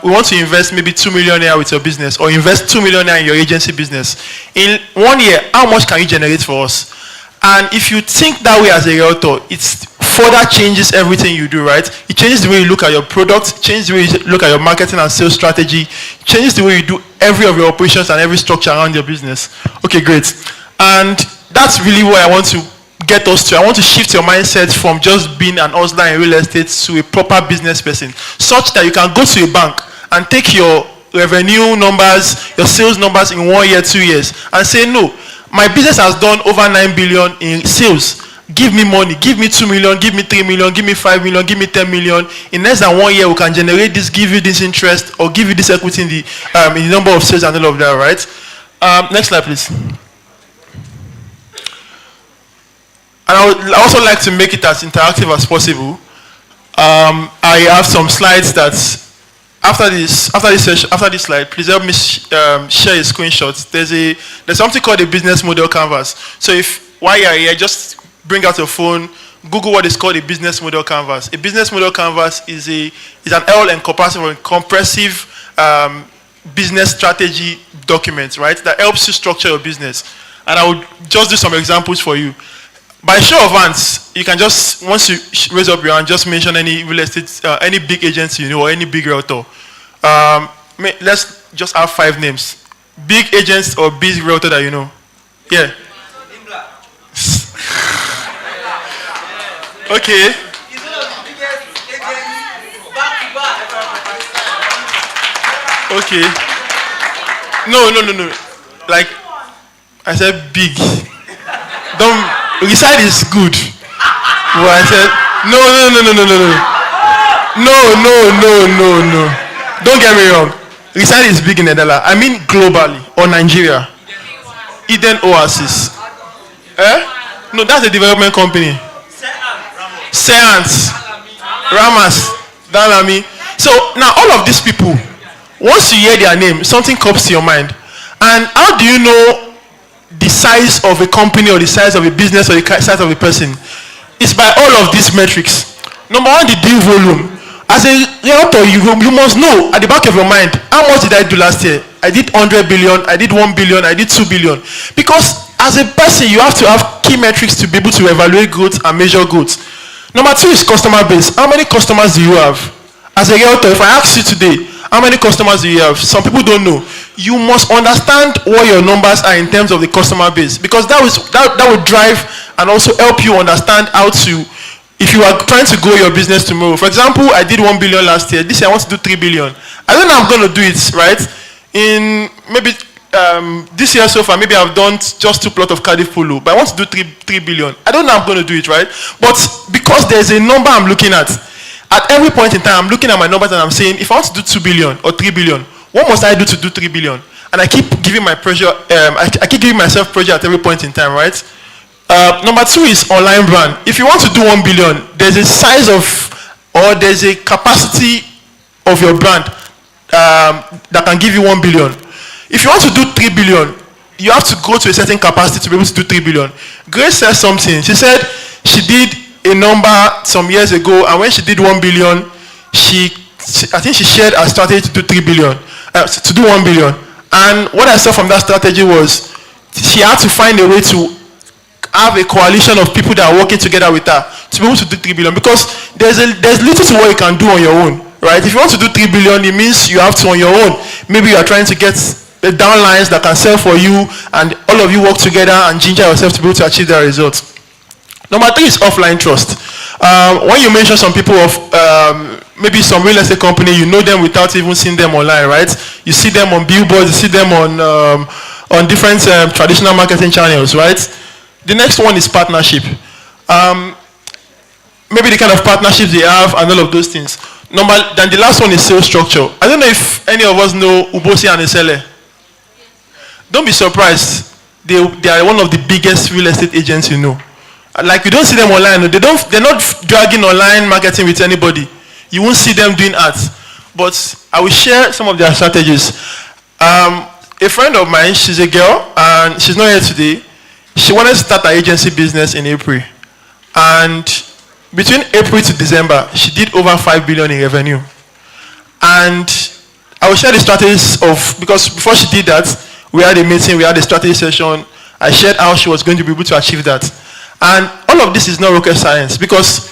We want to invest maybe 2 million naira with your business, or invest 2 million naira in your agency business. In 1 year, how much can you generate for us? And if you think that way as a realtor, it further changes everything you do, right? It changes the way you look at your product, changes the way you look at your marketing and sales strategy, changes the way you do every of your operations and every structure around your business. Okay, great. And that's really where I want to get us to. I want to shift your mindset from just being an hustler in real estate to a proper business person, such that you can go to a bank and take your revenue numbers, your sales numbers in 1 year, 2 years, and say, no, my business has done over 9 billion in sales. Give me money, give me 2 million, give me 3 million, give me 5 million, give me 10 million. In less than 1 year, we can generate this, give you this interest, or give you this equity in the number of sales and all of that, right? Next slide, please. And I would also like to make it as interactive as possible. I have some slides that after this slide, please help me share a screenshot. There's something called a business model canvas. So while you're here, just bring out your phone, Google what is called a business model canvas. A business model canvas is an all-encompassive business strategy document, right? That helps you structure your business. And I would just do some examples for you. By show of hands, you can just, once you raise up your hand, just mention any real estate, any big agency you know, or any big realtor. Let's just have 5 names. Big agents or big realtor that you know. Yeah. Okay. Okay. No. Like, I said big. Reside is good. But I said, no. Don't get me wrong. Reside is big in Nedala. I mean globally, or Nigeria. Eden Oasis. No, that's a development company. Seance, Ramas, Dalami. So now all of these people, once you hear their name, something comes to your mind. And how do you know the size of a company or the size of a business or the size of a person? It's by all of these metrics. Number one, the deal volume. As a realtor, you must know at the back of your mind, how much did I do last year? I did 100 billion, I did 1 billion, I did 2 billion. Because as a person, you have to have key metrics to be able to evaluate growth and measure growth. Number 2 is customer base. How many customers do you have? As a realtor, if I ask you today, how many customers do you have? Some people don't know. You must understand what your numbers are in terms of the customer base, because that will drive and also help you understand how to, if you are trying to grow your business tomorrow, for example, I did 1 billion last year. This year I want to do 3 billion. I don't know I'm going to do it, right? In maybe this year so far, maybe I've done just 2 plots of Cardiff Polo, but I want to do 3 billion. I don't know I'm going to do it, right? But because there's a number I'm looking at every point in time, I'm looking at my numbers and I'm saying, if I want to do 2 billion or 3 billion, what must I do to do 3 billion? And I keep giving my pressure, I keep giving myself pressure at every point in time, right? Number 2 is online brand. If you want to do 1 billion, there's a size of, or there's a capacity of your brand that can give you 1 billion. If you want to do 3 billion, you have to go to a certain capacity to be able to do 3 billion. Grace said something. She said she did a number some years ago, and when she did 1 billion, I think she shared a strategy to do 3 billion, to do 1 billion. And what I saw from that strategy was she had to find a way to have a coalition of people that are working together with her to be able to do 3 billion, because there's little to what you can do on your own, right? If you want to do 3 billion, it means you have to on your own. Maybe you are trying to get the downlines that can sell for you, and all of you work together and ginger yourself to be able to achieve that result. Number 3 is offline trust. When you mention some people of maybe some real estate company, you know them without even seeing them online, right? You see them on billboards, you see them on different traditional marketing channels, right? The next one is partnership. Maybe the kind of partnerships they have and all of those things. Then the last one is sales structure. I don't know if any of us know Ubosi and Esele. Don't be surprised. They are one of the biggest real estate agents you know. Like, you don't see them online. They're not dragging online marketing with anybody. You won't see them doing ads. But I will share some of their strategies. A friend of mine, she's a girl, and she's not here today. She wanted to start her agency business in April. And between April to December, she did over 5 billion in revenue. And I will share the strategies because before she did that, we had a meeting, we had a strategy session. I shared how she was going to be able to achieve that. And all of this is not rocket science, because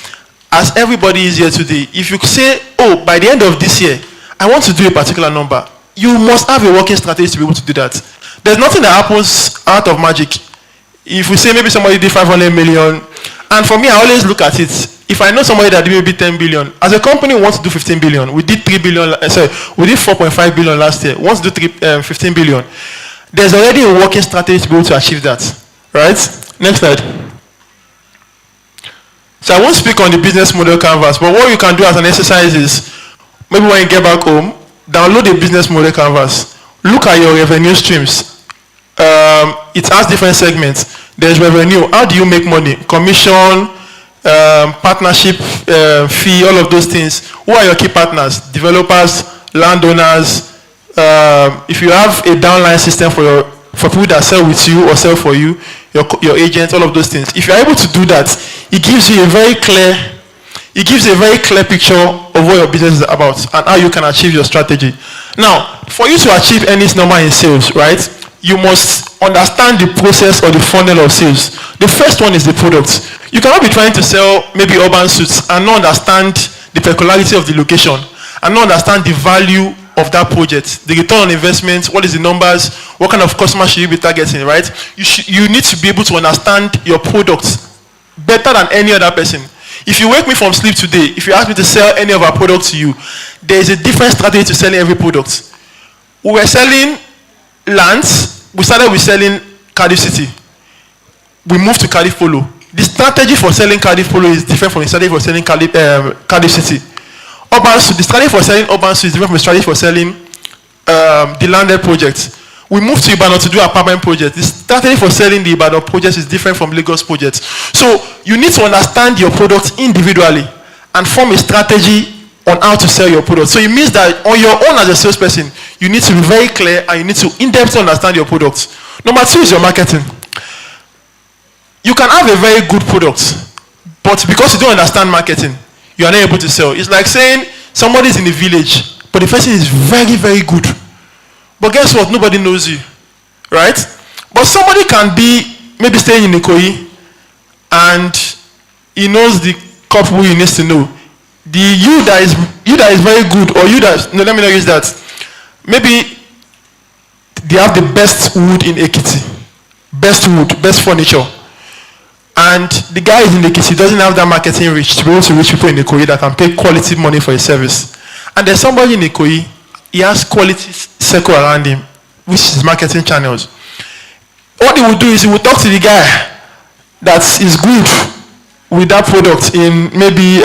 as everybody is here today, if you say, oh, by the end of this year, I want to do a particular number, you must have a working strategy to be able to do that. There's nothing that happens out of magic. If we say maybe somebody did 500 million, and for me, I always look at it. If I know somebody that did maybe 10 billion, as a company, we want to do 15 billion. We did 3 billion, we did 4.5 billion last year. We want to do 15 billion. There's already a working strategy to be able to achieve that, right? Next slide. So I won't speak on the business model canvas, but what you can do as an exercise is, maybe when you get back home, download the business model canvas. Look at your revenue streams. It has different segments. There's revenue. How do you make money? Commission, partnership, fee, all of those things. Who are your key partners? Developers, landowners. If you have a downline system for people that sell with you or sell for you, your agents, all of those things. If you're able to do that, it gives you a very clear picture of what your business is about and how you can achieve your strategy. Now, for you to achieve any number in sales, right, you must understand the process or the funnel of sales. The first one is the product. You cannot be trying to sell maybe urban suits and not understand the peculiarity of the location and not understand the value of that project, the return on investment, what is the numbers, what kind of customers should you be targeting, right? You need to be able to understand your products better than any other person. If you wake me from sleep today, if you ask me to sell any of our products to you, there is a different strategy to selling every product. We were selling lands. We started with selling Cardiff City. We moved to Cardiff Polo. The strategy for selling Cardiff Polo is different from the strategy for selling Cardiff City. The strategy for selling urban suits is different from the strategy for selling the landed projects. We moved to Ibadan to do apartment projects. The strategy for selling the Ibadan projects is different from Lagos projects. So you need to understand your product individually and form a strategy on how to sell your product. So it means that on your own as a salesperson, you need to be very clear and you need to in-depth understand your product. Number 2 is your marketing. You can have a very good product, but because you don't understand marketing, you are not able to sell. It's like saying somebody is in the village, but the person is very, very good. But guess what? Nobody knows you, right? But somebody can be maybe staying in Ikoyi, and he knows the couple he needs to know. You that is very good, or no, let me not use that. Maybe they have the best wood in Ekiti, best wood, best furniture. and the guy is in the case, he doesn't have that marketing reach to be able to reach people in Ikoyi that can pay quality money for his service. And there's somebody in Ikoyi, he has quality circle around him, which is marketing channels. What he will do is he will talk to the guy that is good with that product in maybe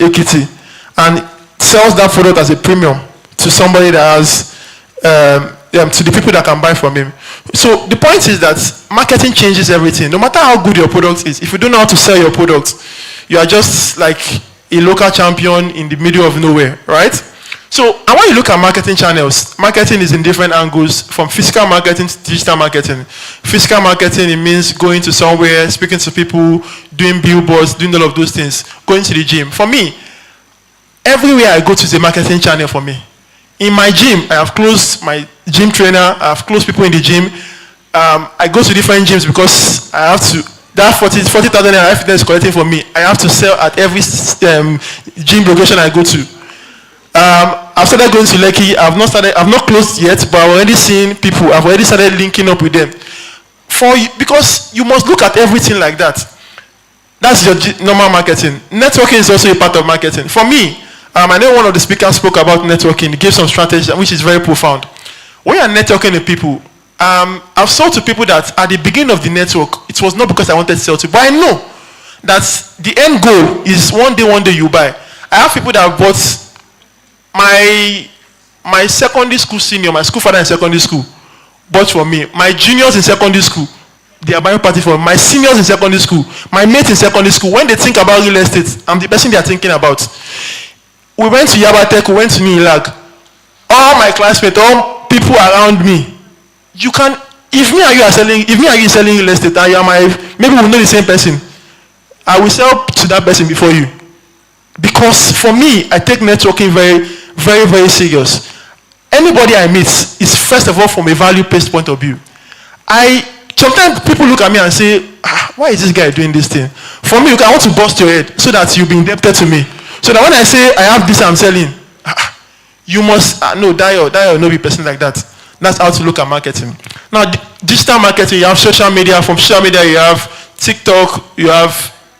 Ekiti and sells that product as a premium to somebody that has, to the people that can buy from him. So the point is that marketing changes everything. No matter how good your product is, if you don't know how to sell your product, you are just like a local champion in the middle of nowhere, right? So, and when you look at marketing channels, marketing is in different angles, from physical marketing to digital marketing. Physical marketing, it means going to somewhere, speaking to people, doing billboards, doing all of those things, going to the gym. For me, everywhere I go to is a marketing channel for me. In my gym, I have closed my gym trainer, I have closed people in the gym. I go to different gyms because I have to, that 40,000 naira fitness is collecting for me. I have to sell at every gym location I go to. I've started going to Lekki. I've not closed yet, but I've already seen people. I've already started linking up with them. Because you must look at everything like that. That's your normal marketing. Networking is also a part of marketing. For me, I know one of the speakers spoke about networking. He gave some strategy, which is very profound. When you're networking with people, I've sold to people that at the beginning of the network, it was not because I wanted to sell to, but I know that the end goal is one day you buy. I have people that have bought my secondary school senior, my school father in secondary school, bought for me. My juniors in secondary school, they are buying party for me. My seniors in secondary school, my mates in secondary school, when they think about real estate, I'm the person they are thinking about. We went to Yabatek, we went to New Ilag. All my classmates, all people around me, you can, if me and you are selling real estate, and you are maybe we know the same person, I will sell to that person before you. Because for me, I take networking very serious. Anybody I meet is first of all from a value-based point of view. Sometimes people look at me and say, why is this guy doing this thing? For me, I want to bust your head so that you'll be indebted to me. So that when I say I have this I'm selling, you must, no, Dio, no be person like that. That's how to look at marketing. Now, digital marketing, you have social media. From social media, you have TikTok, you have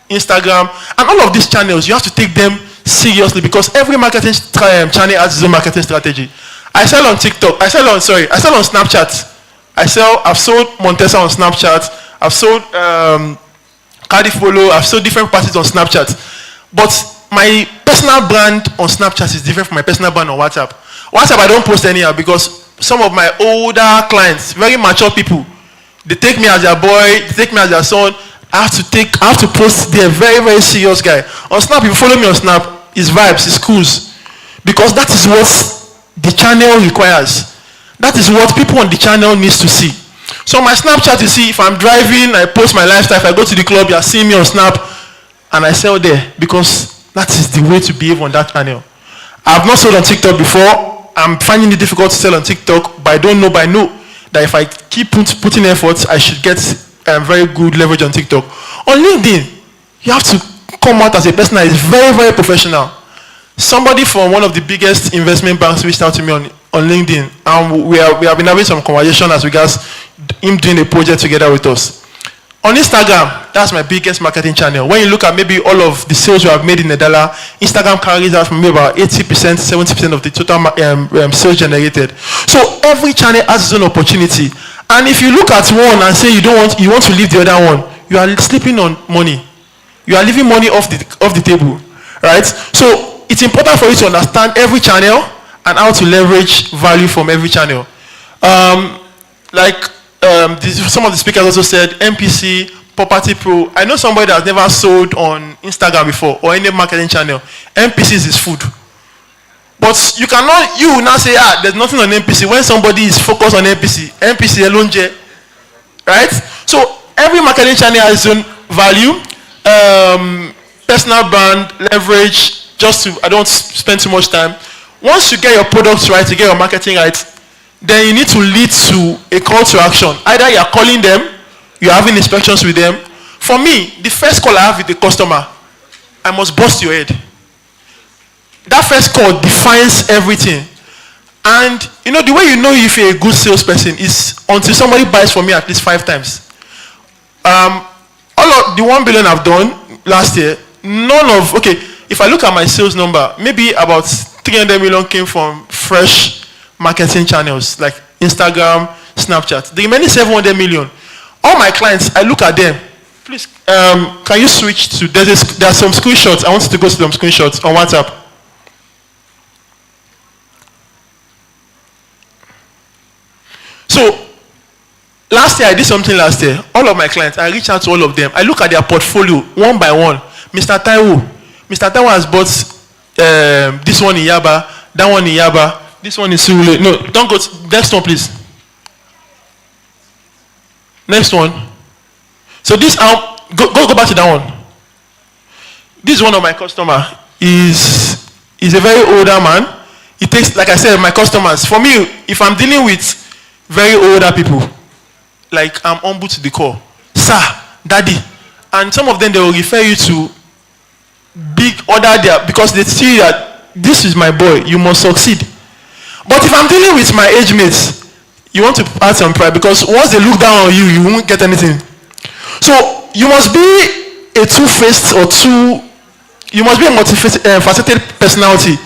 Instagram, and all of these channels, you have to take them seriously because every marketing channel has its own marketing strategy. I sell on TikTok. I sell on Snapchat. I've sold Montesa on Snapchat. I've sold Cardi-Follow. I've sold different parties on Snapchat. But my personal brand on Snapchat is different from my personal brand on WhatsApp. WhatsApp, I don't post anyhow because some of my older clients, very mature people, they take me as their boy, they take me as their son. I have to post there, very serious guy. On Snap, if you follow me on Snap, it's vibes, it's cools. Because that is what the channel requires. That is what people on the channel needs to see. So my Snapchat, you see, if I'm driving, I post my lifestyle. If I go to the club, you're seeing me on Snap, and I sell there because that is the way to behave on that channel. I've not sold on TikTok before. I'm finding it difficult to sell on TikTok, but I know that if I keep putting efforts, I should get very good leverage on TikTok. On LinkedIn, you have to come out as a person that is very professional. Somebody from one of the biggest investment banks reached out to me on LinkedIn, and we have been having some conversation as regards him doing a project together with us. On Instagram, that's my biggest marketing channel. When you look at maybe all of the sales you have made in Nedala, Instagram carries out from maybe about 80%, 70% of the total sales generated. So every channel has its own opportunity. And if you look at one and say you want to leave the other one, you are sleeping on money. You are leaving money off the table, right? So it's important for you to understand every channel and how to leverage value from every channel. Some of the speakers also said MPC, Property Pro. I know somebody that has never sold on Instagram before or any marketing channel. MPC is his food. But you will now say, there's nothing on MPC when somebody is focused on MPC alone, right? So every marketing channel has its own value, personal brand, leverage, I don't spend too much time. Once you get your products right, you get your marketing right, then you need to lead to a call to action. Either you are calling them, you are having inspections with them. For me, the first call I have with the customer, I must bust your head. That first call defines everything. And the way you know if you're a good salesperson is until somebody buys from me at least 5 times. the 1 billion I've done last year, if I look at my sales number, maybe about 300 million came from fresh marketing channels like Instagram, Snapchat. The remaining 700 million, all my clients, I look at them. Please, can you switch to, there are some screenshots. I want you to go to some screenshots on WhatsApp. So, last year, I did something last year. All of my clients, I reached out to all of them. I look at their portfolio one by one. Mr. Taiwo has bought this one in Yaba, that one in Yaba, this one in Surulere. No, don't go to, next one, please. Next one. So this, go back to that one. This is one of my customer. Is a very older man. It takes, like I said, my customers. For me, if I'm dealing with very older people, like I'm humble to the core. Sir, daddy. And some of them, they will refer you to big order there because they see that this is my boy, you must succeed. But if I'm dealing with my age mates, you want to add some pride because once they look down on you, you won't get anything. So you must be a two-faced you must be a multifaceted personality.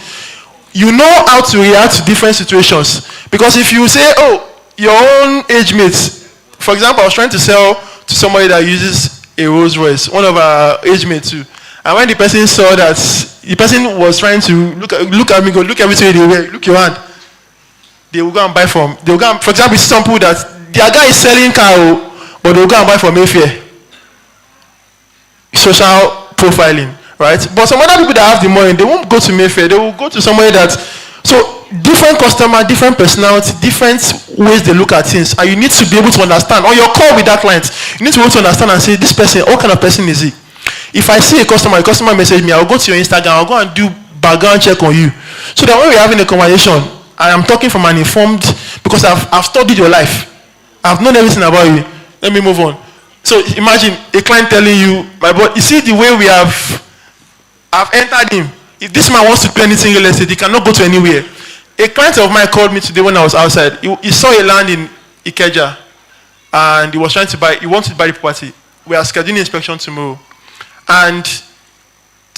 You know how to react to different situations. Because if you say, oh, your own age mates, for example, I was trying to sell to somebody that uses a Rolls Royce, one of our age mates too. And when the person saw that, the person was trying to look at me, go, look everything they wear, look your hand. They will go and buy from, they will go and, for example, some people that their guy is selling car, but they will go and buy from Mayfair. Social profiling, right? But some other people that have the money, they won't go to Mayfair, they will go to somebody that, so different customer, different personality, different ways they look at things, and you need to be able to understand. On your call with that client, you need to be able to understand and say, this person, what kind of person is he? If I see a customer message me, I'll go to your Instagram, I'll go and do background check on you. So that when we're having a conversation, I am talking from an informed, because I've studied your life. I've known everything about you. Let me move on. So imagine a client telling you, my boy, you see the way I've entered him. If this man wants to do anything real estate, he cannot go to anywhere. A client of mine called me today when I was outside. He saw a land in Ikeja and he was trying to buy, he wanted to buy the property. We are scheduling inspection tomorrow. And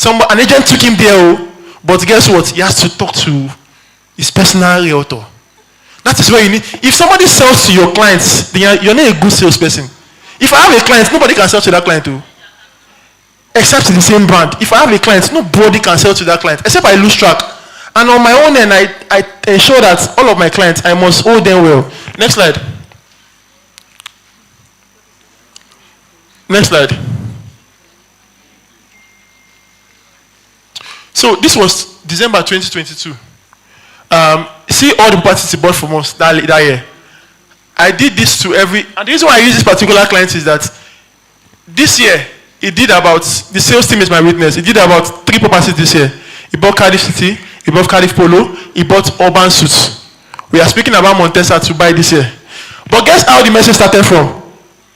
an agent took him there, but guess what? He has to talk to his personal realtor. That is where you need, if somebody sells to your clients, then you're not a good salesperson. If I have a client, nobody can sell to that client too. Except in the same brand. If I have a client, nobody can sell to that client, except I lose track. And on my own end, I ensure that all of my clients, I must hold them well. Next slide. Next slide. So this was December 2022. See all the properties he bought from us that year. I did this to every, and the reason why I use this particular client is that this year, he did about, the sales team is my witness, he did about 3 properties this year. He bought Cardiff City, he bought Cardiff Polo, he bought Urban Suits. We are speaking about Montesa to buy this year. But guess how the message started from?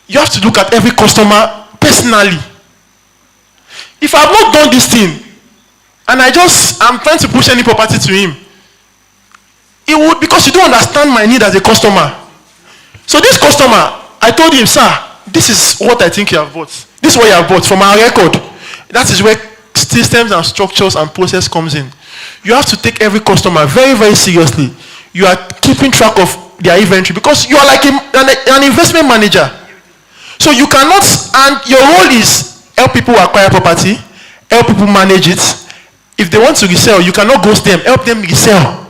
You have to look at every customer personally. If I have not done this thing, and I'm trying to push any property to him, it would, because you don't understand my need as a customer. So this customer, I told him, sir, this is what I think you have bought. This is what you have bought from our record. That is where systems and structures and process comes in. You have to take every customer very, very seriously. You are keeping track of their inventory because you are like an investment manager. So you cannot, and your role is help people acquire property, help people manage it. If they want to resell, you cannot ghost them, help them resell.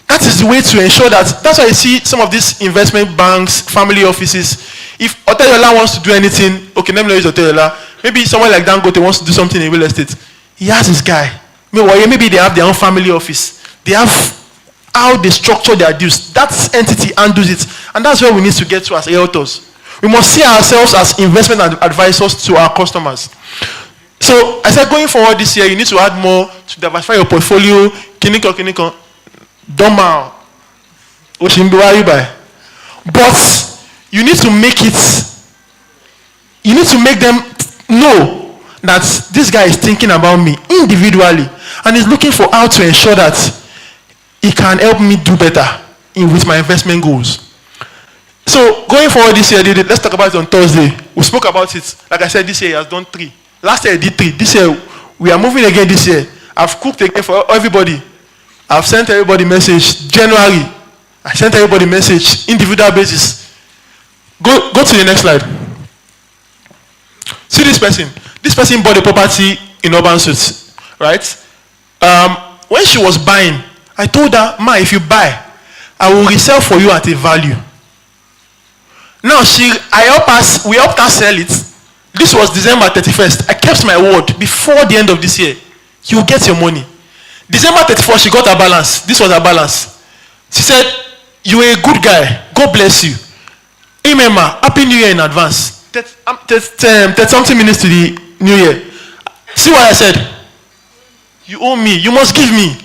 That is the way to ensure that. That's why you see some of these investment banks, family offices. If Oteyola wants to do anything, okay, let me not use Oteyola. Maybe someone like Dangote wants to do something in real estate. He has his guy. Maybe they have their own family office. They have how they structure their deals. That entity handles it. And that's where we need to get to as realtors. We must see ourselves as investment advisors to our customers. So I said going forward this year, you need to add more to diversify your portfolio. Kiniko. Doma. But you need to make them know that this guy is thinking about me individually and is looking for how to ensure that he can help me do better with my investment goals. So going forward this year, let's talk about it on Thursday. We spoke about it. Like I said, this year he has done 3. Last year he did 3. This year we are moving again this year. I've cooked again for everybody. I've sent everybody message. January, I sent everybody message, individual basis. Go to the next slide. See this person. This person bought a property in Urban Suits, right? When she was buying, I told her, Ma, if you buy, I will resell for you at a value. Now we helped her sell it. This was December 31st. I kept my word. Before the end of this year, you will get your money. December 31st, she got her balance. This was her balance. She said, you are a good guy. God bless you. Amen, ma. Happy New Year in advance. 30 something minutes to the New Year. See what I said? You owe me. You must give me.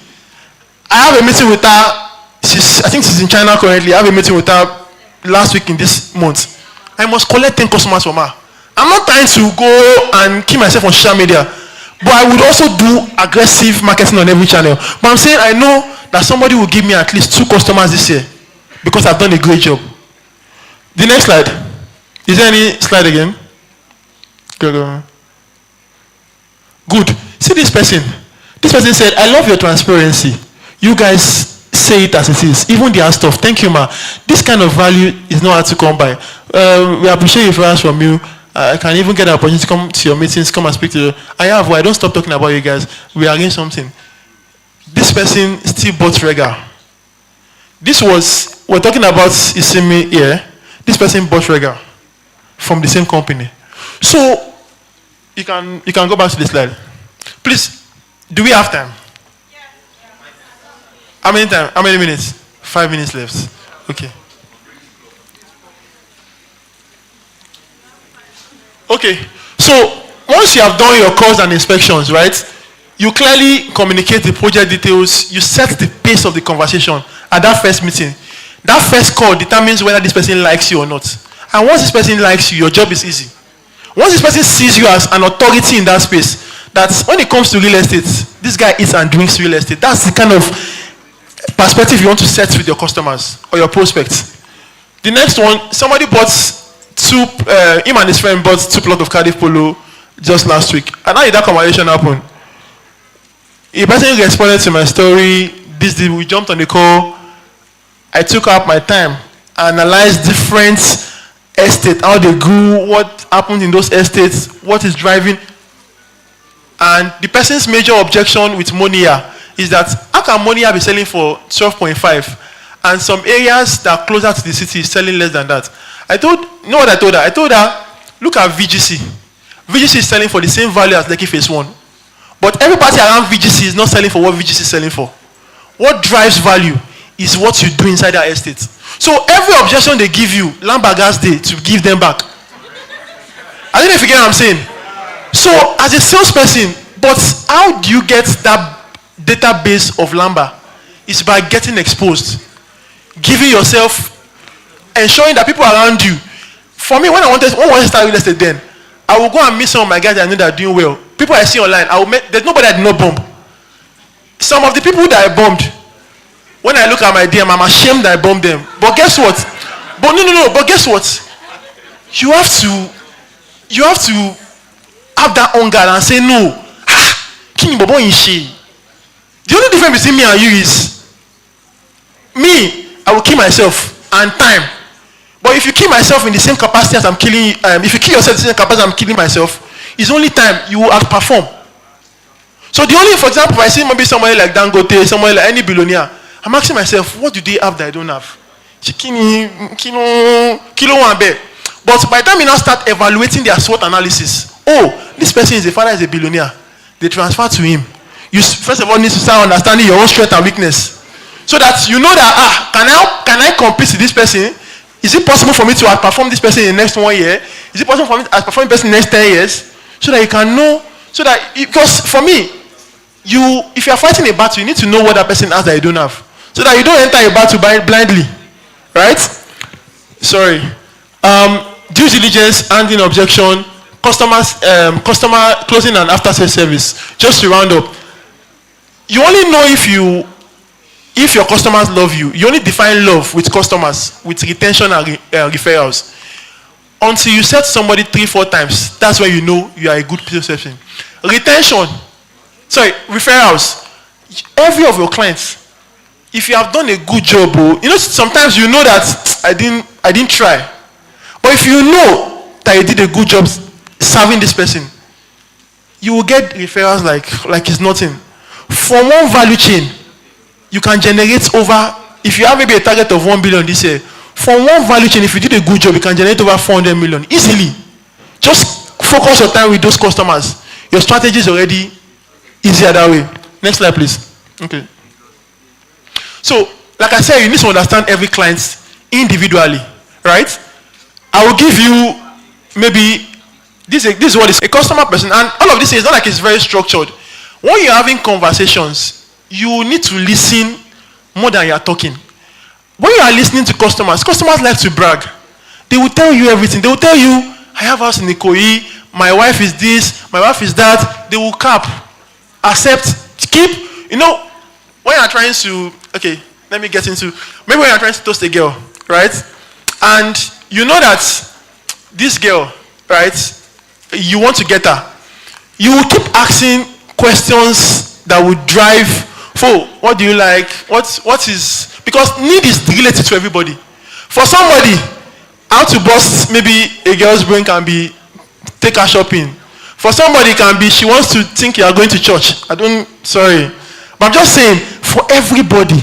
I have a meeting with her. I think she's in China currently. I have a meeting with her last week in this month. I must collect 10 customers from her. I'm not trying to go and keep myself on social media, but I would also do aggressive marketing on every channel. But I'm saying I know that somebody will give me at least 2 customers this year because I've done a great job. The next slide. Is there any slide again? Go. Good. See this person. This person said, I love your transparency. You guys say it as it is. Even the stuff. Thank you, ma. This kind of value is not hard to come by. We appreciate referrals from you. I can even get an opportunity to come to your meetings, come and speak to you. I have. Why? Don't stop talking about you guys. We arrange something. This person still bought Rega. We're talking about Isimi here. This person bought Rega from the same company. So, you can go back to the slide. Please, do we have time? How many time? How many minutes? 5 minutes left. Okay. Okay. So, once you have done your calls and inspections, right? You clearly communicate the project details. You set the pace of the conversation at that first meeting. That first call determines whether this person likes you or not. And once this person likes you, your job is easy. Once this person sees you as an authority in that space, that when it comes to real estate, this guy eats and drinks real estate. That's the kind of perspective you want to set with your customers or your prospects. The next one, somebody bought him and his friend bought 2 plots of Cardiff Polo just last week. And how did that conversation happen? A person responded to my story. We jumped on the call. I took up my time, analyzed different estates, how they grew, what happened in those estates, what is driving. And the person's major objection with Monia is that how can Monia be selling for 12.5 and some areas that are closer to the city is selling less than that? You know what I told her? I told her, look at VGC. VGC is selling for the same value as Lekki Phase 1. But everybody around VGC is not selling for what VGC is selling for. What drives value is what you do inside that estate. So every objection they give you, Lambergas Day to give them back. I don't know if you get what I'm saying. So as a salesperson, but how do you get that database of Lamba? It's by getting exposed. Giving yourself, ensuring that people around you. For me, when I wanted to start real estate then, I will go and meet some of my guys that I know that are doing well. People I see online, there's nobody I did not bomb. Some of the people that I bombed, when I look at my DM, I'm ashamed that I bombed them. But guess what? But but guess what? You have to have that hunger and say no. King Bobo in she. The only difference between me and you is me, I will kill myself and time. But if you kill myself in the same capacity as I'm killing, if you kill yourself in the same capacity as I'm killing myself, it's only time you will outperform. So the only, for example, if I see maybe somebody like Dangote, somebody like any billionaire, I'm asking myself, what do they have that I don't have? Kilo one bear. But by the time you now start evaluating their SWOT analysis, this person is a father, is a billionaire. They transfer to him. You first of all need to start understanding your own strength and weakness, so that you know that can I compete with this person? Is it possible for me to outperform this person in the next 1 year? Is it possible for me to outperform this person in the next 10 years? So that you can know. So that because for me, if you are fighting a battle, you need to know what that person has that you don't have, so that you don't enter a battle blindly, right? Sorry. Due diligence, handling objection, customer closing and after sales service. Just to round up, you only know if your customers love you. You only define love with customers, with retention and referrals. until you set somebody 3-4 times, that's when you know you are a good person. Retention, referrals. Every of your clients, if you have done a good job, sometimes you know that I didn't try. But if you know that you did a good job serving this person, you will get referrals like it's nothing. From one value chain, you can generate over, if you have maybe a target of 1 billion this year, from one value chain, if you did a good job, you can generate over 400 million easily. Just focus your time with those customers. Your strategy is already easier that way. Next slide, please. Okay. So, like I said, you need to understand every client individually, right? I will give you maybe this is what is a customer person, and all of this is not like it's very structured. When you're having conversations, you need to listen more than you are talking. When you are listening to customers like to brag. They will tell you everything. They will tell you, I have house in Ikoyi, my wife is this, my wife is that. They will cap, accept, keep. When you are trying to, okay, let me get into, maybe when you are trying to toast a girl, right? And you know that this girl, right, you want to get her. You will keep asking questions that will drive, what do you like? What is, because need is related to everybody. For somebody, how to bust maybe a girl's brain can be take her shopping. For somebody can be she wants to think you are going to church. Sorry. But I'm just saying, for everybody,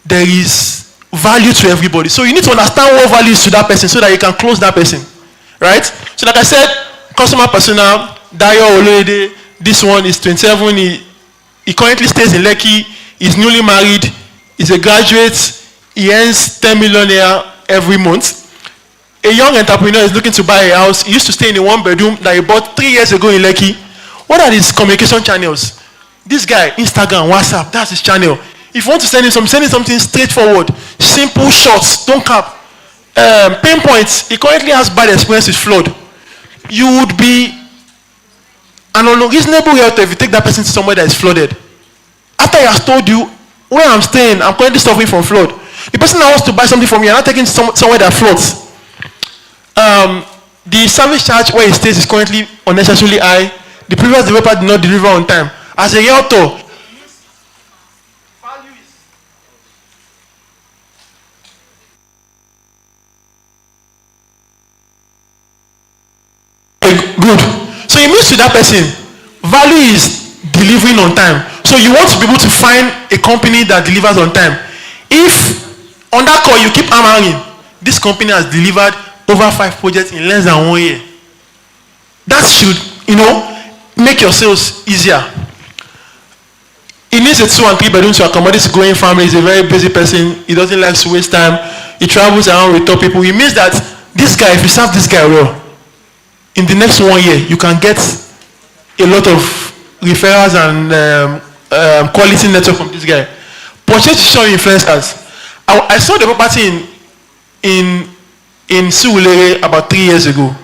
there is value to everybody. So you need to understand what value is to that person so that you can close that person. Right? So like I said, customer persona, Dayo Oloede, this one is 27, he currently stays in Lekki, he's newly married, he's a graduate, he earns 10 million every month. A young entrepreneur is looking to buy a house. He used to stay in a 1-bedroom that he bought 3 years ago in Lekki. What are his communication channels? This guy, Instagram, WhatsApp, that's his channel. If you want to send him something straightforward, simple, short, don't cap. Pain points, he currently has bad experience with flood. You would be an unreasonable realtor if you take that person to somewhere that is flooded. After he has told you, where I'm staying, I'm currently suffering from flood. The person that wants to buy something from you, you're not taking somewhere that floods. The service charge where he stays is currently unnecessarily high. The previous developer did not deliver on time. As a realtor, good. So it means to that person, value is delivering on time. So you want to be able to find a company that delivers on time. If on that call you keep hammering, this company has delivered over 5 projects in less than 1 year. That should, make your sales easier. He needs a 2 and 3 bedroom to accommodate his growing family. He's a very busy person. He doesn't like to waste time. He travels around with top people. It means that this guy, if you serve this guy well, in the next 1 year, you can get a lot of referrals and quality network from this guy. Purchase decision influencers. I saw the property in Surulere about 3 years ago.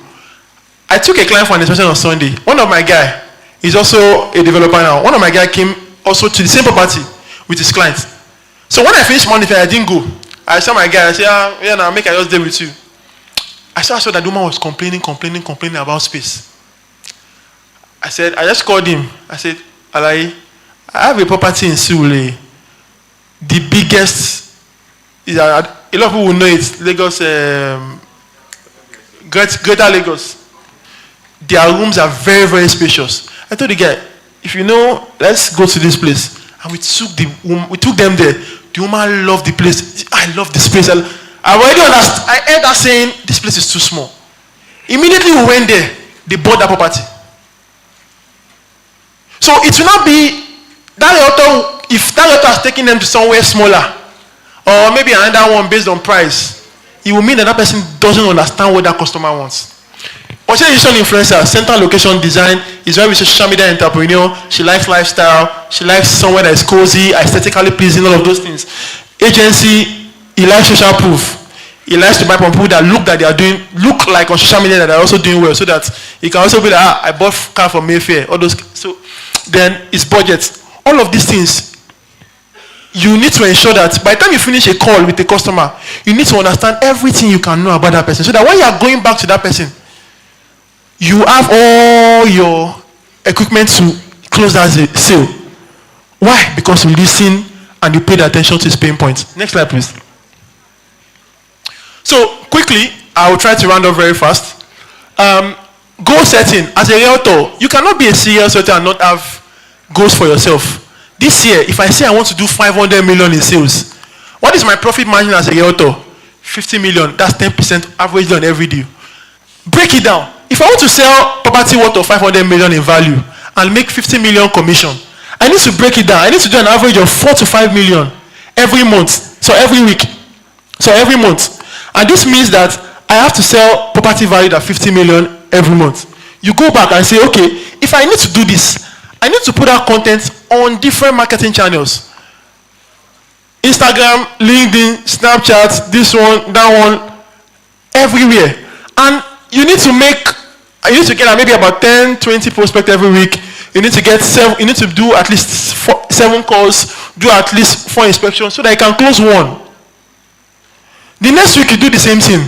I took a client for an inspection on Sunday. One of my guy is also a developer now. One of my guy came also to the same property with his client. So when I finished Monday, I didn't go. I saw my guy. I said, now make I just deal with you. I saw that the woman was complaining about space. I just called him. I said, Alai, I have a property in Surulere. The biggest, a lot of people will know it, Lagos, Greater Lagos. Their rooms are very, very spacious. I told the guy, if you know, let's go to this place. And we took them there. The woman loved the place. I love this place. I already understood. I heard her saying, this place is too small. Immediately we went there, they bought that property. So it will not be that realtor, if that realtor has taken them to somewhere smaller, or maybe another one based on price, it will mean that person doesn't understand what that customer wants. Purchase influencer, central location design is very social media entrepreneur. She likes lifestyle. She likes somewhere that is cozy, aesthetically pleasing, all of those things. Agency, he likes social proof. He likes to buy from people that look like on social media that are also doing well, so that he can also be like, I bought car from Mayfair. All those. So then it's budget. All of these things, you need to ensure that by the time you finish a call with a customer, you need to understand everything you can know about that person, so that when you are going back to that person, you have all your equipment to close that sale. Why? Because you listen and you paid attention to his pain points. Next slide, please. So quickly, I will try to round up very fast. Goal setting. As a realtor, you cannot be a serious realtor and not have goals for yourself. This year, if I say I want to do 500 million in sales, what is my profit margin as a realtor? 50 million. That's 10% average on every deal. Break it down. If I want to sell property worth of 500 million in value and make 50 million commission, I need to break it down. I need to do an average of 4 to 5 million every month. So every week. So every month. And this means that I have to sell property valued at 50 million every month. You go back and say, okay, if I need to do this, I need to put out content on different marketing channels. Instagram, LinkedIn, Snapchat, this one, that one, everywhere. And you need to get maybe about 10, 20 prospects every week. You need to get you need to do at least 7 calls, do at least 4 inspections so that you can close one. The next week you do the same thing.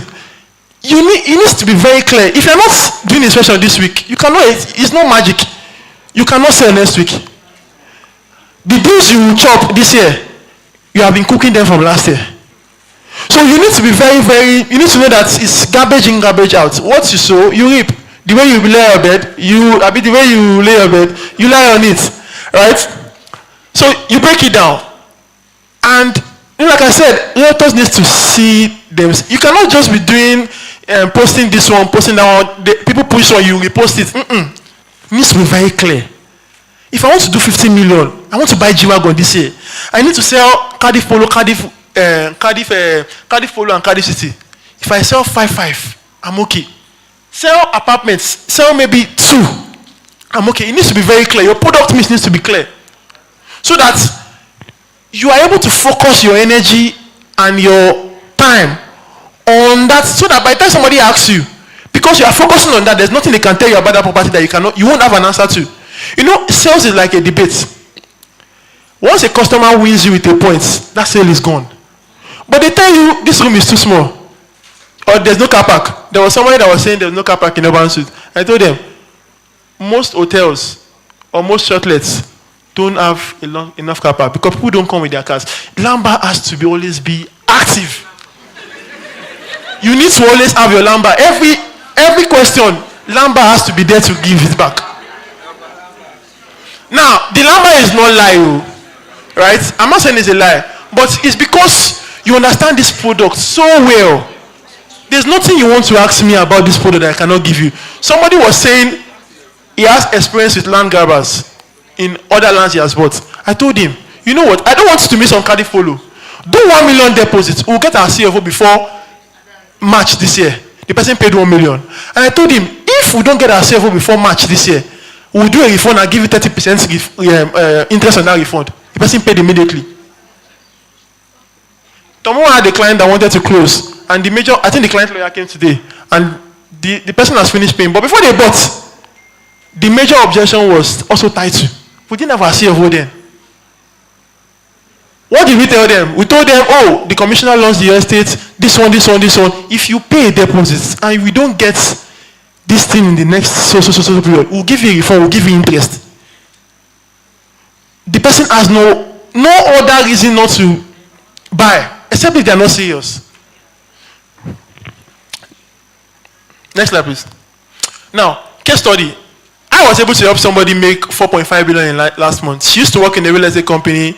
It needs to be very clear. If you're not doing inspection this week, you cannot, it's not magic. You cannot sell next week. The deals you will chop this year, you have been cooking them from last year. So you need to be you need to know that it's garbage in, garbage out. What you sow, you reap. The way you lay your bed, the way you lay your bed, you lie on it. Right? So you break it down. And like I said, realtors need to see them. You cannot just be doing posting this one, posting that one. People push on you, repost it. It needs to be very clear. If I want to do 15 million, I want to buy G-Wagon this year. I need to sell Cardiff Polo, Cardiff Polo and Cardiff City. If I sell 5, I'm okay. Sell apartments, sell maybe 2, I'm okay. It needs to be very clear. Your product mix needs to be clear. So that you are able to focus your energy and your time on that, so that by the time somebody asks you, because you are focusing on that, there's nothing they can tell you about that property that you won't have an answer to. You know, sales is like a debate. Once a customer wins you with a point, that sale is gone. But they tell you this room is too small, or there's no car park. There was somebody that was saying there's no car park in Urban Suite. I told them, most hotels or most outlets don't have enough car park because people don't come with their cars. Lumber has to always be active. You need to always have your lumber. Every question, lumber has to be there to give it back. Now, the lumber is not lie, right? I'm not saying it's a lie, but it's because you understand this product so well. There's nothing you want to ask me about this product that I cannot give you. Somebody was saying he has experience with land grabbers in other lands he has bought. I told him, you know what? I don't want you to miss on Cardiff Polo. Do 1 million deposit. We'll get our CFO before March this year. The person paid 1 million. And I told him, if we don't get our CFO before March this year, we'll do a refund and give you 30% interest on that refund. The person paid immediately. Tomorrow I had a client that wanted to close. And I think the client lawyer came today. And the person has finished paying. But before they bought, the major objection was also title. We didn't have our CFO then. What did we tell them? We told them, oh, the commissioner launched the estate, this one. If you pay a deposit and we don't get this thing in the next so period, we'll give you a refund, we'll give you interest. The person has no other reason not to buy, except if they are not serious. Next slide, please. Now, case study. I was able to help somebody make 4.5 billion in last month. She used to work in a real estate company.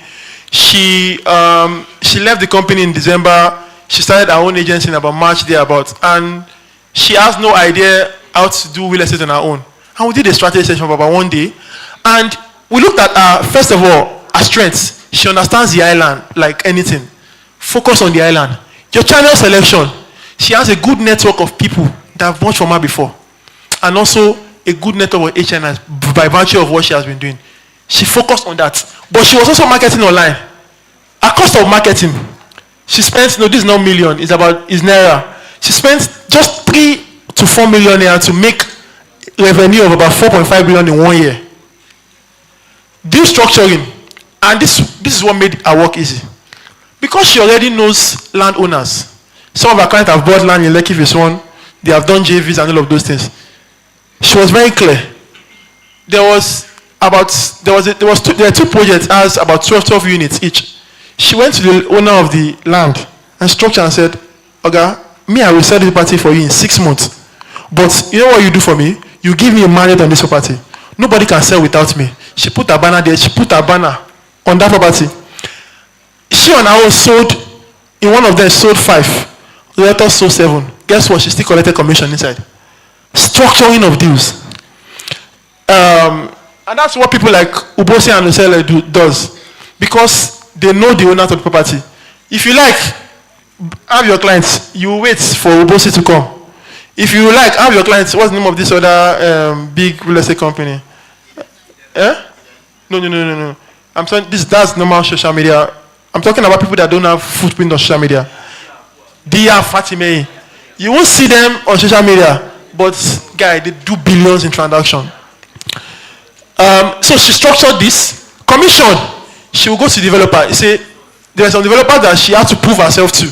She left the company in December. She started her own agency in about March thereabout, and she has no idea how to do real estate on her own. And we did a strategy session for about 1 day, and we looked at her, first of all, her strengths. She understands the island like anything. Focus on the island. Your channel selection. She has a good network of people that have bought from her before, and also a good network of HNIs by virtue of what she has been doing. She focused on that. But she was also marketing online. Her cost of marketing, she spent, this is not million, it's naira. She spent just 3 to 4 million naira to make revenue of about 4.5 billion in 1 year. Deal structuring. And this this is what made our work easy. Because she already knows landowners. Some of our clients have bought land in Lekki Phase 1. They have done JVs and all of those things. She was very clear. There were two projects as about 12 units each. She went to the owner of the land and structured and said, "Oga, me, I will sell this property for you in 6 months. But you know what you do for me? You give me a mandate on this property. Nobody can sell without me." She put her banner there. She put her banner on that property. She on her own sold, in one of them sold 5. The other sold 7. Guess what? She still collected commission inside. Structuring of deals. And that's what people like Ubosi and Osele does. Because they know the owner of the property. If you like, have your clients, you wait for Ubosi to come. If you like, have your clients, what's the name of this other big real estate company? No. I'm saying that's normal social media. I'm talking about people that don't have footprint on social media. Dia Fatime. You won't see them on social media, but guy, they do billions in transaction. So she structured this commission. She will go to the developer. He say there are some developers that she has to prove herself to,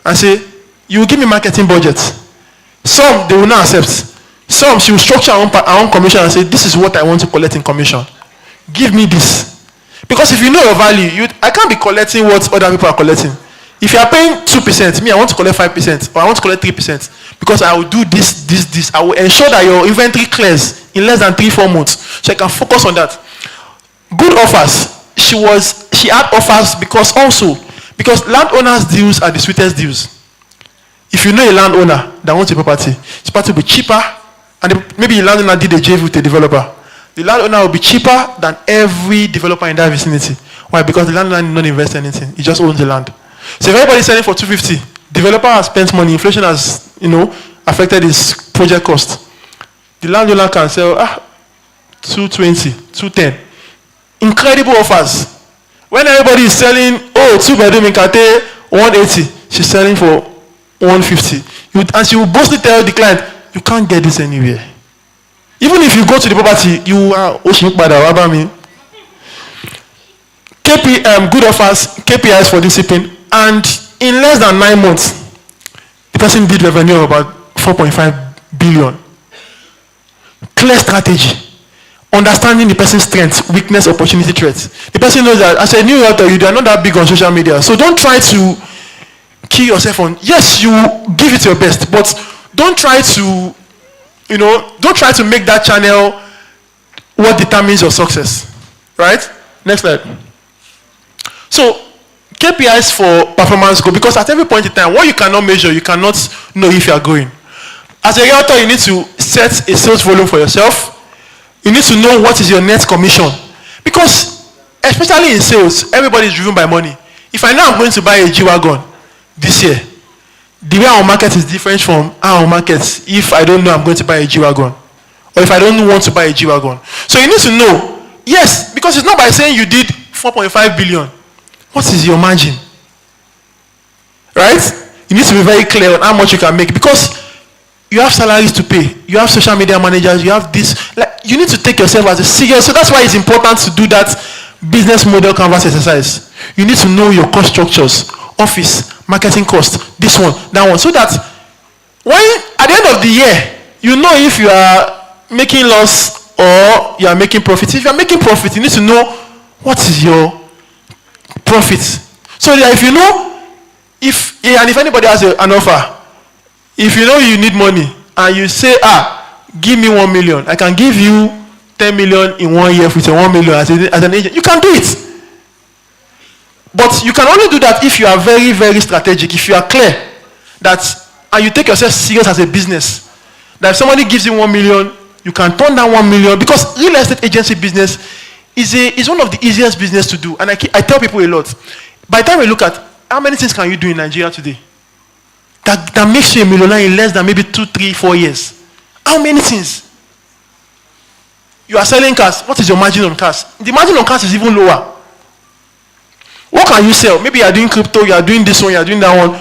and say, "You will give me marketing budget." Some they will not accept. Some she will structure her own commission and say, "This is what I want to collect in commission. Give me this." Because if you know your value, I can't be collecting what other people are collecting. If you are paying 2%, me, I want to collect 5%, or I want to collect 3%, because I will do this. I will ensure that your inventory clears in less than 3-4 months, so I can focus on that. Good offers. She had offers because landowners' deals are the sweetest deals. If you know a landowner that wants a property, the property will be cheaper, and maybe a landowner did a JV with a developer. The landowner will be cheaper than every developer in that vicinity. Why? Because the landowner did not invest anything. He just owns the land. So if everybody is selling for 250, developer has spent money, inflation has, affected his project cost. The landowner can sell 220, 210. Incredible offers. When everybody is selling, 2-bedroom in Kate, 180, she's selling for 150. And she will boldly tell the client, "You can't get this anywhere." Even if you go to the property, you are good offers, KPIs for discipline, and in less than 9 months, the person did revenue of about 4.5 billion. Clear strategy. Understanding the person's strengths, weakness, opportunity, threats. The person knows that as a new author, you are not that big on social media. So don't try to kill yourself on. Yes, you give it your best, but don't try to make that channel what determines your success. Right? Next slide. So KPIs for performance goal, because at every point in time, what you cannot measure, you cannot know if you are going. As a realtor, you need to set a sales volume for yourself. You need to know what is your net commission. Because, especially in sales, everybody is driven by money. If I know I'm going to buy a G-Wagon this year, the way our market is different from our market if I don't know I'm going to buy a G-Wagon. Or if I don't want to buy a G-Wagon. So you need to know, yes, because it's not by saying you did 4.5 billion. What is your margin? Right? You need to be very clear on how much you can make, because you have salaries to pay. You have social media managers. You have this. You need to take yourself as a serious. So that's why it's important to do that business model canvas exercise. You need to know your cost structures, office, marketing cost, this one, that one, so that when at the end of the year, you know if you are making loss or you are making profit. If you are making profit, you need to know what is your profit. So that if you know, if anybody has an offer, if you know you need money and you say, give me 1 million, I can give you 10 million in 1 year with a 1 million as an agent, you can do it. But you can only do that if you are very, very strategic, if you are clear that, and you take yourself serious as a business, that if somebody gives you 1 million, you can turn down 1 million, because real estate agency business is one of the easiest business to do. And I tell people a lot. By the time we look at how many things can you do in Nigeria today, that makes you a millionaire in less than maybe 2, 3, 4 years. How many things? You are selling cars. What is your margin on cars? The margin on cars is even lower. What can you sell? Maybe you are doing crypto, you are doing this one, you are doing that one.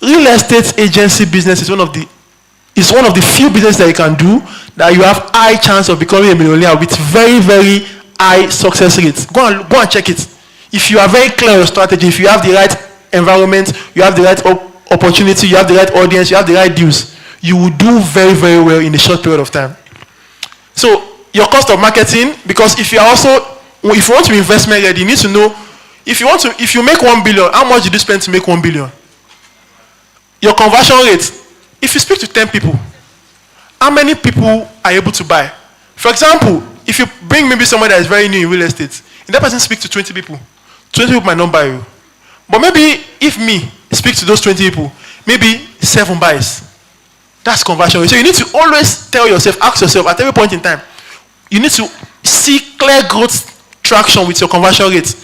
Real estate agency business is one of the few businesses that you can do that you have high chance of becoming a millionaire with very, very high success rates. Go and check it. If you are very clear on your strategy, if you have the right environment, you have the right opportunity, you have the right audience, you have the right deals, you will do very, very well in a short period of time. So your cost of marketing, because if you are also, if you want to be investment ready, you need to know, if you make 1 billion, how much did you spend to make 1 billion? Your conversion rate, if you speak to 10 people, how many people are able to buy? For example, if you bring maybe someone that is very new in real estate, and that person speaks to 20 people, 20 people might not buy you. But maybe if me speak to those 20 people, maybe 7 buys. That's conversion rate. So you need to always tell yourself, ask yourself at every point in time, you need to see clear growth traction with your conversion rate.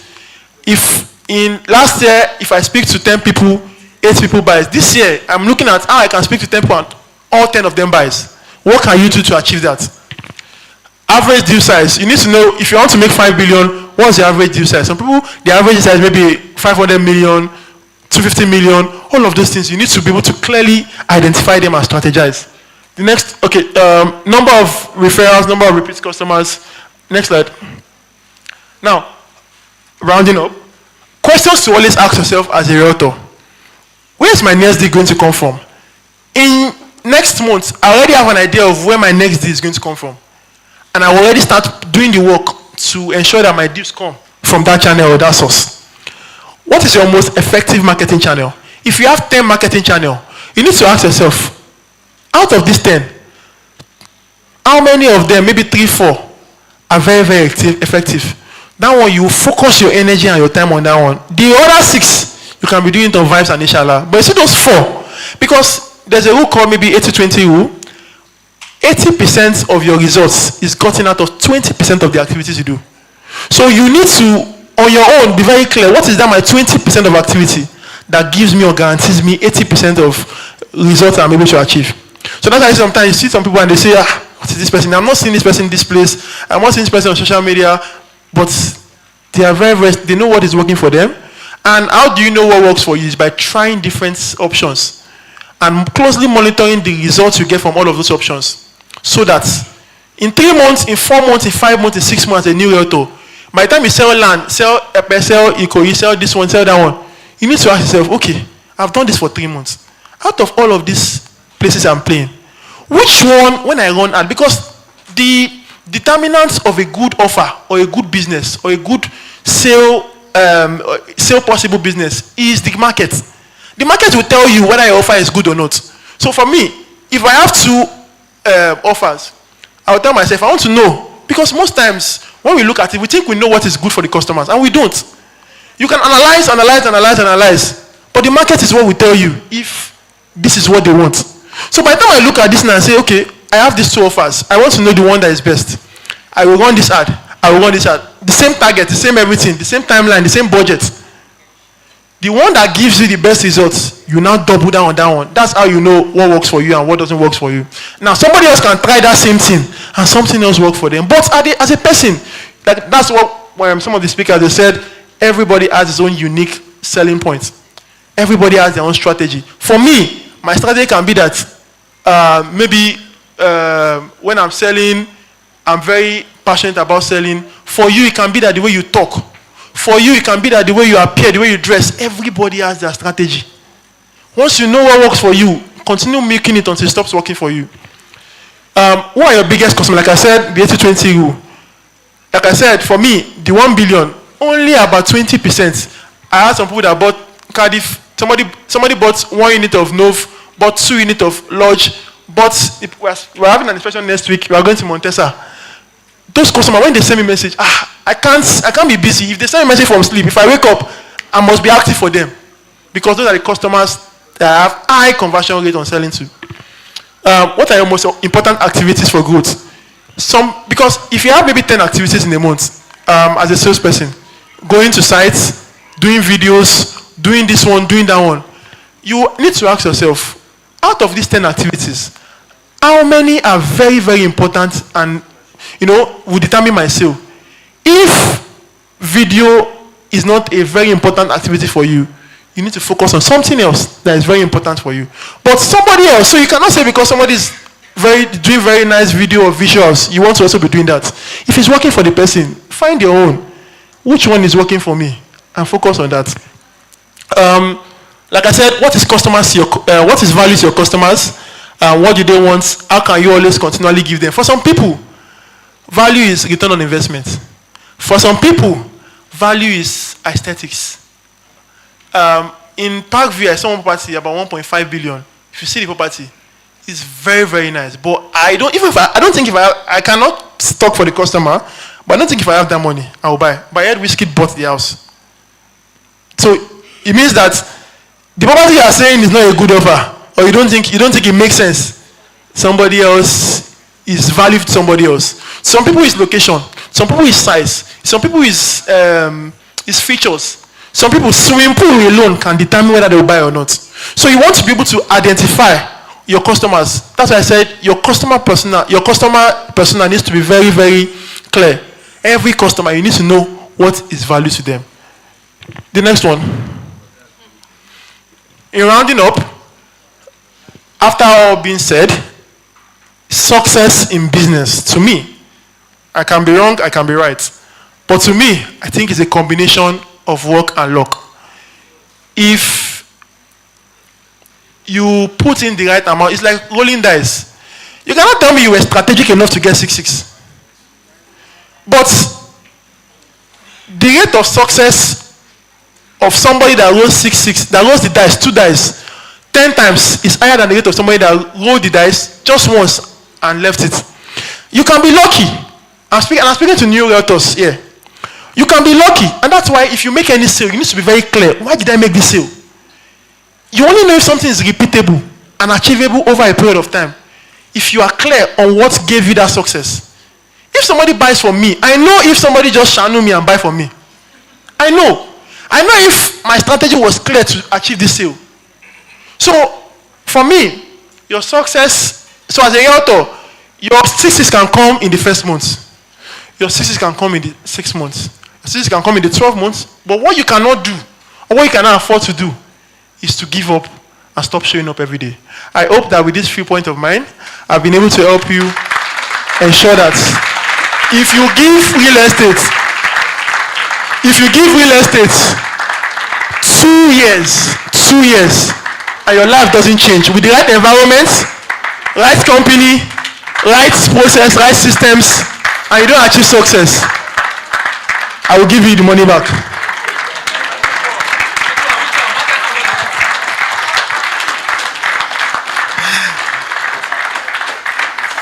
If in last year, if I speak to 10 people, 8 people buys. This year, I'm looking at how I can speak to 10 people and all 10 of them buys. What can you do to achieve that? Average deal size. You need to know if you want to make 5 billion, what's the average deal size? Some people, the average size may be 500 million, 250 million, all of those things. You need to be able to clearly identify them and strategize. The next, okay, number of referrals, number of repeat customers. Next slide. Now, rounding up, questions to always ask yourself as a realtor. Where is my next deal going to come from? In next month, I already have an idea of where my next deal is going to come from. And I will already start doing the work to ensure that my deals come from that channel or that source. What is your most effective marketing channel? If you have 10 marketing channels, you need to ask yourself, out of these 10, how many of them, maybe 3, 4, are very, very effective? That one, you focus your energy and your time on that one. The other 6, you can be doing it on vibes and inshallah. But you see those 4, because there's a rule called maybe 80-20 rule. 80% of your results is gotten out of 20% of the activities you do. So you need to, on your own, be very clear. What is that my 20% of activity that gives me or guarantees me 80% of results I'm able to achieve? So that's why sometimes you see some people and they say, what is this person? I'm not seeing this person in this place. I'm not seeing this person on social media. But they are they know what is working for them. And how do you know what works for you? Is by trying different options and closely monitoring the results you get from all of those options. So that in 3 months, in 4 months, in 5 months, in 6 months, a new realtor, by the time you sell land, sell Eco, you sell this one, sell that one, you need to ask yourself, okay, I've done this for 3 months. Out of all of these places I'm playing, which one, when I run ad, because the determinants of a good offer or a good business or a good sale possible business is the market. The market will tell you whether your offer is good or not. So for me, if I have 2 offers, I'll tell myself, I want to know. Because most times, when we look at it, we think we know what is good for the customers, and we don't. You can analyze, but the market is what will tell you if this is what they want. So by the time I look at this and I say, okay, I have these 2 offers, I want to know the one that is best. I will run this ad, I will run this ad. The same target, the same everything, the same timeline, the same budget. The one that gives you the best results, you now double down on that one. That's how you know what works for you and what doesn't work for you. Now, somebody else can try that same thing and something else work for them. But as a person, that's what some of the speakers, they said, everybody has his own unique selling points. Everybody has their own strategy. For me, my strategy can be that maybe when I'm selling, I'm very passionate about selling. For you, it can be that the way you talk. For you, it can be that the way you appear, the way you dress. Everybody has their strategy. Once you know what works for you, continue making it until it stops working for you. Who are your biggest customers? Like I said, the 80-20 rule. Like I said, for me, the 1 billion, only about 20%. I had some people that bought Cardiff. Somebody bought 1 unit of Nove, bought 2 units of Lodge, we're having an inspection next week. We are going to Montesa. Those customers, when they send me a message, I can't be busy. If they send me a message from sleep, if I wake up, I must be active for them. Because those are the customers that I have high conversion rate on selling to. What are your most important activities for growth? Because if you have maybe 10 activities in a month, as a salesperson, going to sites, doing videos, doing this one, doing that one, you need to ask yourself, out of these 10 activities, how many are very, very important and will determine my sale? If video is not a very important activity for you, you need to focus on something else that is very important for you. But somebody else, so you cannot say because somebody is doing very nice video or visuals, you want to also be doing that. If it's working for the person, find your own. Which one is working for me? and focus on that. Like I said, what is what is value to your customers? What do they want? How can you always continually give them? For some people, value is return on investment. For some people, value is aesthetics. In Parkview, I saw one property about 1.5 billion. If you see the property, it's very, very nice. But I don't think if I cannot stock for the customer, but I don't think if I have that money, I will buy. But I had Whiskey bought the house. So it means that the property you are saying is not a good offer, or you don't think it makes sense. Somebody else is valued to somebody else. Some people is location, some people is size, some people is features. Some people, swimming pool alone can determine whether they will buy or not. So you want to be able to identify your customers. That's why I said your customer persona needs to be very, very clear. Every customer, you need to know what is value to them. The next one. In rounding up, after all being said, success in business, to me, I can be wrong, I can be right. But to me, I think it's a combination of work and luck. If you put in the right amount, it's like rolling dice. You cannot tell me you were strategic enough to get 6-6. But the rate of success of somebody that rolls 6-6, that rolls the dice, 2 dice, 10 times is higher than the rate of somebody that rolled the dice just once and left it. You can be lucky. I'm speaking to new realtors here. You can be lucky, and that's why if you make any sale, you need to be very clear. Why did I make this sale? You only know if something is repeatable and achievable over a period of time if you are clear on what gave you that success. If somebody buys from me, I know if somebody just channel me and buy from me. I know if my strategy was clear to achieve this sale. So, for me, your success, so as a realtor, your 6s can come in the first month. Your 6s can come in the 6 months. Your 6s can come in the 12 months. But what you cannot do, or what you cannot afford to do, is to give up and stop showing up every day. I hope that with this few points of mine, I've been able to help you ensure that if you give real estate 2 years, and your life doesn't change, with the right environment, right company, right process, right systems, and you don't achieve success, I will give you the money back.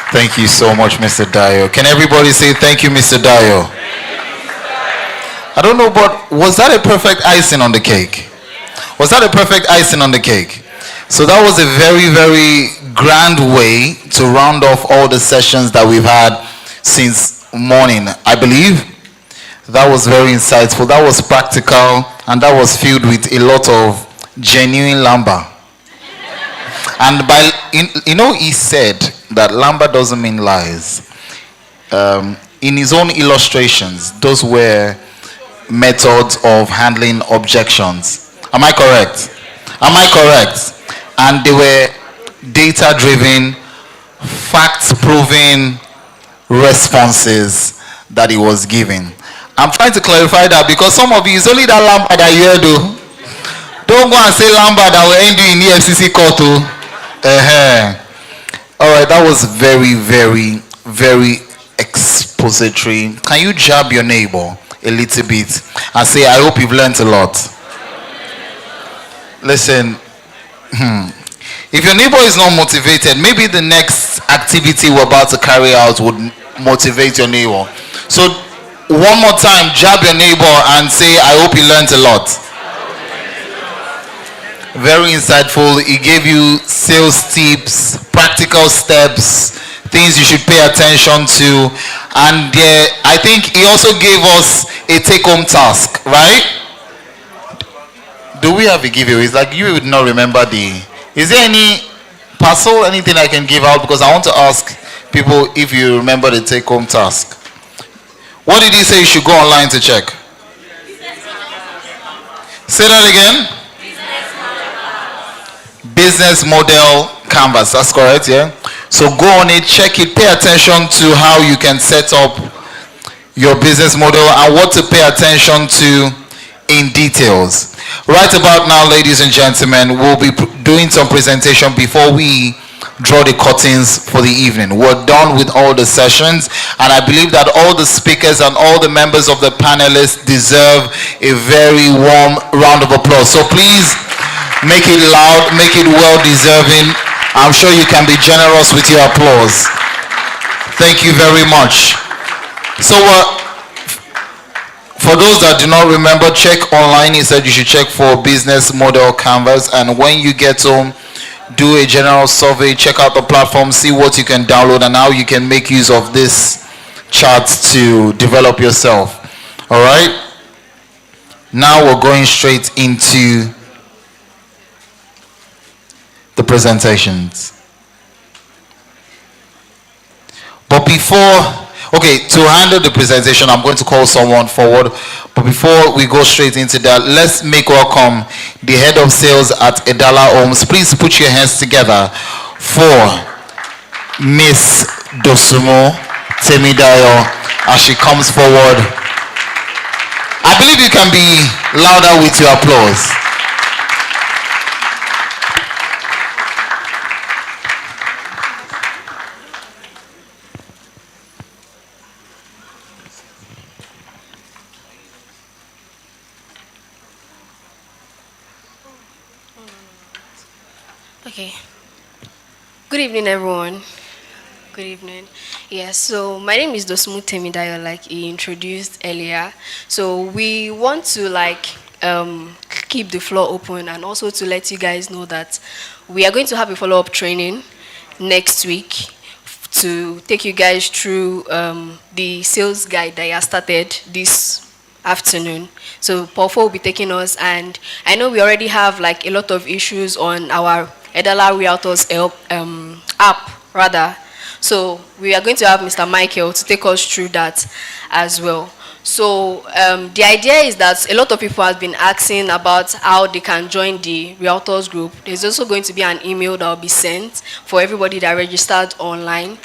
Thank you so much, Mr. Dio. Can everybody say thank you, Mr. Dio? I don't know, but was that a perfect icing on the cake? Was that a perfect icing on the cake? So that was a very, very grand way to round off all the sessions that we've had since morning. I believe that was very insightful. That was practical, and that was filled with a lot of genuine lamba. And he said that lamba doesn't mean lies. In his own illustrations, those were methods of handling objections. Am I correct? Am I correct? And they were data-driven, fact-proven responses that he was giving. I'm trying to clarify that because some of you, it's only that lamba that you heard. Don't go and say lamba that will end you in EFCC court. All right, that was very, very, very expository. Can you jab your neighbor a little bit and say, I hope you've learned a lot? Listen, if your neighbor is not motivated, maybe the next activity we're about to carry out would motivate your neighbor. So one more time, jab your neighbor and say, I hope you learned a lot. Very insightful. He gave you sales tips, practical steps, things you should pay attention to. And I think he also gave us a take-home task, right? Do we have a giveaway? It's like you would not remember Is there any parcel, anything I can give out? Because I want to ask people if you remember the take-home task. What did he say you should go online to check? Say that again. Business model canvas. That's correct, yeah? So go on it, check it, pay attention to how you can set up your business model and what to pay attention to in details. Right about now, ladies and gentlemen, we'll be doing some presentation before we draw the curtains for the evening. We're done with all the sessions, and I believe that all the speakers and all the members of the panelists deserve a very warm round of applause. So please make it loud, make it well deserving. I'm sure you can be generous with your applause. Thank you very much. So for those that do not remember, check online. He said you should check for business model canvas, and when you get home, do a general survey, check out the platform, see what you can download and how you can make use of this charts to develop yourself. All right, now we're going straight into the presentations. But to handle the presentation, I'm going to call someone forward. But before we go straight into that, let's make welcome the head of sales at Edala Homes. Please put your hands together for Miss Dosumo Temidayo as she comes forward. I believe you can be louder with your applause. Okay. Good evening, everyone. Good evening. Yes, so my name is Dosumu Temidayo, like he introduced earlier. So we want to keep the floor open and also to let you guys know that we are going to have a follow-up training next week to take you guys through the sales guide that I started this afternoon. So Paul will be taking us, and I know we already have a lot of issues on our Edala Realtors app rather. So we are going to have Mr. Michael to take us through that as well. So the idea is that a lot of people have been asking about how they can join the Realtors group. There's also going to be an email that will be sent for everybody that registered online.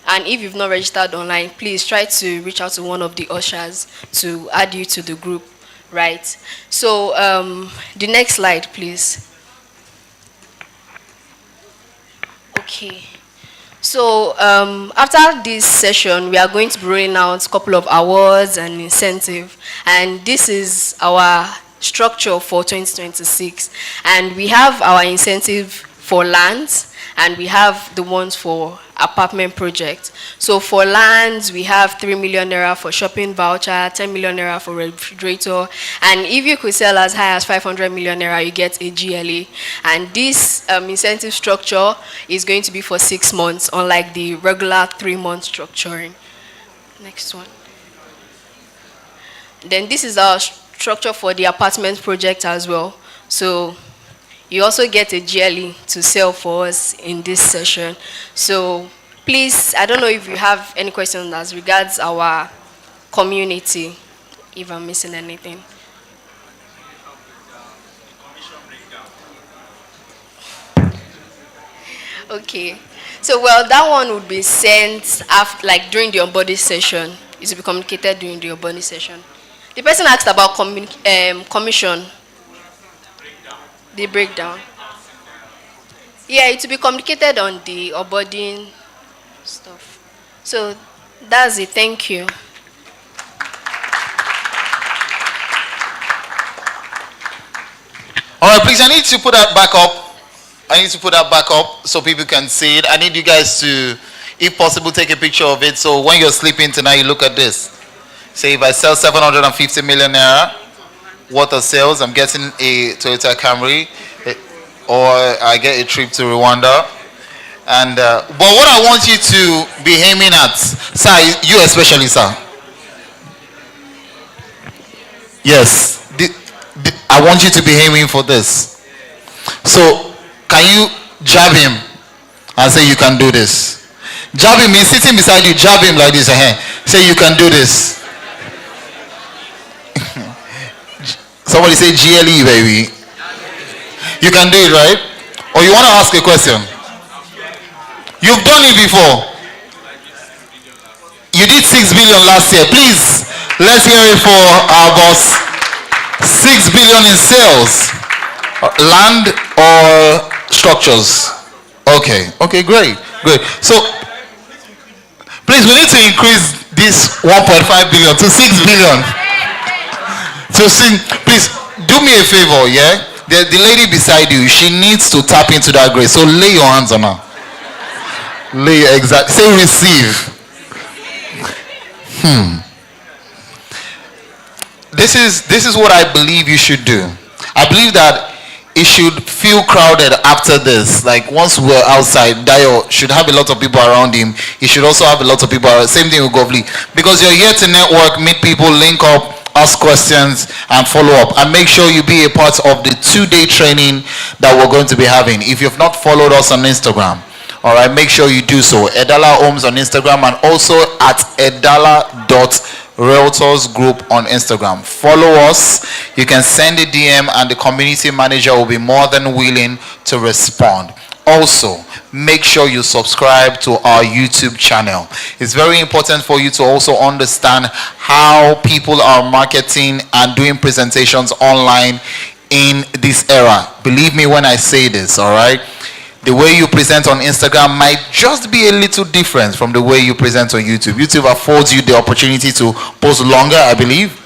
And if you've not registered online, please try to reach out to one of the ushers to add you to the group, right? So the next slide, please. Okay. So after this session, we are going to be rolling out a couple of awards and incentive, and this is our structure for 2026. And we have our incentive for lands, and we have the ones for apartment projects. So for lands, we have 3 million naira for shopping voucher, 10 million naira for refrigerator, and if you could sell as high as 500 million naira, you get a GLA. And this incentive structure is going to be for 6 months, unlike the regular 3-month structuring. Next one. Then this is our structure for the apartment project as well. So you also get a GLE to sell for us in this session. So please, I don't know if you have any questions as regards our community, if I'm missing anything. Okay. So well, that one would be sent after, during the onboarding session. It will be communicated during the onboarding session. The person asked about commission. The breakdown. Yeah, it will be communicated on the onboarding stuff. So that's it. Thank you. All right, please, I need to put that back up. I need to put that back up so people can see it. I need you guys to, if possible, take a picture of it. So when you're sleeping tonight, you look at this. Say if I sell 750 million naira worth of sales, I'm getting a Toyota Camry, or I get a trip to Rwanda. And but what I want you to be aiming at, sir, you especially, sir. Yes, I want you to be aiming for this. So can you jab him and say you can do this? Jab him, he's sitting beside you, jab him like this. Say you can do this. Somebody say GLE, baby. You can do it, right? Or you want to ask a question? You've done it before. You did 6 billion last year. Please, let's hear it for our boss, 6 billion in sales. Land or structures? Okay, okay, great, great. So, please, we need to increase this 1.5 billion to 6 billion. So, see, please, do me a favor, yeah? The lady beside you, she needs to tap into that grace. So, lay your hands on her. Lay, exactly. Say receive. This is what I believe you should do. I believe that it should feel crowded after this. Like once we're outside, Dio should have a lot of people around him. He should also have a lot of people around. Same thing with Govli. Because you're here to network, meet people, link up, ask questions, and follow up. And make sure you be a part of the 2-day training that we're going to be having. If you've not followed us on Instagram, all right, make sure you do so. Edala Homes on Instagram and also at edala.realtors group on Instagram. Follow us. You can send a DM and the community manager will be more than willing to respond. Also, make sure you subscribe to our YouTube channel. It's very important for you to also understand how people are marketing and doing presentations online in this era. Believe me when I say this, all right? The way you present on Instagram might just be a little different from the way you present on YouTube. YouTube affords you the opportunity to post longer, I believe,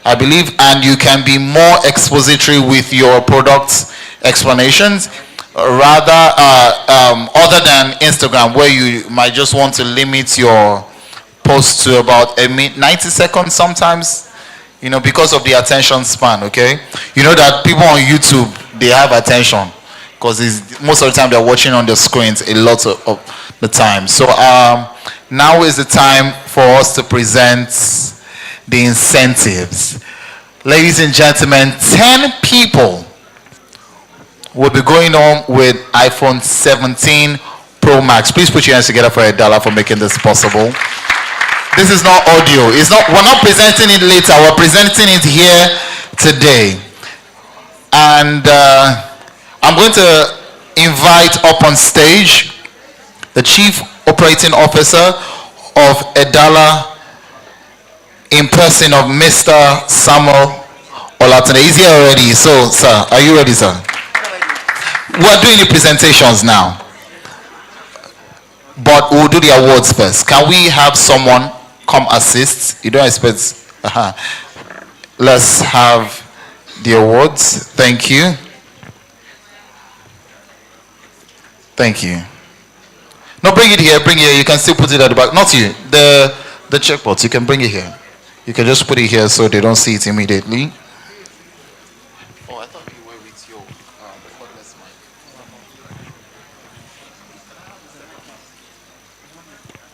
and you can be more expository with your product's explanations, rather other than Instagram, where you might just want to limit your post to about 90 seconds sometimes, you know, because of the attention span, okay? You know that people on YouTube, they have attention. Because most of the time they're watching on the screens a lot of the time. So now is the time for us to present the incentives. Ladies and gentlemen, 10 people will be going on with iPhone 17 Pro Max. Please put your hands together for $1 for making this possible. This is not audio. We're not presenting it later. We're presenting it here today. And I'm going to invite up on stage the Chief Operating Officer of Edala in person of Mr. Samuel Olatune. He's here already. So, sir, are you ready, sir? We're doing the presentations now. But we'll do the awards first. Can we have someone come assist? You don't expect... Let's have the awards. Thank you. Thank you. No, bring it here. Bring it here. You can still put it at the back. Not you. The checkbox. You can bring it here. You can just put it here so they don't see it immediately. Oh, I thought you were with your cordless mic.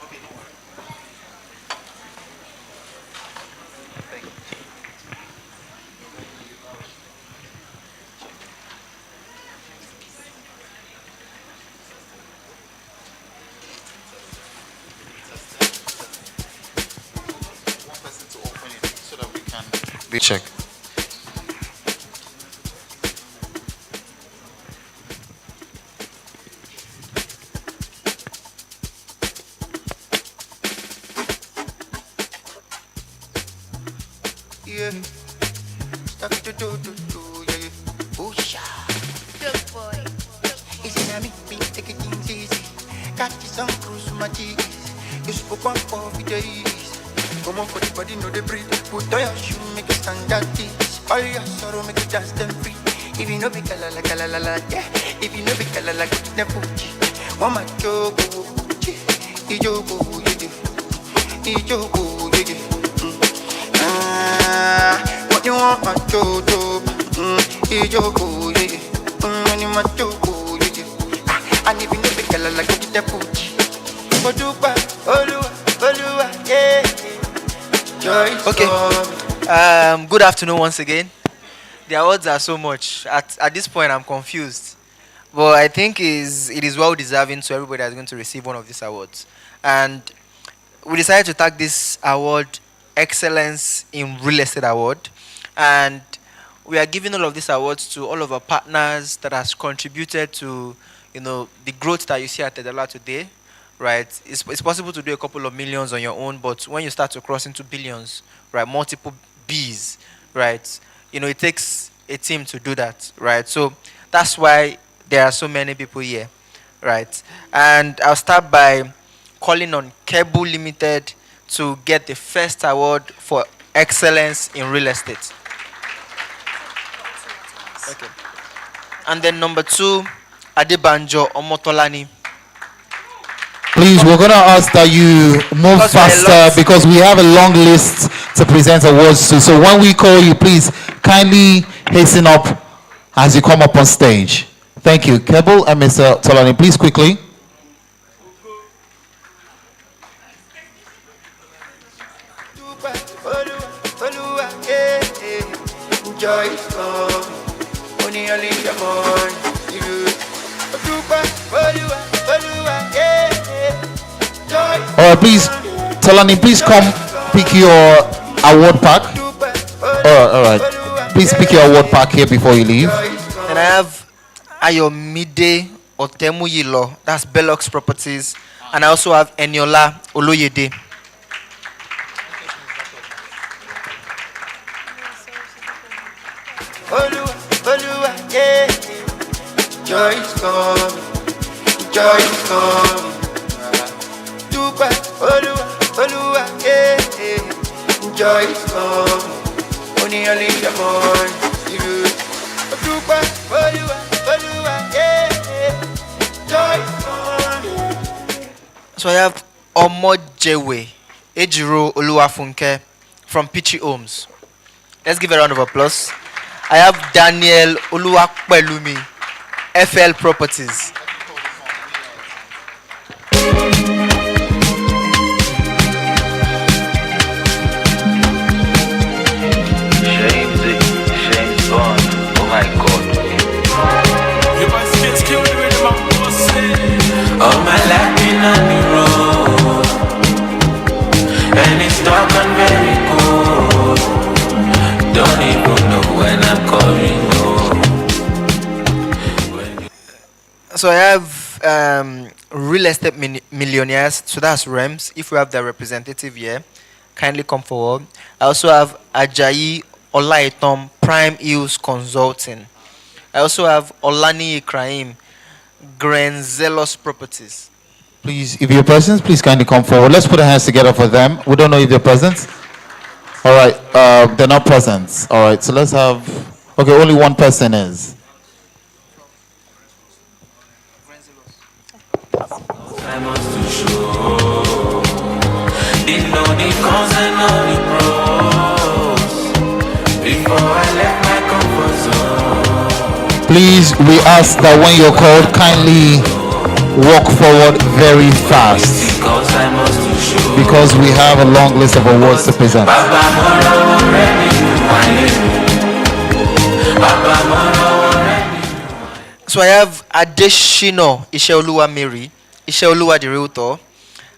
Okay, don't worry. Thank you. We check. Yeah. Stuff to do, yeah, yeah. Oh, sha. Good boy. Easy now, me, take it easy. Got you some cruise with my cheese. You spoke one for days. Come on for the body, know the breathe. Put on your shoe, make it stand at this. All your sorrow, make it dance them free. If you know be kalala, yeah. If you know be kalala, go to the booty. Mama jogo, ijogo, ijogo, what you want, my jojo? Ijogo, when you my jogo, and if you know be kalala, go to the booty. Odupa, Olua, yeah. Okay. Good afternoon once again. The awards are so much. At this point, I'm confused. But I think it is well deserving to everybody that's going to receive one of these awards. And we decided to tag this award Excellence in Real Estate Award. And we are giving all of these awards to all of our partners that has contributed to, the growth that you see at Edala today. Right, it's possible to do a couple of millions on your own, but when you start to cross into billions, right, multiple Bs, right, it takes a team to do that, right? So that's why there are so many people here, right? And I'll start by calling on Kebu Limited to get the first award for excellence in real estate. Okay. And then number 2, Adebanjo Omotolani. Please, we're going to ask that you move faster because we have a long list to present awards to. So when we call you, please kindly hasten up as you come up on stage. Thank you. Kebu and Mr. Tolani, please quickly. Joy is coming, only your mind. All right, please, Tolani, please come pick your award pack. All right. Please pick your award pack here before you leave. And I have Ayomide Otemuyilo, that's Bellox Properties. And I also have Eniola Oloyede. Joy is coming, joy is coming. Dupa, Olua, joy is coming. Only your mind. Dupa, Olua, joy is coming. So I have Omojewe Ejiro Oluwafunke from Pichi Homes. Let's give a round of applause. I have Daniel Oluwapelumi, FL Properties. Shame's gone. Oh my God. All my life been on the road, and it's dark and very cold. Don't even know when I'm coming home. So I have real estate millionaires, so that's REMS. If we have the representative here, kindly come forward. I also have Ajayi Olaitom, Prime Hills Consulting. I also have Olani Ikrahim, Grenzelos Properties. Please, if you're present, please kindly come forward. Let's put our hands together for them. We don't know if they're present. All right, they're not present. All right, so let's have, okay, only one person is. I must to show. Didn't know the cons and all the pros before I left my comfort zone. Please, we ask that when you're called, kindly walk forward very fast because we have a long list of awards to present. So I have Adeshino Isheoluwa Mary, Isheoluwa the Realtor,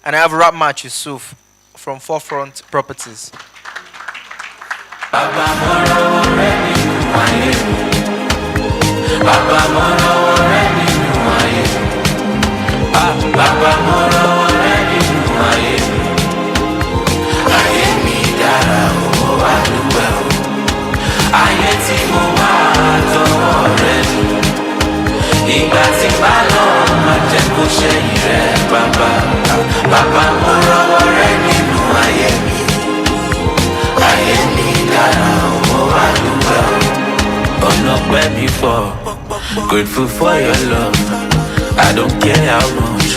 and I have Rapmat Yusuf from Forefront Properties. Ìgbà tí bá lọ máa jẹ́ kó ṣẹ́yìn rẹ̀ bàbá. Bàbá mo rọwọ́ rẹ̀ nínú ayé mi. Ayé mi dára owó wá dúpẹ́ o. Ọ̀nà pẹ́ mi fọ́. Grateful for your love. I don't care how much.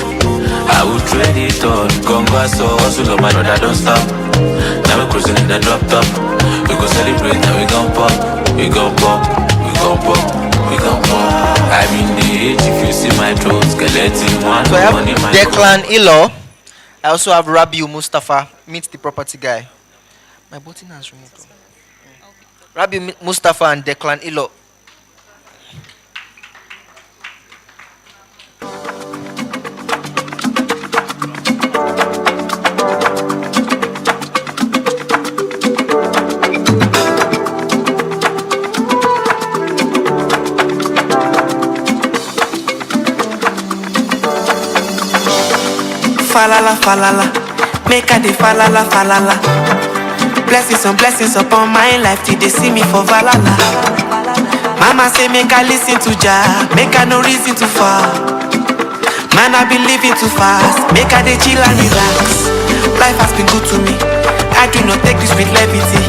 I will trade it all. Congrats to hustle of my brother, don't stop. Now we're cruising in the drop top. We go celebrate, now we gon' pop. We gon' pop, we gon' pop, we gon' pop. I'm in the age, if you see my throat, skeleton one. So I have Declan Ilo. I also have Rabiu Mustafa, meet the property guy. My button has removed. Rabiu Mustafa and Declan Ilo. Falala, falala, make a de falala, falala. blessings upon my life till they see me for Valhalla. Mama say make I listen to Jah, make I no reason to fall. Man I be living too fast, make I dey chill and relax. Life has been good to me, I do not take this with levity.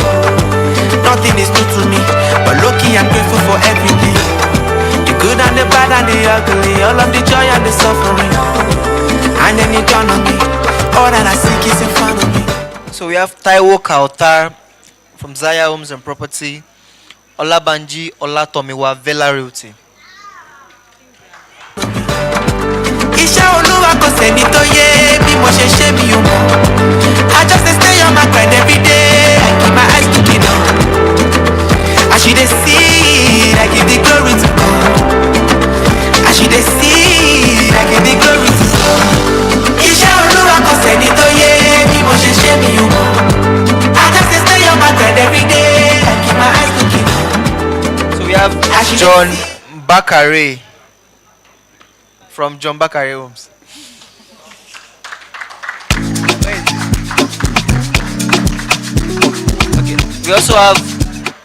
Nothing is new to me, but lucky I'm grateful for everything. The good and the bad and the ugly, all of the joy and the suffering. And then it dawned on me, all that I seek is in front of me. So we have Taiwo Kautar from Zaya Homes and Property, Olabanji Olatomiwa Vela Realty. Iṣẹ́ Olúwa kò sẹ́ni tó yé bí mo ṣe ṣe mi ò mọ̀. I just dey stay on my grind every day, I keep my eyes looking up. As you dey see, I give the glory to God. As you dey see, I give the glory to God. Iṣẹ́ Olúwa kò sẹ́ni tó yé bí mo ṣe ṣe mi ò mọ̀. I just dey stay on my grind every day, I keep my eyes looking up. So we have John Bakare from John Bakare Homes. Okay. We also have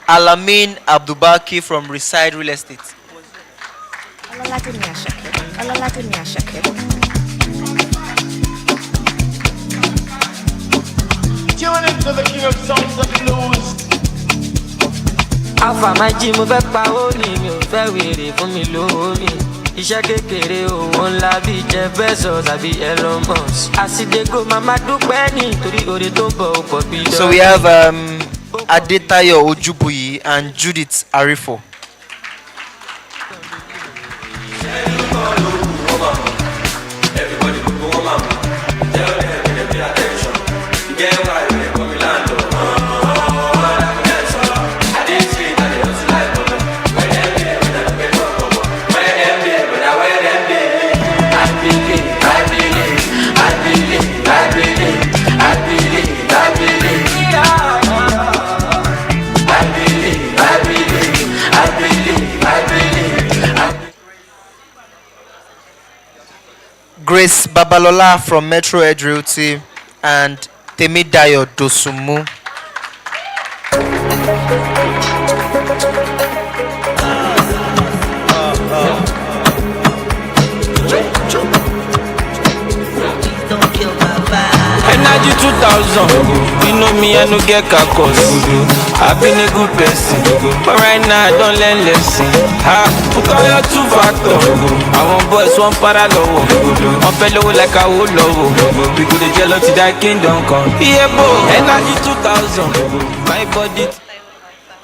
Alamin Abdubaki from Reside Real Estate. Tune into the king of songs and blues. Alpha my G mo fẹ́ pawó ni mi ò fẹ́ wèrè fún mi lówó mi. Iṣẹ́ kékeré owó ńlá bí Jeff Bezos àbí Elon Musk. Àsìdégò màmá dúpẹ́ nítorí oore tó bọ̀ ó pọ̀ bí. So we have Adetayo Ojubuyi and Judith Arifo. Grace Babalola from Metro Edge Realty and Temidayo Dosumu. Energy 2000, you know me, I no get cacos. I've been a good person, but right now I don't learn lesson. Call your two factor. I want boys, one parallel. One fellow like a whole low. We go to jail till that kingdom come. Yeah, boy, Energy 2000, my body.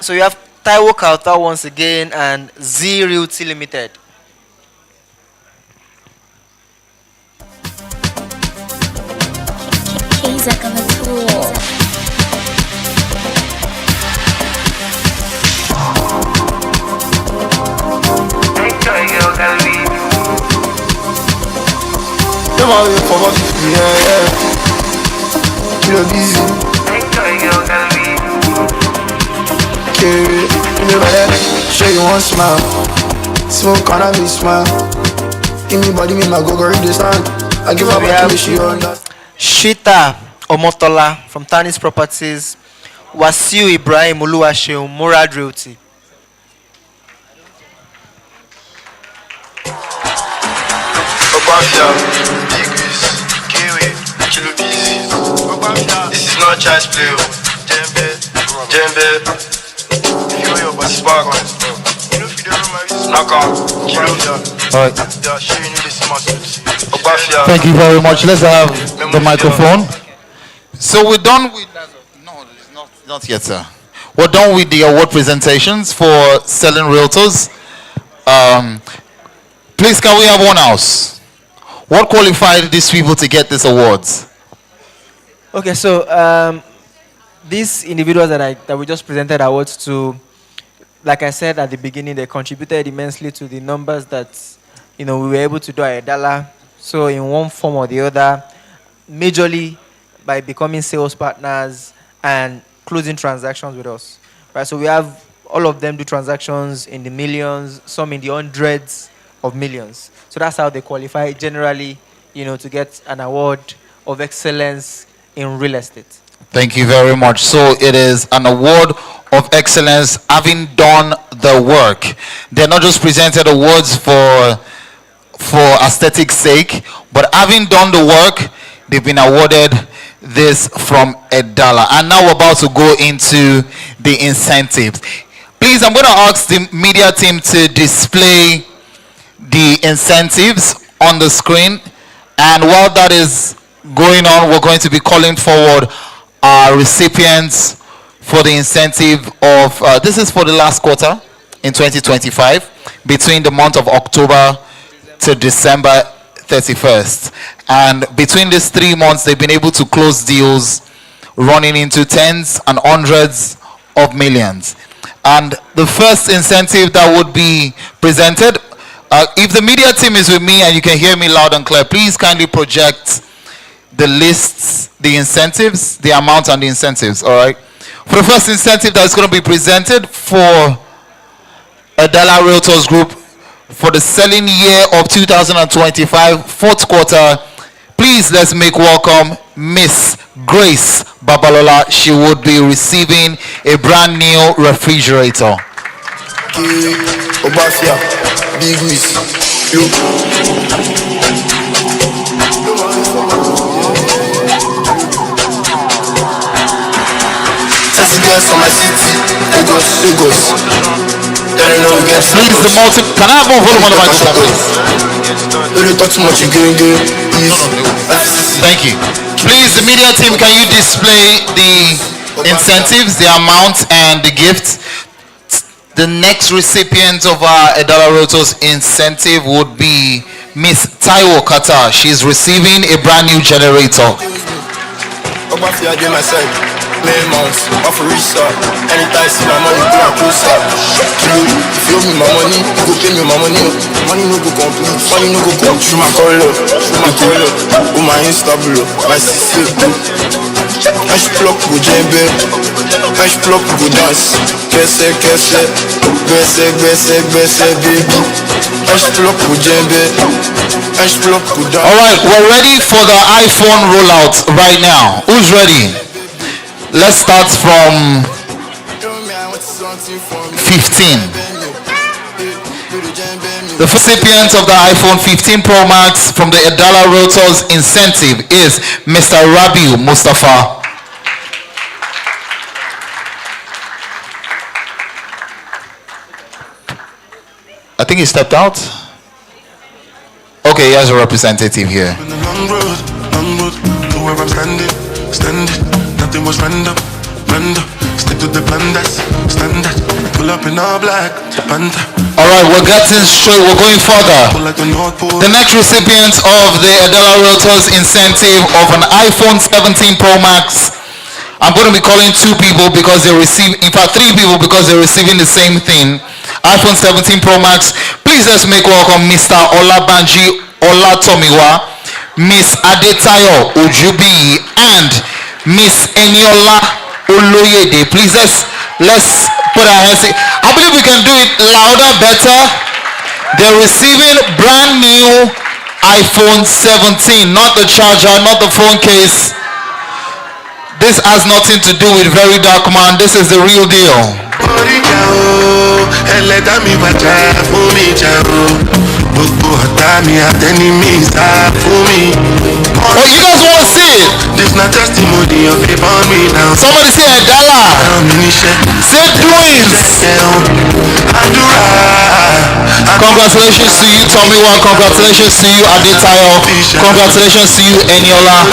So you have Taiwo Kauta once again and Z Realty Limited. Show you one smile, smoke on me smile. Give me body, me my go read this stand. I give her my kiss, she on that. Shita Omotola from Tanis Properties, Wasiu Ibrahim Oluwaseun, Murad Realty. This is not child's play. Jembe, feel your body spark on. You know, feel the room, knock on, All right. Thank you very much. Let's have the microphone. So we're done with... No, it's not yet, sir. We're done with the award presentations for selling realtors. Please, can we have one else? What qualified these people to get these awards? Okay, so these individuals that we just presented awards to, like I said at the beginning, they contributed immensely to the numbers that we were able to do at Edala. So in one form or the other, majorly by becoming sales partners and closing transactions with us. Right? So we have all of them do transactions in the millions, some in the hundreds of millions. So that's how they qualify generally, to get an award of excellence in real estate. Thank you very much. So it is an award of excellence having done the work. They're not just presented awards for aesthetic sake, but having done the work, they've been awarded this from Edala. And now we're about to go into the incentives. Please, I'm going to ask the media team to display the incentives on the screen. And while that is going on, we're going to be calling forward our recipients for the incentive of, this is for the last quarter in 2025, between the month of October to December 31st. And between these 3 months, they've been able to close deals running into tens and hundreds of millions. And the first incentive that would be presented, if the media team is with me and you can hear me loud and clear, please kindly project the lists, the incentives, the amount and the incentives, all right? For the first incentive that is going to be presented for Edala Realtors Group for the selling year of 2025, fourth quarter, please let's make welcome Miss Grace Babalola. She would be receiving a brand new refrigerator. Obafia, Big Miss, Sassy girls from my city, Lagos. Please, the multi. Can I have more volume on the microphone, please? Don't talk too much, you going. Thank you. Please, the media team, can you display the incentives, the amount, and the gift? The next recipient of our Edala Realtors incentive would be Miss Taiwo Kata. She's receiving a brand new generator. Obafia, get my side. Play months, off a restart. Anytime see my money, go and closer. If you owe me my money, you go pay me my money. Money no go complete, money no go come. Through my color, oh my Insta bro, my sister. Ash plug go jembe, ash plug go dance. Kese, baby. Ash plug go jembe, ash plug go dance. All right, we're ready for the iPhone rollout right now. Who's ready? Let's start from 15. The recipient of the iPhone 15 Pro Max from the Edala Realtors incentive is Mr. Rabiu Mustafa. I think he stepped out. Okay, he has a representative here. Long road, to where I'm standing. Nothing was random. Stick to the plan that's standard. Pull up in all black, panda. Alright, we're getting straight, we're going further. The next recipient of the Edala Realtors incentive of an iPhone 17 Pro Max. I'm going to be calling 2 people because they receive, in fact 3 people because they're receiving the same thing. iPhone 17 Pro Max. Please let's make welcome Mr. Olabanji Olatomiwa, Miss Adetayo Ujubi, and Miss Eniola Oloyede. Please let's put our hands. I believe we can do it louder, better. They're receiving brand new iPhone 17, not the charger, not the phone case. This has nothing to do with Very Dark Man. This is the real deal. Oh, you guys want to see it? This not testimony of a born me now. Somebody say Edala. Say doings. Congratulations to you, Tommy One. Congratulations to you, Adetayo. Congratulations to you, Eniola.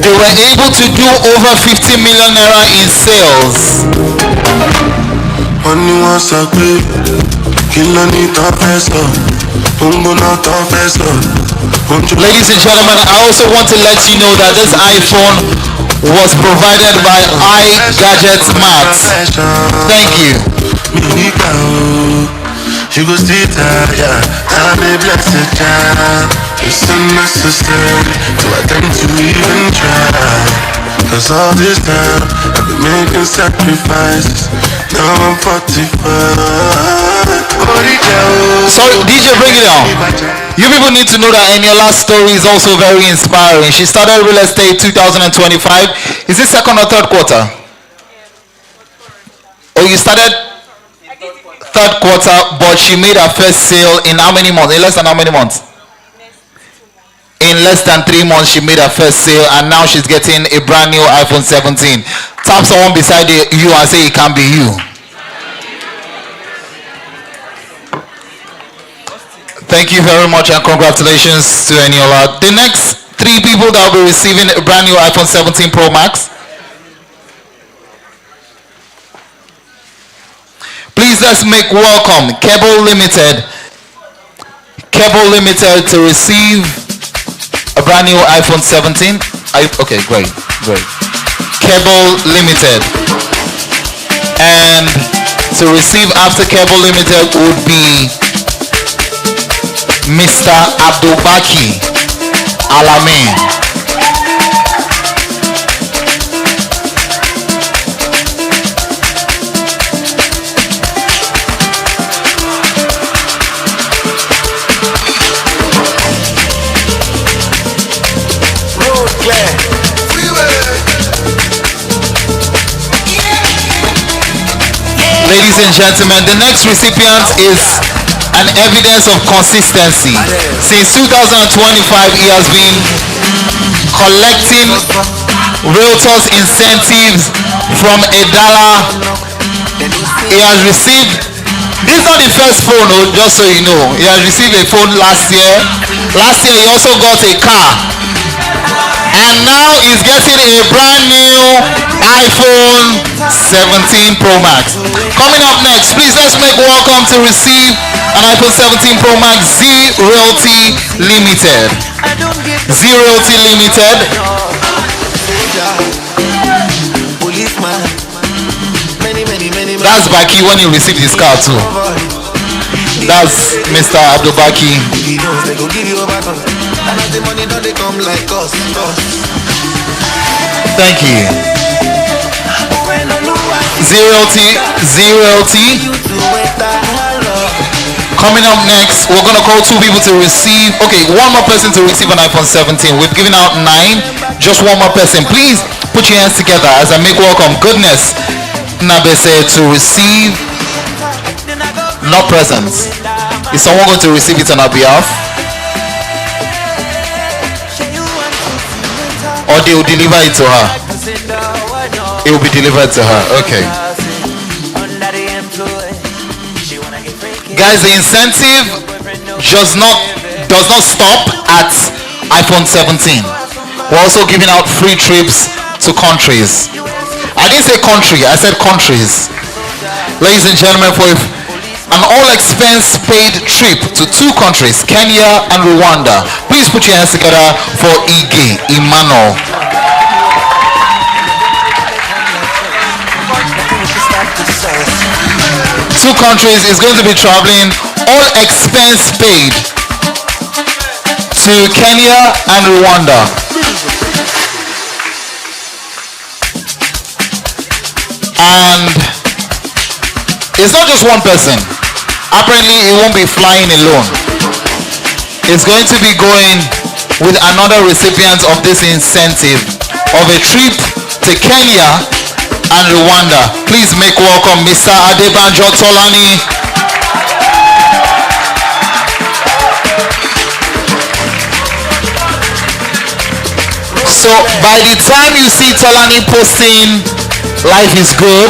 They were able to do over 50 million naira in sales. Ladies and gentlemen, I also want to let you know that this iPhone was provided by iGadgets Max. Thank you. You go stay tired, I'm a blessed child. It's unnecessary to attempt to even try. Cause all this time I've been making sacrifices. Now I'm 45. Sorry, DJ, bring it down. You people need to know that Eniola's story is also very inspiring. She started real estate 2025. Is it second or third quarter? Oh, you started third quarter, but she made her first sale in how many months? In less than how many months? In less than 3 months, she made her first sale, and now she's getting a brand new iPhone 17. Tap someone beside you and say, it can be you. Thank you very much, and congratulations to Eniola. The next 3 people that will be receiving a brand new iPhone 17 Pro Max. Please let's make welcome Cable Limited. Cable Limited to receive a brand new iPhone 17. Okay, great. Cable Limited. And to receive after Cable Limited would be Mr. Abdulbaki Alamin. Ladies and gentlemen, the next recipient is an evidence of consistency. Since 2025, he has been collecting realtors incentives from $1. He has received, this is not the first phone, just so you know. He has received a phone last year. Last year he also got a car. And now he's getting a brand new iPhone 17 Pro Max. Coming up next, please let's make welcome to receive an iPhone 17 Pro Max Z Realty Limited. Z Realty Limited. That's Baki when he received his car too. That's Mr. Abdulbaki. Thank you. Z-Realty. Coming up next, we're going to call 2 people to receive, okay, 1 more person to receive an iPhone 17. We've given out 9, just 1 more person. Please put your hands together as I make welcome Goodness Nabese to receive, not presents. Is someone going to receive it on our behalf? Or they will deliver it to her? It will be delivered to her. Okay. Guys, the incentive does not stop at iPhone 17. We're also giving out free trips to countries. I didn't say country, I said countries. Ladies and gentlemen, for an all-expense paid trip to 2 countries, Kenya and Rwanda. Please put your hands together for Ige Emmanuel. Two countries is going to be traveling, all expense paid, to Kenya and Rwanda. And it's not just one person. Apparently, it won't be flying alone. It's going to be going with another recipient of this incentive of a trip to Kenya and Rwanda. Please make welcome Mr. Adebanjo Tolani. So by the time you see Tolani posting "Life is Good"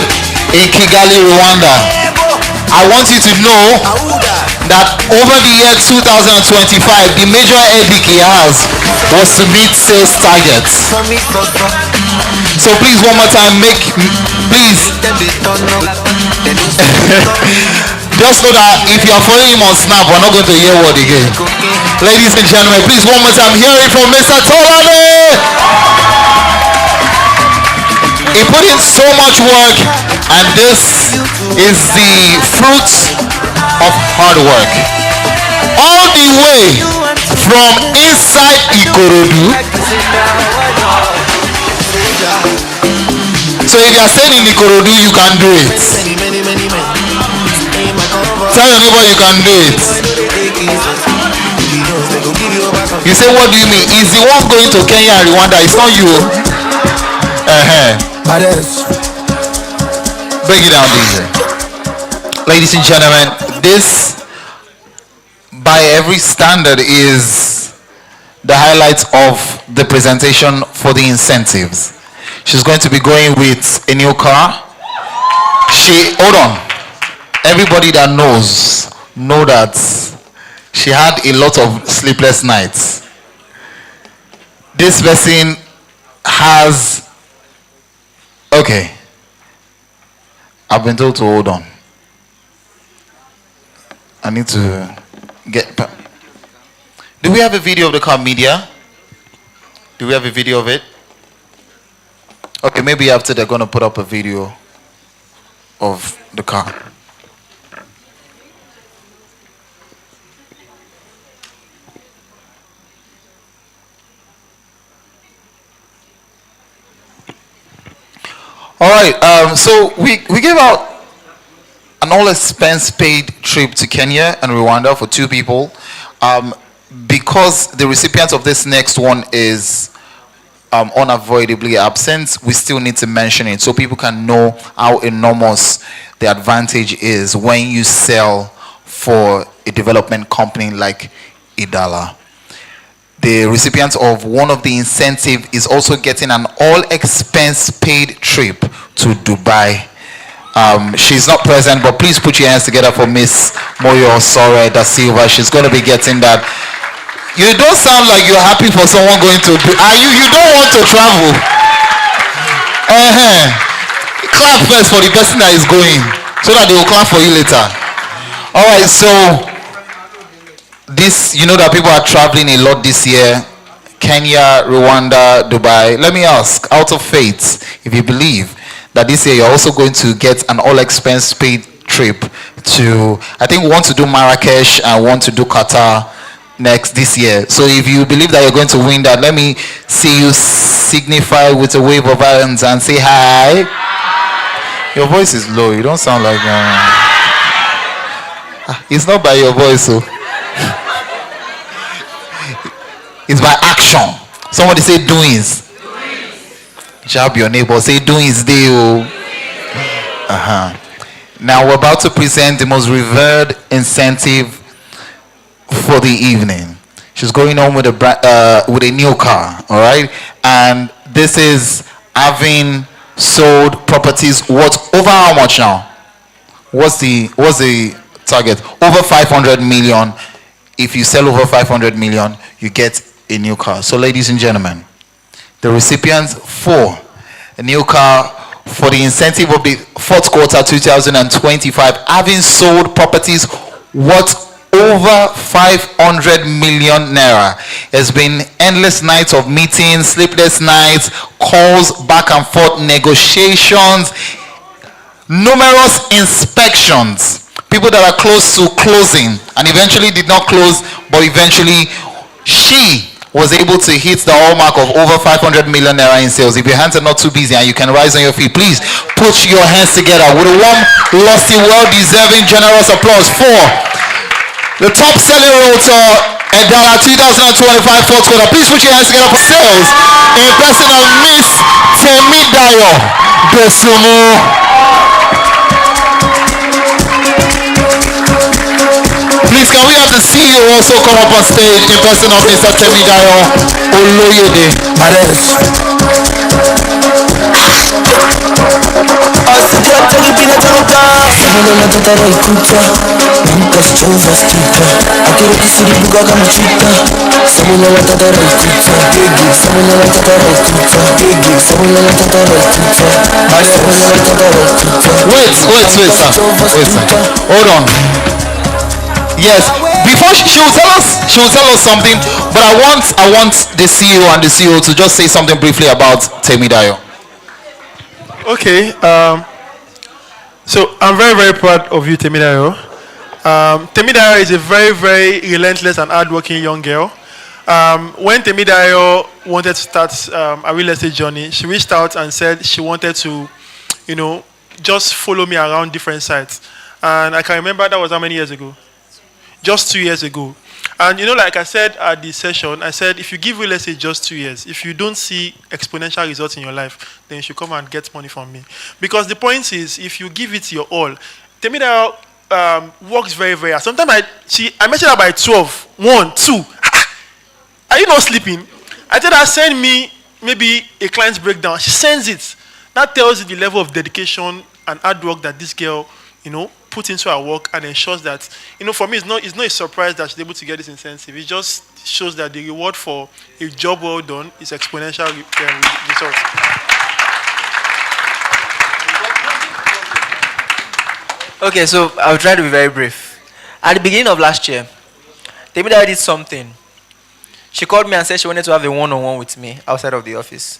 in Kigali, Rwanda, I want you to know that over the year 2025, the major headache he has was to meet sales targets. So please, one more time, just know that if you are following him on Snap, we're not going to hear word again. Ladies and gentlemen, please, one more time, hear it from Mr. Tolani. He put in so much work, and this is the fruit of hard work. All the way from inside Ikorodu. So if you are staying in Ikorodu, you can do it. Tell your neighbor you can do it. You say, what do you mean? Is the one going to Kenya and Rwanda? It's not you. Break it down, DJ. Ladies and gentlemen, this, by every standard, is the highlights of the presentation for the incentives. She's going to be going with a new car. Hold on. Everybody that know that she had a lot of sleepless nights. This person has, okay, I've been told to hold on. I need to get, do we have a video of the car, media? Do we have a video of it? Okay, maybe after they're going to put up a video of the car. All right, so we gave out an all-expense paid trip to Kenya and Rwanda for 2 people. Because the recipient of this next one is unavoidably absent, we still need to mention it so people can know how enormous the advantage is when you sell for a development company like Idala. The recipient of one of the incentive is also getting an all-expense paid trip to Dubai. She's not present, but please put your hands together for Miss Moyo Sore da Silva. She's going to be getting that. You don't sound like you're happy for someone going to. You don't want to travel. Clap first for the person that is going, so that they will clap for you later. All right, so this, you know that people are traveling a lot this year. Kenya, Rwanda, Dubai. Let me ask, out of faith, if you believe that this year you're also going to get an all-expense paid trip to, I think we want to do Marrakesh and want to do Qatar this year. So if you believe that you're going to win that, let me see you signify with a wave of hands and say hi. Your voice is low. You don't sound like... it's not by your voice, so... It's by action. Somebody say doings. Jab your neighbor. Say doings deal. Now we're about to present the most revered incentive for the evening. She's going on with a new car. All right, and this is having sold properties worth over how much now? What's the target? Over 500 million. If you sell over 500 million, you get a new car. So ladies and gentlemen, the recipients for a new car for the incentive of the 4th quarter 2025, having sold properties worth over 500 million naira. It's been endless nights of meetings, sleepless nights, calls back and forth, negotiations, numerous inspections, people that are close to closing and eventually did not close, but eventually she was able to hit the hallmark of over 500 million naira in sales. If your hands are not too busy and you can rise on your feet, please put your hands together with a warm, lusty, well-deserving, generous applause for the top-selling realtor Edala 2025 4th quarter. Please put your hands together for sales in person of Miss Temidayo Dosunmu. Please, can we have the CEO also come up on stage in person of Mr. Temidayo Oloyede? Wait, sir. Hold on. Yes, before she will tell us something, but I want the CEO and the CEO to just say something briefly about Temidayo. Okay, so I'm very, very proud of you, Temidayo. Temidayo is a very, very relentless and hardworking young girl. When Temidayo wanted to start a real estate journey, she reached out and said she wanted to, just follow me around different sites. And I can remember that was how many years ago? Just 2 years ago. And like I said at the session, I said if you give real estate just 2 years, if you don't see exponential results in your life, then you should come and get money from me. Because the point is, if you give it your all, Temida works very, very hard. Sometimes I mentioned her by 12, 1, 2. Are you not sleeping? I tell her, send me maybe a client's breakdown. She sends it. That tells you the level of dedication and hard work that this girl, put into her work and ensures that, for me, it's not a surprise that she's able to get this incentive. It just shows that the reward for a job well done is exponential results. Okay, so I'll try to be very brief. At the beginning of last year, Temida did something. She called me and said she wanted to have a one-on-one with me outside of the office.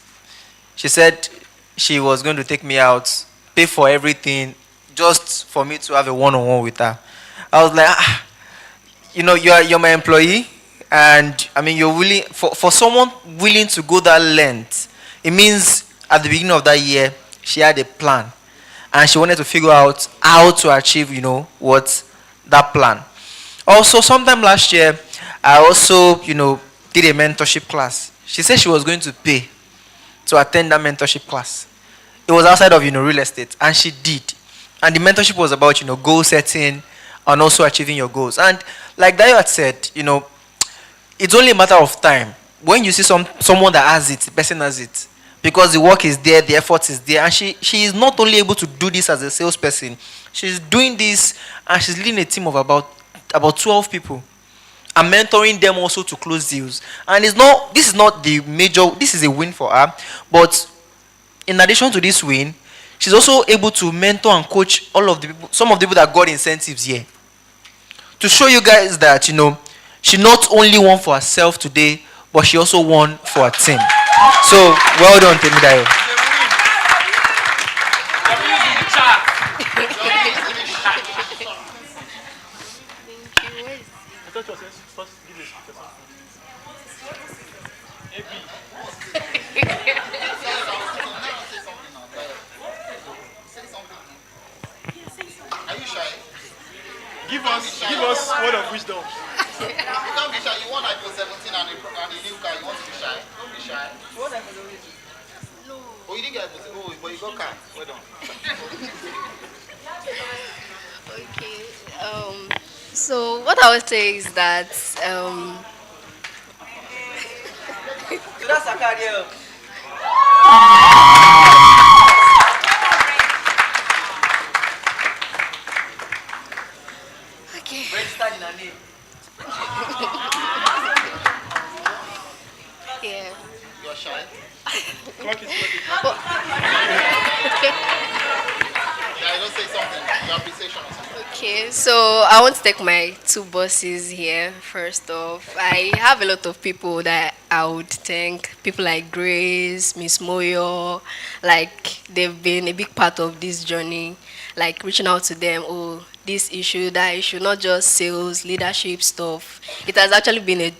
She said she was going to take me out, pay for everything, just for me to have a one-on-one with her. I was like, you're my employee, and you're willing for someone willing to go that length. It means at the beginning of that year, she had a plan, and she wanted to figure out how to achieve, what that plan. Also, sometime last year, I also, did a mentorship class. She said she was going to pay to attend that mentorship class. It was outside of, real estate, and she did. And the mentorship was about, goal setting and also achieving your goals. And like Dayo had said, it's only a matter of time. When you see someone that has it, the person has it. Because the work is there, the effort is there. And she is not only able to do this as a salesperson, she's doing this and she's leading a team of about 12 people. And mentoring them also to close deals. And this is not the major, this is a win for her. But in addition to this win, she's also able to mentor and coach some of the people that got incentives here. To show you guys that, she not only won for herself today, but she also won for her team. So, well done, Temidayo. Give us word of wisdom. You can't be shy. You want iPhone 17 and a new car. You want to be shy. Don't be shy. You want iPhone 17? No. Oh, you didn't get iPhone 17. Oh, but you got car. Well done. Okay. So what I would say is that okay. Registered in her name. Yeah. You're shy. Yeah, don't say something. Your appreciation or something. Okay, so I want to thank my two bosses here. First off, I have a lot of people that I would thank. People like Grace, Miss Moyo, like they've been a big part of this journey. Like reaching out to them, this issue, that issue, not just sales, leadership stuff. It has actually been a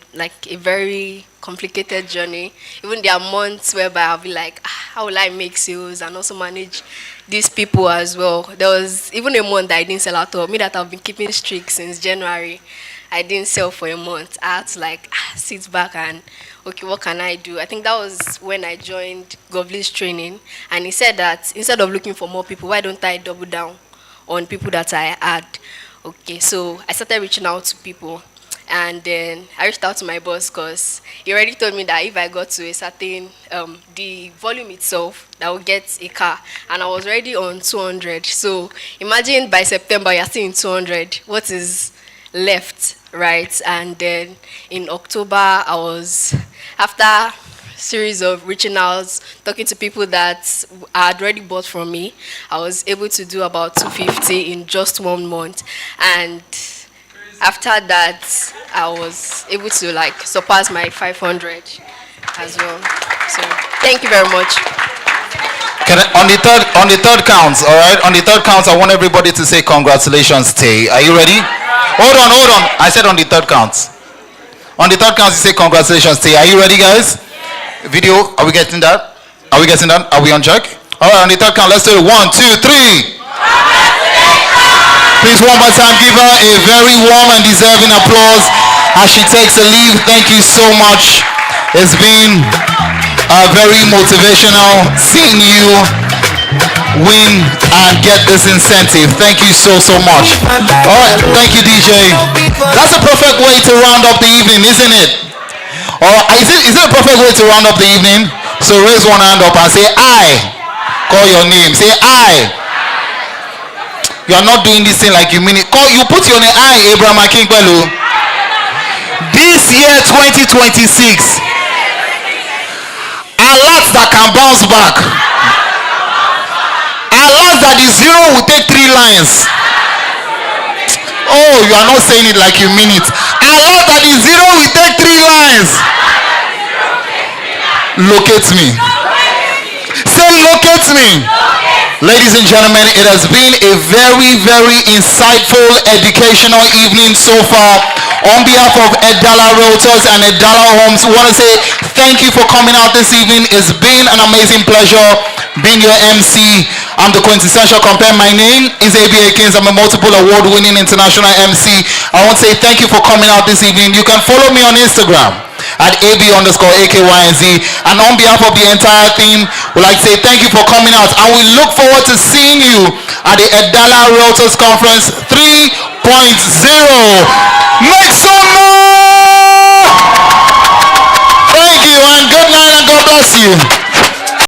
very complicated journey. Even there are months whereby I'll be like, how will I make sales and also manage these people as well? There was even a month that I didn't sell at all. Me that I've been keeping strict since January. I didn't sell for a month. I had to sit back and, okay, what can I do? I think that was when I joined Govlee's training. And he said that instead of looking for more people, why don't I double down on people that I had? Okay, so I started reaching out to people. And then I reached out to my boss because he already told me that if I got to a certain, the volume itself, that I would get a car. And I was already on 200. So imagine by September, you're still in 200. What is left, right? And then in October, I was, after a series of reaching out, talking to people that had already bought from me, I was able to do about 250 in just 1 month. And after that, I was able to surpass my 500 as well. So thank you very much. On the third count, all right? On the third count, I want everybody to say congratulations, Tay. Are you ready? Hold on. I said on the third count. On the third count, you say congratulations, Tay. Are you ready, guys? Yes. Video, are we getting that? Are we getting that? Are we on track? All right, on the third count, let's do it. 1, 2, 3. Please, one more time, give her a very warm and deserving applause. as she takes a leave. Thank you so much. It's been very motivational seeing you win and get this incentive. Thank you so much. All right, thank you, DJ. That's a perfect way to round up the evening, isn't it? Or is it a perfect way to round up the evening? So raise one hand up and say I. Call your name. Say I. You are not doing this thing like you mean it. You put your name. I, Abraham Akingbelu. This year 2026, alerts that can bounce back. Alerts that the zero will take 3 lines. Oh, you are not saying it like you mean it. Alert that the zero will take 3 lines. Locate me. Say locate me. Ladies and gentlemen, it has been a very, very insightful, educational evening so far. On behalf of Edala Realtors and Edala Homes, we want to say thank you for coming out this evening. It's been an amazing pleasure being your MC. I'm the quintessential compare. My name is A.B. Akins. I'm a multiple award-winning international MC. I want to say thank you for coming out this evening. You can follow me on Instagram at AB_AKYNZ. And on behalf of the entire team, we'd like to say thank you for coming out. And we look forward to seeing you at the Edala Realtors Conference 3.0. Make some more! Thank you and good night and God bless you.